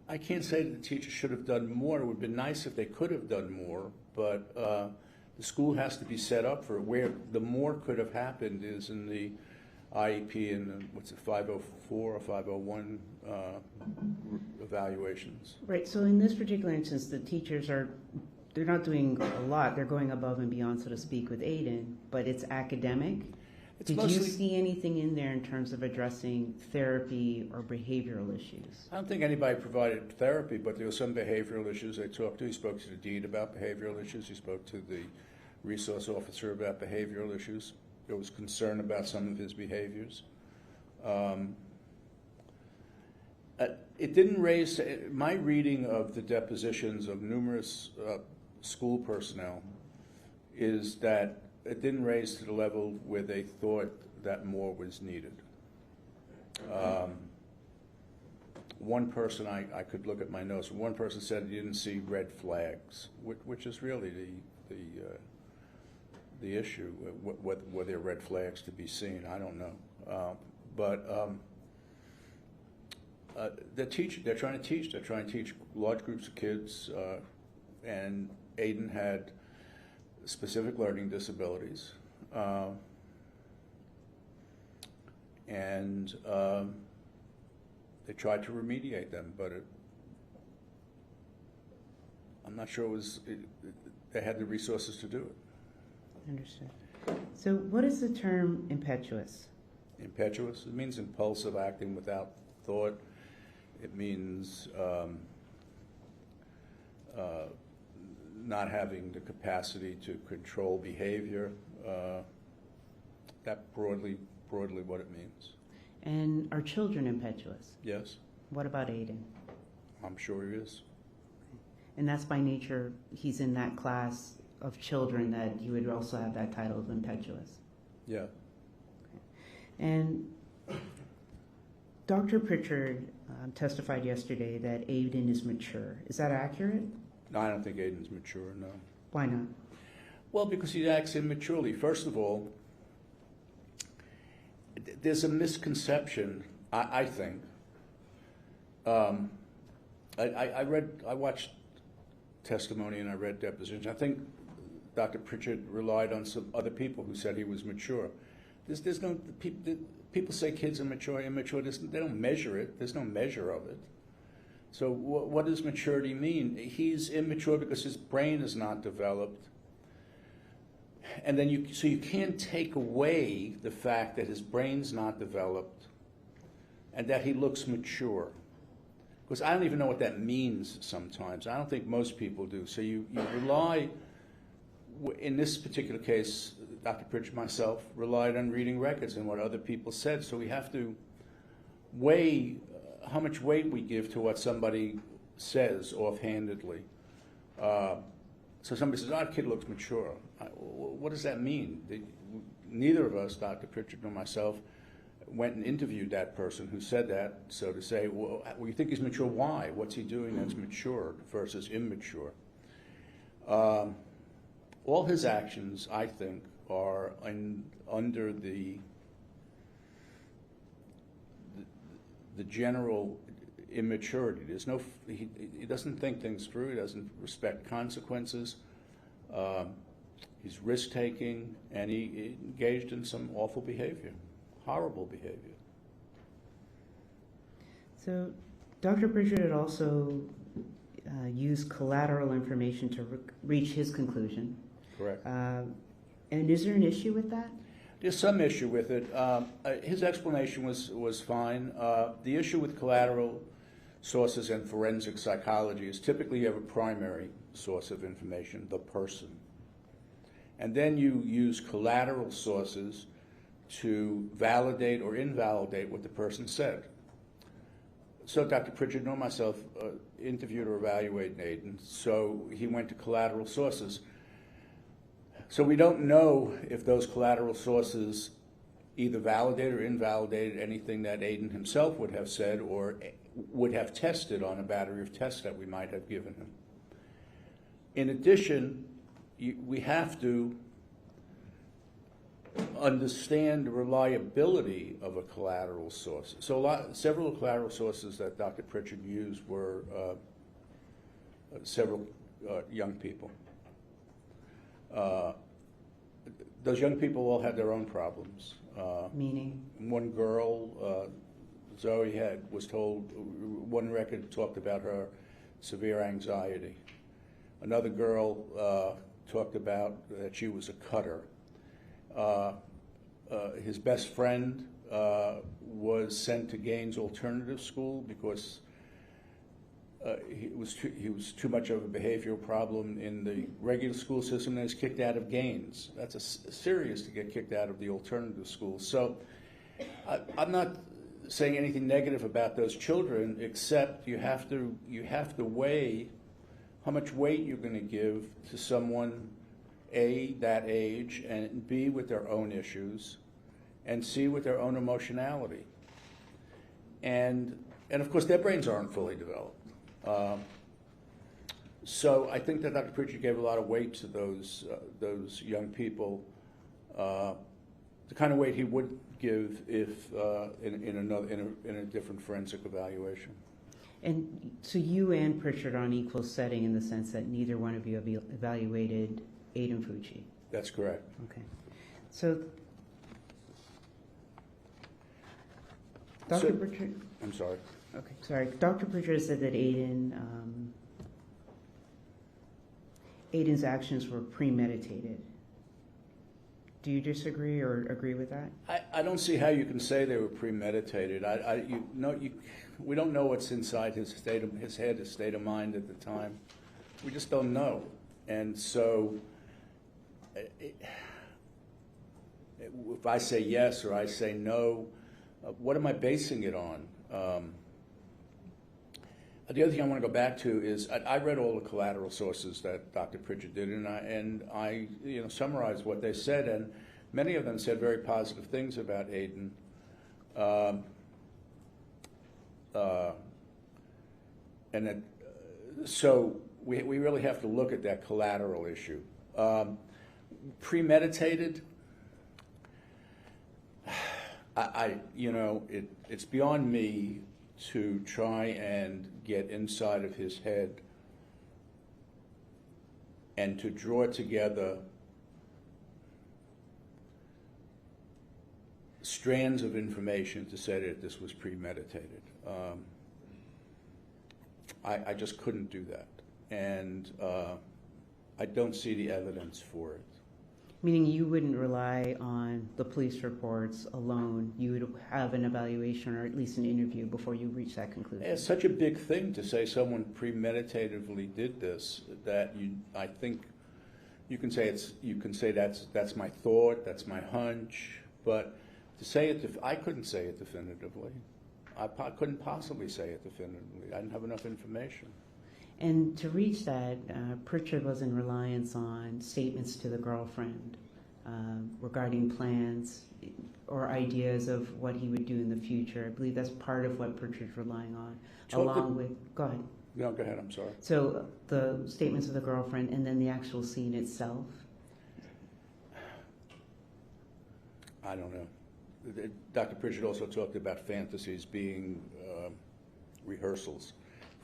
I can't say that the teachers should have done more. It would have been nice if they could have done more, but the school has to be set up for it. Where the more could have happened is in the IEP and what's it, 504 or 501 evaluations. Right, so in this particular instance, the teachers they're not doing a lot. They're going above and beyond, so to speak, with Aiden, but it's academic. Did you see anything in there in terms of addressing therapy or behavioral issues? I don't think anybody provided therapy, but there were some behavioral issues they talked to. He spoke to the dean about behavioral issues. He spoke to the resource officer about behavioral issues. There was concern about some of his behaviors. It didn't raise, my reading of the depositions of numerous school personnel is that it didn't raise to the level where they thought that more was needed. One person, I could look at my notes, one person said he didn't see red flags, which is really the issue. Were there red flags to be seen? I don't know. They're trying to teach. They're trying to teach large groups of kids, and Aiden had specific learning disabilities, and they tried to remediate them, but I'm not sure they had the resources to do it. Understood. So what is the term impetuous? Impetuous? It means impulsive, acting without thought. It means not having the capacity to control behavior. That broadly what it means. And are children impetuous? Yes. What about Aiden? I'm sure he is. And that's by nature, he's in that class of children that you would also have that title of impetuous. Yeah. Okay. And Dr. Pritchard testified yesterday that Aiden is mature. Is that accurate? No, I don't think Aiden's mature, no. Why not? Well, because he acts immaturely. First of all, there's a misconception, I think. I watched testimony and I read depositions. I think Dr. Pritchard relied on some other people who said he was mature. There's no people say kids are mature, immature. They don't measure it. There's no measure of it. So what does maturity mean? He's immature because his brain is not developed. And then you can't take away the fact that his brain's not developed and that he looks mature. Because I don't even know what that means sometimes. I don't think most people do. So you rely, in this particular case, Dr. Pritchard, myself, relied on reading records and what other people said. So we have to weigh how much weight we give to what somebody says offhandedly. So somebody says, the kid looks mature. What does that mean? Neither of us, Dr. Pritchard nor myself, went and interviewed that person who said that, so to say, well, you think he's mature, why? What's he doing that's mature versus immature? All his actions, I think, are under the general immaturity. There's no, he doesn't think things through. He doesn't respect consequences. He's risk-taking, and he engaged in some awful behavior, horrible behavior. So Dr. Pritchard had also used collateral information to reach his conclusion. Correct. And is there an issue with that? There's some issue with it. His explanation was fine. The issue with collateral sources and forensic psychology is typically you have a primary source of information, the person. And then you use collateral sources to validate or invalidate what the person said. So Dr. Pritchard nor myself interviewed or evaluated Aiden, so he went to collateral sources. So we don't know if those collateral sources either validated or invalidated anything that Aiden himself would have said or would have tested on a battery of tests that we might have given him. In addition, we have to understand the reliability of a collateral source. So several collateral sources that Dr. Pritchard used were several young people. Those young people all had their own problems. Meaning? One girl, Zoe, was told, one record talked about her severe anxiety. Another girl talked about that she was a cutter. His best friend was sent to Gaines Alternative School because he was too much of a behavioral problem in the regular school system and was kicked out of Gaines. That's serious to get kicked out of the alternative school. So I'm not saying anything negative about those children, except you have to weigh how much weight you're going to give to someone, A, that age, and B, with their own issues, and C, with their own emotionality. And of course, their brains aren't fully developed. So I think that Dr. Pritchard gave a lot of weight to those young people, the kind of weight he would give if in a different forensic evaluation. And so you and Pritchard are on equal setting in the sense that neither one of you have evaluated Aiden Fucci. That's correct. Okay. So, Dr. Pritchard. I'm sorry. Okay, sorry. Dr. Pritchard said that Aiden's actions were premeditated. Do you disagree or agree with that? I don't see how you can say they were premeditated. We don't know what's inside his head, his state of mind at the time. We just don't know. And so if I say yes or I say no, what am I basing it on? The other thing I want to go back to is I read all the collateral sources that Dr. Pritchard did, and I summarized what they said, and many of them said very positive things about Aiden. So we really have to look at that collateral issue. Premeditated, it's beyond me to try and get inside of his head and to draw together strands of information to say that this was premeditated. I just couldn't do that, and I don't see the evidence for it. Meaning you wouldn't rely on the police reports alone. You would have an evaluation or at least an interview before you reach that conclusion. It's such a big thing to say someone premeditatively did this that I think you can say that's my thought, that's my hunch, but to say it, I couldn't say it definitively. I couldn't possibly say it definitively. I didn't have enough information. And to reach that, Pritchard was in reliance on statements to the girlfriend regarding plans or ideas of what he would do in the future. I believe that's part of what Pritchard's relying on, go ahead. No, go ahead, I'm sorry. So the statements of the girlfriend and then the actual scene itself? I don't know. Dr. Pritchard also talked about fantasies being rehearsals.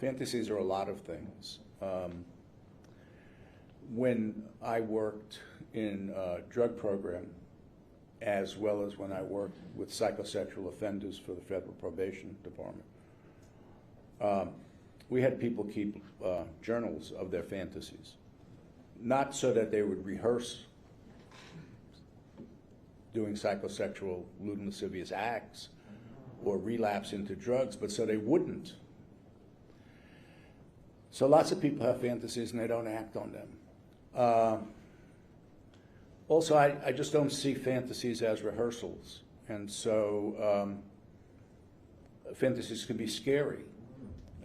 Fantasies are a lot of things. When I worked in a drug program, as well as when I worked with psychosexual offenders for the Federal Probation Department, we had people keep journals of their fantasies. Not so that they would rehearse doing psychosexual lewd and lascivious acts or relapse into drugs, but so they wouldn't. So lots of people have fantasies and they don't act on them. Also, I just don't see fantasies as rehearsals. And so fantasies can be scary.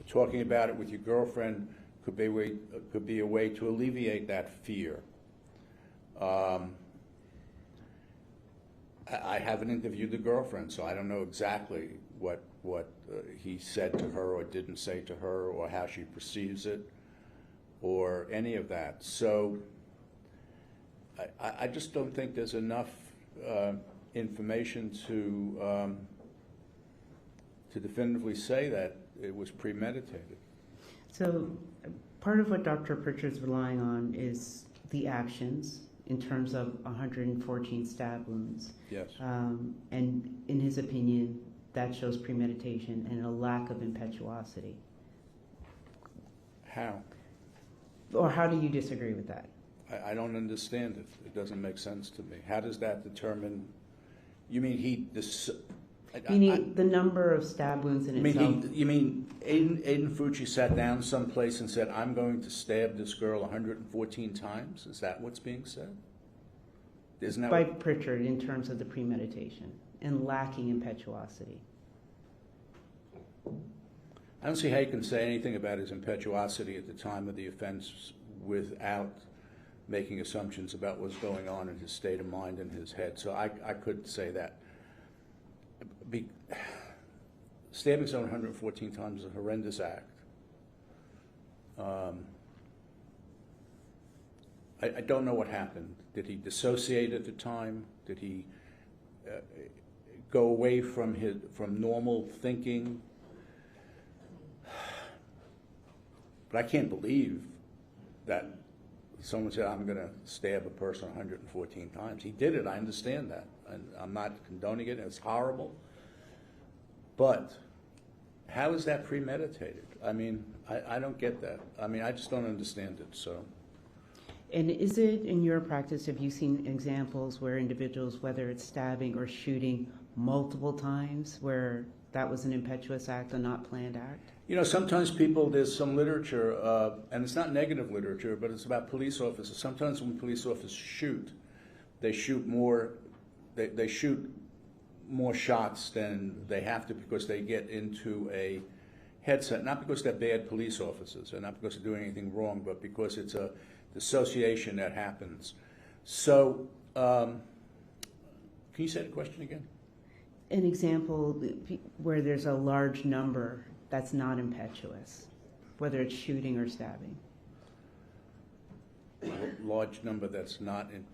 Talking about it with your girlfriend could be a way to alleviate that fear. I haven't interviewed the girlfriend, so I don't know exactly what he said to her or didn't say to her, or how she perceives it, or any of that. So I just don't think there's enough information to definitively say that it was premeditated. So part of what Dr. Pritchard's relying on is the actions in terms of 114 stab wounds. Yes. And in his opinion, that shows premeditation and a lack of impetuosity. How? Or how do you disagree with that? I don't understand it. It doesn't make sense to me. How does that determine? You mean Meaning the number of stab wounds in itself. You mean Aiden Fucci sat down someplace and said, "I'm going to stab this girl 114 times"? Is that what's being said? Isn't that by Pritchard in terms of the premeditation and lacking impetuosity? I don't see how you can say anything about his impetuosity at the time of the offense without making assumptions about what's going on in his state of mind and his head. So I could say that. Stabbing someone 114 times is a horrendous act. I don't know what happened. Did he dissociate at the time? Did he go away from normal thinking? But I can't believe that someone said, "I'm going to stab a person 114 times." He did it. I understand that. And I'm not condoning it. It's horrible. But how is that premeditated? I mean, I don't get that. I mean, I just don't understand it. So. And is it, in your practice, have you seen examples where individuals, whether it's stabbing or shooting multiple times, where that was an impetuous act, a not planned act? You know, sometimes there's some literature, and it's not negative literature, but it's about police officers. Sometimes when police officers shoot, they shoot more, they shoot more shots than they have to because they get into a headset, not because they're bad police officers and not because they're doing anything wrong, but because it's a dissociation that happens. So, can you say the question again? An example where there's a large number that's not impetuous, whether it's shooting or stabbing. A large number that's not in.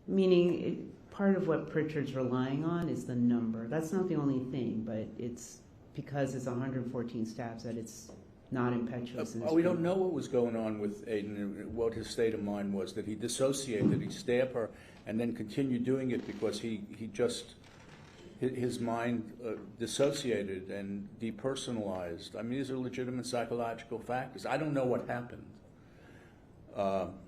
Meaning, part of what Pritchard's relying on is the number. That's not the only thing, but it's because it's 114 stabs that it's not impetuous. We don't know what was going on with Aiden, what his state of mind was, that he dissociated, he stabbed her, and then continued doing it because he just, his mind dissociated and depersonalized. I mean, these are legitimate psychological factors. I don't know what happened.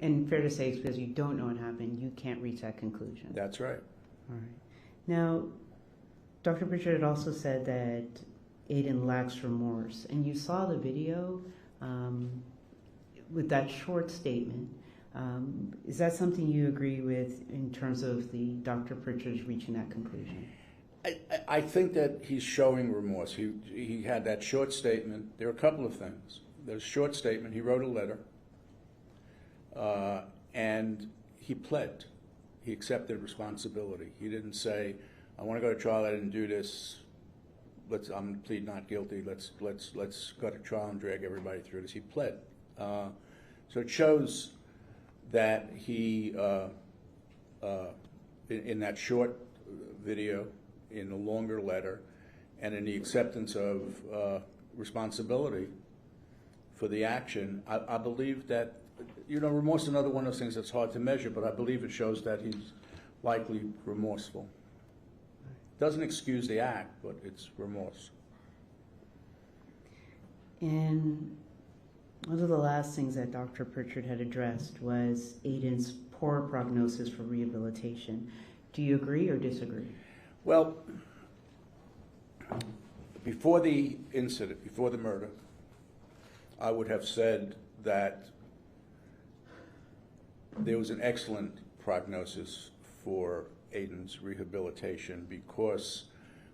And fair to say, because you don't know what happened, you can't reach that conclusion. That's right. All right. Now, Dr. Pritchard had also said that Aiden lacks remorse, and you saw the video with that short statement. Is that something you agree with in terms of the Dr. Pritchard's reaching that conclusion? I think that he's showing remorse. He had that short statement. There are a couple of things. There's a short statement. He wrote a letter. And he pled. He accepted responsibility. He didn't say, "I want to go to trial. I didn't do this. I'm plead not guilty. Let's go to trial and drag everybody through this." He pled. So it shows that he, in that short video, in a longer letter and in the acceptance of responsibility for the action, I believe that, remorse is another one of those things that's hard to measure, but I believe it shows that he's likely remorseful. Doesn't excuse the act, but it's remorse. And one of the last things that Dr. Pritchard had addressed was Aiden's poor prognosis for rehabilitation. Do you agree or disagree? Well, before the incident, before the murder, I would have said that there was an excellent prognosis for Aiden's rehabilitation, because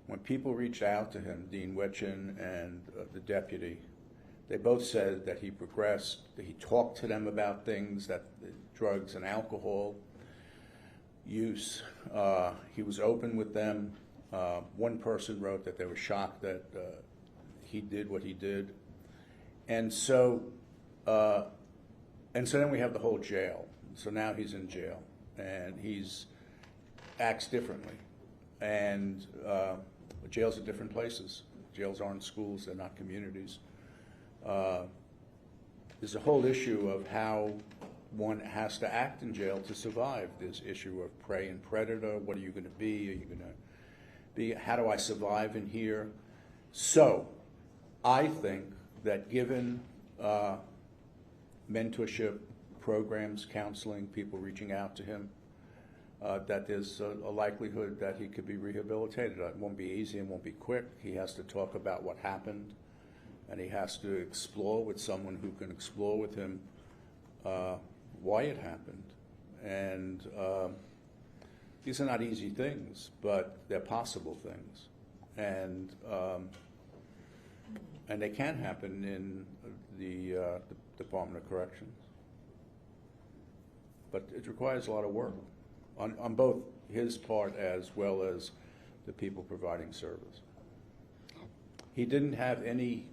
when people reached out to him, Dean Wetjen and the deputy, they both said that he progressed, that he talked to them about things, that drugs and alcohol use. He was open with them. One person wrote that they were shocked that he did what he did. And so then we have the whole jail. So now he's in jail, and he's acts differently. And jails are different places. Jails aren't schools, they're not communities. There's a whole issue of how one has to act in jail to survive. There's issue of prey and predator. What are you going to be? Are you going to be? How do I survive in here? So I think that given mentorship programs, counseling, people reaching out to him, that there's a likelihood that he could be rehabilitated. It won't be easy and won't be quick. He has to talk about what happened, and he has to explore with someone who can explore with him why it happened. And these are not easy things, but they're possible things. And they can happen in the Department of Corrections. But it requires a lot of work on both his part as well as the people providing service. He didn't have any,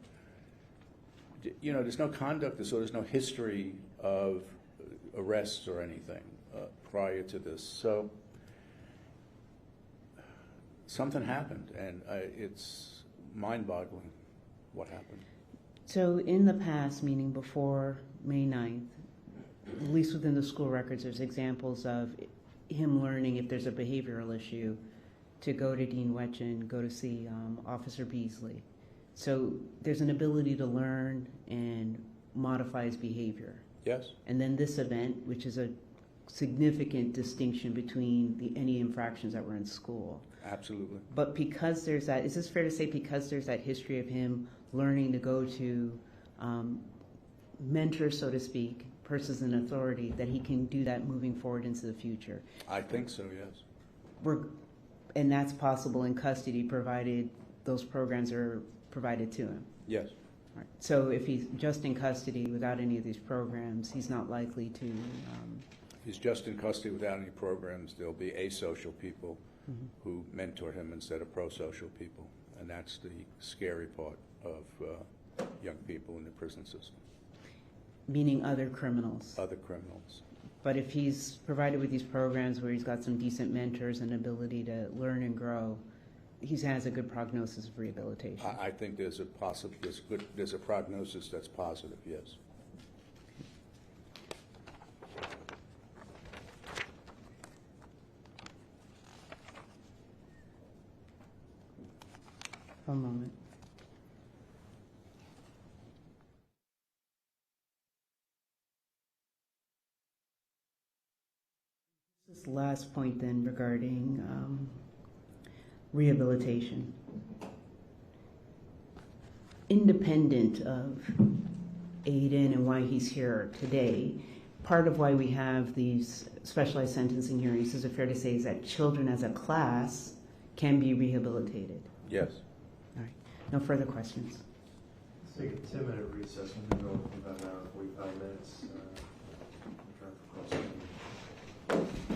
there's no conduct disorder, there's no history of arrests or anything prior to this. So something happened, and it's mind-boggling what happened. So in the past, meaning before May 9th, at least within the school records, there's examples of him learning if there's a behavioral issue to go to Dean Wetjen, go to see Officer Beasley. So there's an ability to learn and modify his behavior. Yes. And then this event, which is a significant distinction between any infractions that were in school. Absolutely. But because there's that, is this fair to say, because there's that history of him learning to go to mentors, so to speak, persons in authority, that he can do that moving forward into the future? I think so, yes. And that's possible in custody, provided those programs are provided to him? Yes. Right. So if he's just in custody without any of these programs, he's not likely to... If he's just in custody without any programs, there'll be asocial people who mentor him instead of pro-social people. And that's the scary part of young people in the prison system. Meaning other criminals? Other criminals. But if he's provided with these programs where he's got some decent mentors and ability to learn and grow, he has a good prognosis of rehabilitation. I think there's a prognosis that's positive, yes. One moment. This last point then regarding rehabilitation. Independent of Aiden and why he's here today, part of why we have these specialized sentencing hearings, is it fair to say, is that children as a class can be rehabilitated? Yes. All right. No further questions. Let's take a 10-minute recess. I'm going to go for about an hour and 45 minutes.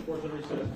Fourth and recess.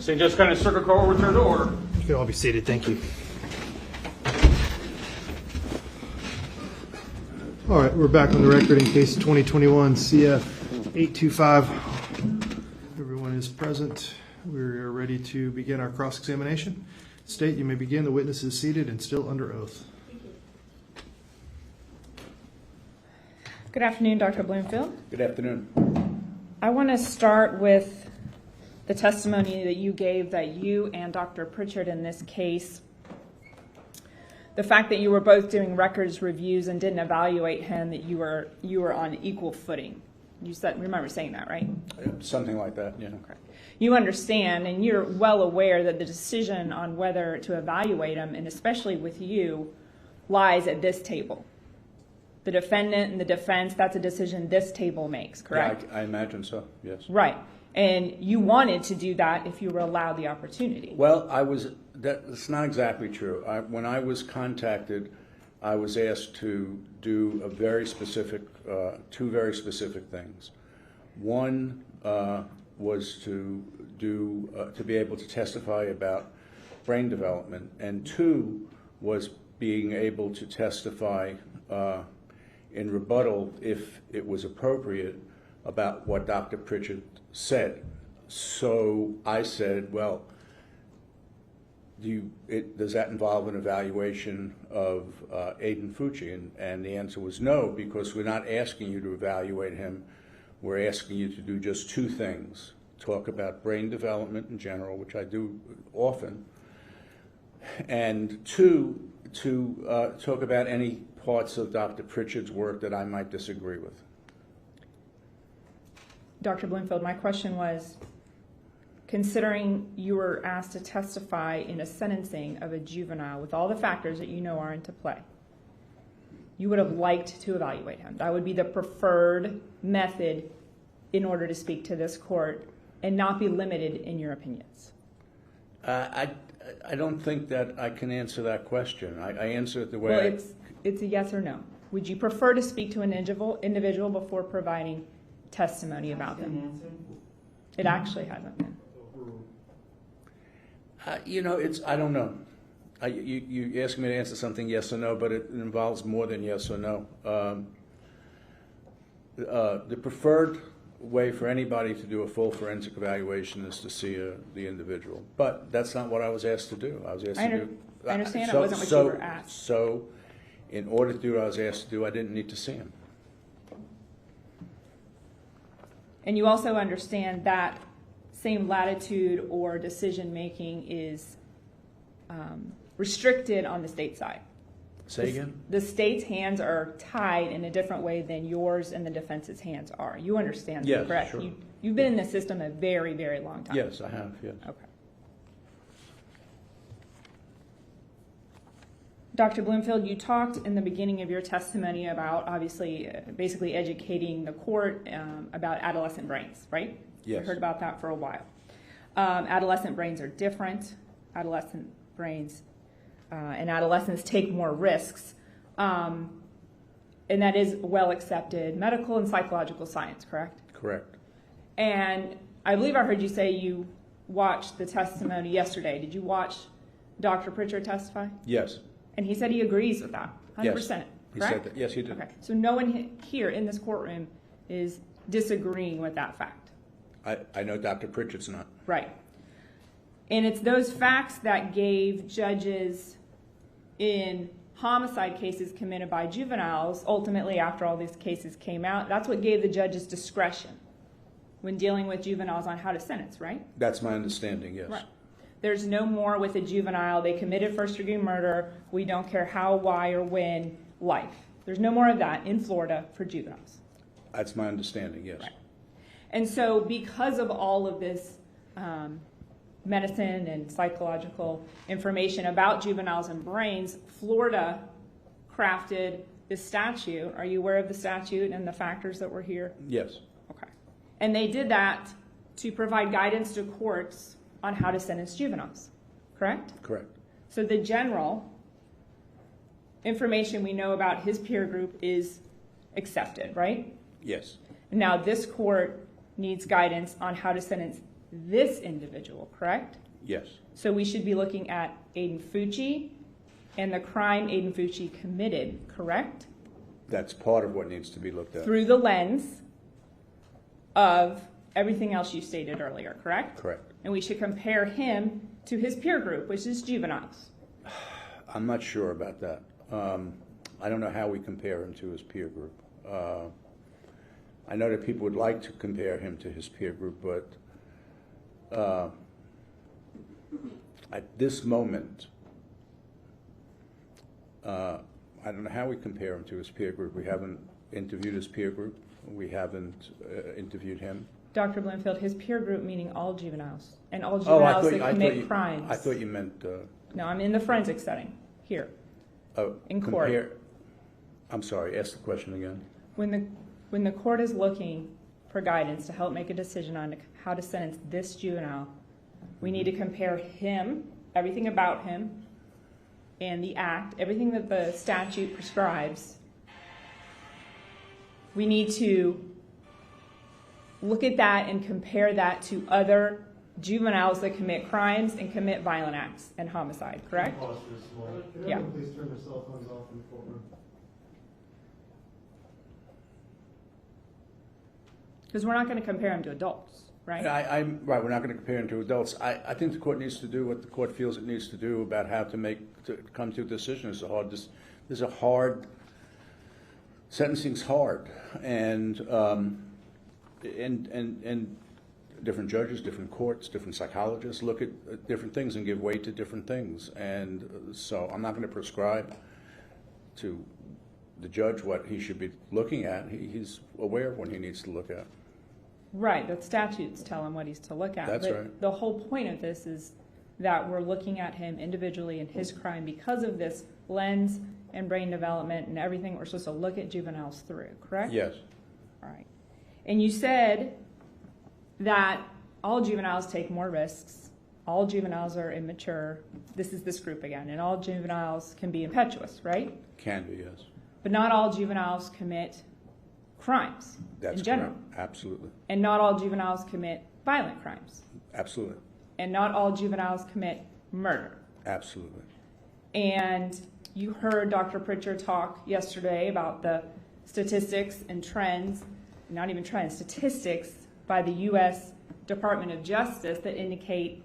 St. Joseph County Circuit Court will return to order. You can all be seated. Thank you. All right, we're back on the record in case 2021 CF 825. Everyone is present. We are ready to begin our cross-examination. State, you may begin. The witness is seated and still under oath. Good afternoon, Dr. Bloomfield. Good afternoon. I want to start with the testimony that you gave that you and Dr. Pritchard in this case, the fact that you were both doing records reviews and didn't evaluate him, that you were on equal footing. You remember saying that, right? Something like that, yeah. Okay. You understand, and you're well aware that the decision on whether to evaluate him, and especially with you, lies at this table. The defendant and the defense, that's a decision this table makes, correct? Yeah, I imagine so, yes. Right. And you wanted to do that if you were allowed the opportunity. Well, that's not exactly true. When I was contacted, I was asked to do a very specific, two very specific things. One was to be able to testify about brain development, and two was being able to testify in rebuttal, if it was appropriate, about what Dr. Pritchard said. So I said, well, does that involve an evaluation of Aiden Fucci? And the answer was no, because we're not asking you to evaluate him. We're asking you to do just two things: talk about brain development in general, which I do often, and two, to talk about any parts of Dr. Pritchard's work that I might disagree with. Dr. Bloomfield, my question was, considering you were asked to testify in a sentencing of a juvenile with all the factors that you know are into play, you would have liked to evaluate him. That would be the preferred method in order to speak to this court and not be limited in your opinions. I don't think that I can answer that question. I answer it the way Well, it's a yes or no. Would you prefer to speak to an individual before providing testimony about them? It actually hasn't been. I don't know. You ask me to answer something yes or no, but it involves more than yes or no. The preferred way for anybody to do a full forensic evaluation is to see the individual, but that's not what I was asked to do. I was asked to do. I understand that wasn't what you were asked. So, in order to do what I was asked to do, I didn't need to see him. And you also understand that same latitude or decision making is restricted on the state side. Say again? The state's hands are tied in a different way than yours and the defense's hands are. You understand that, yes, correct? Sure. You've been in the system a very, very long time. Yes, I have, yes. Okay. Dr. Bloomfield, you talked in the beginning of your testimony about, obviously, basically educating the court about adolescent brains, right? Yes. I heard about that for a while. Adolescent brains are different. Adolescent brains and adolescents take more risks. And that is well accepted medical and psychological science, correct? Correct. And I believe I heard you say you watched the testimony yesterday. Did you watch Dr. Pritchard testify? Yes. And he said he agrees with that, 100%, yes. correct? He said that. Yes, he did. Okay, so no one here in this courtroom is disagreeing with that fact. I know Dr. Pritchard's not. Right. And it's those facts that gave judges in homicide cases committed by juveniles, ultimately after all these cases came out, that's what gave the judges discretion when dealing with juveniles on how to sentence, right? That's my understanding, yes. Right. There's no more with a juvenile, they committed first-degree murder, we don't care how, why, or when, life. There's no more of that in Florida for juveniles. That's my understanding, yes. Right. And so because of all of this medicine and psychological information about juveniles and brains, Florida crafted this statute. Are you aware of the statute and the factors that were here? Yes. Okay. And they did that to provide guidance to courts on how to sentence juveniles, correct? Correct. So the general information we know about his peer group is accepted, right? Yes. Now this court needs guidance on how to sentence this individual, correct? Yes. So we should be looking at Aiden Fucci and the crime Aiden Fucci committed, correct? That's part of what needs to be looked at. Through the lens of everything else you stated earlier, correct? Correct. And we should compare him to his peer group, which is juveniles. I'm not sure about that. I don't know how we compare him to his peer group. I know that people would like to compare him to his peer group, but at this moment, I don't know how we compare him to his peer group. We haven't interviewed his peer group. We haven't interviewed him. Dr. Bloomfield, his peer group meaning all juveniles and all juveniles that commit crimes. I thought you meant... No, I'm in the forensic setting here in court. I'm sorry, ask the question again. When the court is looking for guidance to help make a decision on how to sentence this juvenile, we need to compare him, everything about him, and the act, everything that the statute prescribes. We need to look at that and compare that to other juveniles that commit crimes and commit violent acts and homicide, correct? Yeah. Please turn their cell phones off in the courtroom. Because we're not going to compare him to adults, right? Right, we're not going to compare him to adults. I think the court needs to do what the court feels it needs to do about how to come to a decision. There's a hard, sentencing's hard, and different judges, different courts, different psychologists look at different things and give weight to different things. And so I'm not going to prescribe to the judge what he should be looking at. He's aware of what he needs to look at. Right, the statutes tell him what he's to look at. That's but right. The whole point of this is that we're looking at him individually in his crime because of this lens and brain development and everything we're supposed to look at juveniles through, correct? Yes. All right. And you said that all juveniles take more risks. All juveniles are immature. This is this group again. And all juveniles can be impetuous, right? Can be, yes. But not all juveniles commit crimes in general. Correct. Absolutely. And not all juveniles commit violent crimes. Absolutely. And not all juveniles commit murder. Absolutely. And you heard Dr. Pritchard talk yesterday about the statistics and trends, not even trends, statistics by the U.S. Department of Justice that indicate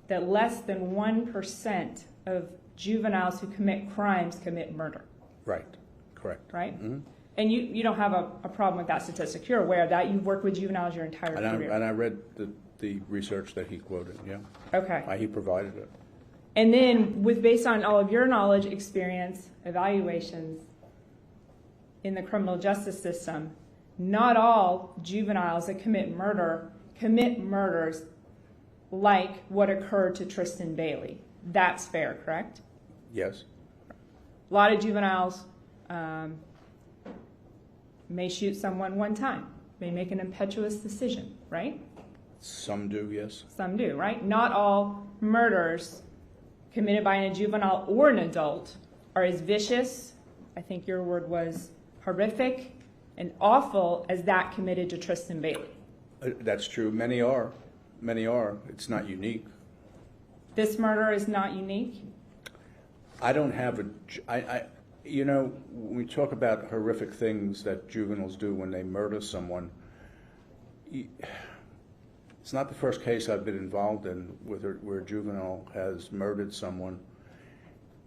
that less than 1% of juveniles who commit crimes commit murder. Right. Correct. Right? Mm-hmm. And you don't have a problem with that statistic. You're aware of that. You've worked with juveniles your entire career. And I read the research that he quoted, yeah. Okay. He provided it. And then, based on all of your knowledge, experience, evaluations in the criminal justice system, not all juveniles that commit murders like what occurred to Tristyn Bailey. That's fair, correct? Yes. A lot of juveniles may shoot someone one time, may make an impetuous decision, right? Some do, yes. Some do, right? Not all murders committed by a juvenile or an adult are as vicious, I think your word was horrific, and awful as that committed to Tristyn Bailey. That's true. Many are. Many are. It's not unique. This murder is not unique? I don't have when we talk about horrific things that juveniles do when they murder someone, it's not the first case I've been involved in where a juvenile has murdered someone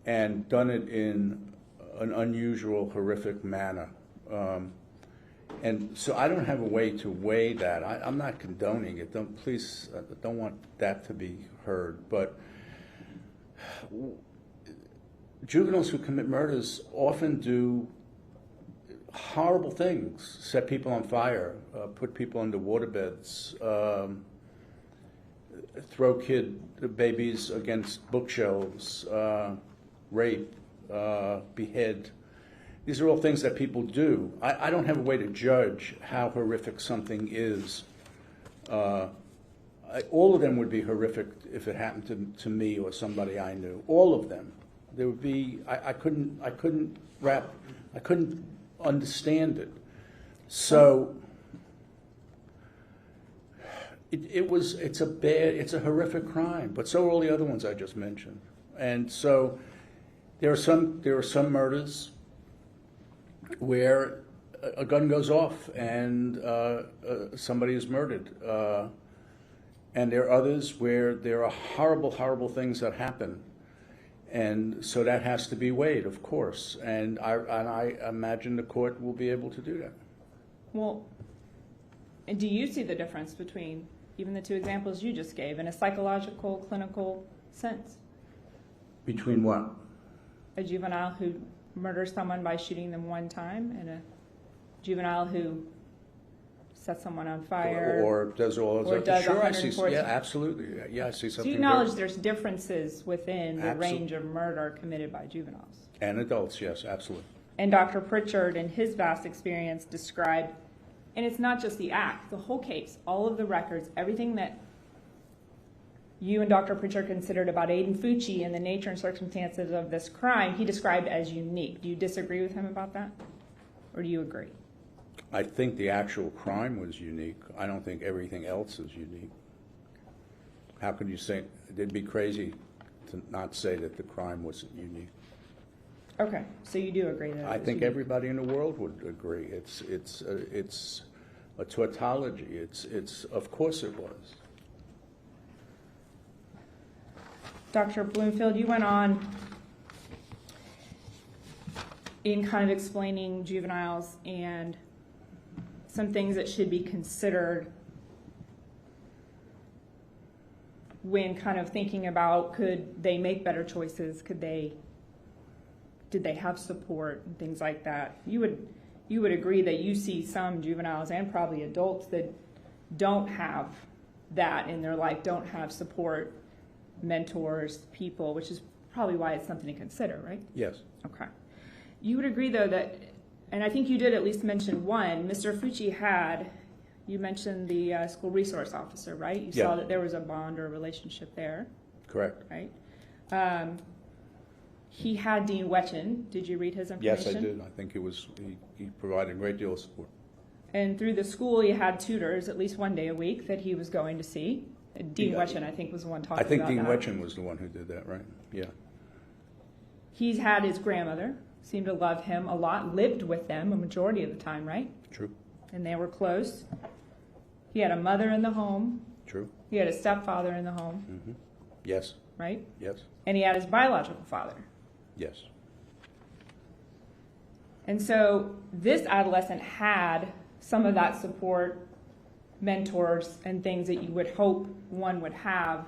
and done it in an unusual, horrific manner. And so I don't have a way to weigh that. I'm not condoning it. Please, I don't want that to be heard. But juveniles who commit murders often do horrible things, set people on fire, put people into waterbeds, throw babies against bookshelves, rape, behead. These are all things that people do. I don't have a way to judge how horrific something is. All of them would be horrific if it happened to me or somebody I knew. All of them. There would be. I couldn't understand it. So, It's a horrific crime, but so are all the other ones I just mentioned. And so there are some murders where a gun goes off and somebody is murdered. And there are others where there are horrible, horrible things that happen. And so that has to be weighed, of course. And I imagine the court will be able to do that. Well, and do you see the difference between even the two examples you just gave in a psychological, clinical sense? Between what? A juvenile who murders someone by shooting them one time and a juvenile who sets someone on fire or does all of that. Sure, I see. 140. Yeah, absolutely. Yeah, I see something. So you acknowledge there's differences within the range of murder committed by juveniles. And adults, yes, absolutely. And Dr. Pritchard, in his vast experience, described, and it's not just the act, the whole case, all of the records, everything that you and Dr. Pritchard considered about Aiden Fucci and the nature and circumstances of this crime, he described as unique. Do you disagree with him about that? Or do you agree? I think the actual crime was unique. I don't think everything else is unique. How could you say, it'd be crazy to not say that the crime wasn't unique. Okay, so you do agree that I think everybody in the world would agree. It's a tautology. It's of course it was. Dr. Bloomfield, you went on in kind of explaining juveniles and some things that should be considered when kind of thinking about, could they make better choices? Did they have support and things like that? You would agree that you see some juveniles and probably adults that don't have that in their life, don't have support, mentors, people, which is probably why it's something to consider, right? Yes. Okay. You would agree, though, that, and I think you did at least mention one, Mr. Fucci had, you mentioned the school resource officer, right? You saw that there was a bond or a relationship there. Correct. Right? He had Dean Wetjen. Did you read his information? Yes, I did. I think he provided a great deal of support. And through the school, he had tutors at least one day a week that he was going to see. Dean Wetjen, I think, was the one talking about that. I think Dean Wetjen was the one who did that, right? Yeah. He's had his grandmother, seemed to love him a lot, lived with them a majority of the time, right? True. And they were close. He had a mother in the home. True. He had a stepfather in the home. Mm-hmm. Yes. Right? Yes. And he had his biological father. Yes. And so this adolescent had some of that support, mentors, and things that you would hope one would have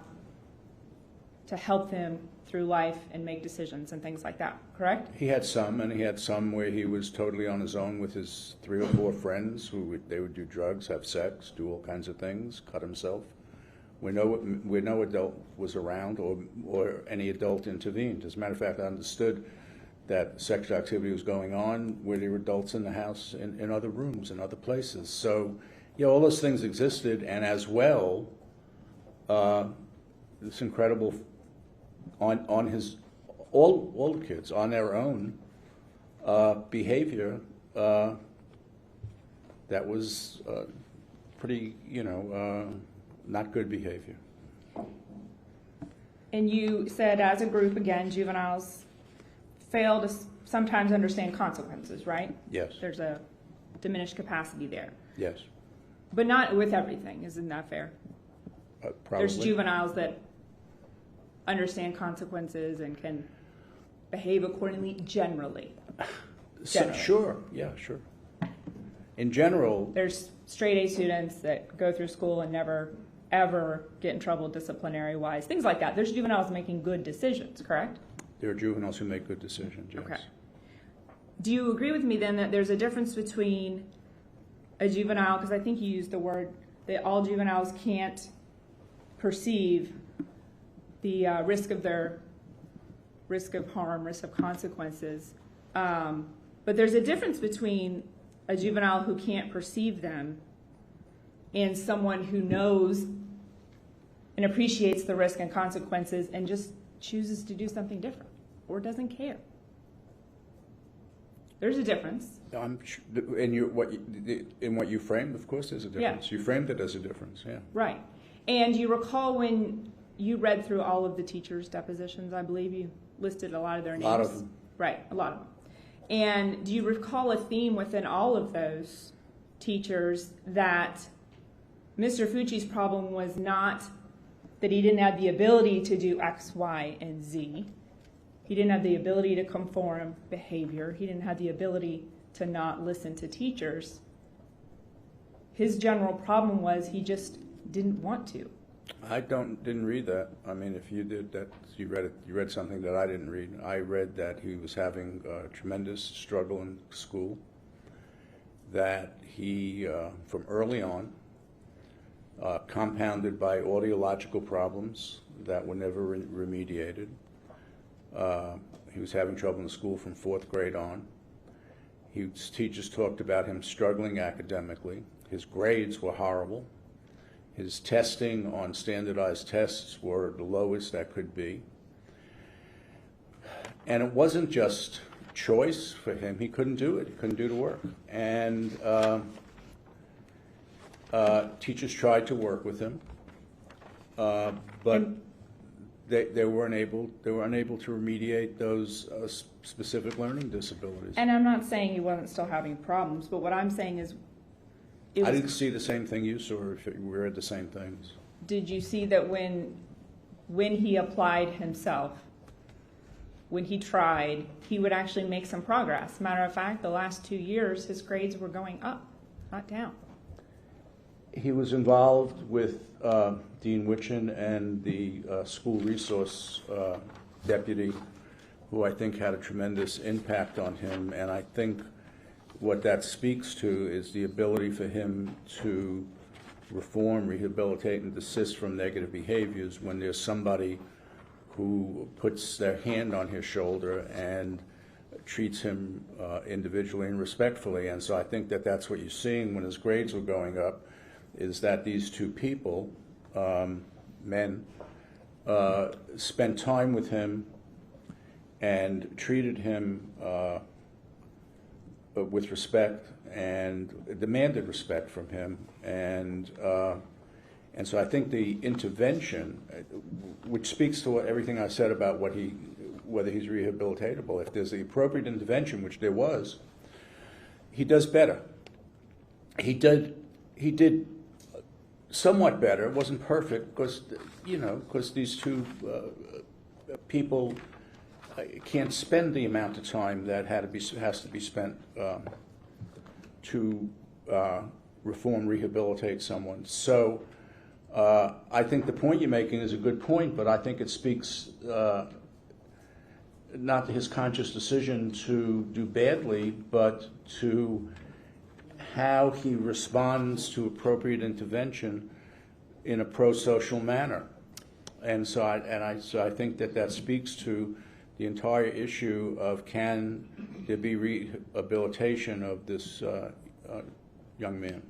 to help them through life and make decisions and things like that, correct? He had some, and he had some where he was totally on his own with his 3 or 4 friends they would do drugs, have sex, do all kinds of things, cut himself. Where no adult was around or any adult intervened. As a matter of fact, I understood that sexual activity was going on where there were adults in the house, in other rooms, in other places. So, all those things existed, and as well, this incredible, on his, all the kids, on their own behavior that was pretty, not good behavior. And you said, as a group, again, juveniles fail to sometimes understand consequences, right? Yes. There's a diminished capacity there. Yes. But not with everything, isn't that fair? Probably. There's juveniles that understand consequences and can behave accordingly generally. Sure, yeah, sure. In general... There's straight A students that go through school and never ever get in trouble disciplinary-wise, things like that. There's juveniles making good decisions, correct? There are juveniles who make good decisions, yes. Okay. Do you agree with me then that there's a difference between a juvenile, because I think you used the word that all juveniles can't perceive the risk of harm, risk of consequences, but there's a difference between a juvenile who can't perceive them and someone who knows and appreciates the risk and consequences and just chooses to do something different or doesn't care. There's a difference. In what you framed, of course, there's a difference. Yeah. You framed it as a difference, yeah. Right. And you recall when you read through all of the teachers' depositions, I believe you listed a lot of their names. A lot of them. Right, a lot of them. And do you recall a theme within all of those teachers that Mr. Fucci's problem was not that he didn't have the ability to do X, Y, and Z. He didn't have the ability to conform behavior. He didn't have the ability to not listen to teachers. His general problem was he just didn't want to. I didn't read that. I mean, if you did that, you read it. You read something that I didn't read. I read that he was having a tremendous struggle in school. That he, from early on, compounded by audiological problems that were never remediated. He was having trouble in school from 4th grade on. His teachers talked about him struggling academically. His grades were horrible. His testing on standardized tests were the lowest that could be. And it wasn't just choice for him. He couldn't do it. He couldn't do the work. And teachers tried to work with him, but they were unable to remediate those specific learning disabilities. And I'm not saying he wasn't still having problems, but what I'm saying is I didn't see the same thing you saw, if we read the same things. Did you see that when he applied himself, when he tried, he would actually make some progress? Matter of fact, the last 2 years, his grades were going up, not down. He was involved with Dean Wetjen and the school resource deputy, who I think had a tremendous impact on him. And I think what that speaks to is the ability for him to reform, rehabilitate, and desist from negative behaviors when there's somebody who puts their hand on his shoulder and treats him individually and respectfully. And so I think that that's what you're seeing when his grades were going up, is that these two people, men, spent time with him and treated him with respect and demanded respect from him. And so I think the intervention, which speaks to everything I said about whether he's rehabilitatable, if there's the appropriate intervention, which there was, he does better. He did somewhat better. It wasn't perfect because these two people can't spend the amount of time that has to be spent to reform, rehabilitate someone. So I think the point you're making is a good point, but I think it speaks not to his conscious decision to do badly, but to how he responds to appropriate intervention in a pro-social manner. And so I think that speaks to the entire issue of can there be rehabilitation of this young man.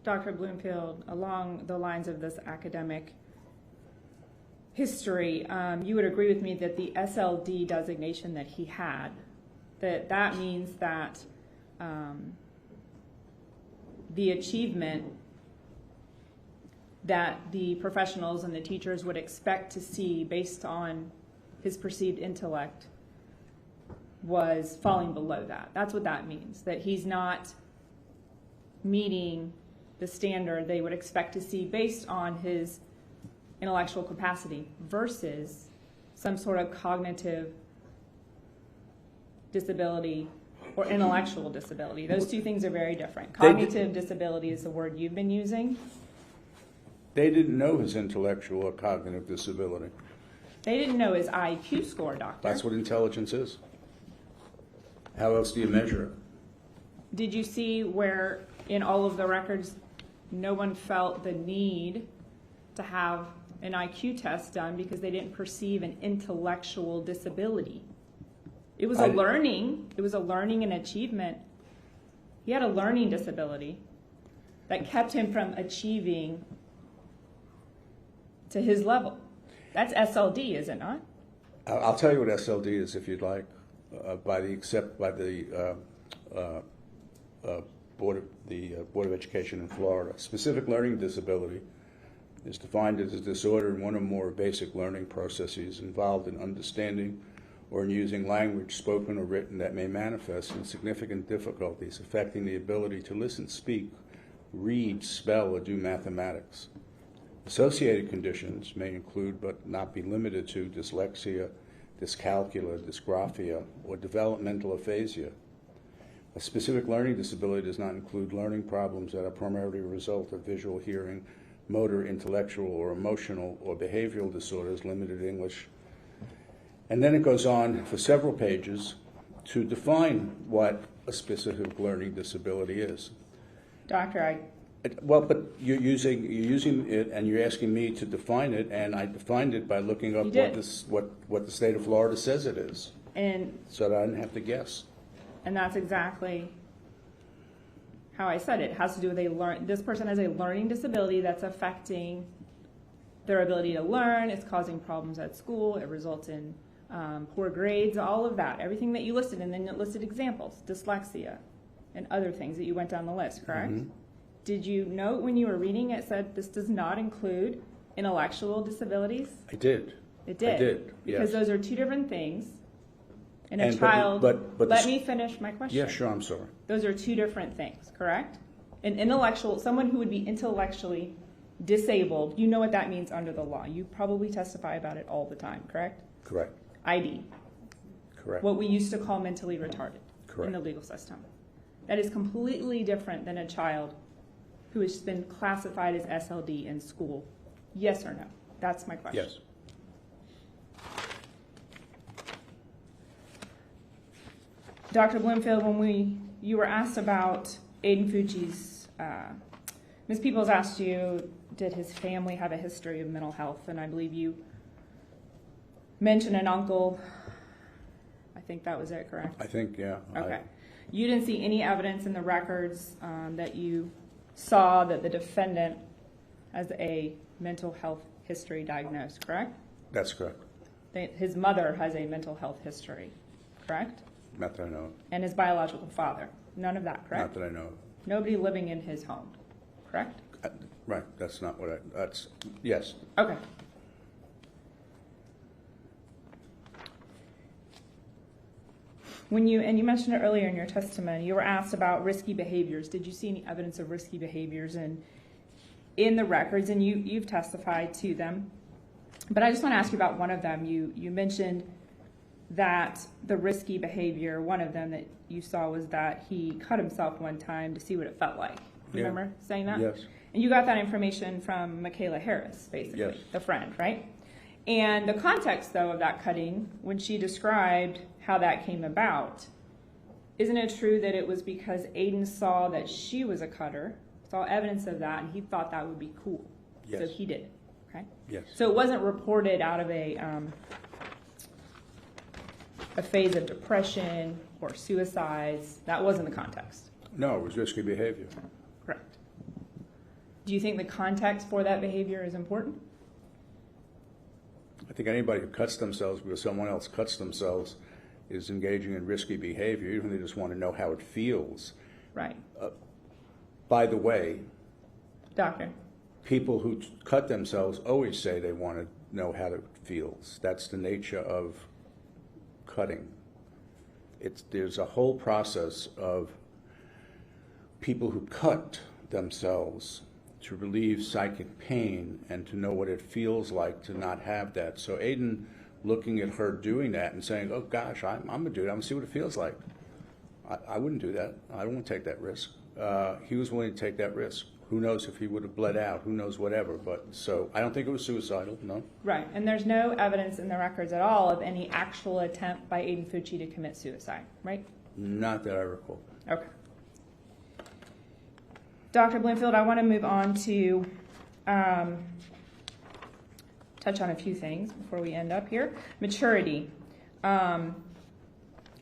Dr. Bloomfield, along the lines of this academic history, you would agree with me that the SLD designation that he had, that means that the achievement that the professionals and the teachers would expect to see based on his perceived intellect was falling below that. That's what that means, that he's not meeting the standard they would expect to see based on his intellectual capacity versus some sort of cognitive disability or intellectual disability. Those two things are very different. Cognitive disability is the word you've been using. They didn't know his intellectual or cognitive disability. They didn't know his IQ score, doctor. That's what intelligence is. How else do you measure it? Did you see where in all of the records no one felt the need to have an IQ test done because they didn't perceive an intellectual disability? It was a learning and achievement. He had a learning disability that kept him from achieving to his level. That's SLD, is it not? I'll tell you what SLD is, if you'd like, by the Board of Education in Florida. Specific learning disability is defined as a disorder in one or more basic learning processes involved in understanding or in using language, spoken or written, that may manifest in significant difficulties affecting the ability to listen, speak, read, spell, or do mathematics. Associated conditions may include, but not be limited to, dyslexia, dyscalculia, dysgraphia, or developmental aphasia. A specific learning disability does not include learning problems that are primarily a result of visual, hearing, motor, intellectual, or emotional, or behavioral disorders, limited English. And then it goes on for several pages to define what a specific learning disability is. Doctor, Well, but you're using it, and you're asking me to define it, and I defined it by looking up what the state of Florida says it is, and so that I didn't have to guess. And that's exactly how I said it. It has to do with this person has a learning disability that's affecting their ability to learn. It's causing problems at school. It results in poor grades, all of that, everything that you listed, and then it listed examples, dyslexia, and other things that you went down the list, correct? Mm-hmm. Did you note when you were reading it said this does not include intellectual disabilities? I did. It did. I did, yes. Because those are two different things. And a child, let me finish my question. Yeah, sure, I'm sorry. Those are two different things, correct? An intellectual, someone who would be intellectually disabled, you know what that means under the law. You probably testify about it all the time, correct? Correct. ID. Correct. What we used to call mentally retarded Correct. In the legal system. That is completely different than a child who has been classified as SLD in school. Yes or no? That's my question. Yes. Dr. Bloomfield, when you were asked about Aiden Fucci's, Ms. Peoples asked you, did his family have a history of mental health? And I believe you mentioned an uncle. I think that was it, correct? I think, yeah. Okay. You didn't see any evidence in the records that you saw that the defendant has a mental health history diagnosed, correct? That's correct. His mother has a mental health history, correct? Not that I know of. And his biological father. None of that, correct? Not that I know of. Nobody living in his home, correct? Right, that's not what yes. Okay. And you mentioned it earlier in your testimony, you were asked about risky behaviors. Did you see any evidence of risky behaviors in the records? And you've testified to them. But I just want to ask you about one of them. You mentioned that the risky behavior, one of them that you saw was that he cut himself one time to see what it felt like. Remember saying that? Yes. And you got that information from Michaela Harris, basically, yes. The friend, right? And the context, though, of that cutting, when she described how that came about, isn't it true that it was because Aiden saw that she was a cutter, saw evidence of that, and he thought that would be cool? Yes. So he did it, okay? Yes. So it wasn't reported out of a phase of depression or suicides. That wasn't the context. No, it was risky behavior. Correct. Do you think the context for that behavior is important? I think anybody who cuts themselves because someone else cuts themselves is engaging in risky behavior, even if they just want to know how it feels. Right. By the way, Doctor, people who cut themselves always say they want to know how it feels. That's the nature of cutting. There's a whole process of people who cut themselves to relieve psychic pain and to know what it feels like to not have that. So Aiden looking at her doing that and saying, oh gosh, I'm going to do it, I'm going to see what it feels like. I wouldn't do that. I don't want to take that risk. He was willing to take that risk. Who knows if he would have bled out, who knows whatever. But so I don't think it was suicidal, no. Right, and there's no evidence in the records at all of any actual attempt by Aiden Fucci to commit suicide, right? Not that I recall. Okay. Dr. Bloomfield, I want to move on to touch on a few things before we end up here. Maturity.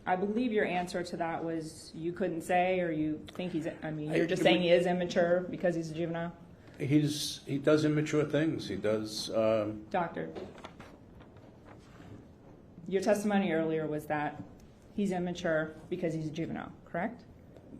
I believe your answer to that was you couldn't say, or you think you're just saying he is immature because he's a juvenile? He does immature things. He does... Doctor, your testimony earlier was that he's immature because he's a juvenile, correct?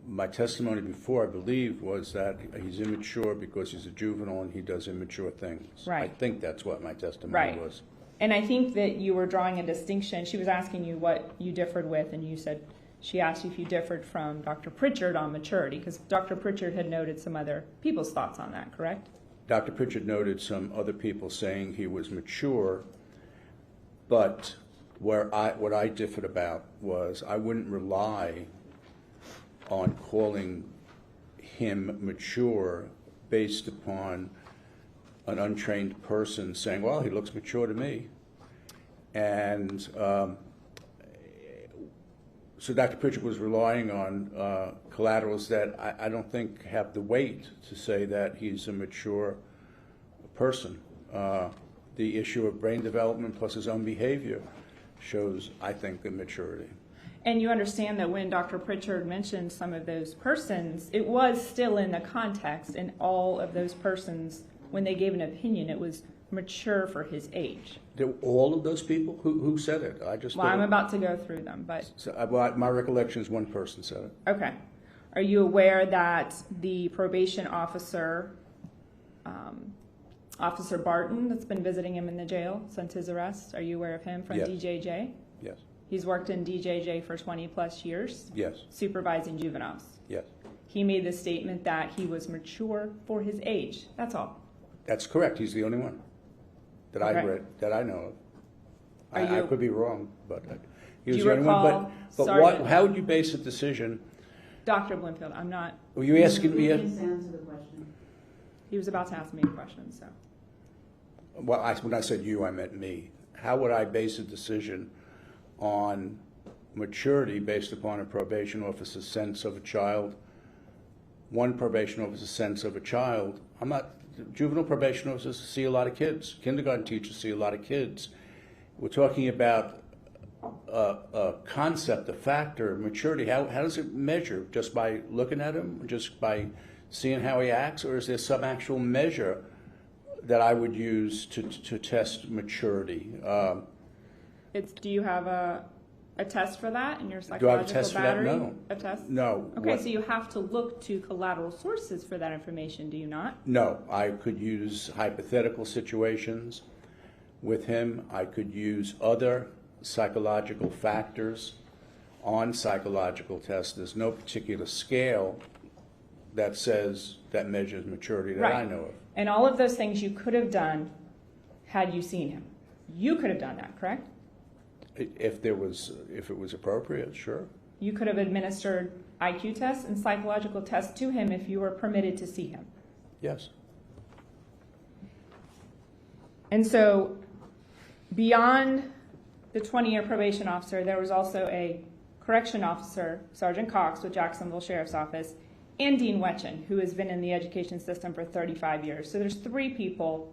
My testimony before, I believe, was that he's immature because he's a juvenile and he does immature things. Right. I think that's what my testimony Right. was. And I think that you were drawing a distinction. She was asking you what you differed with, and you said she asked you if you differed from Dr. Pritchard on maturity, because Dr. Pritchard had noted some other people's thoughts on that, correct? Dr. Pritchard noted some other people saying he was mature, but what I differed about was I wouldn't rely on calling him mature based upon an untrained person saying, well, he looks mature to me. And so Dr. Pritchard was relying on collaterals that I don't think have the weight to say that he's a mature person. The issue of brain development plus his own behavior shows, I think, the maturity. And you understand that when Dr. Pritchard mentioned some of those persons, it was still in the context, and all of those persons, when they gave an opinion, it was mature for his age. All of those people? Who said it? Well, I'm about to go through them, but... So, my recollection is one person said it. Okay. Are you aware that the probation officer, Officer Barton, that's been visiting him in the jail since his arrest, are you aware of him from Yes. DJJ? Yes. He's worked in DJJ for 20 plus years? Yes. Supervising juveniles? Yes. He made the statement that he was mature for his age. That's all. That's correct. He's the only one that I Okay. read, that I know of. I could be wrong, but he was Do you the only one. recall But Sergeant- how would you base a decision? Dr. Bloomfield, I'm not... Were you asking me? Answer the question. He was about to ask me a question, so... Well, when I said you, I meant me. How would I base a decision on maturity based upon a probation officer's sense of a child? One probation officer's sense of a child. I'm not... Juvenile probation officers see a lot of kids. Kindergarten teachers see a lot of kids. We're talking about a concept, a factor, maturity. How does it measure? Just by looking at him? Just by seeing how he acts? Or is there some actual measure that I would use to test maturity? Do you have a test for that in your Do I psychological have a test battery? for that? No. A test? No. Okay, What- so you have to look to collateral sources for that information, do you not? No, I could use hypothetical situations with him. I could use other psychological factors on psychological tests. There's no particular scale that measures maturity that I know of. And all of those things you could have done had you seen him. You could have done that, correct? If it was appropriate, sure. You could have administered IQ tests and psychological tests to him if you were permitted to see him. Yes. And so beyond the 20-year probation officer, there was also a correction officer, Sergeant Cox with Jacksonville Sheriff's Office, and Dean Wetjen, who has been in the education system for 35 years. So there's three people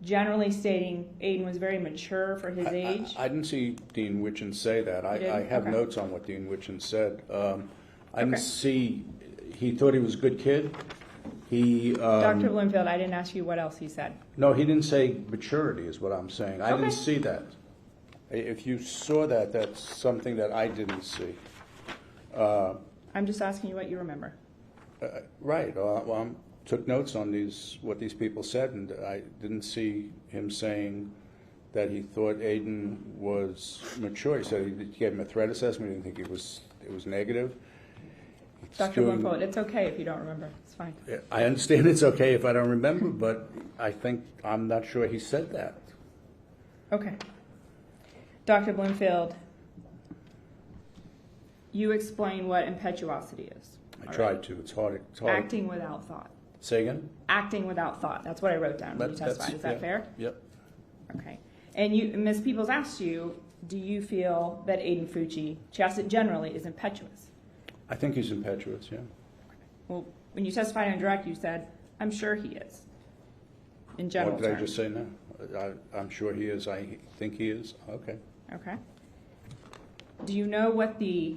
generally stating Aiden was very mature for his age. I didn't see Dean Wetjen say that. I have Okay. notes on what Dean Wetjen said. I didn't see, he thought he was a good kid. Dr. Bloomfield, I didn't ask you what else he said. No, he didn't say maturity is what I'm saying. I Okay. didn't see that. If you saw that, that's something that I didn't see. I'm just asking you what you remember. Right. Well, I took notes on what these people said, and I didn't see him saying that he thought Aiden was mature. He said he gave him a threat assessment. He didn't think it was negative. Dr. Bloomfield, it's okay if you don't remember. It's fine. I understand it's okay if I don't remember, but I'm not sure he said that. Okay. Dr. Bloomfield, you explain what impetuosity is. I tried to. It's hard. Acting without thought. Say again? Acting without thought. That's what I wrote down when you testified. Is that fair? Yep. Okay. And Ms. Peoples asked you, do you feel that Aiden Fucci, she asked it generally, is impetuous? I think he's impetuous, yeah. Well, when you testified on direct, you said, I'm sure he is, in general What did I terms. just say now? I'm sure he is. I think he is. Okay. Okay. Do you know what the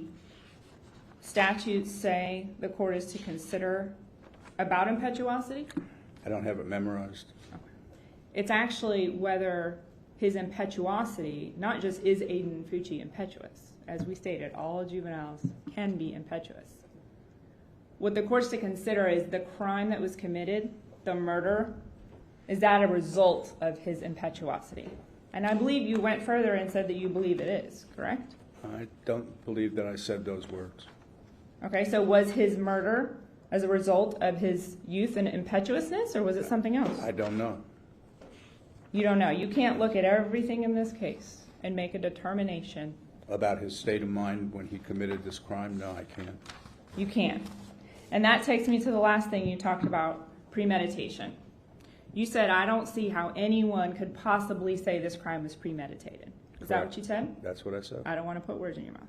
statutes say the court is to consider about impetuosity? I don't have it memorized. It's actually whether his impetuosity, not just is Aiden Fucci impetuous. As we stated, all juveniles can be impetuous. what the court's to consider is the crime that was committed, the murder, is that a result of his impetuosity? And I believe you went further and said that you believe it is, correct? I don't believe that I said those words. Okay, so was his murder as a result of his youth and impetuousness, or was it something else? I don't know. You don't know. You can't look at everything in this case and make a determination. About his state of mind when he committed this crime? No, I can't. You can't. And that takes me to the last thing you talked about, premeditation. You said, I don't see how anyone could possibly say this crime was premeditated. Is that what you said? That's what I said. I don't want to put words in your mouth.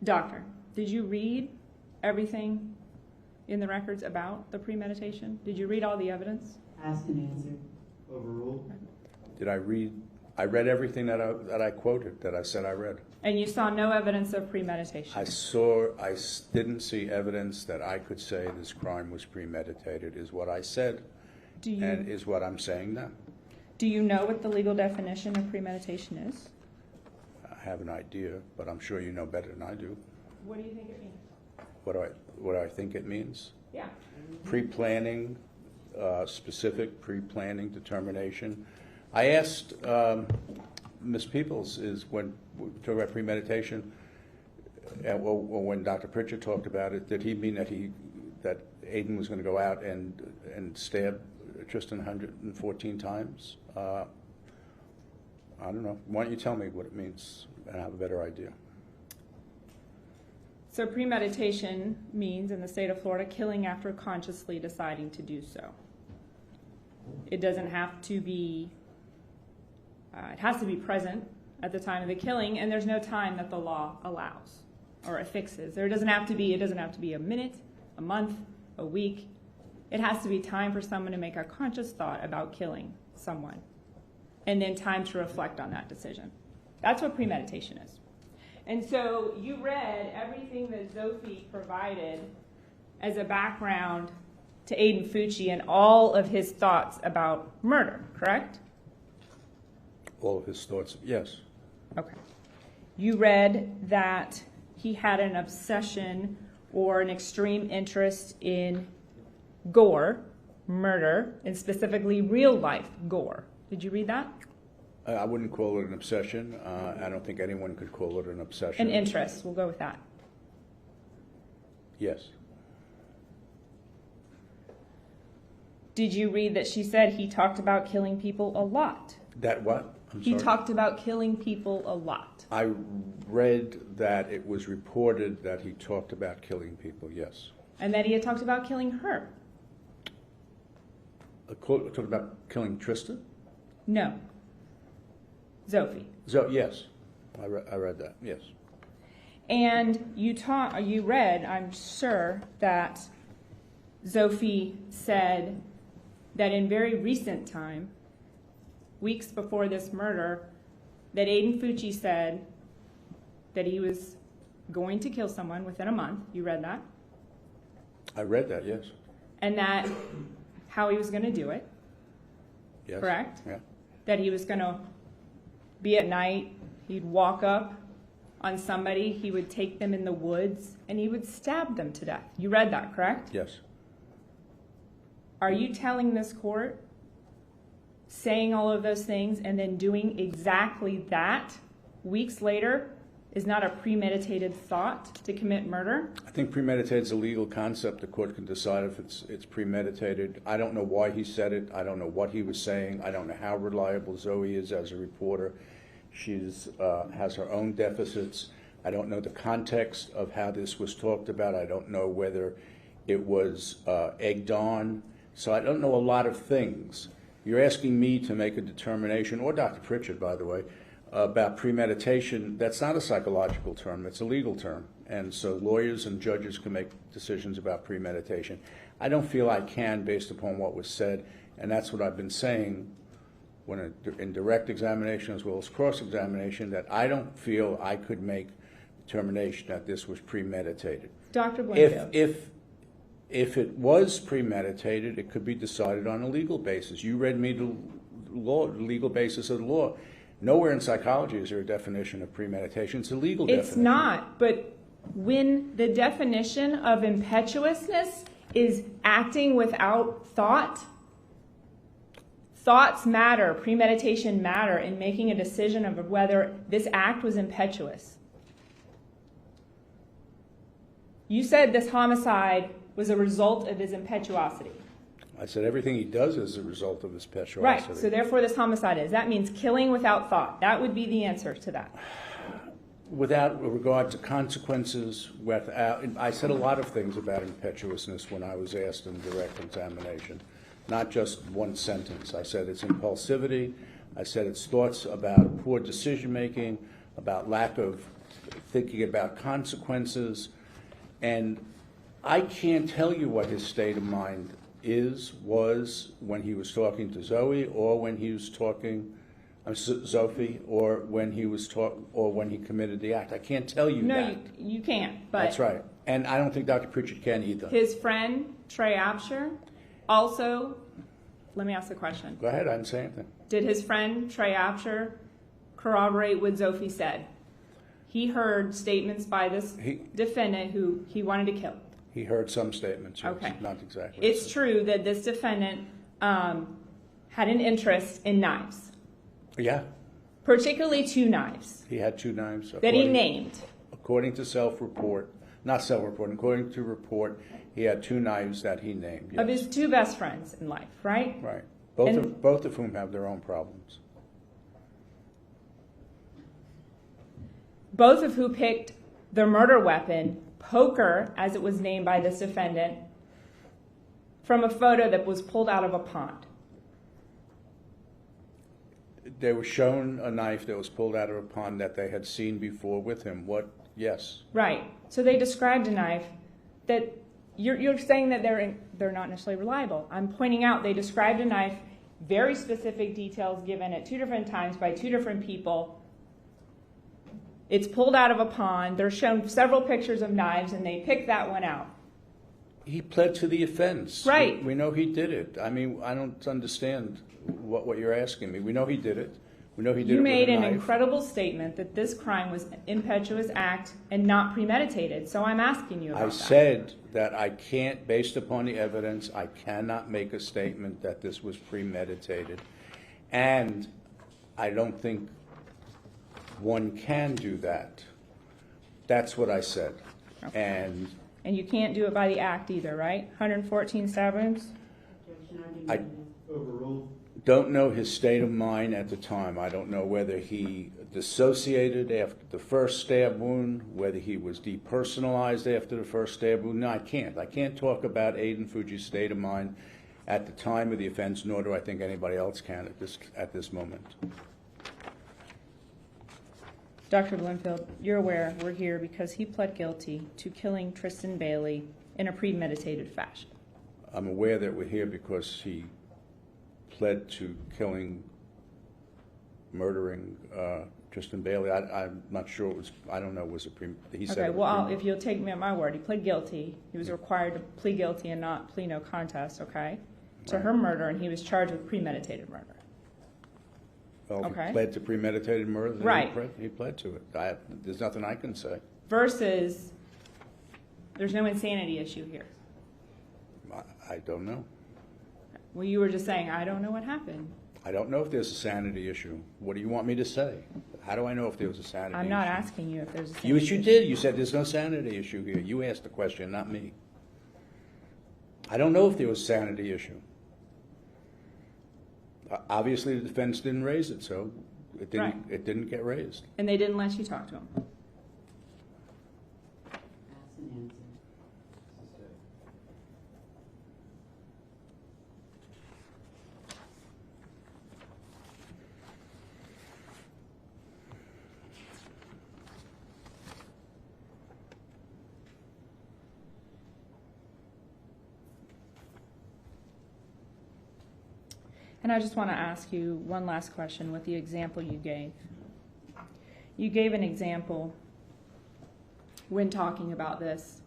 Doctor, did you read everything in the records about the premeditation? Did you read all the evidence? Asked and answered. Overruled. Did I read? I read everything that I quoted, that I said I read. And you saw no evidence of premeditation? I didn't see evidence that I could say this crime was premeditated, is what I said, and is what I'm saying now. Do you know what the legal definition of premeditation is? I have an idea, but I'm sure you know better than I do. What do you think it means? What do I think it means? Yeah. Pre-planning, specific pre-planning determination. I asked Ms. Peoples, when we talk about premeditation, or when Dr. Pritchard talked about it, did he mean that Aiden was going to go out and stab Tristyn 114 times? I don't know. Why don't you tell me what it means, and I have a better idea. So premeditation means, in the state of Florida, killing after consciously deciding to do so. It doesn't have to be, it has to be present at the time of the killing, and there's no time that the law allows or affixes. It doesn't have to be a minute, a month, a week. It has to be time for someone to make a conscious thought about killing someone, and then time to reflect on that decision. That's what premeditation is. And so you read everything that Zophie provided as a background to Aiden Fucci and all of his thoughts about murder, correct? All of his thoughts, yes. Okay. You read that he had an obsession or an extreme interest in gore, murder, and specifically real-life gore. Did you read that? I wouldn't call it an obsession. I don't think anyone could call it an obsession. An interest. We'll go with that. Yes. Did you read that she said he talked about killing people a lot? That what? He talked about killing people a lot. I read that it was reported that he talked about killing people, yes. And that he had talked about killing her. Talked about killing Tristyn? No. Zophie. Yes, I read that, yes. And you read, I'm sure, that Zophie said that in very recent time, weeks before this murder, that Aiden Fucci said that he was going to kill someone within a month. You read that? I read that, yes. And that how he was going to do it. Yes. Correct? Yeah. That he was going to be at night, he'd walk up on somebody, he would take them in the woods, and he would stab them to death. You read that, correct? Yes. Are you telling this court, saying all of those things, and then doing exactly that weeks later is not a premeditated thought to commit murder? I think premeditated is a legal concept. The court can decide if it's premeditated. I don't know why he said it. I don't know what he was saying. I don't know how reliable Zoe is as a reporter. She has her own deficits. I don't know the context of how this was talked about. I don't know whether it was egged on. So I don't know a lot of things. You're asking me to make a determination, or Dr. Pritchard, by the way, about premeditation. That's not a psychological term. It's a legal term. And so lawyers and judges can make decisions about premeditation. I don't feel I can based upon what was said, and that's what I've been saying in direct examination as well as cross-examination, that I don't feel I could make determination that this was premeditated. Dr. Bloomfield. If it was premeditated, it could be decided on a legal basis. You read me the law, the legal basis of the law. Nowhere in psychology is there a definition of premeditation. It's a legal definition. It's not, but when the definition of impetuousness is acting without thought, thoughts matter, premeditation matter in making a decision of whether this act was impetuous. You said this homicide was a result of his impetuosity. I said everything he does is a result of his impetuosity. Right, so therefore this homicide is. That means killing without thought. That would be the answer to that. Without regard to consequences, I said a lot of things about impetuousness when I was asked in direct examination, not just one sentence. I said it's impulsivity. I said it's thoughts about poor decision-making, about lack of thinking about consequences. And I can't tell you what his state of mind was when he was talking to Zoe, or when he was talking Sophie, or when he was or when he committed the act. I can't tell you that. No, you can't. But that's right, and I don't think Dr. Pritchett can either. His friend Trey Absher also. Let me ask the question. Go ahead. I didn't say anything. Did his friend Trey Absher corroborate what Sophie said? He heard statements by this defendant who he wanted to kill. He heard some statements. Yes, okay. Not exactly. It's true that this defendant had an interest in knives. Yeah. Particularly 2 knives. He had 2 knives. That he named. According to self-report, not self-report, according to report, he had 2 knives that he named. Yes. Of his 2 best friends in life, right? Right. Both of whom have their own problems. Both of who picked the murder weapon, poker, as it was named by this defendant, from a photo that was pulled out of a pond. They were shown a knife that was pulled out of a pond that they had seen before with him. What? Yes. Right. So they described a knife that you're saying that they're not necessarily reliable. I'm pointing out they described a knife, very specific details given at 2 different times by 2 different people. It's pulled out of a pond. They're shown several pictures of knives, and they picked that one out. He pled to the offense. Right. We know he did it. I mean, I don't understand what you're asking me. We know he did it. We know he did it with a knife. You made an incredible statement that this crime was an impetuous act and not premeditated. So I'm asking you about that. I said that I can't, based upon the evidence, I cannot make a statement that this was premeditated. And I don't think one can do that. That's what I said. Okay. And you can't do it by the act either, right? 114 stab wounds? I don't know his state of mind at the time. I don't know whether he dissociated after the first stab wound, whether he was depersonalized after the first stab wound. No, I can't. I can't talk about Aiden Fucci's state of mind at the time of the offense, nor do I think anybody else can at this moment. Dr. Bloomfield, you're aware we're here because he pled guilty to killing Tristyn Bailey in a premeditated fashion. I'm aware that we're here because he pled to murdering Tristyn Bailey. I'm not sure it was, I don't know, was it he said. Okay, well, if you'll take me at my word, he pled guilty. He was required to plead guilty and not plea no contest, okay, to her murder, and he was charged with premeditated murder. Well, if he pled to premeditated murder, then right. He pled to it. There's nothing I can say. Versus, there's no insanity issue here. I don't know. Well, you were just saying, I don't know what happened. I don't know if there's a sanity issue. What do you want me to say? How do I know if there was a sanity issue? I'm not asking you if there's a sanity issue. You did. You said there's no sanity issue here. You asked the question, not me. I don't know if there was a sanity issue. Obviously, the defense didn't raise it, so it didn't get raised. And they didn't let you talk to him. And I just want to ask you one last question with the example you gave. You gave an example when talking about this.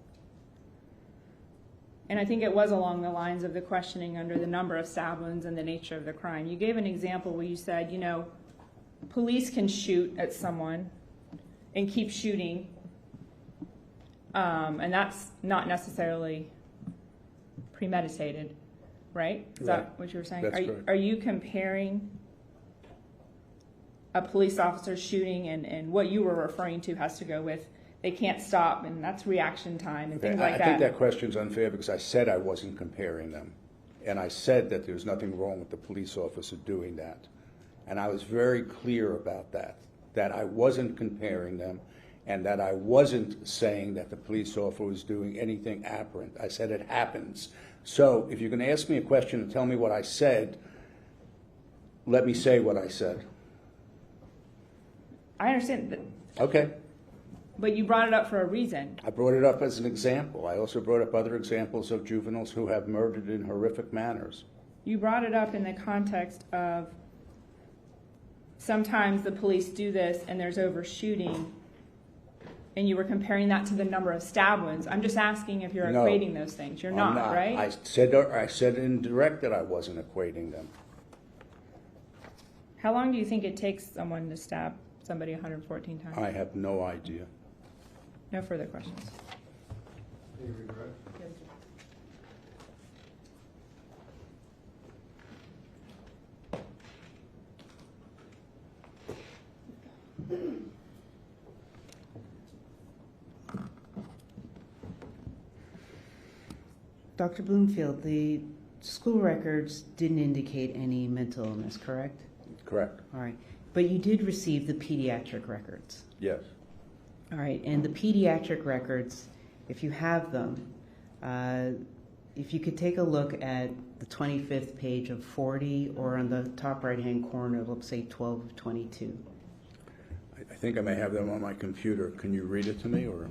And I think it was along the lines of the questioning under the number of stab wounds and the nature of the crime. You gave an example where you said, you know, police can shoot at someone and keep shooting, and that's not necessarily premeditated, right? Is that what you were saying? That's correct. Are you comparing a police officer shooting and what you were referring to has to go with they can't stop and that's reaction time and things like that? I think that question's unfair because I said I wasn't comparing them. And I said that there's nothing wrong with the police officer doing that. And I was very clear about that I wasn't comparing them and that I wasn't saying that the police officer was doing anything aberrant. I said it happens. So if you're going to ask me a question and tell me what I said, let me say what I said. I understand that. Okay. But you brought it up for a reason. I brought it up as an example. I also brought up other examples of juveniles who have murdered in horrific manners. You brought it up in the context of sometimes the police do this and there's overshooting, and you were comparing that to the number of stab wounds. I'm just asking if you're equating those things. You're not, right? I said in direct that I wasn't equating them. How long do you think it takes someone to stab somebody 114 times? I have no idea. No further questions. Any regret? Dr. Bloomfield, the school records didn't indicate any mental illness, correct? Correct. All right. But you did receive the pediatric records. Yes. All right. And the pediatric records, if you have them, if you could take a look at the 25th page of 40 or on the top right-hand corner of, let's say, 12 of 22. I think I may have them on my computer. Can you read it to me, or?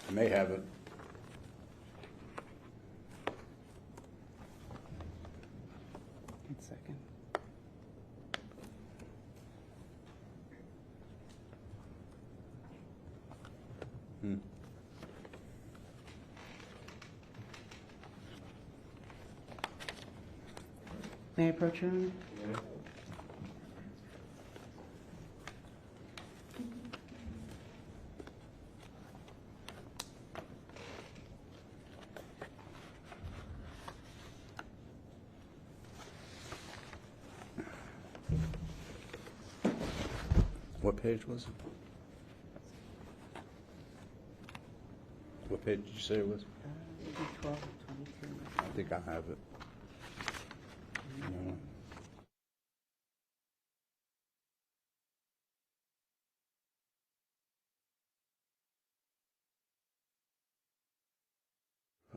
I may have it. One second. May I approach your Honor? Yeah. What page was it? What page did you say it was? Maybe 12 or 22. I think I have it. No.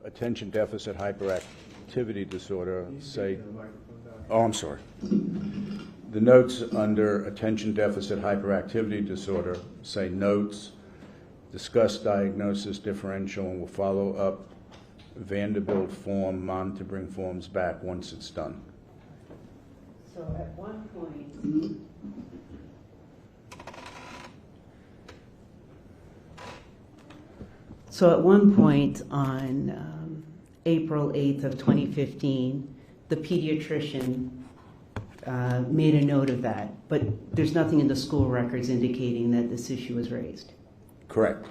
Attention deficit hyperactivity disorder, say, oh, I'm sorry. The notes under attention deficit hyperactivity disorder say notes, discuss diagnosis differential, and will follow up Vanderbilt form, mom to bring forms back once it's done. So at one point, on April 8th of 2015, the pediatrician made a note of that, but there's nothing in the school records indicating that this issue was raised. Correct.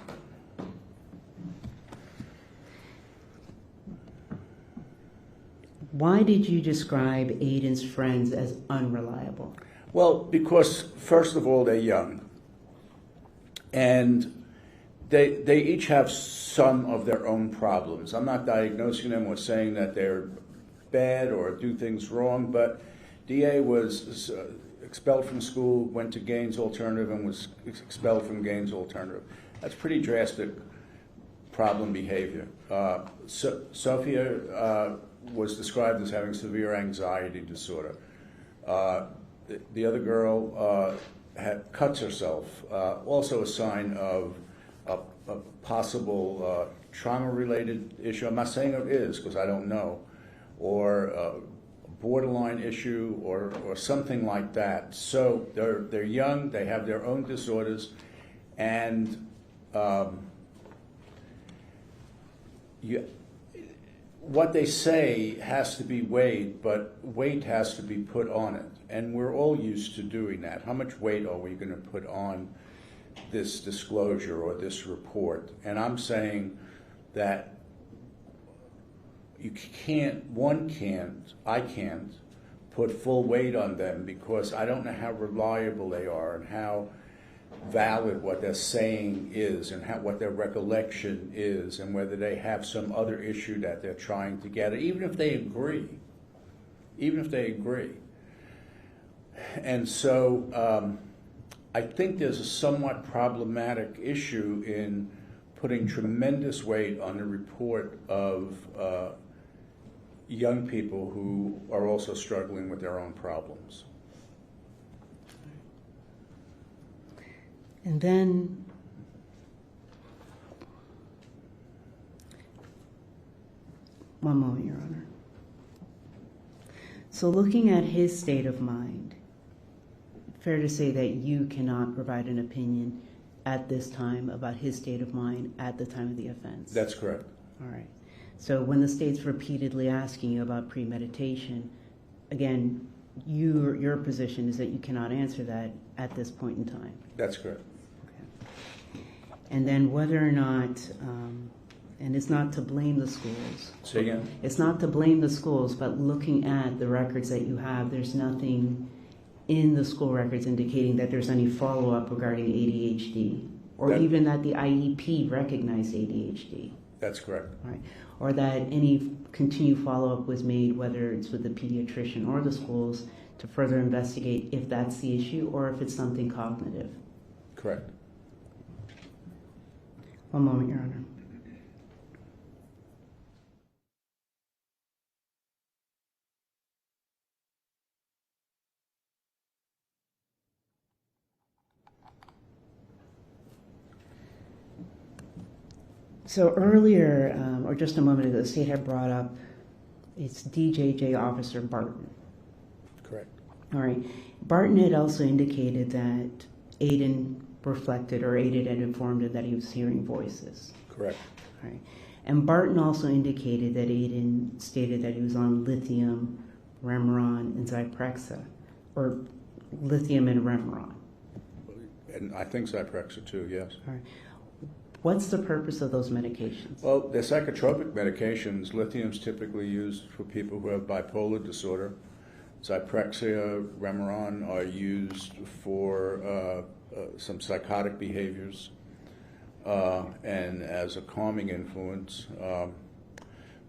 Why did you describe Aiden's friends as unreliable? Well, because first of all, they're young, and they each have some of their own problems. I'm not diagnosing them or saying that they're bad or do things wrong, but DA was expelled from school, went to Gaines Alternative, and was expelled from Gaines Alternative. That's pretty drastic problem behavior. Sophia was described as having severe anxiety disorder. The other girl cuts herself, also a sign of a possible trauma-related issue. I'm not saying it is, because I don't know, or a borderline issue, or something like that. So they're young, they have their own disorders, and what they say has to be weighed, but weight has to be put on it. And we're all used to doing that. How much weight are we going to put on this disclosure or this report? And I'm saying that I can't put full weight on them because I don't know how reliable they are and how valid what they're saying is and what their recollection is and whether they have some other issue that they're trying to get at, even if they agree. And so I think there's a somewhat problematic issue in putting tremendous weight on the report of young people who are also struggling with their own problems. And then one moment, Your Honor. So looking at his state of mind, fair to say that you cannot provide an opinion at this time about his state of mind at the time of the offense? That's correct. All right. So when the state's repeatedly asking you about premeditation, again, your position is that you cannot answer that at this point in time. That's correct. Okay. And then whether or not, and it's not to blame the schools. Say again? It's not to blame the schools, but looking at the records that you have, there's nothing in the school records indicating that there's any follow-up regarding ADHD, or even that the IEP recognized ADHD. That's correct. All right. Or that any continued follow-up was made, whether it's with the pediatrician or the schools, to further investigate if that's the issue or if it's something cognitive. Correct. One moment, Your Honor. So earlier, or just a moment ago, the state had brought up it's DJJ Officer Barton. Correct. All right. Barton had also indicated that Aiden reflected, or Aiden had informed him that he was hearing voices. Correct. All right. And Barton also indicated that Aiden stated that he was on lithium, Remeron, and Zyprexa, or lithium and Remeron. And I think Zyprexa too, yes. All right. What's the purpose of those medications? Well, they're psychotropic medications. Lithium's typically used for people who have bipolar disorder. Zyprexa, Remeron are used for some psychotic behaviors and as a calming influence.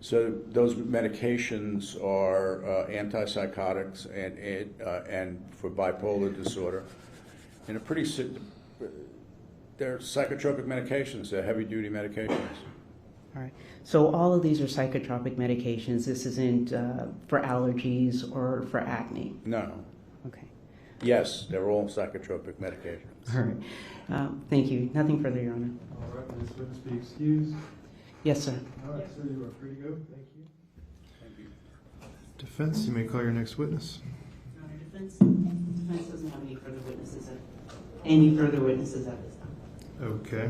So those medications are antipsychotics and for bipolar disorder. And a pretty they're psychotropic medications. They're heavy-duty medications. All right. So all of these are psychotropic medications. This isn't for allergies or for acne? No. Okay. Yes, they're all psychotropic medications. All right. Thank you. Nothing further, Your Honor. All right. This witness be excused. Yes, sir. All right, sir, you are free to go. Thank you. Thank you. Defense, you may call your next witness. Your Honor, defense doesn't have any further witnesses at this time. Okay.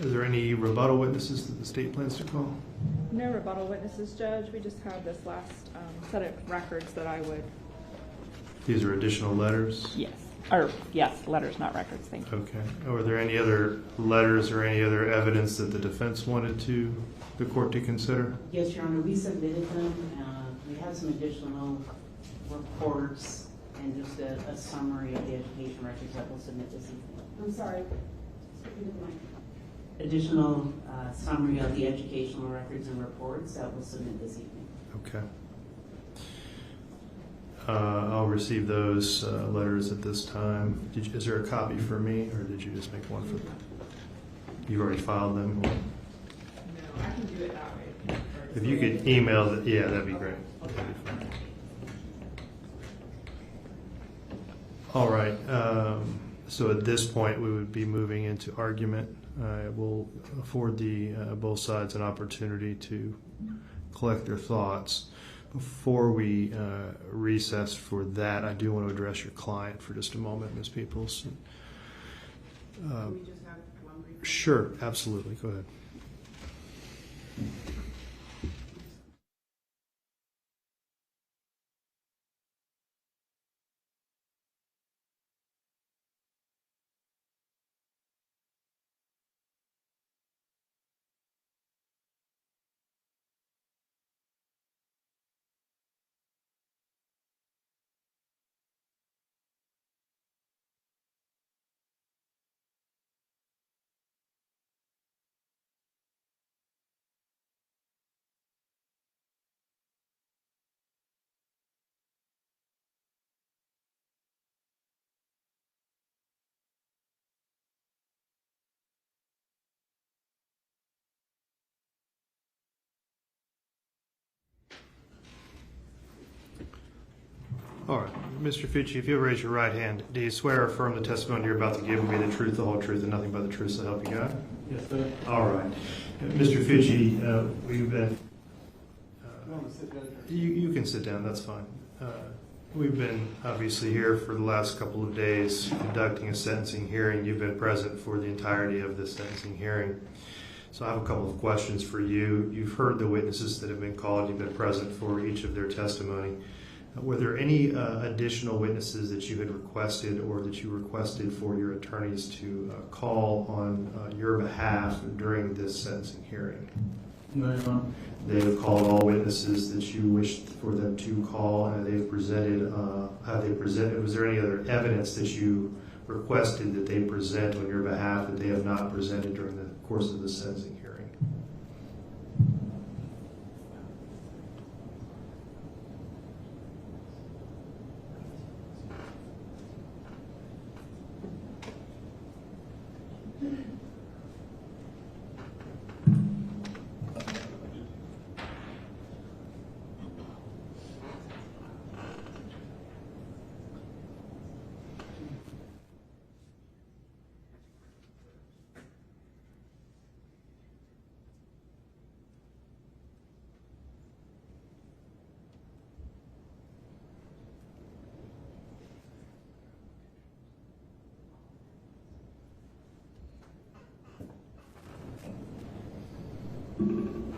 Is there any rebuttal witnesses that the state plans to call? No rebuttal witnesses, Judge. We just have this last set of records that I would... These are additional letters? Yes. Or, yes, letters, not records. Thank you. Okay. Are there any other letters or any other evidence that the defense wanted the court to consider? Yes, Your Honor. We submitted them. We have some additional reports and just a summary of the education records that we'll submit this evening. I'm sorry. Additional summary of the educational records and reports that we'll submit this evening. Okay. I'll receive those letters at this time. Is there a copy for me, or did you just make one for them? You've already filed them? No, I can do it that way. If you could email it, yeah, that'd be great. That'd be fine. All right. So at this point, we would be moving into argument. We'll afford both sides an opportunity to collect their thoughts. Before we recess for that, I do want to address your client for just a moment, Ms. Peoples. Can we just have one brief? Sure, absolutely. Go ahead. All right, Mr. Fucci, if you'll raise your right hand, do you swear or affirm the testimony you're about to give will be the truth, the whole truth, and nothing but the truth, so help you God? Yes, sir. All right. Mr. Fucci, we've been... You can sit down, that's fine. We've been obviously here for the last couple of days conducting a sentencing hearing. You've been present for the entirety of the sentencing hearing. So I have a couple of questions for you. You've heard the witnesses that have been called. You've been present for each of their testimony. Were there any additional witnesses that you had requested or that you requested for your attorneys to call on your behalf during this sentencing hearing? No, Your Honor. They have called all witnesses that you wished for them to call, and they've presented, have they presented, was there any other evidence that you requested that they present on your behalf that they have not presented during the course of the sentencing hearing?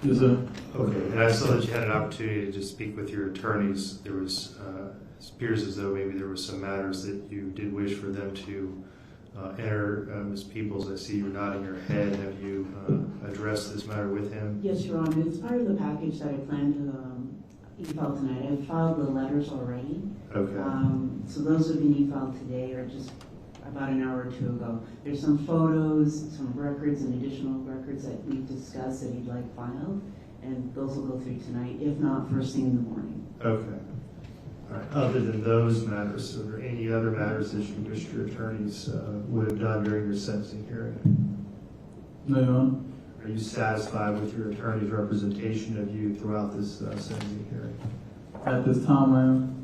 Yes, sir. Okay, and I saw that you had an opportunity to just speak with your attorneys. There was, it appears as though maybe there were some matters that you did wish for them to enter. Ms. Peoples, I see you're nodding your head. Have you addressed this matter with him? Yes, Your Honor. It's part of the package that I plan to e-file tonight. I filed the letters already. Okay. So those have been e-filed today or just about an hour or two ago. There's some photos, some records, and additional records that we've discussed that he'd like filed, and those will go through tonight, if not first thing in the morning. Okay. All right. Other than those matters, are there any other matters that you wish your attorneys would have done during your sentencing hearing? No, Your Honor. Are you satisfied with your attorney's representation of you throughout this sentencing hearing? At this time, I am.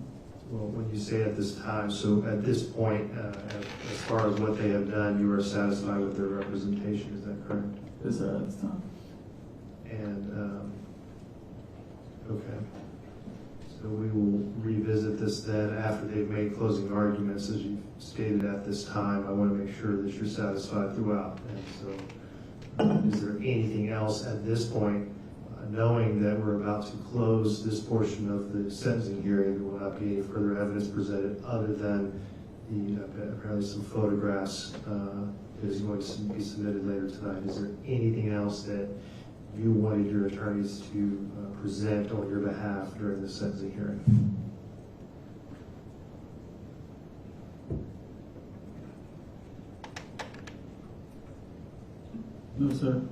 Well, when you say at this time, so at this point, as far as what they have done, you are satisfied with their representation, is that correct? Yes, sir, at this time. And, okay. So we will revisit this then after they've made closing arguments, as you stated at this time. I want to make sure that you're satisfied throughout. And so, is there anything else at this point, knowing that we're about to close this portion of the sentencing hearing, there will not be any further evidence presented other than the apparently some photographs that is going to be submitted later tonight. Is there anything else that you wanted your attorneys to present on your behalf during the sentencing hearing? No, sir.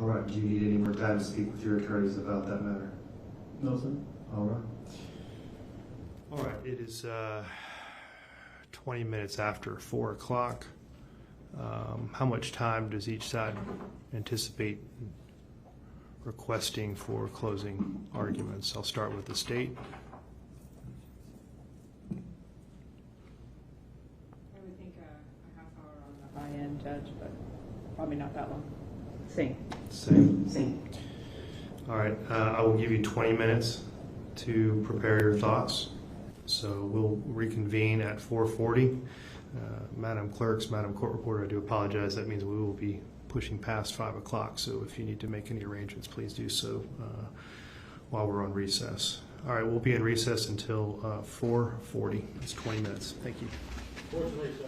All right. Do you need any more time to speak with your attorneys about that matter? No, sir. All right. All right. It is 20 minutes after 4 o'clock. How much time does each side anticipate requesting for closing arguments? I'll start with the state. I would think a half hour on the high end, Judge, but probably not that long. Same. Same. Same. All right, I will give you 20 minutes to prepare your thoughts. So we'll reconvene at 4:40. Madam Clerks, Madam Court Reporter, I do apologize. That means we will be pushing past 5 o'clock. So if you need to make any arrangements, please do so while we're on recess. All right, we'll be in recess until 4:40. It's 20 minutes. Thank you. Court's in recess.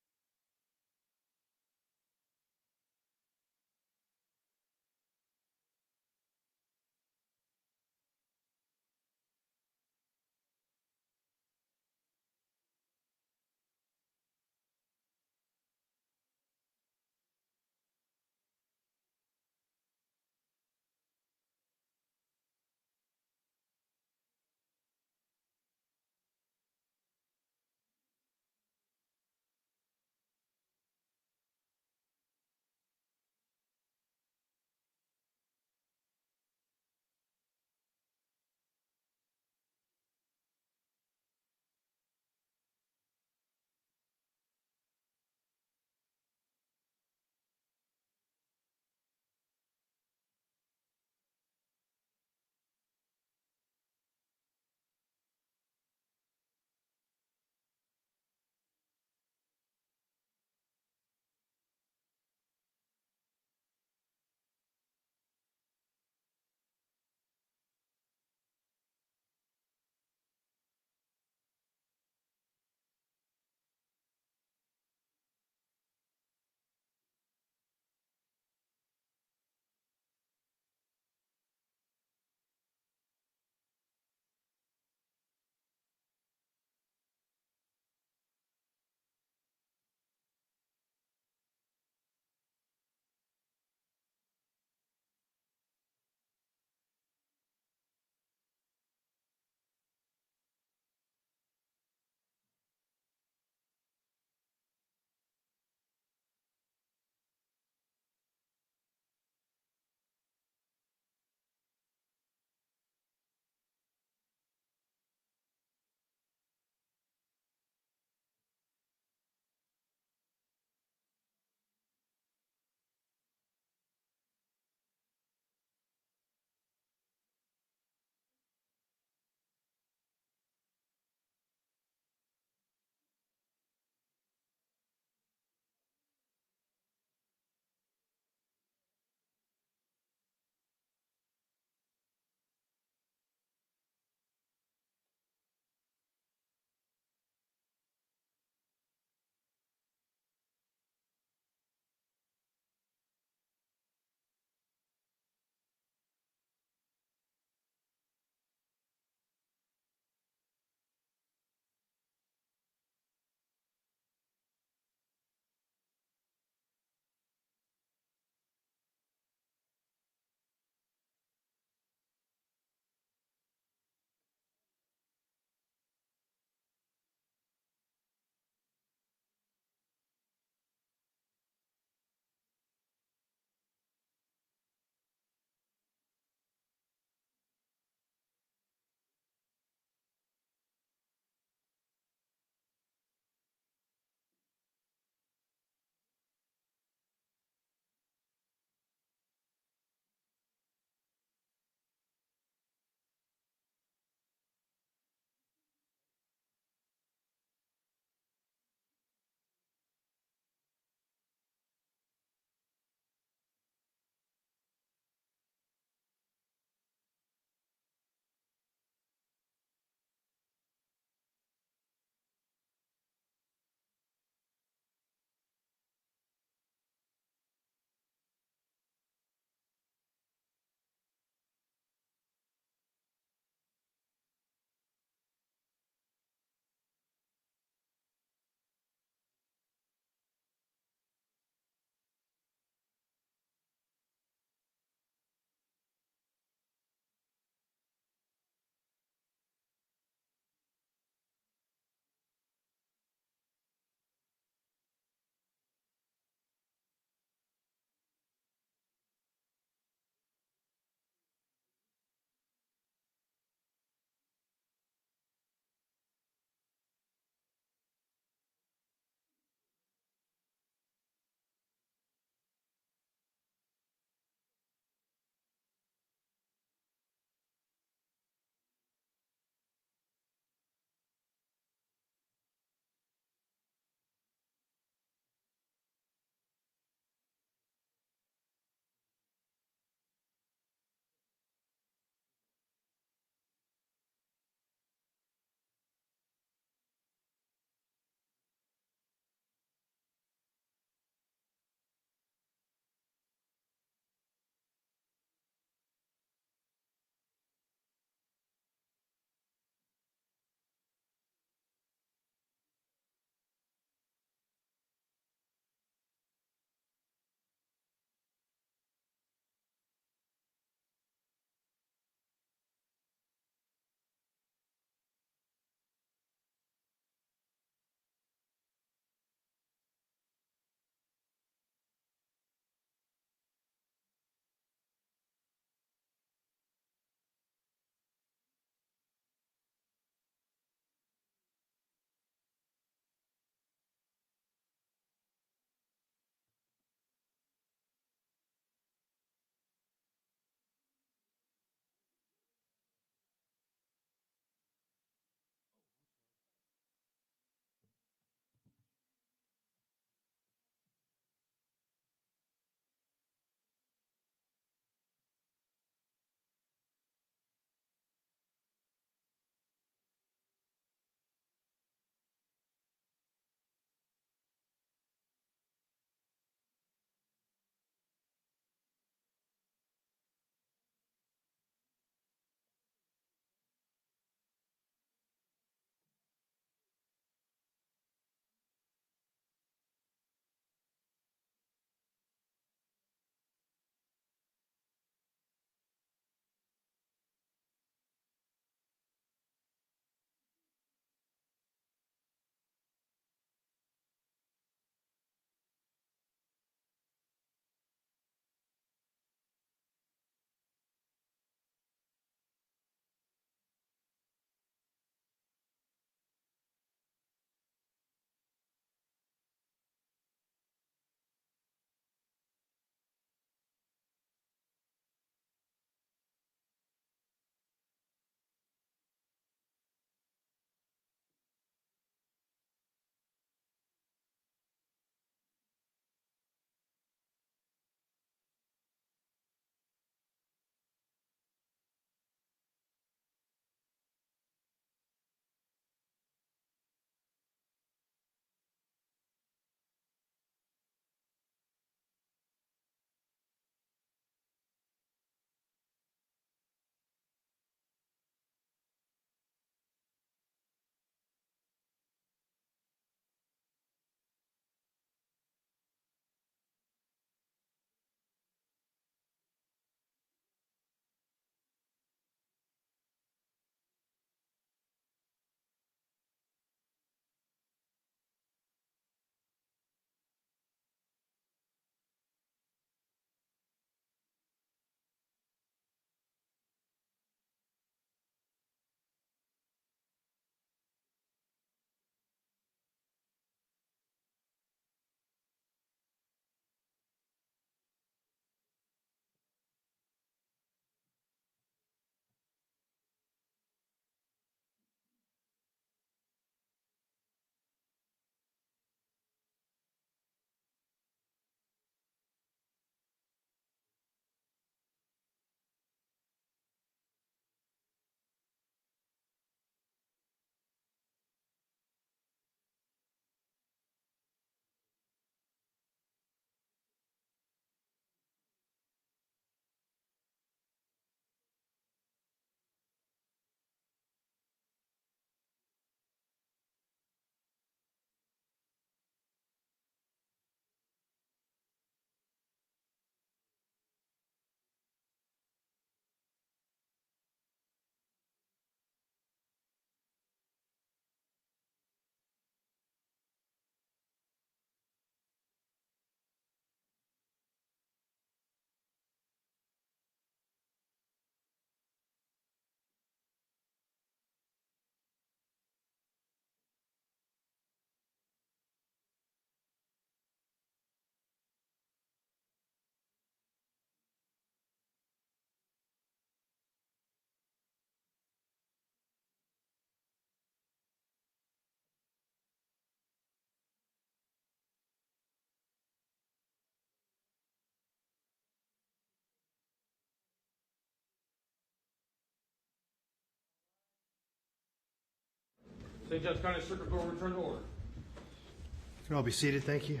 St. Johns County Circuit Court will return to order. You can all be seated, thank you.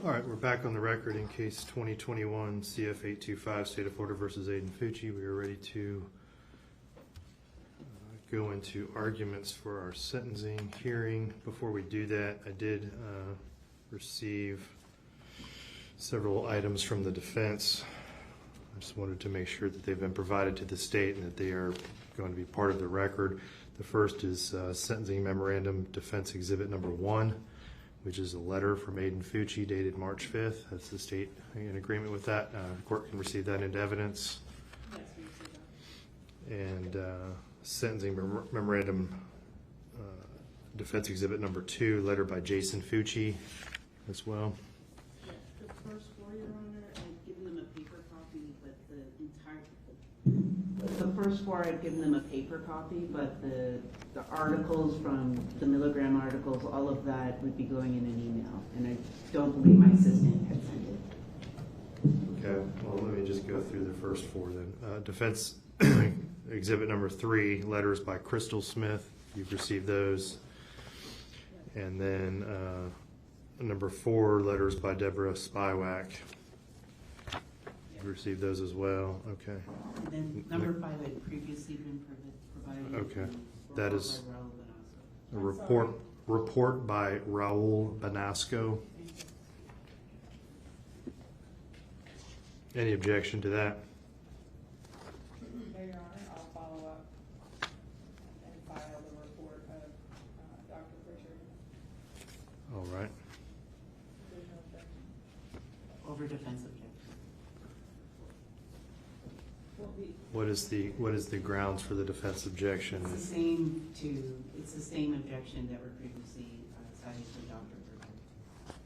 All right, we're back on the record in case 2021 CF 825, State of Florida versus Aiden Fucci. We are ready to go into arguments for our sentencing hearing. Before we do that, I did receive several items from the defense. I just wanted to make sure that they've been provided to the state and that they are going to be part of the record. The first is sentencing memorandum defense exhibit number 1, which is a letter from Aiden Fucci dated March 5th. That's the state in agreement with that. The court can receive that into evidence. Yes, we receive that. And sentencing memorandum defense exhibit number 2, letter by Jason Fucci as well. The first 4, Your Honor, I've given them a paper copy, but the first 4 I've given them a paper copy, but the articles from the milligram articles, all of that would be going in an email, and I don't believe my assistant had sent it. Okay, well, let me just go through the first 4 then. Defense exhibit number 3, letters by Crystal Smith. You've received those. And then number 4, letters by Deborah Spywak. You've received those as well. Okay. And then number 5 had previously been provided. Okay. That is a report by Raul Benasco. Any objection to that? No, Your Honor, I'll follow up and file the report of Dr. Pritchard. All right. There's no objection. Over defense objection. What is the grounds for the defense objection? It's the same objection that were previously cited for Dr. Pritchard.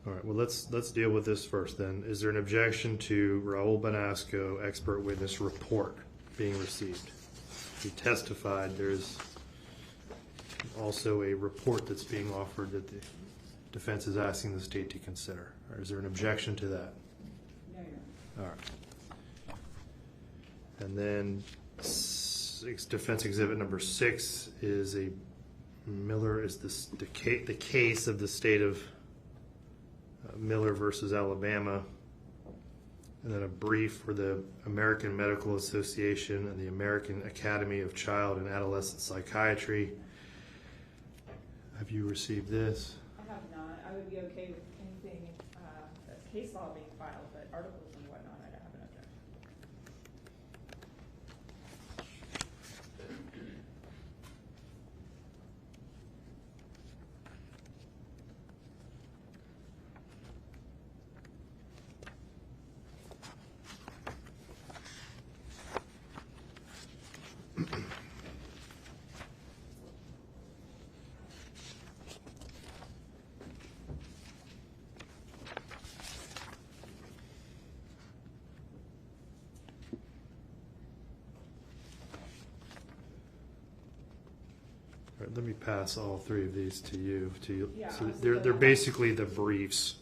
All right, well, let's deal with this first then. Is there an objection to Raul Benasco expert witness report being received? He testified. There's also a report that's being offered that the defense is asking the state to consider. Or is there an objection to that? No, Your Honor. All right. And then defense exhibit number 6 is the case of the state of Miller versus Alabama, and then a brief for the American Medical Association and the American Academy of Child and Adolescent Psychiatry. Have you received this? I have not. I would be okay with anything, case law being filed, but articles and whatnot, I have an objection. All right, let me pass all 3 of these to you. Yeah, So they're basically the briefs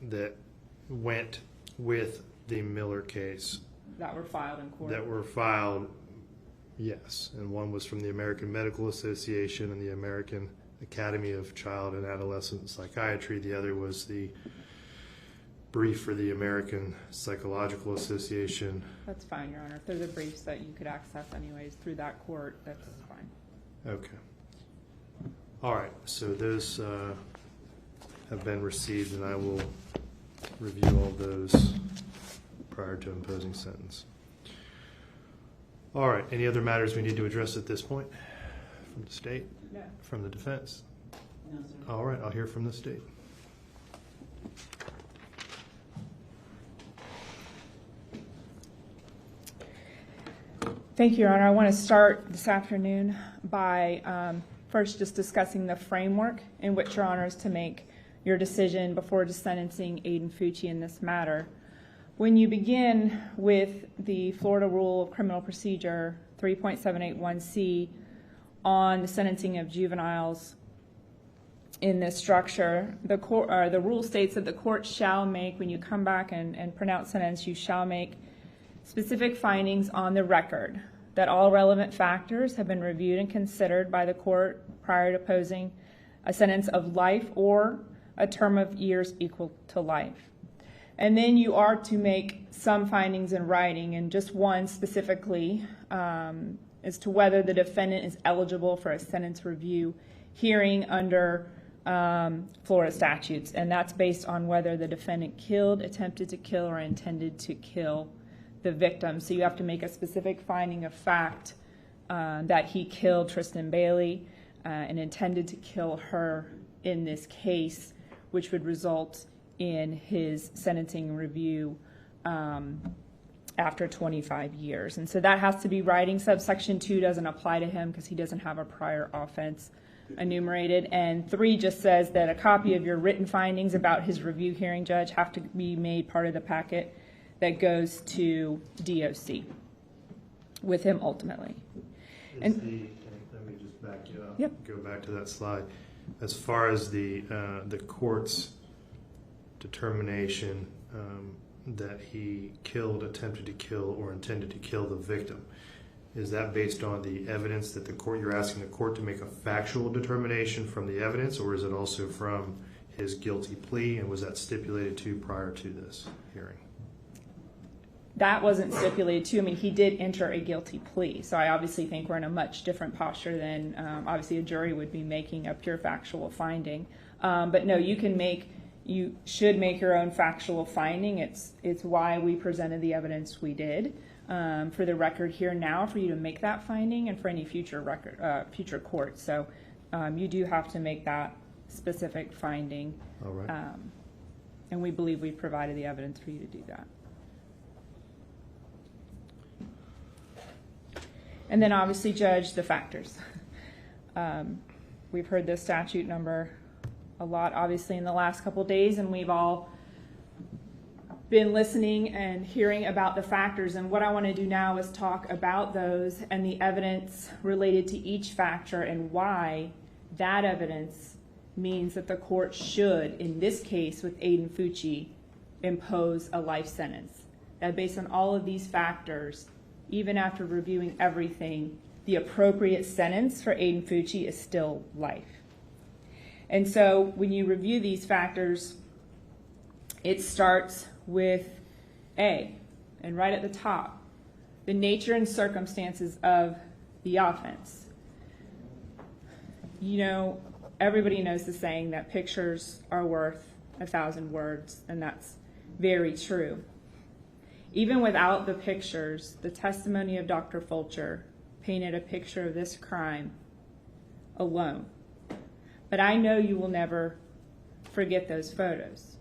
that went with the Miller case. That were filed in court. That were filed, yes. And one was from the American Medical Association and the American Academy of Child and Adolescent Psychiatry. The other was the brief for the American Psychological Association. That's fine, Your Honor. If they're the briefs that you could access anyways through that court, that's fine. Okay. All right, so those have been received, and I will review all those prior to imposing sentence. All right, any other matters we need to address at this point from the state? No. From the defense? No, sir. All right, I'll hear from the state. Thank you, Your Honor. I want to start this afternoon by first just discussing the framework in which Your Honor is to make your decision before sentencing Aiden Fucci in this matter. When you begin with the Florida Rule of Criminal Procedure 3.781C on the sentencing of juveniles, in this structure, the rule states that the court shall make, when you come back and pronounce sentence, you shall make specific findings on the record that all relevant factors have been reviewed and considered by the court prior to posing a sentence of life or a term of years equal to life. And then you are to make some findings in writing, and just one specifically as to whether the defendant is eligible for a sentence review hearing under Florida statutes, and that's based on whether the defendant killed, attempted to kill, or intended to kill the victim. So you have to make a specific finding of fact that he killed Tristyn Bailey and intended to kill her in this case, which would result in his sentencing review after 25 years. And so that has to be writing. Subsection 2 doesn't apply to him because he doesn't have a prior offense enumerated. And 3 just says that a copy of your written findings about his review hearing, judge, have to be made part of the packet that goes to DOC with him ultimately. Let me just back you up. Yep. Go back to that slide. As far as the court's determination that he killed, attempted to kill, or intended to kill the victim, is that based on the evidence that you're asking the court to make a factual determination from the evidence, or is it also from his guilty plea, and was that stipulated to prior to this hearing? That wasn't stipulated to. I mean, he did enter a guilty plea, so I obviously think we're in a much different posture than obviously a jury would be making a pure factual finding. But no, you should make your own factual finding. It's why we presented the evidence we did for the record here now, for you to make that finding and for any future court. So you do have to make that specific finding. All right. And we believe we've provided the evidence for you to do that. And then obviously, judge, the factors. We've heard this statute number a lot, obviously, in the last couple of days, and we've all been listening and hearing about the factors. And what I want to do now is talk about those and the evidence related to each factor and why that evidence means that the court should, in this case with Aiden Fucci, impose a life sentence. That based on all of these factors, even after reviewing everything, the appropriate sentence for Aiden Fucci is still life. And so when you review these factors, it starts with A, and right at the top, the nature and circumstances of the offense. You know, everybody knows the saying that pictures are worth 1,000 words, and that's very true. Even without the pictures, the testimony of Dr. Fulcher painted a picture of this crime alone. But I know you will never forget those photos.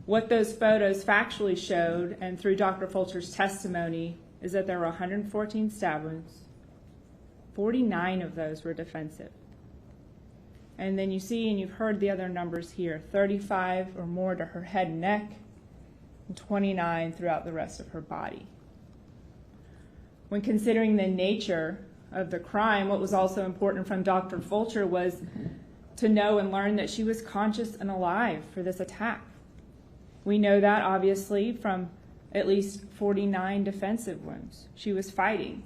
What those photos factually showed, and through Dr. Fulcher's testimony, is that there were 114 stab wounds. 49 of those were defensive. And then you see, and you've heard the other numbers here, 35 or more to her head and neck, 29 throughout the rest of her body. When considering the nature of the crime, what was also important from Dr. Fulcher was to know and learn that she was conscious and alive for this attack. We know that obviously from at least 49 defensive wounds. She was fighting.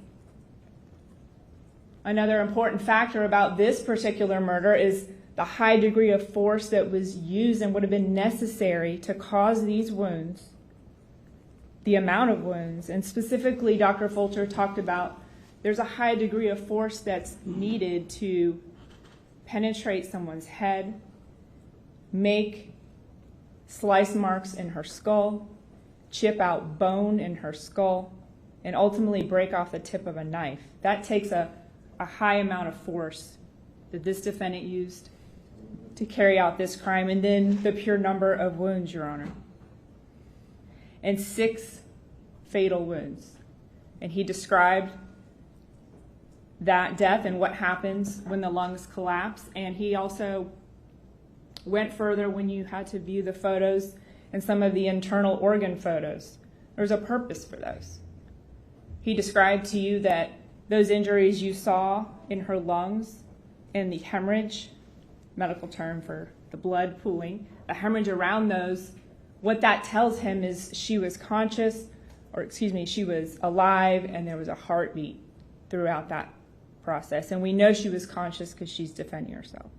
Another important factor about this particular murder is the high degree of force that was used and would have been necessary to cause these wounds, the amount of wounds. And specifically, Dr. Fulcher talked about there's a high degree of force that's needed to penetrate someone's head, make slice marks in her skull, chip out bone in her skull, and ultimately break off the tip of a knife. That takes a high amount of force that this defendant used to carry out this crime, and then the pure number of wounds, Your Honor. And 6 fatal wounds. And he described that death and what happens when the lungs collapse. And he also went further when you had to view the photos and some of the internal organ photos. There's a purpose for those. He described to you that those injuries you saw in her lungs and the hemorrhage medical term for the blood pooling, the hemorrhage around those, what that tells him is she was conscious, she was alive, and there was a heartbeat throughout that process. And we know she was conscious because she's defending herself.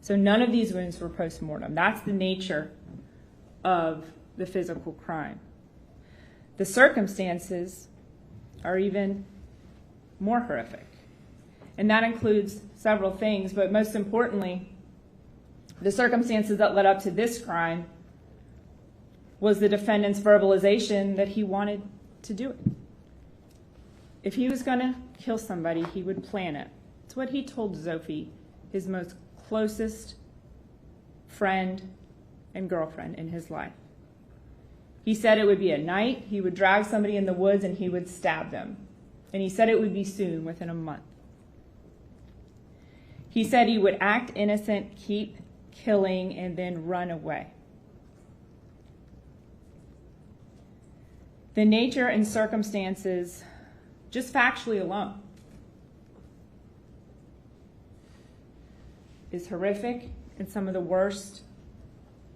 So none of these wounds were post-mortem. That's the nature of the physical crime. The circumstances are even more horrific. And that includes several things, but most importantly, the circumstances that led up to this crime was the defendant's verbalization that he wanted to do it. If he was going to kill somebody, he would plan it. It's what he told Sophie, his most closest friend and girlfriend in his life. He said it would be at night, he would drag somebody in the woods, and he would stab them. And he said it would be soon, within a month. He said he would act innocent, keep killing, and then run away. The nature and circumstances, just factually alone, is horrific and some of the worst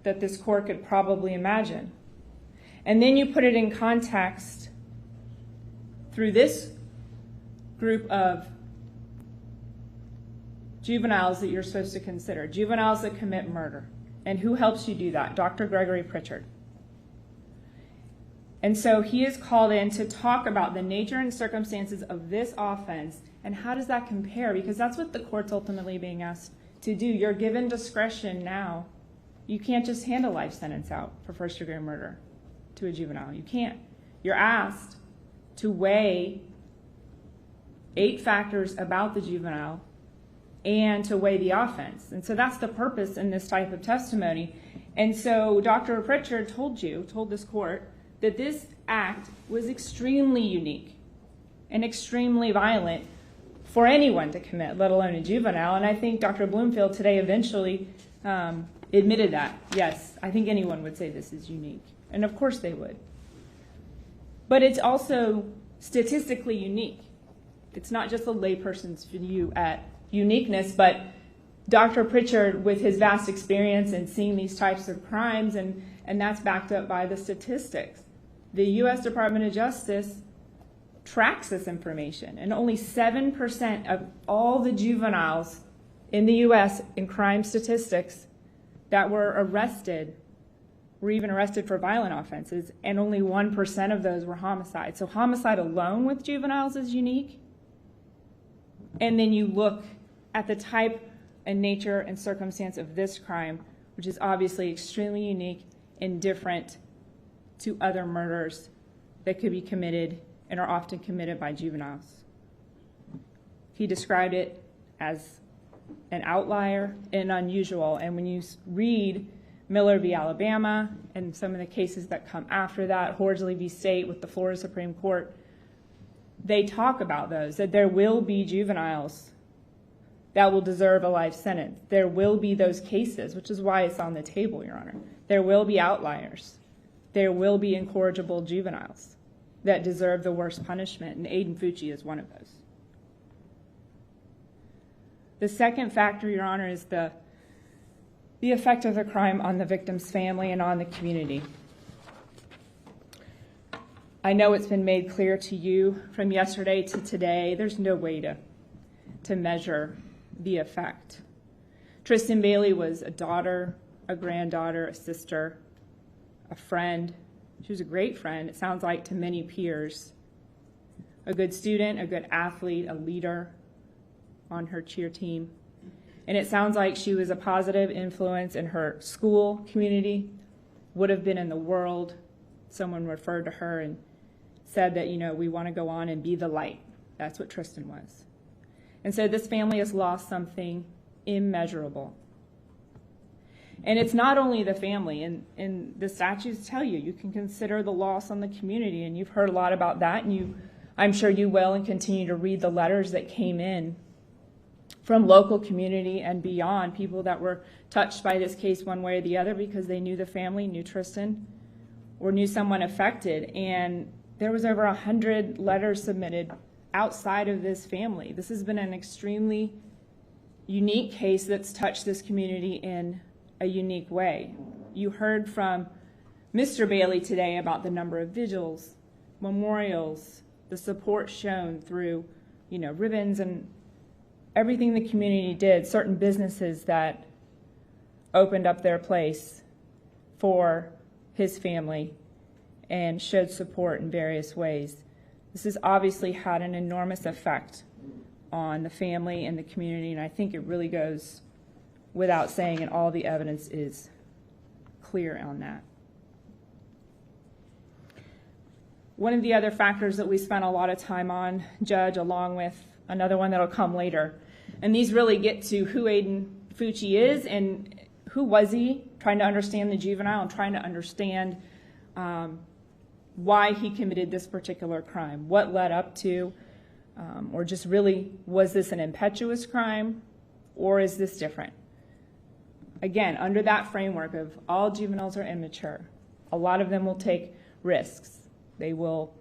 that this court could probably imagine. And then you put it in context through this group of juveniles that you're supposed to consider, juveniles that commit murder. And who helps you do that? Dr. Gregory Pritchard. And so he is called in to talk about the nature and circumstances of this offense and how does that compare, because that's what the court's ultimately being asked to do. You're given discretion now. You can't just hand a life sentence out for first-degree murder to a juvenile. You can't. You're asked to weigh 8 factors about the juvenile and to weigh the offense. And so that's the purpose in this type of testimony. And so Dr. Pritchard told this court, that this act was extremely unique and extremely violent for anyone to commit, let alone a juvenile. And I think Dr. Bloomfield today eventually admitted that. Yes, I think anyone would say this is unique. And of course they would. But it's also statistically unique. It's not just a layperson's view at uniqueness, but Dr. Pritchard, with his vast experience in seeing these types of crimes, and that's backed up by the statistics. The U.S. Department of Justice tracks this information, and only 7% of all the juveniles in the U.S. in crime statistics that were arrested were even arrested for violent offenses, and only 1% of those were homicide. So homicide alone with juveniles is unique. And then you look at the type and nature and circumstance of this crime, which is obviously extremely unique and different to other murders that could be committed and are often committed by juveniles. He described it as an outlier and unusual. And when you read Miller v. Alabama and some of the cases that come after that, Horsley v. State with the Florida Supreme Court, they talk about those, that there will be juveniles that will deserve a life sentence. There will be those cases, which is why it's on the table, Your Honor. There will be outliers. There will be incorrigible juveniles that deserve the worst punishment, and Aiden Fucci is one of those. The second factor, Your Honor, is the effect of the crime on the victim's family and on the community. I know it's been made clear to you from yesterday to today, there's no way to measure the effect. Tristyn Bailey was a daughter, a granddaughter, a sister, a friend. She was a great friend, it sounds like, to many peers. A good student, a good athlete, a leader on her cheer team. And it sounds like she was a positive influence in her school community, would have been in the world. Someone referred to her and said that, we want to go on and be the light. That's what Tristyn was. And so this family has lost something immeasurable. And it's not only the family, and the statutes tell you can consider the loss on the community, and you've heard a lot about that, and I'm sure you will and continue to read the letters that came in from local community and beyond, people that were touched by this case one way or the other because they knew the family, knew Tristyn, or knew someone affected. And there was over 100 letters submitted outside of this family. This has been an extremely unique case that's touched this community in a unique way. You heard from Mr. Bailey today about the number of vigils, memorials, the support shown through, ribbons and everything the community did, certain businesses that opened up their place for his family and showed support in various ways. This has obviously had an enormous effect on the family and the community, and I think it really goes without saying, and all the evidence is clear on that. One of the other factors that we spent a lot of time on, Judge, along with another one that'll come later, and these really get to who Aiden Fucci is and who was he, trying to understand the juvenile and trying to understand why he committed this particular crime, what led up to, or just really, was this an impetuous crime, or is this different? Again, under that framework of all juveniles are immature, a lot of them will take risks. They will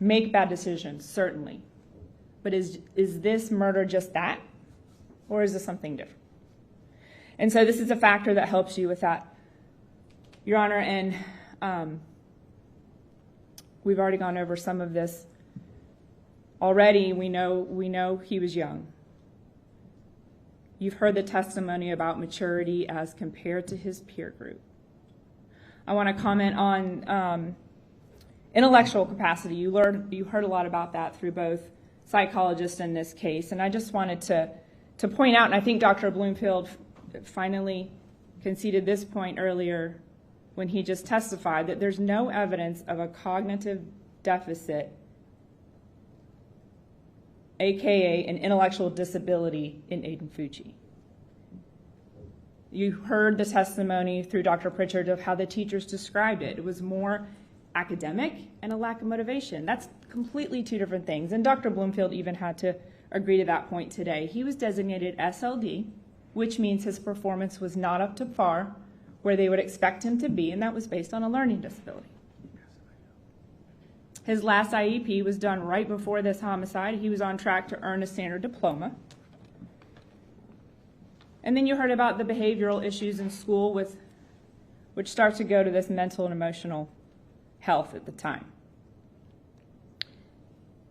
make bad decisions, certainly. But is this murder just that, or is this something different? And so this is a factor that helps you with that, Your Honor, and we've already gone over some of this already. We know he was young. You've heard the testimony about maturity as compared to his peer group. I want to comment on intellectual capacity. You heard a lot about that through both psychologists in this case, and I just wanted to point out, and I think Dr. Bloomfield finally conceded this point earlier when he just testified, that there's no evidence of a cognitive deficit, aka an intellectual disability, in Aiden Fucci. You heard the testimony through Dr. Pritchard of how the teachers described it. It was more academic and a lack of motivation. That's completely two different things. And Dr. Bloomfield even had to agree to that point today. He was designated SLD, which means his performance was not up to par where they would expect him to be, and that was based on a learning disability. His last IEP was done right before this homicide. He was on track to earn a standard diploma. And then you heard about the behavioral issues in school, which starts to go to this mental and emotional health at the time.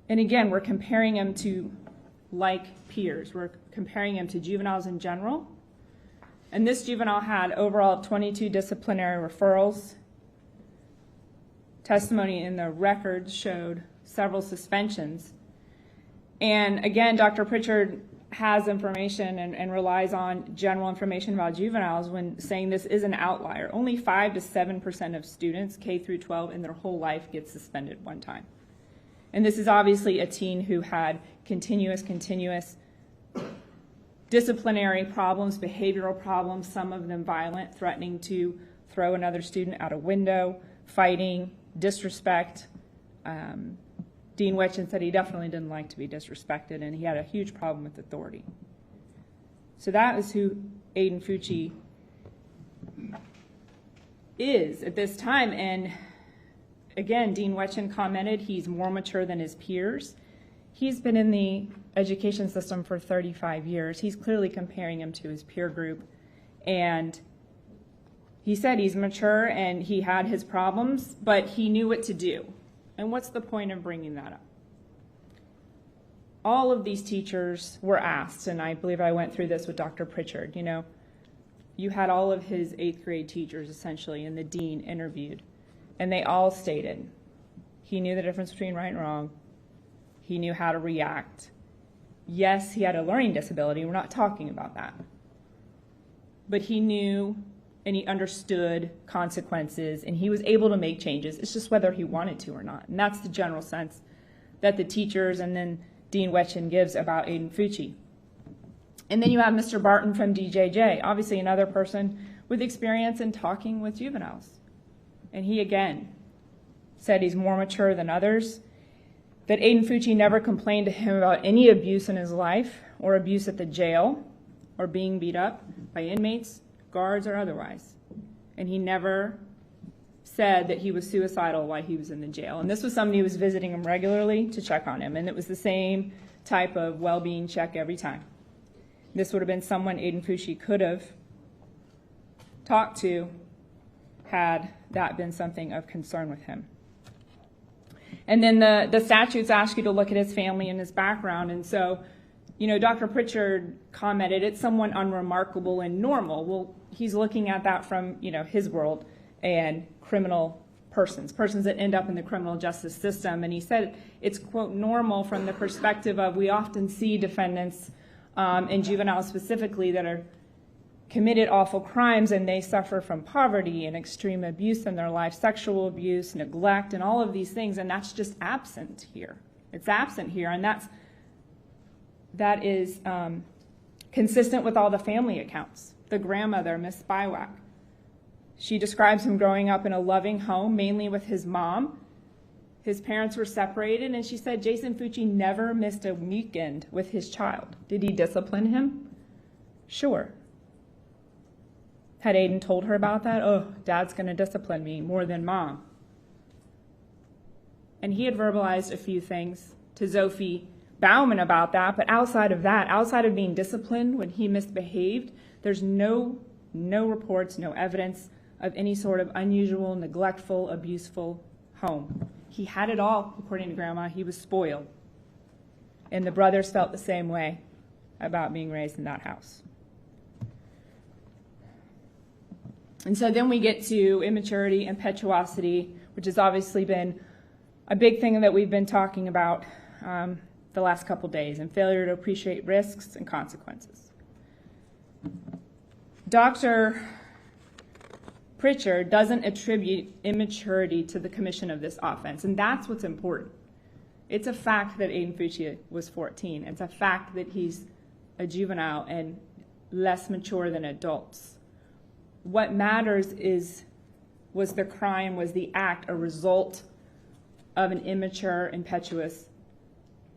And again, we're comparing him to like peers. We're comparing him to juveniles in general. And this juvenile had overall 22 disciplinary referrals. Testimony in the records showed several suspensions. And again, Dr. Pritchard has information and relies on general information about juveniles when saying this is an outlier. Only 5 to 7% of students, K through 12, in their whole life get suspended one time. And this is obviously a teen who had continuous disciplinary problems, behavioral problems, some of them violent, threatening to throw another student out a window, fighting, disrespect. Dean Wetjen said he definitely didn't like to be disrespected, and he had a huge problem with authority. So that is who Aiden Fucci is at this time. And again, Dean Wetjen commented he's more mature than his peers. He's been in the education system for 35 years. He's clearly comparing him to his peer group. And he said he's mature and he had his problems, but he knew what to do. And what's the point of bringing that up? All of these teachers were asked, and I believe I went through this with Dr. Pritchard, you had all of his 8th grade teachers essentially and the dean interviewed, and they all stated he knew the difference between right and wrong. He knew how to react. Yes, he had a learning disability. We're not talking about that. But he knew and he understood consequences, and he was able to make changes. It's just whether he wanted to or not. And that's the general sense that the teachers and then Dean Wetjen gives about Aiden Fucci. And then you have Mr. Barton from DJJ, obviously another person with experience in talking with juveniles. And he, again, said he's more mature than others, that Aiden Fucci never complained to him about any abuse in his life or abuse at the jail or being beat up by inmates, guards, or otherwise. And he never said that he was suicidal while he was in the jail. And this was somebody who was visiting him regularly to check on him, and it was the same type of well-being check every time. This would have been someone Aiden Fucci could have talked to had that been something of concern with him. And then the statutes ask you to look at his family and his background. And so, Dr. Pritchard commented, it's someone unremarkable and normal. Well, he's looking at that from, his world and criminal persons that end up in the criminal justice system. And he said it's, quote, normal from the perspective of we often see defendants and juveniles specifically that are committed awful crimes and they suffer from poverty and extreme abuse in their life, sexual abuse, neglect, and all of these things, and that's just absent here. It's absent here, and that is consistent with all the family accounts. The grandmother, Miss Spywak, she describes him growing up in a loving home, mainly with his mom. His parents were separated, and she said Jason Fucci never missed a weekend with his child. Did he discipline him? Sure. Had Aiden told her about that? Oh, Dad's going to discipline me more than Mom. And he had verbalized a few things to Sophie Bauman about that, but outside of that, outside of being disciplined when he misbehaved, there's no reports, no evidence of any sort of unusual, neglectful, abuseful home. He had it all, according to Grandma. He was spoiled. And the brothers felt the same way about being raised in that house. And so then we get to immaturity, impetuosity, which has obviously been a big thing that we've been talking about the last couple days, and failure to appreciate risks and consequences. Dr. Pritchard doesn't attribute immaturity to the commission of this offense, and that's what's important. It's a fact that Aiden Fucci was 14. It's a fact that he's a juvenile and less mature than adults. What matters was the crime, was the act a result of an immature, impetuous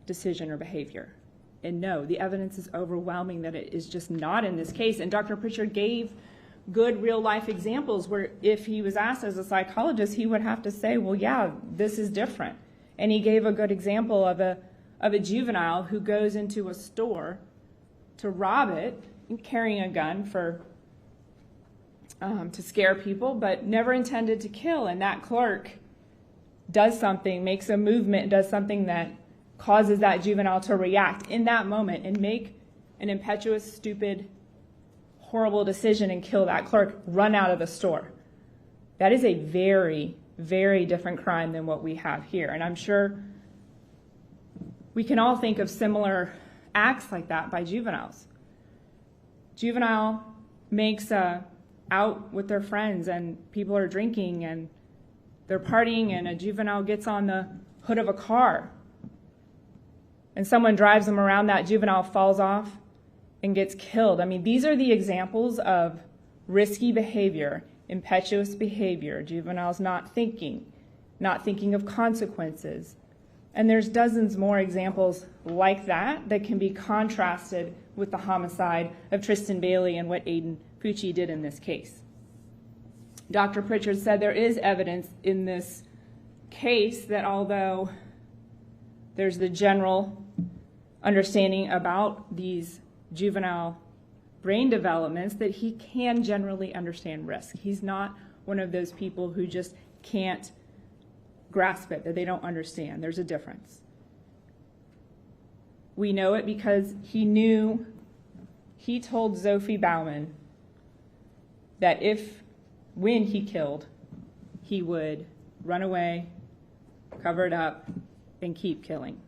decision or behavior? And no, the evidence is overwhelming that it is just not in this case. And Dr. Pritchard gave good real-life examples where if he was asked as a psychologist, he would have to say, well, yeah, this is different. And he gave a good example of a juvenile who goes into a store to rob it, carrying a gun to scare people, but never intended to kill. And that clerk does something, makes a movement, does something that causes that juvenile to react in that moment and make an impetuous, stupid, horrible decision and kill that clerk, run out of the store. That is a very, very different crime than what we have here. And I'm sure we can all think of similar acts like that by juveniles. Juvenile makes out with their friends and people are drinking and they're partying and a juvenile gets on the hood of a car and someone drives them around, that juvenile falls off and gets killed. I mean, these are the examples of risky behavior, impetuous behavior, juveniles not thinking of consequences. And there's dozens more examples like that that can be contrasted with the homicide of Tristyn Bailey and what Aiden Fucci did in this case. Dr. Pritchard said there is evidence in this case that although there's the general understanding about these juvenile brain developments, that he can generally understand risk. He's not one of those people who just can't grasp it, that they don't understand. There's a difference. We know it because he told Sophie Bauman that when he killed, he would run away, cover it up, and keep killing.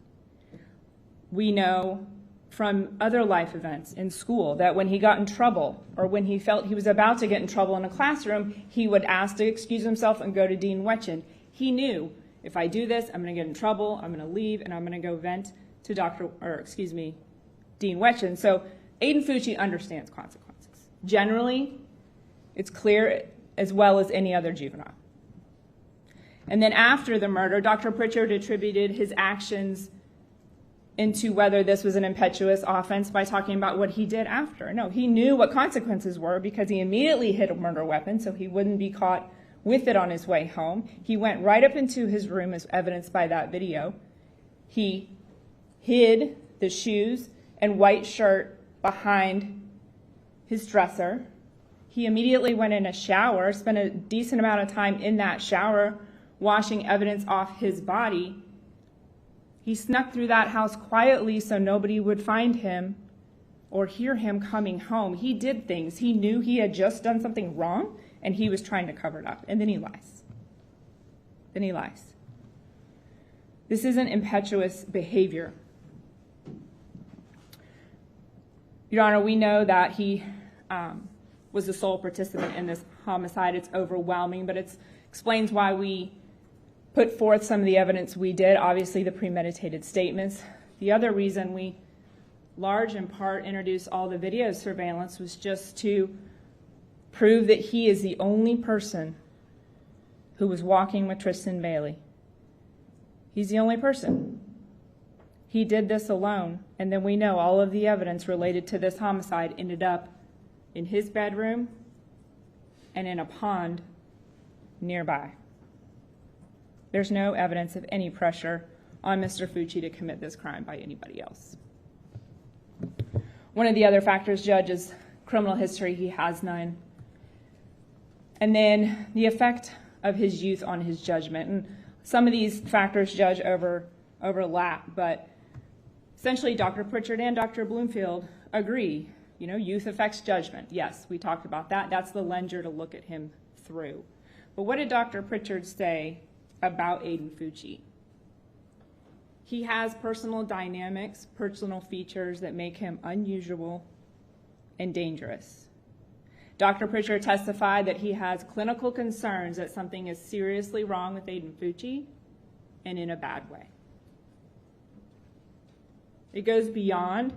We know from other life events in school that when he got in trouble or when he felt he was about to get in trouble in a classroom, he would ask to excuse himself and go to Dean Wetjen. He knew, if I do this, I'm going to get in trouble, I'm going to leave, and I'm going to go vent to Dean Wetjen. So Aiden Fucci understands consequences. Generally, it's clear as well as any other juvenile. And then after the murder, Dr. Pritchard attributed his actions into whether this was an impetuous offense by talking about what he did after. No, he knew what consequences were because he immediately hid a murder weapon so he wouldn't be caught with it on his way home. He went right up into his room, as evidenced by that video. He hid the shoes and white shirt behind his dresser. He immediately went in a shower, spent a decent amount of time in that shower, washing evidence off his body. He snuck through that house quietly so nobody would find him or hear him coming home. He did things. He knew he had just done something wrong, and he was trying to cover it up. And then he lies. Then he lies. This isn't impetuous behavior. Your Honor, we know that he was the sole participant in this homicide. It's overwhelming, but it explains why we put forth some of the evidence we did, obviously the premeditated statements. The other reason we, large in part, introduced all the video surveillance was just to prove that he is the only person who was walking with Tristyn Bailey. He's the only person. He did this alone, and then we know all of the evidence related to this homicide ended up in his bedroom and in a pond nearby. There's no evidence of any pressure on Mr. Fucci to commit this crime by anybody else. One of the other factors, Judge, is criminal history. He has none. And then the effect of his youth on his judgment. And some of these factors, Judge, overlap, but essentially Dr. Pritchard and Dr. Bloomfield agree. You know, youth affects judgment. Yes, we talked about that. That's the lens to look at him through. But what did Dr. Pritchard say about Aiden Fucci? He has personal dynamics, personal features that make him unusual and dangerous. Dr. Pritchard testified that he has clinical concerns that something is seriously wrong with Aiden Fucci, and in a bad way. It goes beyond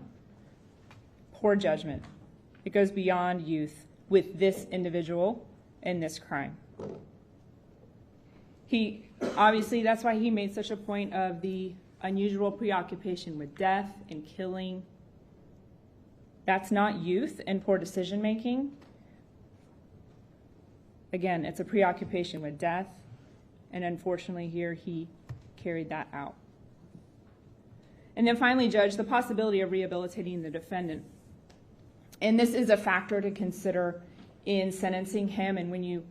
poor judgment. It goes beyond youth with this individual and this crime. Obviously, that's why he made such a point of the unusual preoccupation with death and killing. That's not youth and poor decision making. Again, it's a preoccupation with death, and unfortunately here he carried that out. And then finally, Judge, the possibility of rehabilitating the defendant. And this is a factor to consider in sentencing him, and when you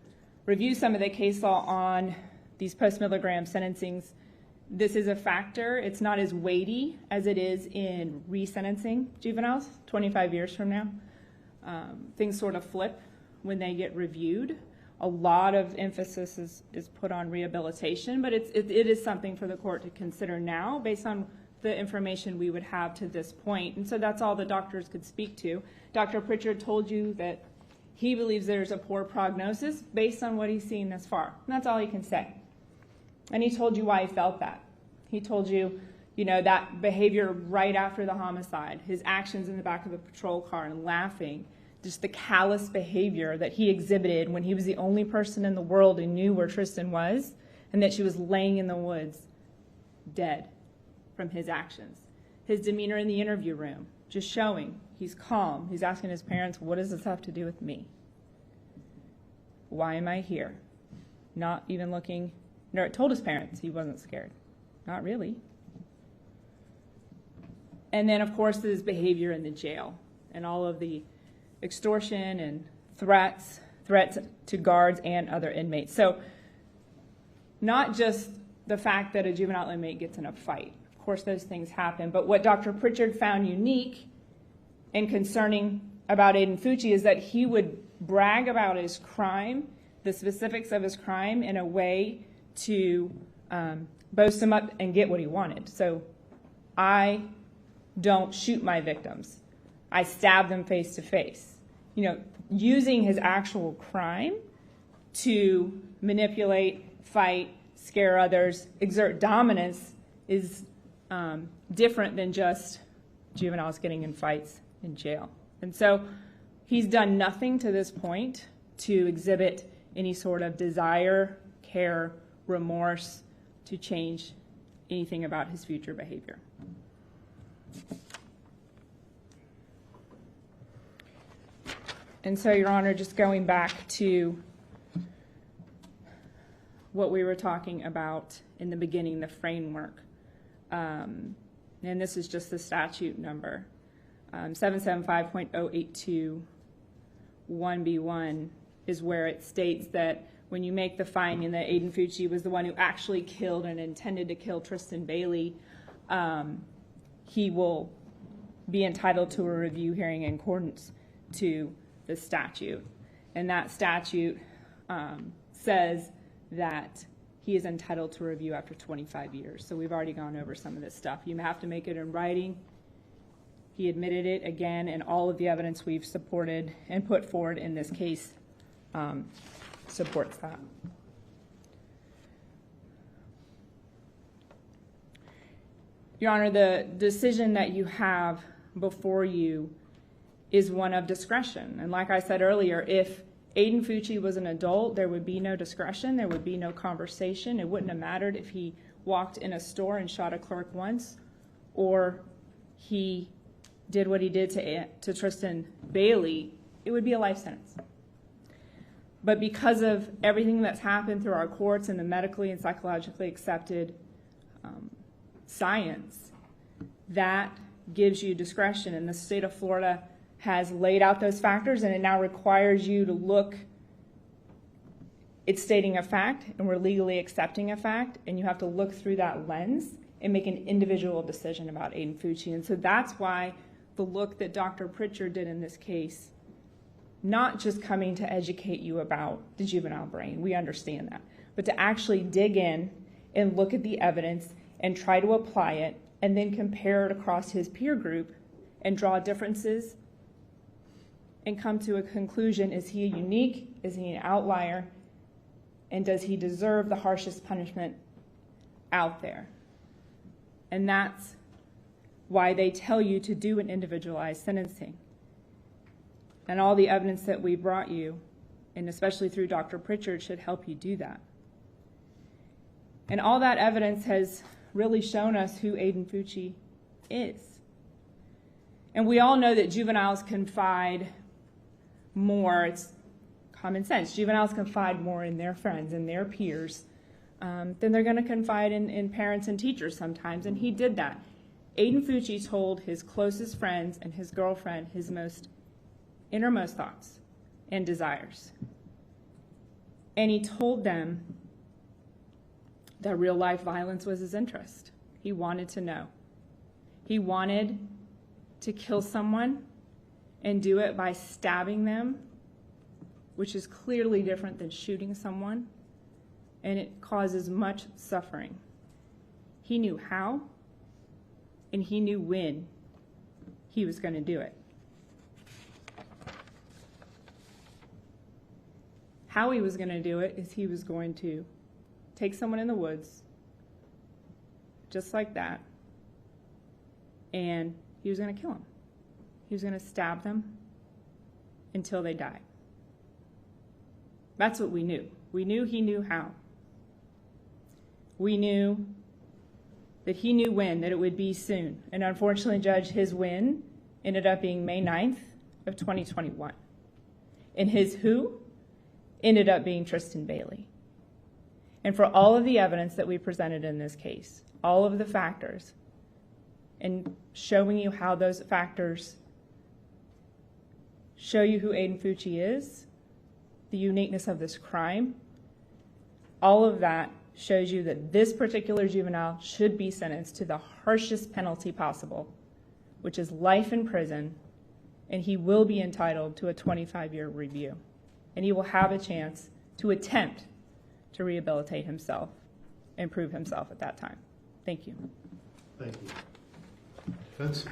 review some of the case law on these post-milligram sentencings, this is a factor. It's not as weighty as it is in resentencing juveniles 25 years from now. Things sort of flip when they get reviewed. A lot of emphasis is put on rehabilitation, but it is something for the court to consider now based on the information we would have to this point. And so that's all the doctors could speak to. Dr. Pritchard told you that he believes there's a poor prognosis based on what he's seen thus far. And that's all he can say. And he told you why he felt that. He told you, that behavior right after the homicide, his actions in the back of the patrol car and laughing, just the callous behavior that he exhibited when he was the only person in the world who knew where Tristyn was, and that she was laying in the woods, dead from his actions. His demeanor in the interview room, just showing he's calm. He's asking his parents, what does this have to do with me? Why am I here? Not even looking, told his parents he wasn't scared. Not really. And then, of course, his behavior in the jail and all of the extortion and threats to guards and other inmates. So not just the fact that a juvenile inmate gets in a fight. Of course, those things happen. But what Dr. Pritchard found unique and concerning about Aiden Fucci is that he would brag about his crime, the specifics of his crime, in a way to boast him up and get what he wanted. So I don't shoot my victims. I stab them face to face. Using his actual crime to manipulate, fight, scare others, exert dominance is different than just juveniles getting in fights in jail. And so he's done nothing to this point to exhibit any sort of desire, care, remorse to change anything about his future behavior. And so, Your Honor, just going back to what we were talking about in the beginning, the framework, and this is just the statute number. 775.082 1B1 is where it states that when you make the finding that Aiden Fucci was the one who actually killed and intended to kill Tristyn Bailey, he will be entitled to a review hearing in accordance to the statute. And that statute says that he is entitled to review after 25 years. So we've already gone over some of this stuff. You have to make it in writing. He admitted it again, and all of the evidence we've supported and put forward in this case supports that. Your Honor, the decision that you have before you is one of discretion. And like I said earlier, if Aiden Fucci was an adult, there would be no discretion, there would be no conversation. It wouldn't have mattered if he walked in a store and shot a clerk once, or he did what he did to Tristyn Bailey. It would be a life sentence. But because of everything that's happened through our courts and the medically and psychologically accepted science, that gives you discretion. And the state of Florida has laid out those factors, and it now requires you to look. It's stating a fact, and we're legally accepting a fact, and you have to look through that lens and make an individual decision about Aiden Fucci. And so that's why the look that Dr. Pritchard did in this case, not just coming to educate you about the juvenile brain, we understand that, but to actually dig in and look at the evidence and try to apply it and then compare it across his peer group and draw differences and come to a conclusion. Is he unique? Is he an outlier? And does he deserve the harshest punishment out there? And that's why they tell you to do an individualized sentencing. And all the evidence that we brought you, and especially through Dr. Pritchard, should help you do that. And all that evidence has really shown us who Aiden Fucci is. And we all know that juveniles confide more. It's common sense. Juveniles confide more in their friends and their peers than they're going to confide in parents and teachers sometimes, and he did that. Aiden Fucci told his closest friends and his girlfriend his most innermost thoughts and desires. And he told them that real life violence was his interest. He wanted to know. He wanted to kill someone and do it by stabbing them, which is clearly different than shooting someone, and it causes much suffering. He knew how, and he knew when he was going to do it. How he was going to do it is he was going to take someone in the woods, just like that, and he was going to kill him. He was going to stab them until they died. That's what we knew. We knew he knew how. We knew that he knew when, that it would be soon. And unfortunately, Judge, his when ended up being May 9th of 2021. And his who ended up being Tristyn Bailey. And for all of the evidence that we presented in this case, all of the factors, and showing you how those factors show you who Aiden Fucci is, the uniqueness of this crime, all of that shows you that this particular juvenile should be sentenced to the harshest penalty possible, which is life in prison, and he will be entitled to a 25-year review. And he will have a chance to attempt to rehabilitate himself and prove himself at that time. Thank you. Thank you. Defense?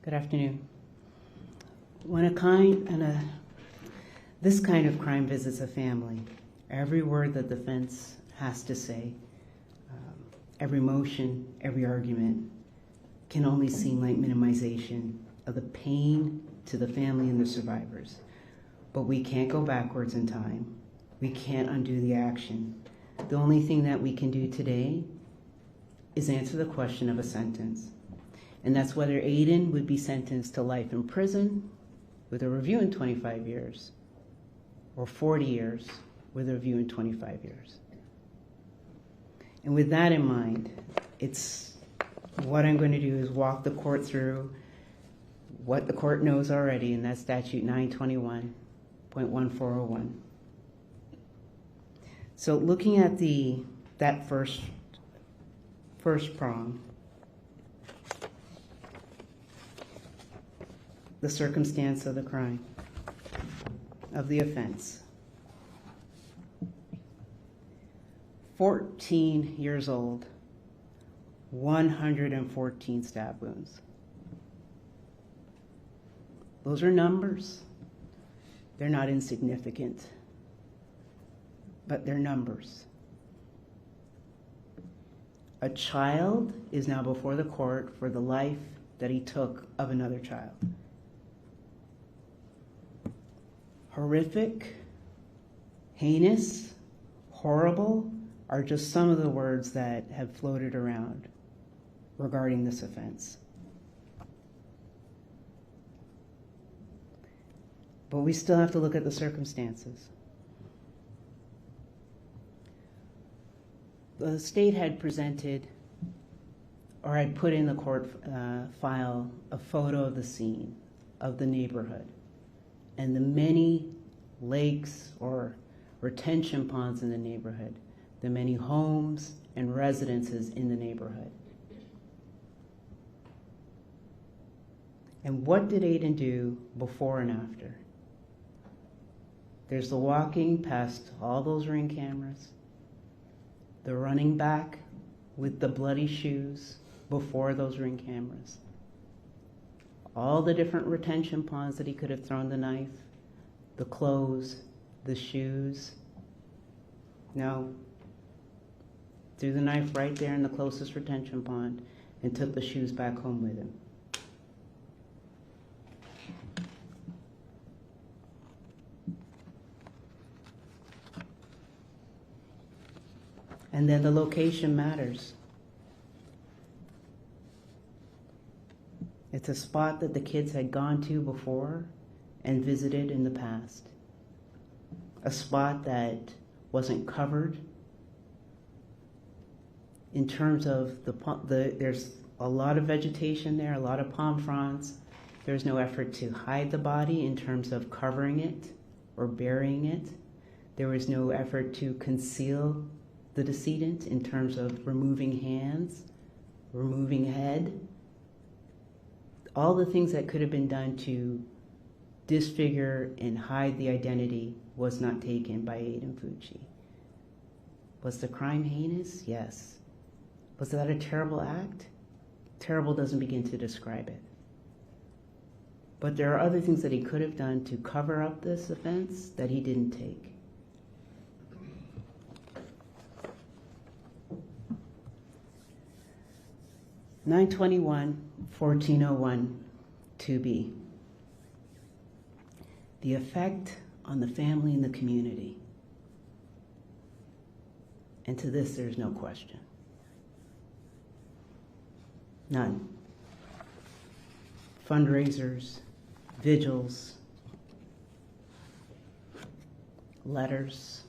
Good afternoon. When this kind of crime visits a family, every word that the defense has to say, every motion, every argument can only seem like minimization of the pain to the family and the survivors. But we can't go backwards in time. We can't undo the action. The only thing that we can do today is answer the question of a sentence. And that's whether Aiden would be sentenced to life in prison with a review in 25 years or 40 years with a review in 25 years. And with that in mind, what I'm going to do is walk the court through what the court knows already, and that's statute 921.1401. So looking at that first prong, the circumstance of the crime, of the offense. 14 years old, 114 stab wounds. Those are numbers. They're not insignificant, but they're numbers. A child is now before the court for the life that he took of another child. Horrific, heinous, horrible are just some of the words that have floated around regarding this offense. But we still have to look at the circumstances. The state had presented, or had put in the court file, a photo of the scene, of the neighborhood, and the many lakes or retention ponds in the neighborhood, the many homes and residences in the neighborhood. And what did Aiden do before and after? There's the walking past all those Ring cameras, the running back with the bloody shoes before those Ring cameras, all the different retention ponds that he could have thrown the knife, the clothes, the shoes. No. Threw the knife right there in the closest retention pond and took the shoes back home with him. And then the location matters. It's a spot that the kids had gone to before and visited in the past. A spot that wasn't covered in terms of there's a lot of vegetation there, a lot of palm fronds. There's no effort to hide the body in terms of covering it or burying it. There was no effort to conceal the decedent in terms of removing hands, removing head. All the things that could have been done to disfigure and hide the identity was not taken by Aiden Fucci. Was the crime heinous? Yes. Was that a terrible act? Terrible doesn't begin to describe it. But there are other things that he could have done to cover up this offense that he didn't take. (921-1401) 2B. The effect on the family and the community. And to this, there's no question. None. Fundraisers, vigils, letters.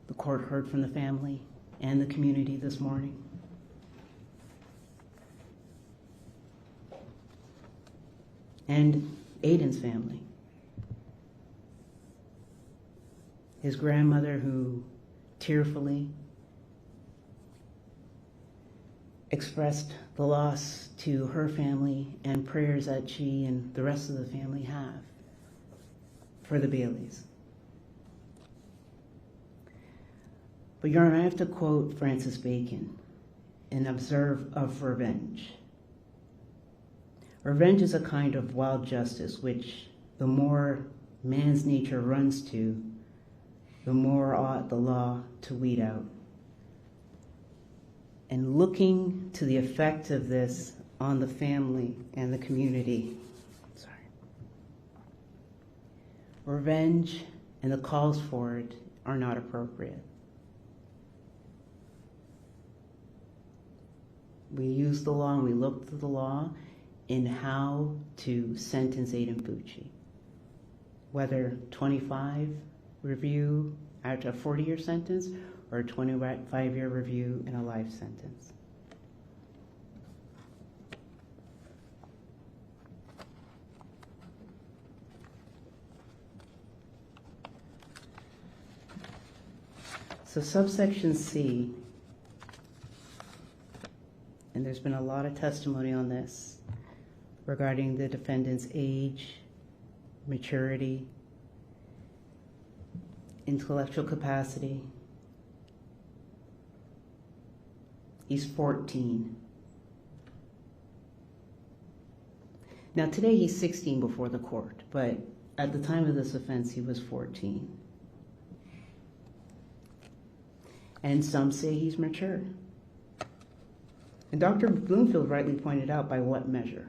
The court heard from the family and the community this morning. And Aiden's family. His grandmother, who tearfully expressed the loss to her family and prayers that she and the rest of the family have for the Baileys. But Your Honor, I have to quote Francis Bacon and observe of revenge. Revenge is a kind of wild justice which the more man's nature runs to, the more ought the law to weed out. And looking to the effect of this on the family and the community, revenge and the calls for it are not appropriate. We use the law and we look to the law in how to sentence Aiden Fucci. Whether 25 review after a 40-year sentence or a 25-year review in a life sentence. So subsection C, and there's been a lot of testimony on this regarding the defendant's age, maturity, intellectual capacity. He's 14. Now today he's 16 before the court, but at the time of this offense he was 14. And some say he's mature. And Dr. Bloomfield rightly pointed out, by what measure?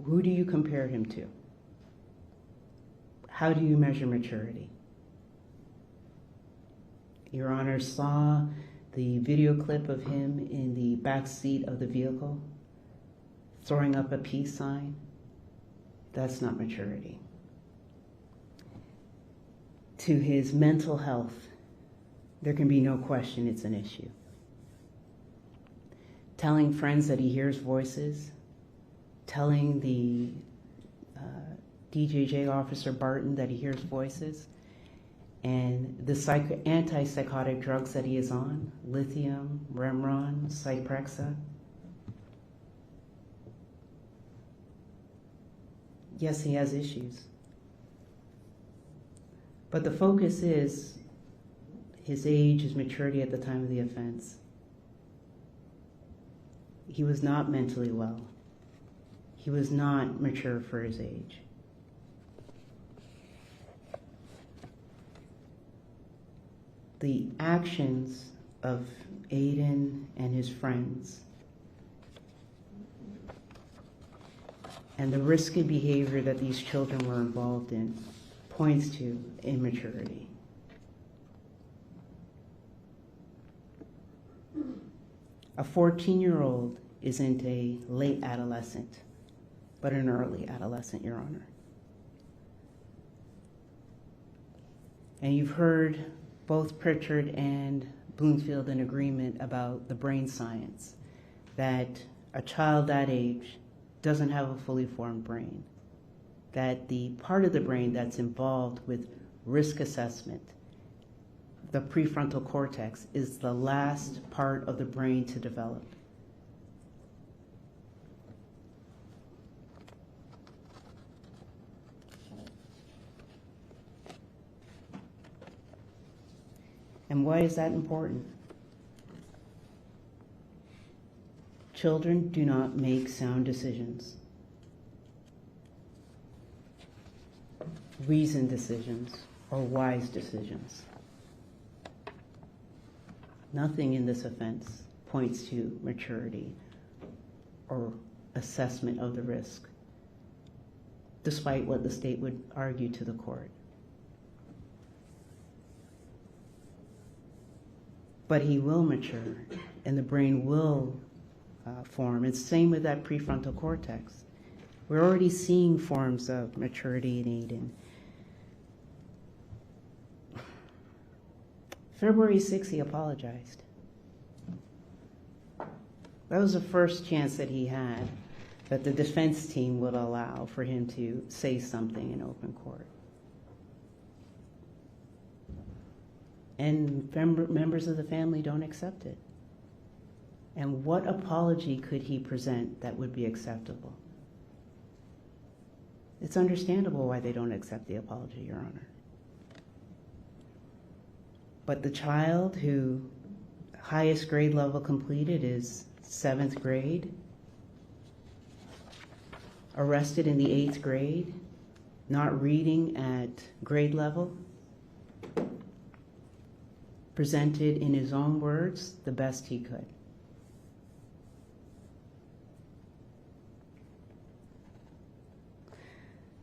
Who do you compare him to? How do you measure maturity? Your Honor saw the video clip of him in the back seat of the vehicle throwing up a peace sign. That's not maturity. To his mental health, there can be no question it's an issue. Telling friends that he hears voices, telling the DJJ officer Barton that he hears voices, and the antipsychotic drugs that he is on, lithium, Remron, Cyprexa. Yes, he has issues. But the focus is his age, his maturity at the time of the offense. He was not mentally well. He was not mature for his age. The actions of Aiden and his friends and the risky behavior that these children were involved in points to immaturity. A 14-year-old isn't a late adolescent, but an early adolescent, Your Honor. And you've heard both Pritchard and Bloomfield in agreement about the brain science, that a child that age doesn't have a fully formed brain, that the part of the brain that's involved with risk assessment, the prefrontal cortex, is the last part of the brain to develop. And why is that important? Children do not make sound decisions, reasoned decisions, or wise decisions. Nothing in this offense points to maturity or assessment of the risk, despite what the state would argue to the court. But he will mature, and the brain will form. It's the same with that prefrontal cortex. We're already seeing forms of maturity in Aiden. February 6th, he apologized. That was the first chance that he had that the defense team would allow for him to say something in open court. and members of the family don't accept it. And what apology could he present that would be acceptable? It's understandable why they don't accept the apology, Your Honor. But the child who highest grade level completed is 7th grade, arrested in the 8th grade, not reading at grade level, presented in his own words the best he could.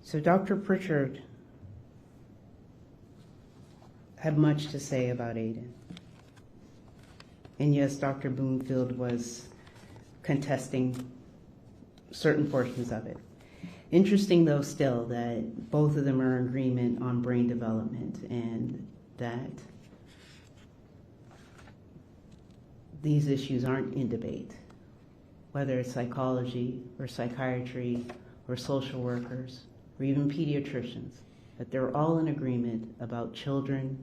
So Dr. Pritchard had much to say about Aiden. And yes, Dr. Bloomfield was contesting certain portions of it. Interesting, though, still, that both of them are in agreement on brain development and that these issues aren't in debate, whether it's psychology or psychiatry or social workers or even pediatricians, that they're all in agreement about children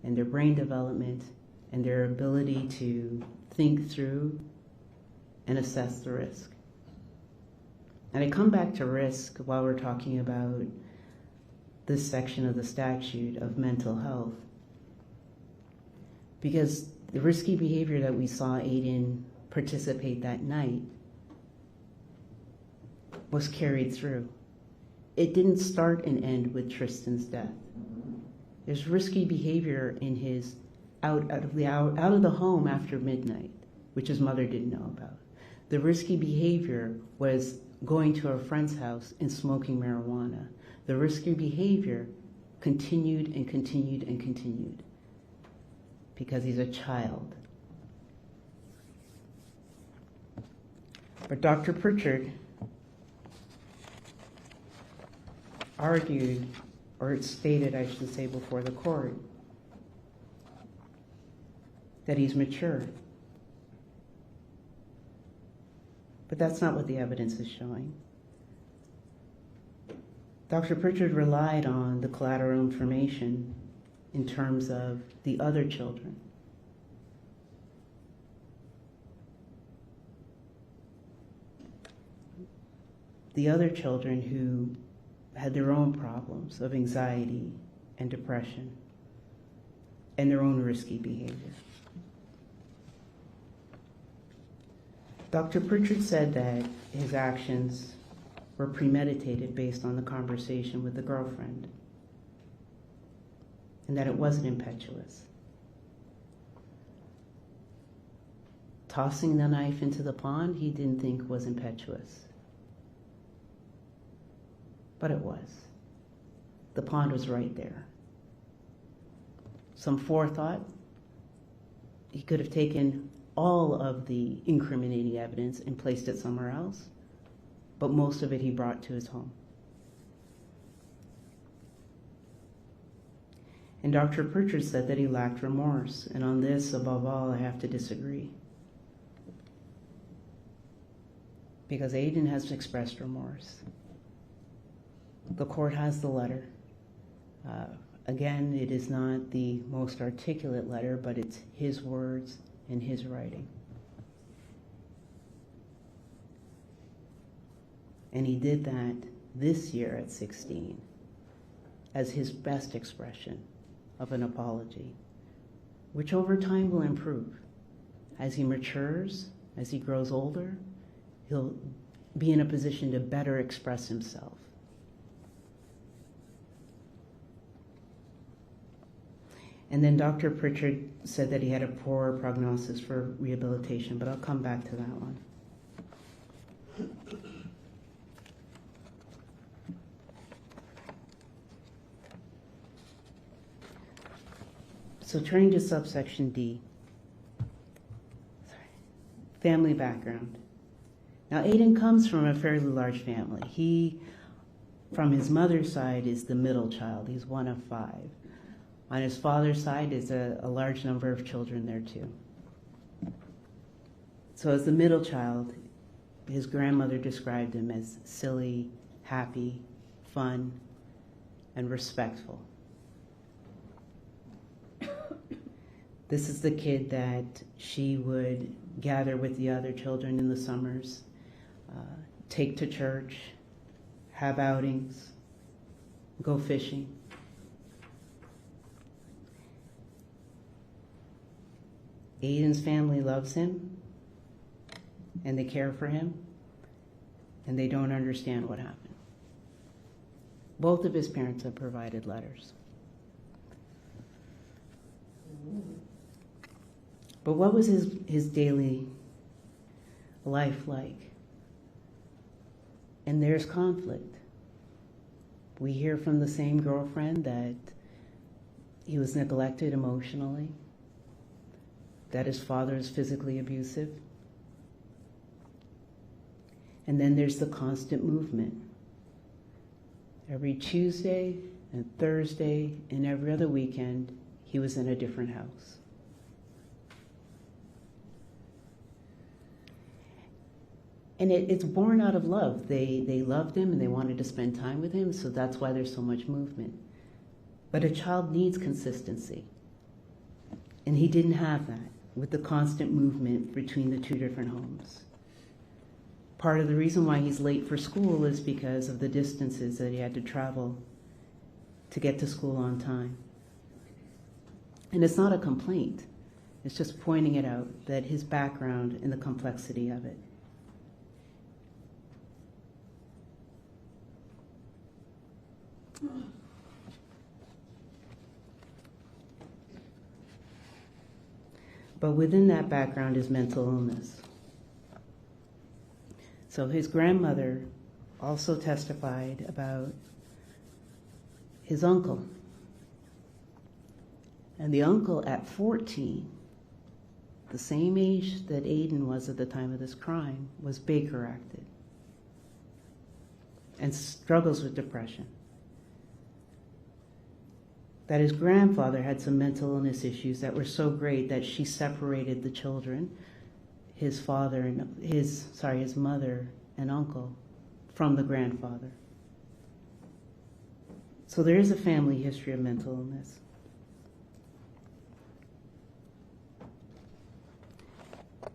and their brain development and their ability to think through and assess the risk. And I come back to risk while we're talking about this section of the statute of mental health, because the risky behavior that we saw Aiden participate that night was carried through. It didn't start and end with Tristyn's death. There's risky behavior in his out of the home after midnight, which his mother didn't know about. The risky behavior was going to a friend's house and smoking marijuana. The risky behavior continued and continued and continued because he's a child. But Dr. Pritchard argued, or it stated, I should say, before the court, that he's mature. But that's not what the evidence is showing. Dr. Pritchard relied on the collateral information in terms of the other children. The other children who had their own problems of anxiety and depression and their own risky behavior. Dr. Pritchard said that his actions were premeditated based on the conversation with the girlfriend and that it wasn't impetuous. Tossing the knife into the pond, he didn't think was impetuous. But it was. The pond was right there. Some forethought. He could have taken all of the incriminating evidence and placed it somewhere else, but most of it he brought to his home. And Dr. Pritchard said that he lacked remorse, and on this, above all, I have to disagree. Because Aiden has expressed remorse. The court has the letter. Again, it is not the most articulate letter, but it's his words and his writing. And he did that this year at 16 as his best expression of an apology, which over time will improve. As he matures, as he grows older, he'll be in a position to better express himself. And then Dr. Pritchard said that he had a poor prognosis for rehabilitation, but I'll come back to that one. So turning to subsection D. Family background. Now Aiden comes from a fairly large family. He, from his mother's side, is the middle child. He's one of 5. On his father's side is a large number of children there too. So as the middle child, his grandmother described him as silly, happy, fun, and respectful. This is the kid that she would gather with the other children in the summers, take to church, have outings, go fishing. Aiden's family loves him, and they care for him, and they don't understand what happened. Both of his parents have provided letters. But what was his daily life like? And there's conflict. We hear from the same girlfriend that he was neglected emotionally, that his father is physically abusive. And then there's the constant movement. Every Tuesday and Thursday and every other weekend, he was in a different house. And it's born out of love. They loved him and they wanted to spend time with him, so that's why there's so much movement. But a child needs consistency. And he didn't have that with the constant movement between the two different homes. Part of the reason why he's late for school is because of the distances that he had to travel to get to school on time. And it's not a complaint. It's just pointing it out, that his background and the complexity of it. But within that background is mental illness. So his grandmother also testified about his uncle. And the uncle at 14, the same age that Aiden was at the time of this crime, was Baker acted and struggles with depression. That his grandfather had some mental illness issues that were so great that she separated the children, his father and his mother and uncle, from the grandfather. So there is a family history of mental illness.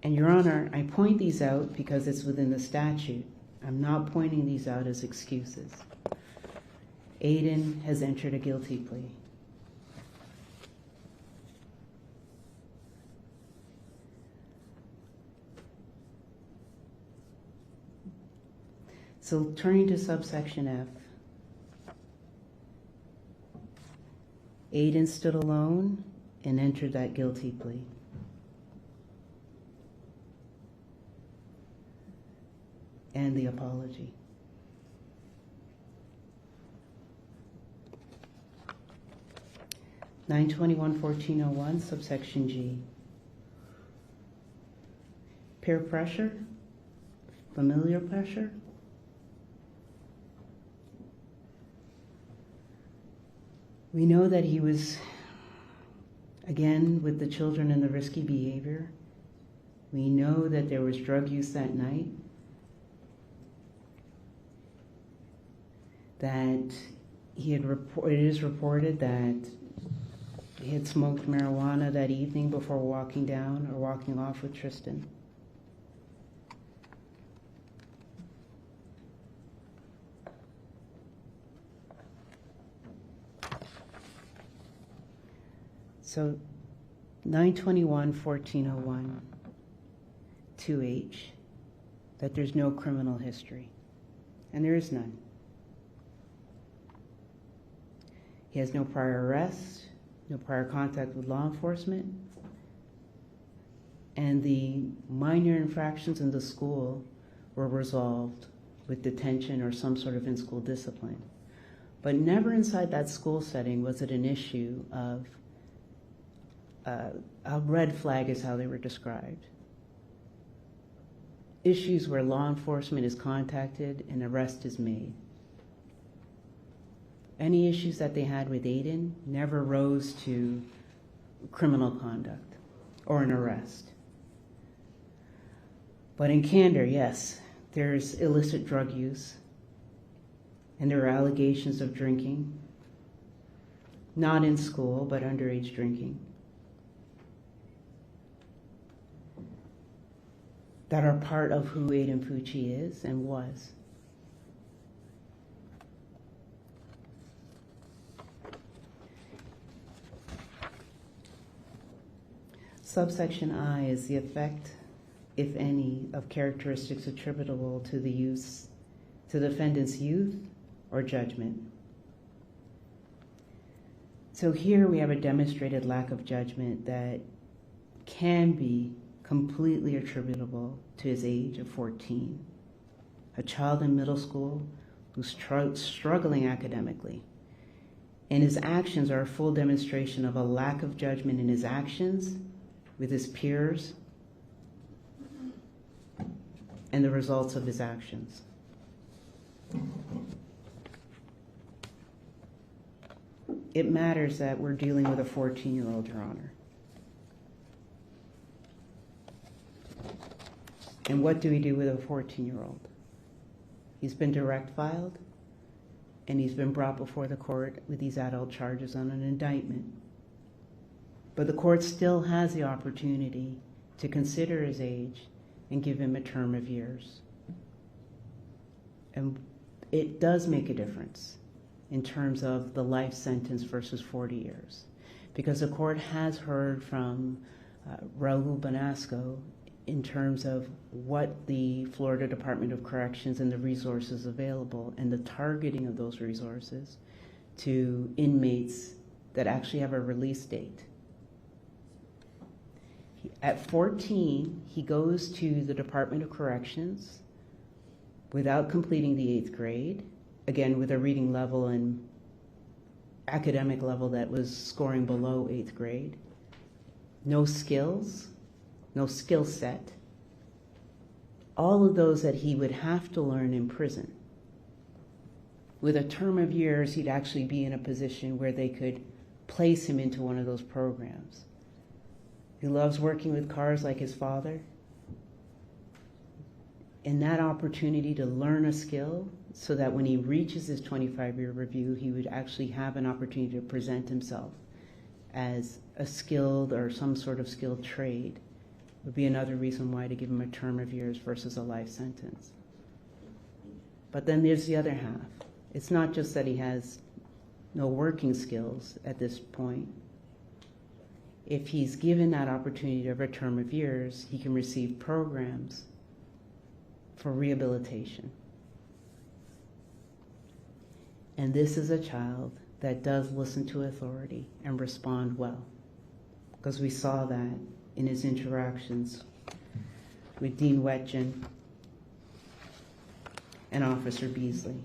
And Your Honor, I point these out because it's within the statute. I'm not pointing these out as excuses. Aiden has entered a guilty plea. So turning to subsection F, Aiden stood alone and entered that guilty plea. And the apology. (921-1401) subsection G. Peer pressure, familiar pressure. We know that he was, again, with the children and the risky behavior. We know that there was drug use that night. That it is reported that he had smoked marijuana that evening before walking down or walking off with Tristyn. So 921-1401 2H, that there's no criminal history, and there is none. He has no prior arrests, no prior contact with law enforcement, and the minor infractions in the school were resolved with detention or some sort of in-school discipline. But never inside that school setting was it an issue of a red flag is how they were described. Issues where law enforcement is contacted and arrest is made. Any issues that they had with Aiden never rose to criminal conduct or an arrest. But in candor, yes, there's illicit drug use and there are allegations of drinking, not in school, but underage drinking. that are part of who Aiden Fucci is and was. Subsection I is the effect, if any, of characteristics attributable to the defendant's youth or judgment. So here we have a demonstrated lack of judgment that can be completely attributable to his age of 14. A child in middle school who's struggling academically. And his actions are a full demonstration of a lack of judgment in his actions with his peers and the results of his actions. It matters that we're dealing with a 14-year-old, Your Honor. And what do we do with a 14-year-old? He's been direct filed, and he's been brought before the court with these adult charges on an indictment. But the court still has the opportunity to consider his age and give him a term of years. And it does make a difference in terms of the life sentence versus 40 years. Because the court has heard from Raul Benasco in terms of what the Florida Department of Corrections and the resources available and the targeting of those resources to inmates that actually have a release date. At 14, he goes to the Department of Corrections without completing the 8th grade, again with a reading level and academic level that was scoring below 8th grade. No skills, no skill set. All of those that he would have to learn in prison. With a term of years, he'd actually be in a position where they could place him into one of those programs. He loves working with cars like his father. And that opportunity to learn a skill so that when he reaches his 25-year review, he would actually have an opportunity to present himself as a skilled or some sort of skilled trade would be another reason why to give him a term of years versus a life sentence. But then there's the other half. It's not just that he has no working skills at this point. If he's given that opportunity of a term of years, he can receive programs for rehabilitation. And this is a child that does listen to authority and respond well, because we saw that in his interactions with Dean Wetjen and Officer Beasley.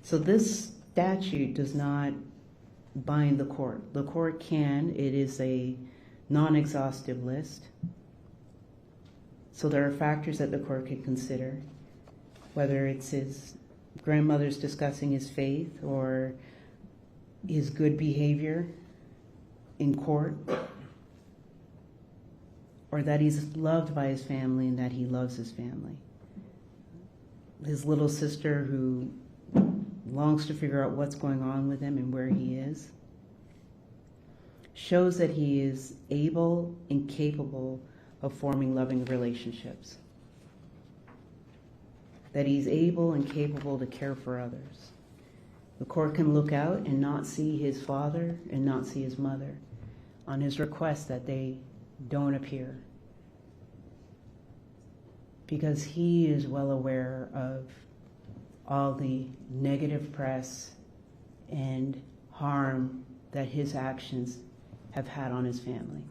So this statute does not bind the court. The court can, it is a non-exhaustive list. So there are factors that the court can consider, whether it's his grandmother's discussing his faith or his good behavior in court, or that he's loved by his family and that he loves his family. His little sister who longs to figure out what's going on with him and where he is, shows that he is able and capable of forming loving relationships, that he's able and capable to care for others. The court can look out and not see his father and not see his mother on his request that they don't appear, because he is well aware of all the negative press and harm that his actions have had on his family,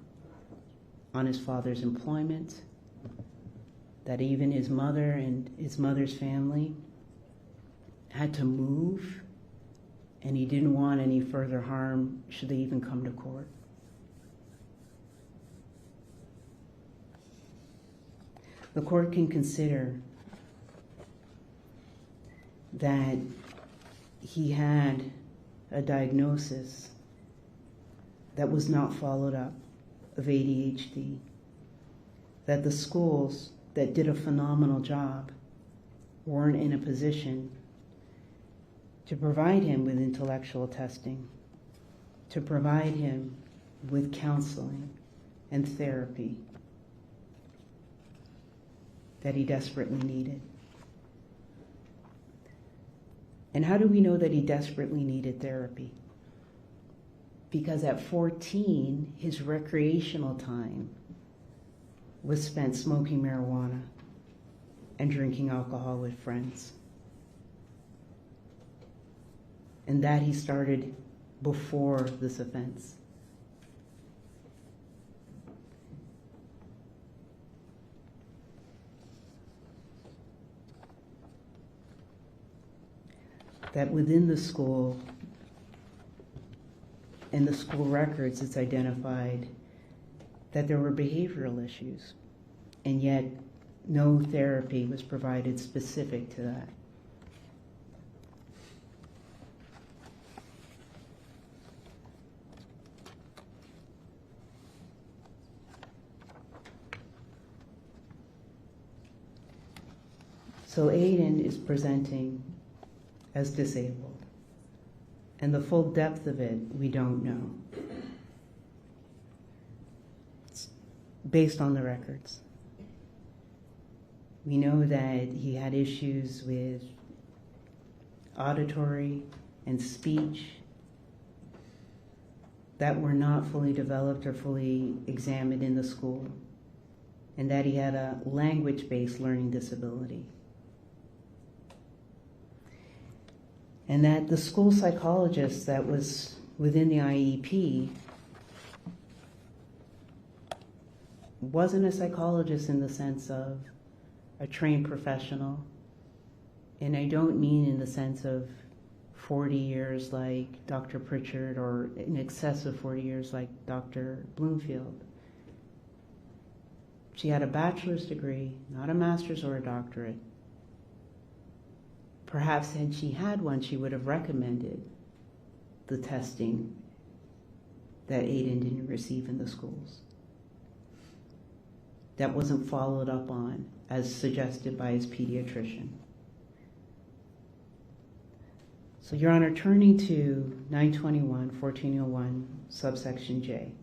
on his father's employment, that even his mother and his mother's family had to move, and he didn't want any further harm should they even come to court. The court can consider that he had a diagnosis that was not followed up of ADHD, that the schools that did a phenomenal job weren't in a position to provide him with intellectual testing, to provide him with counseling and therapy that he desperately needed. And how do we know that he desperately needed therapy? Because at 14, his recreational time was spent smoking marijuana and drinking alcohol with friends. And that he started before this offense. That within the school, in the school records, it's identified that there were behavioral issues, and yet no therapy was provided specific to that. So Aiden is presenting as disabled, and the full depth of it we don't know. It's based on the records. We know that he had issues with auditory and speech that were not fully developed or fully examined in the school, and that he had a language-based learning disability. And that the school psychologist that was within the IEP wasn't a psychologist in the sense of a trained professional. And I don't mean in the sense of 40 years like Dr. Pritchard or in excess of 40 years like Dr. Bloomfield. She had a bachelor's degree, not a master's or a doctorate. Perhaps had she had one, she would have recommended the testing that Aiden didn't receive in the schools. That wasn't followed up on as suggested by his pediatrician. So, Your Honor, turning to 921-1401, subsection J.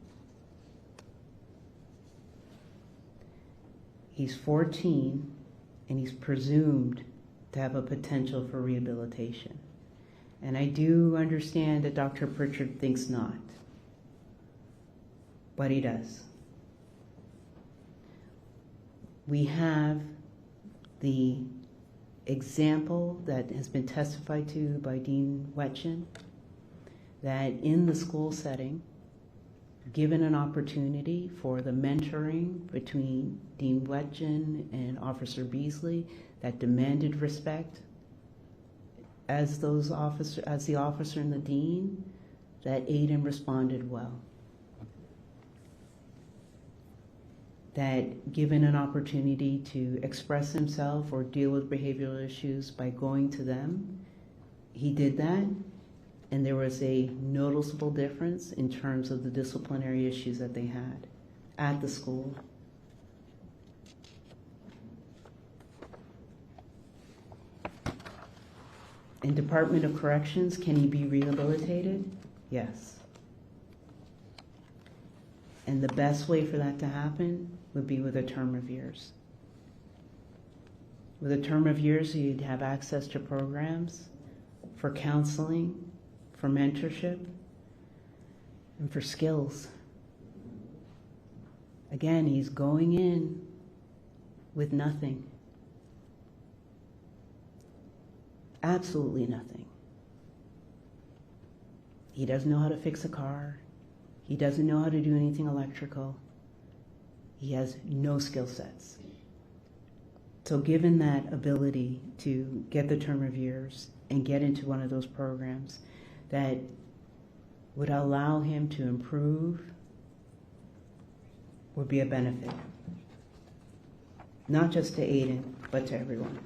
He's 14 and he's presumed to have a potential for rehabilitation. And I do understand that Dr. Pritchard thinks not, but he does. We have the example that has been testified to by Dean Wetjen, that in the school setting, given an opportunity for the mentoring between Dean Wetjen and Officer Beasley that demanded respect as the officer and the dean, that Aiden responded well. That given an opportunity to express himself or deal with behavioral issues by going to them, he did that, and there was a noticeable difference in terms of the disciplinary issues that they had at the school. In Department of Corrections, can he be rehabilitated? Yes. And the best way for that to happen would be with a term of years. With a term of years, you'd have access to programs for counseling, for mentorship, and for skills. Again, he's going in with nothing. Absolutely nothing. He doesn't know how to fix a car. He doesn't know how to do anything electrical. He has no skill sets. So given that ability to get the term of years and get into one of those programs that would allow him to improve would be a benefit. Not just to Aiden, but to everyone.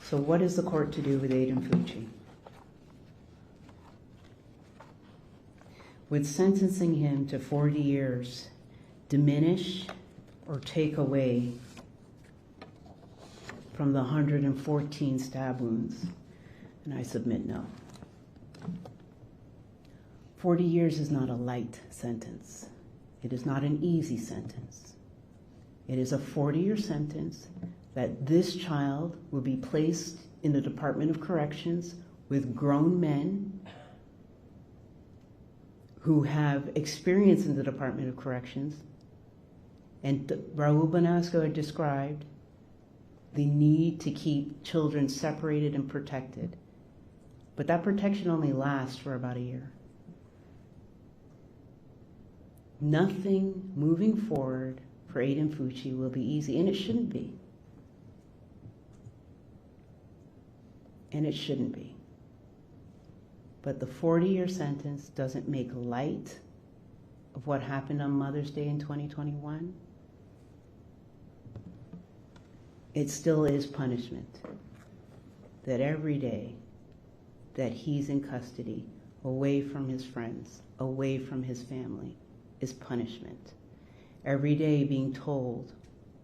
So what is the court to do with Aiden Fucci? Would sentencing him to 40 years diminish or take away from the 114 stab wounds And I submit no. 40 years is not a light sentence. It is not an easy sentence. It is a 40-year sentence that this child will be placed in the Department of Corrections with grown men who have experience in the Department of Corrections. And Raul Benasco had described the need to keep children separated and protected. But that protection only lasts for about a year. Nothing moving forward for Aiden Fucci will be easy, and it shouldn't be. And it shouldn't be. But the 40-year sentence doesn't make light of what happened on Mother's Day in 2021. It still is punishment. That every day that he's in custody, away from his friends, away from his family, is punishment. Every day being told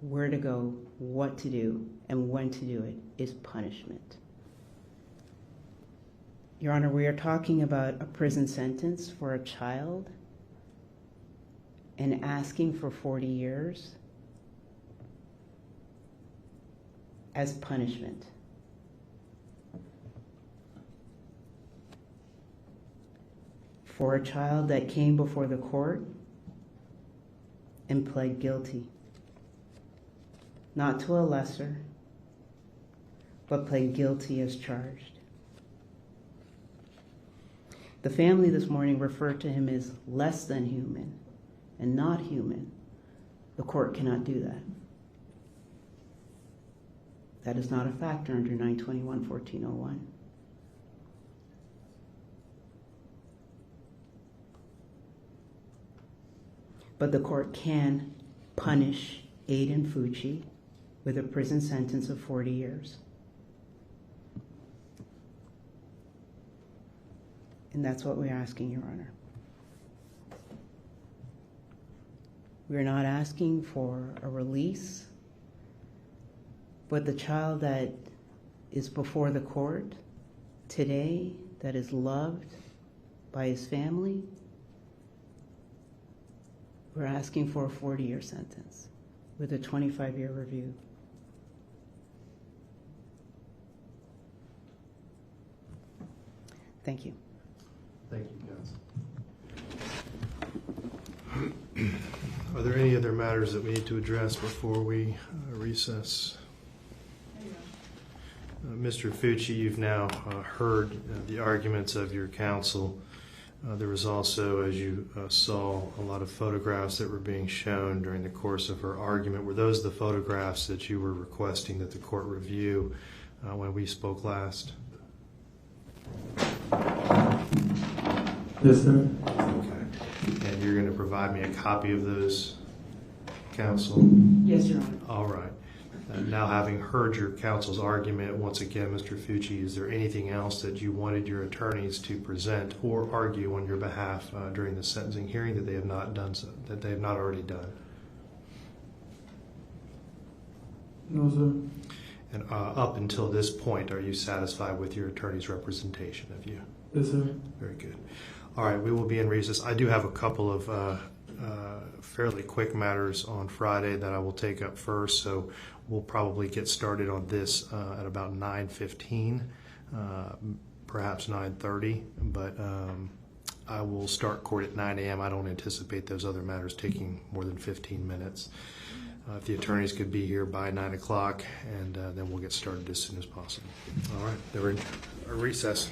where to go, what to do, and when to do it is punishment. Your Honor, we are talking about a prison sentence for a child and asking for 40 years as punishment. For a child that came before the court and pled guilty, not to a lesser, but pled guilty as charged. The family this morning referred to him as less than human and not human. The court cannot do that. That is not a factor under 921-1401. But the court can punish Aiden Fucci with a prison sentence of 40 years. And that's what we're asking, Your Honor. We're not asking for a release, but the child that is before the court today, that is loved by his family, we're asking for a 40-year sentence with a 25-year review. Thank you. Thank you, counsel. Are there any other matters that we need to address before we recess? Mr. Fucci, you've now heard the arguments of your counsel. There was also, as you saw, a lot of photographs that were being shown during the course of her argument. Were those the photographs that you were requesting that the court review when we spoke last? Yes, sir. Okay. And you're going to provide me a copy of those, counsel? Yes, Your Honor. All right. Now, having heard your counsel's argument, once again, Mr. Fucci, is there anything else that you wanted your attorneys to present or argue on your behalf during the sentencing hearing that they have not done so, that they have not already done? No, sir. And up until this point, are you satisfied with your attorney's representation of you? Yes, sir. Very good. All right, we will be in recess. I do have a couple of fairly quick matters on Friday that I will take up first, so we'll probably get started on this at about 9:15, perhaps 9:30, but I will start court at 9 a.m. I don't anticipate those other matters taking more than 15 minutes. If the attorneys could be here by 9 o'clock, and then we'll get started as soon as possible. All right, they're in recess.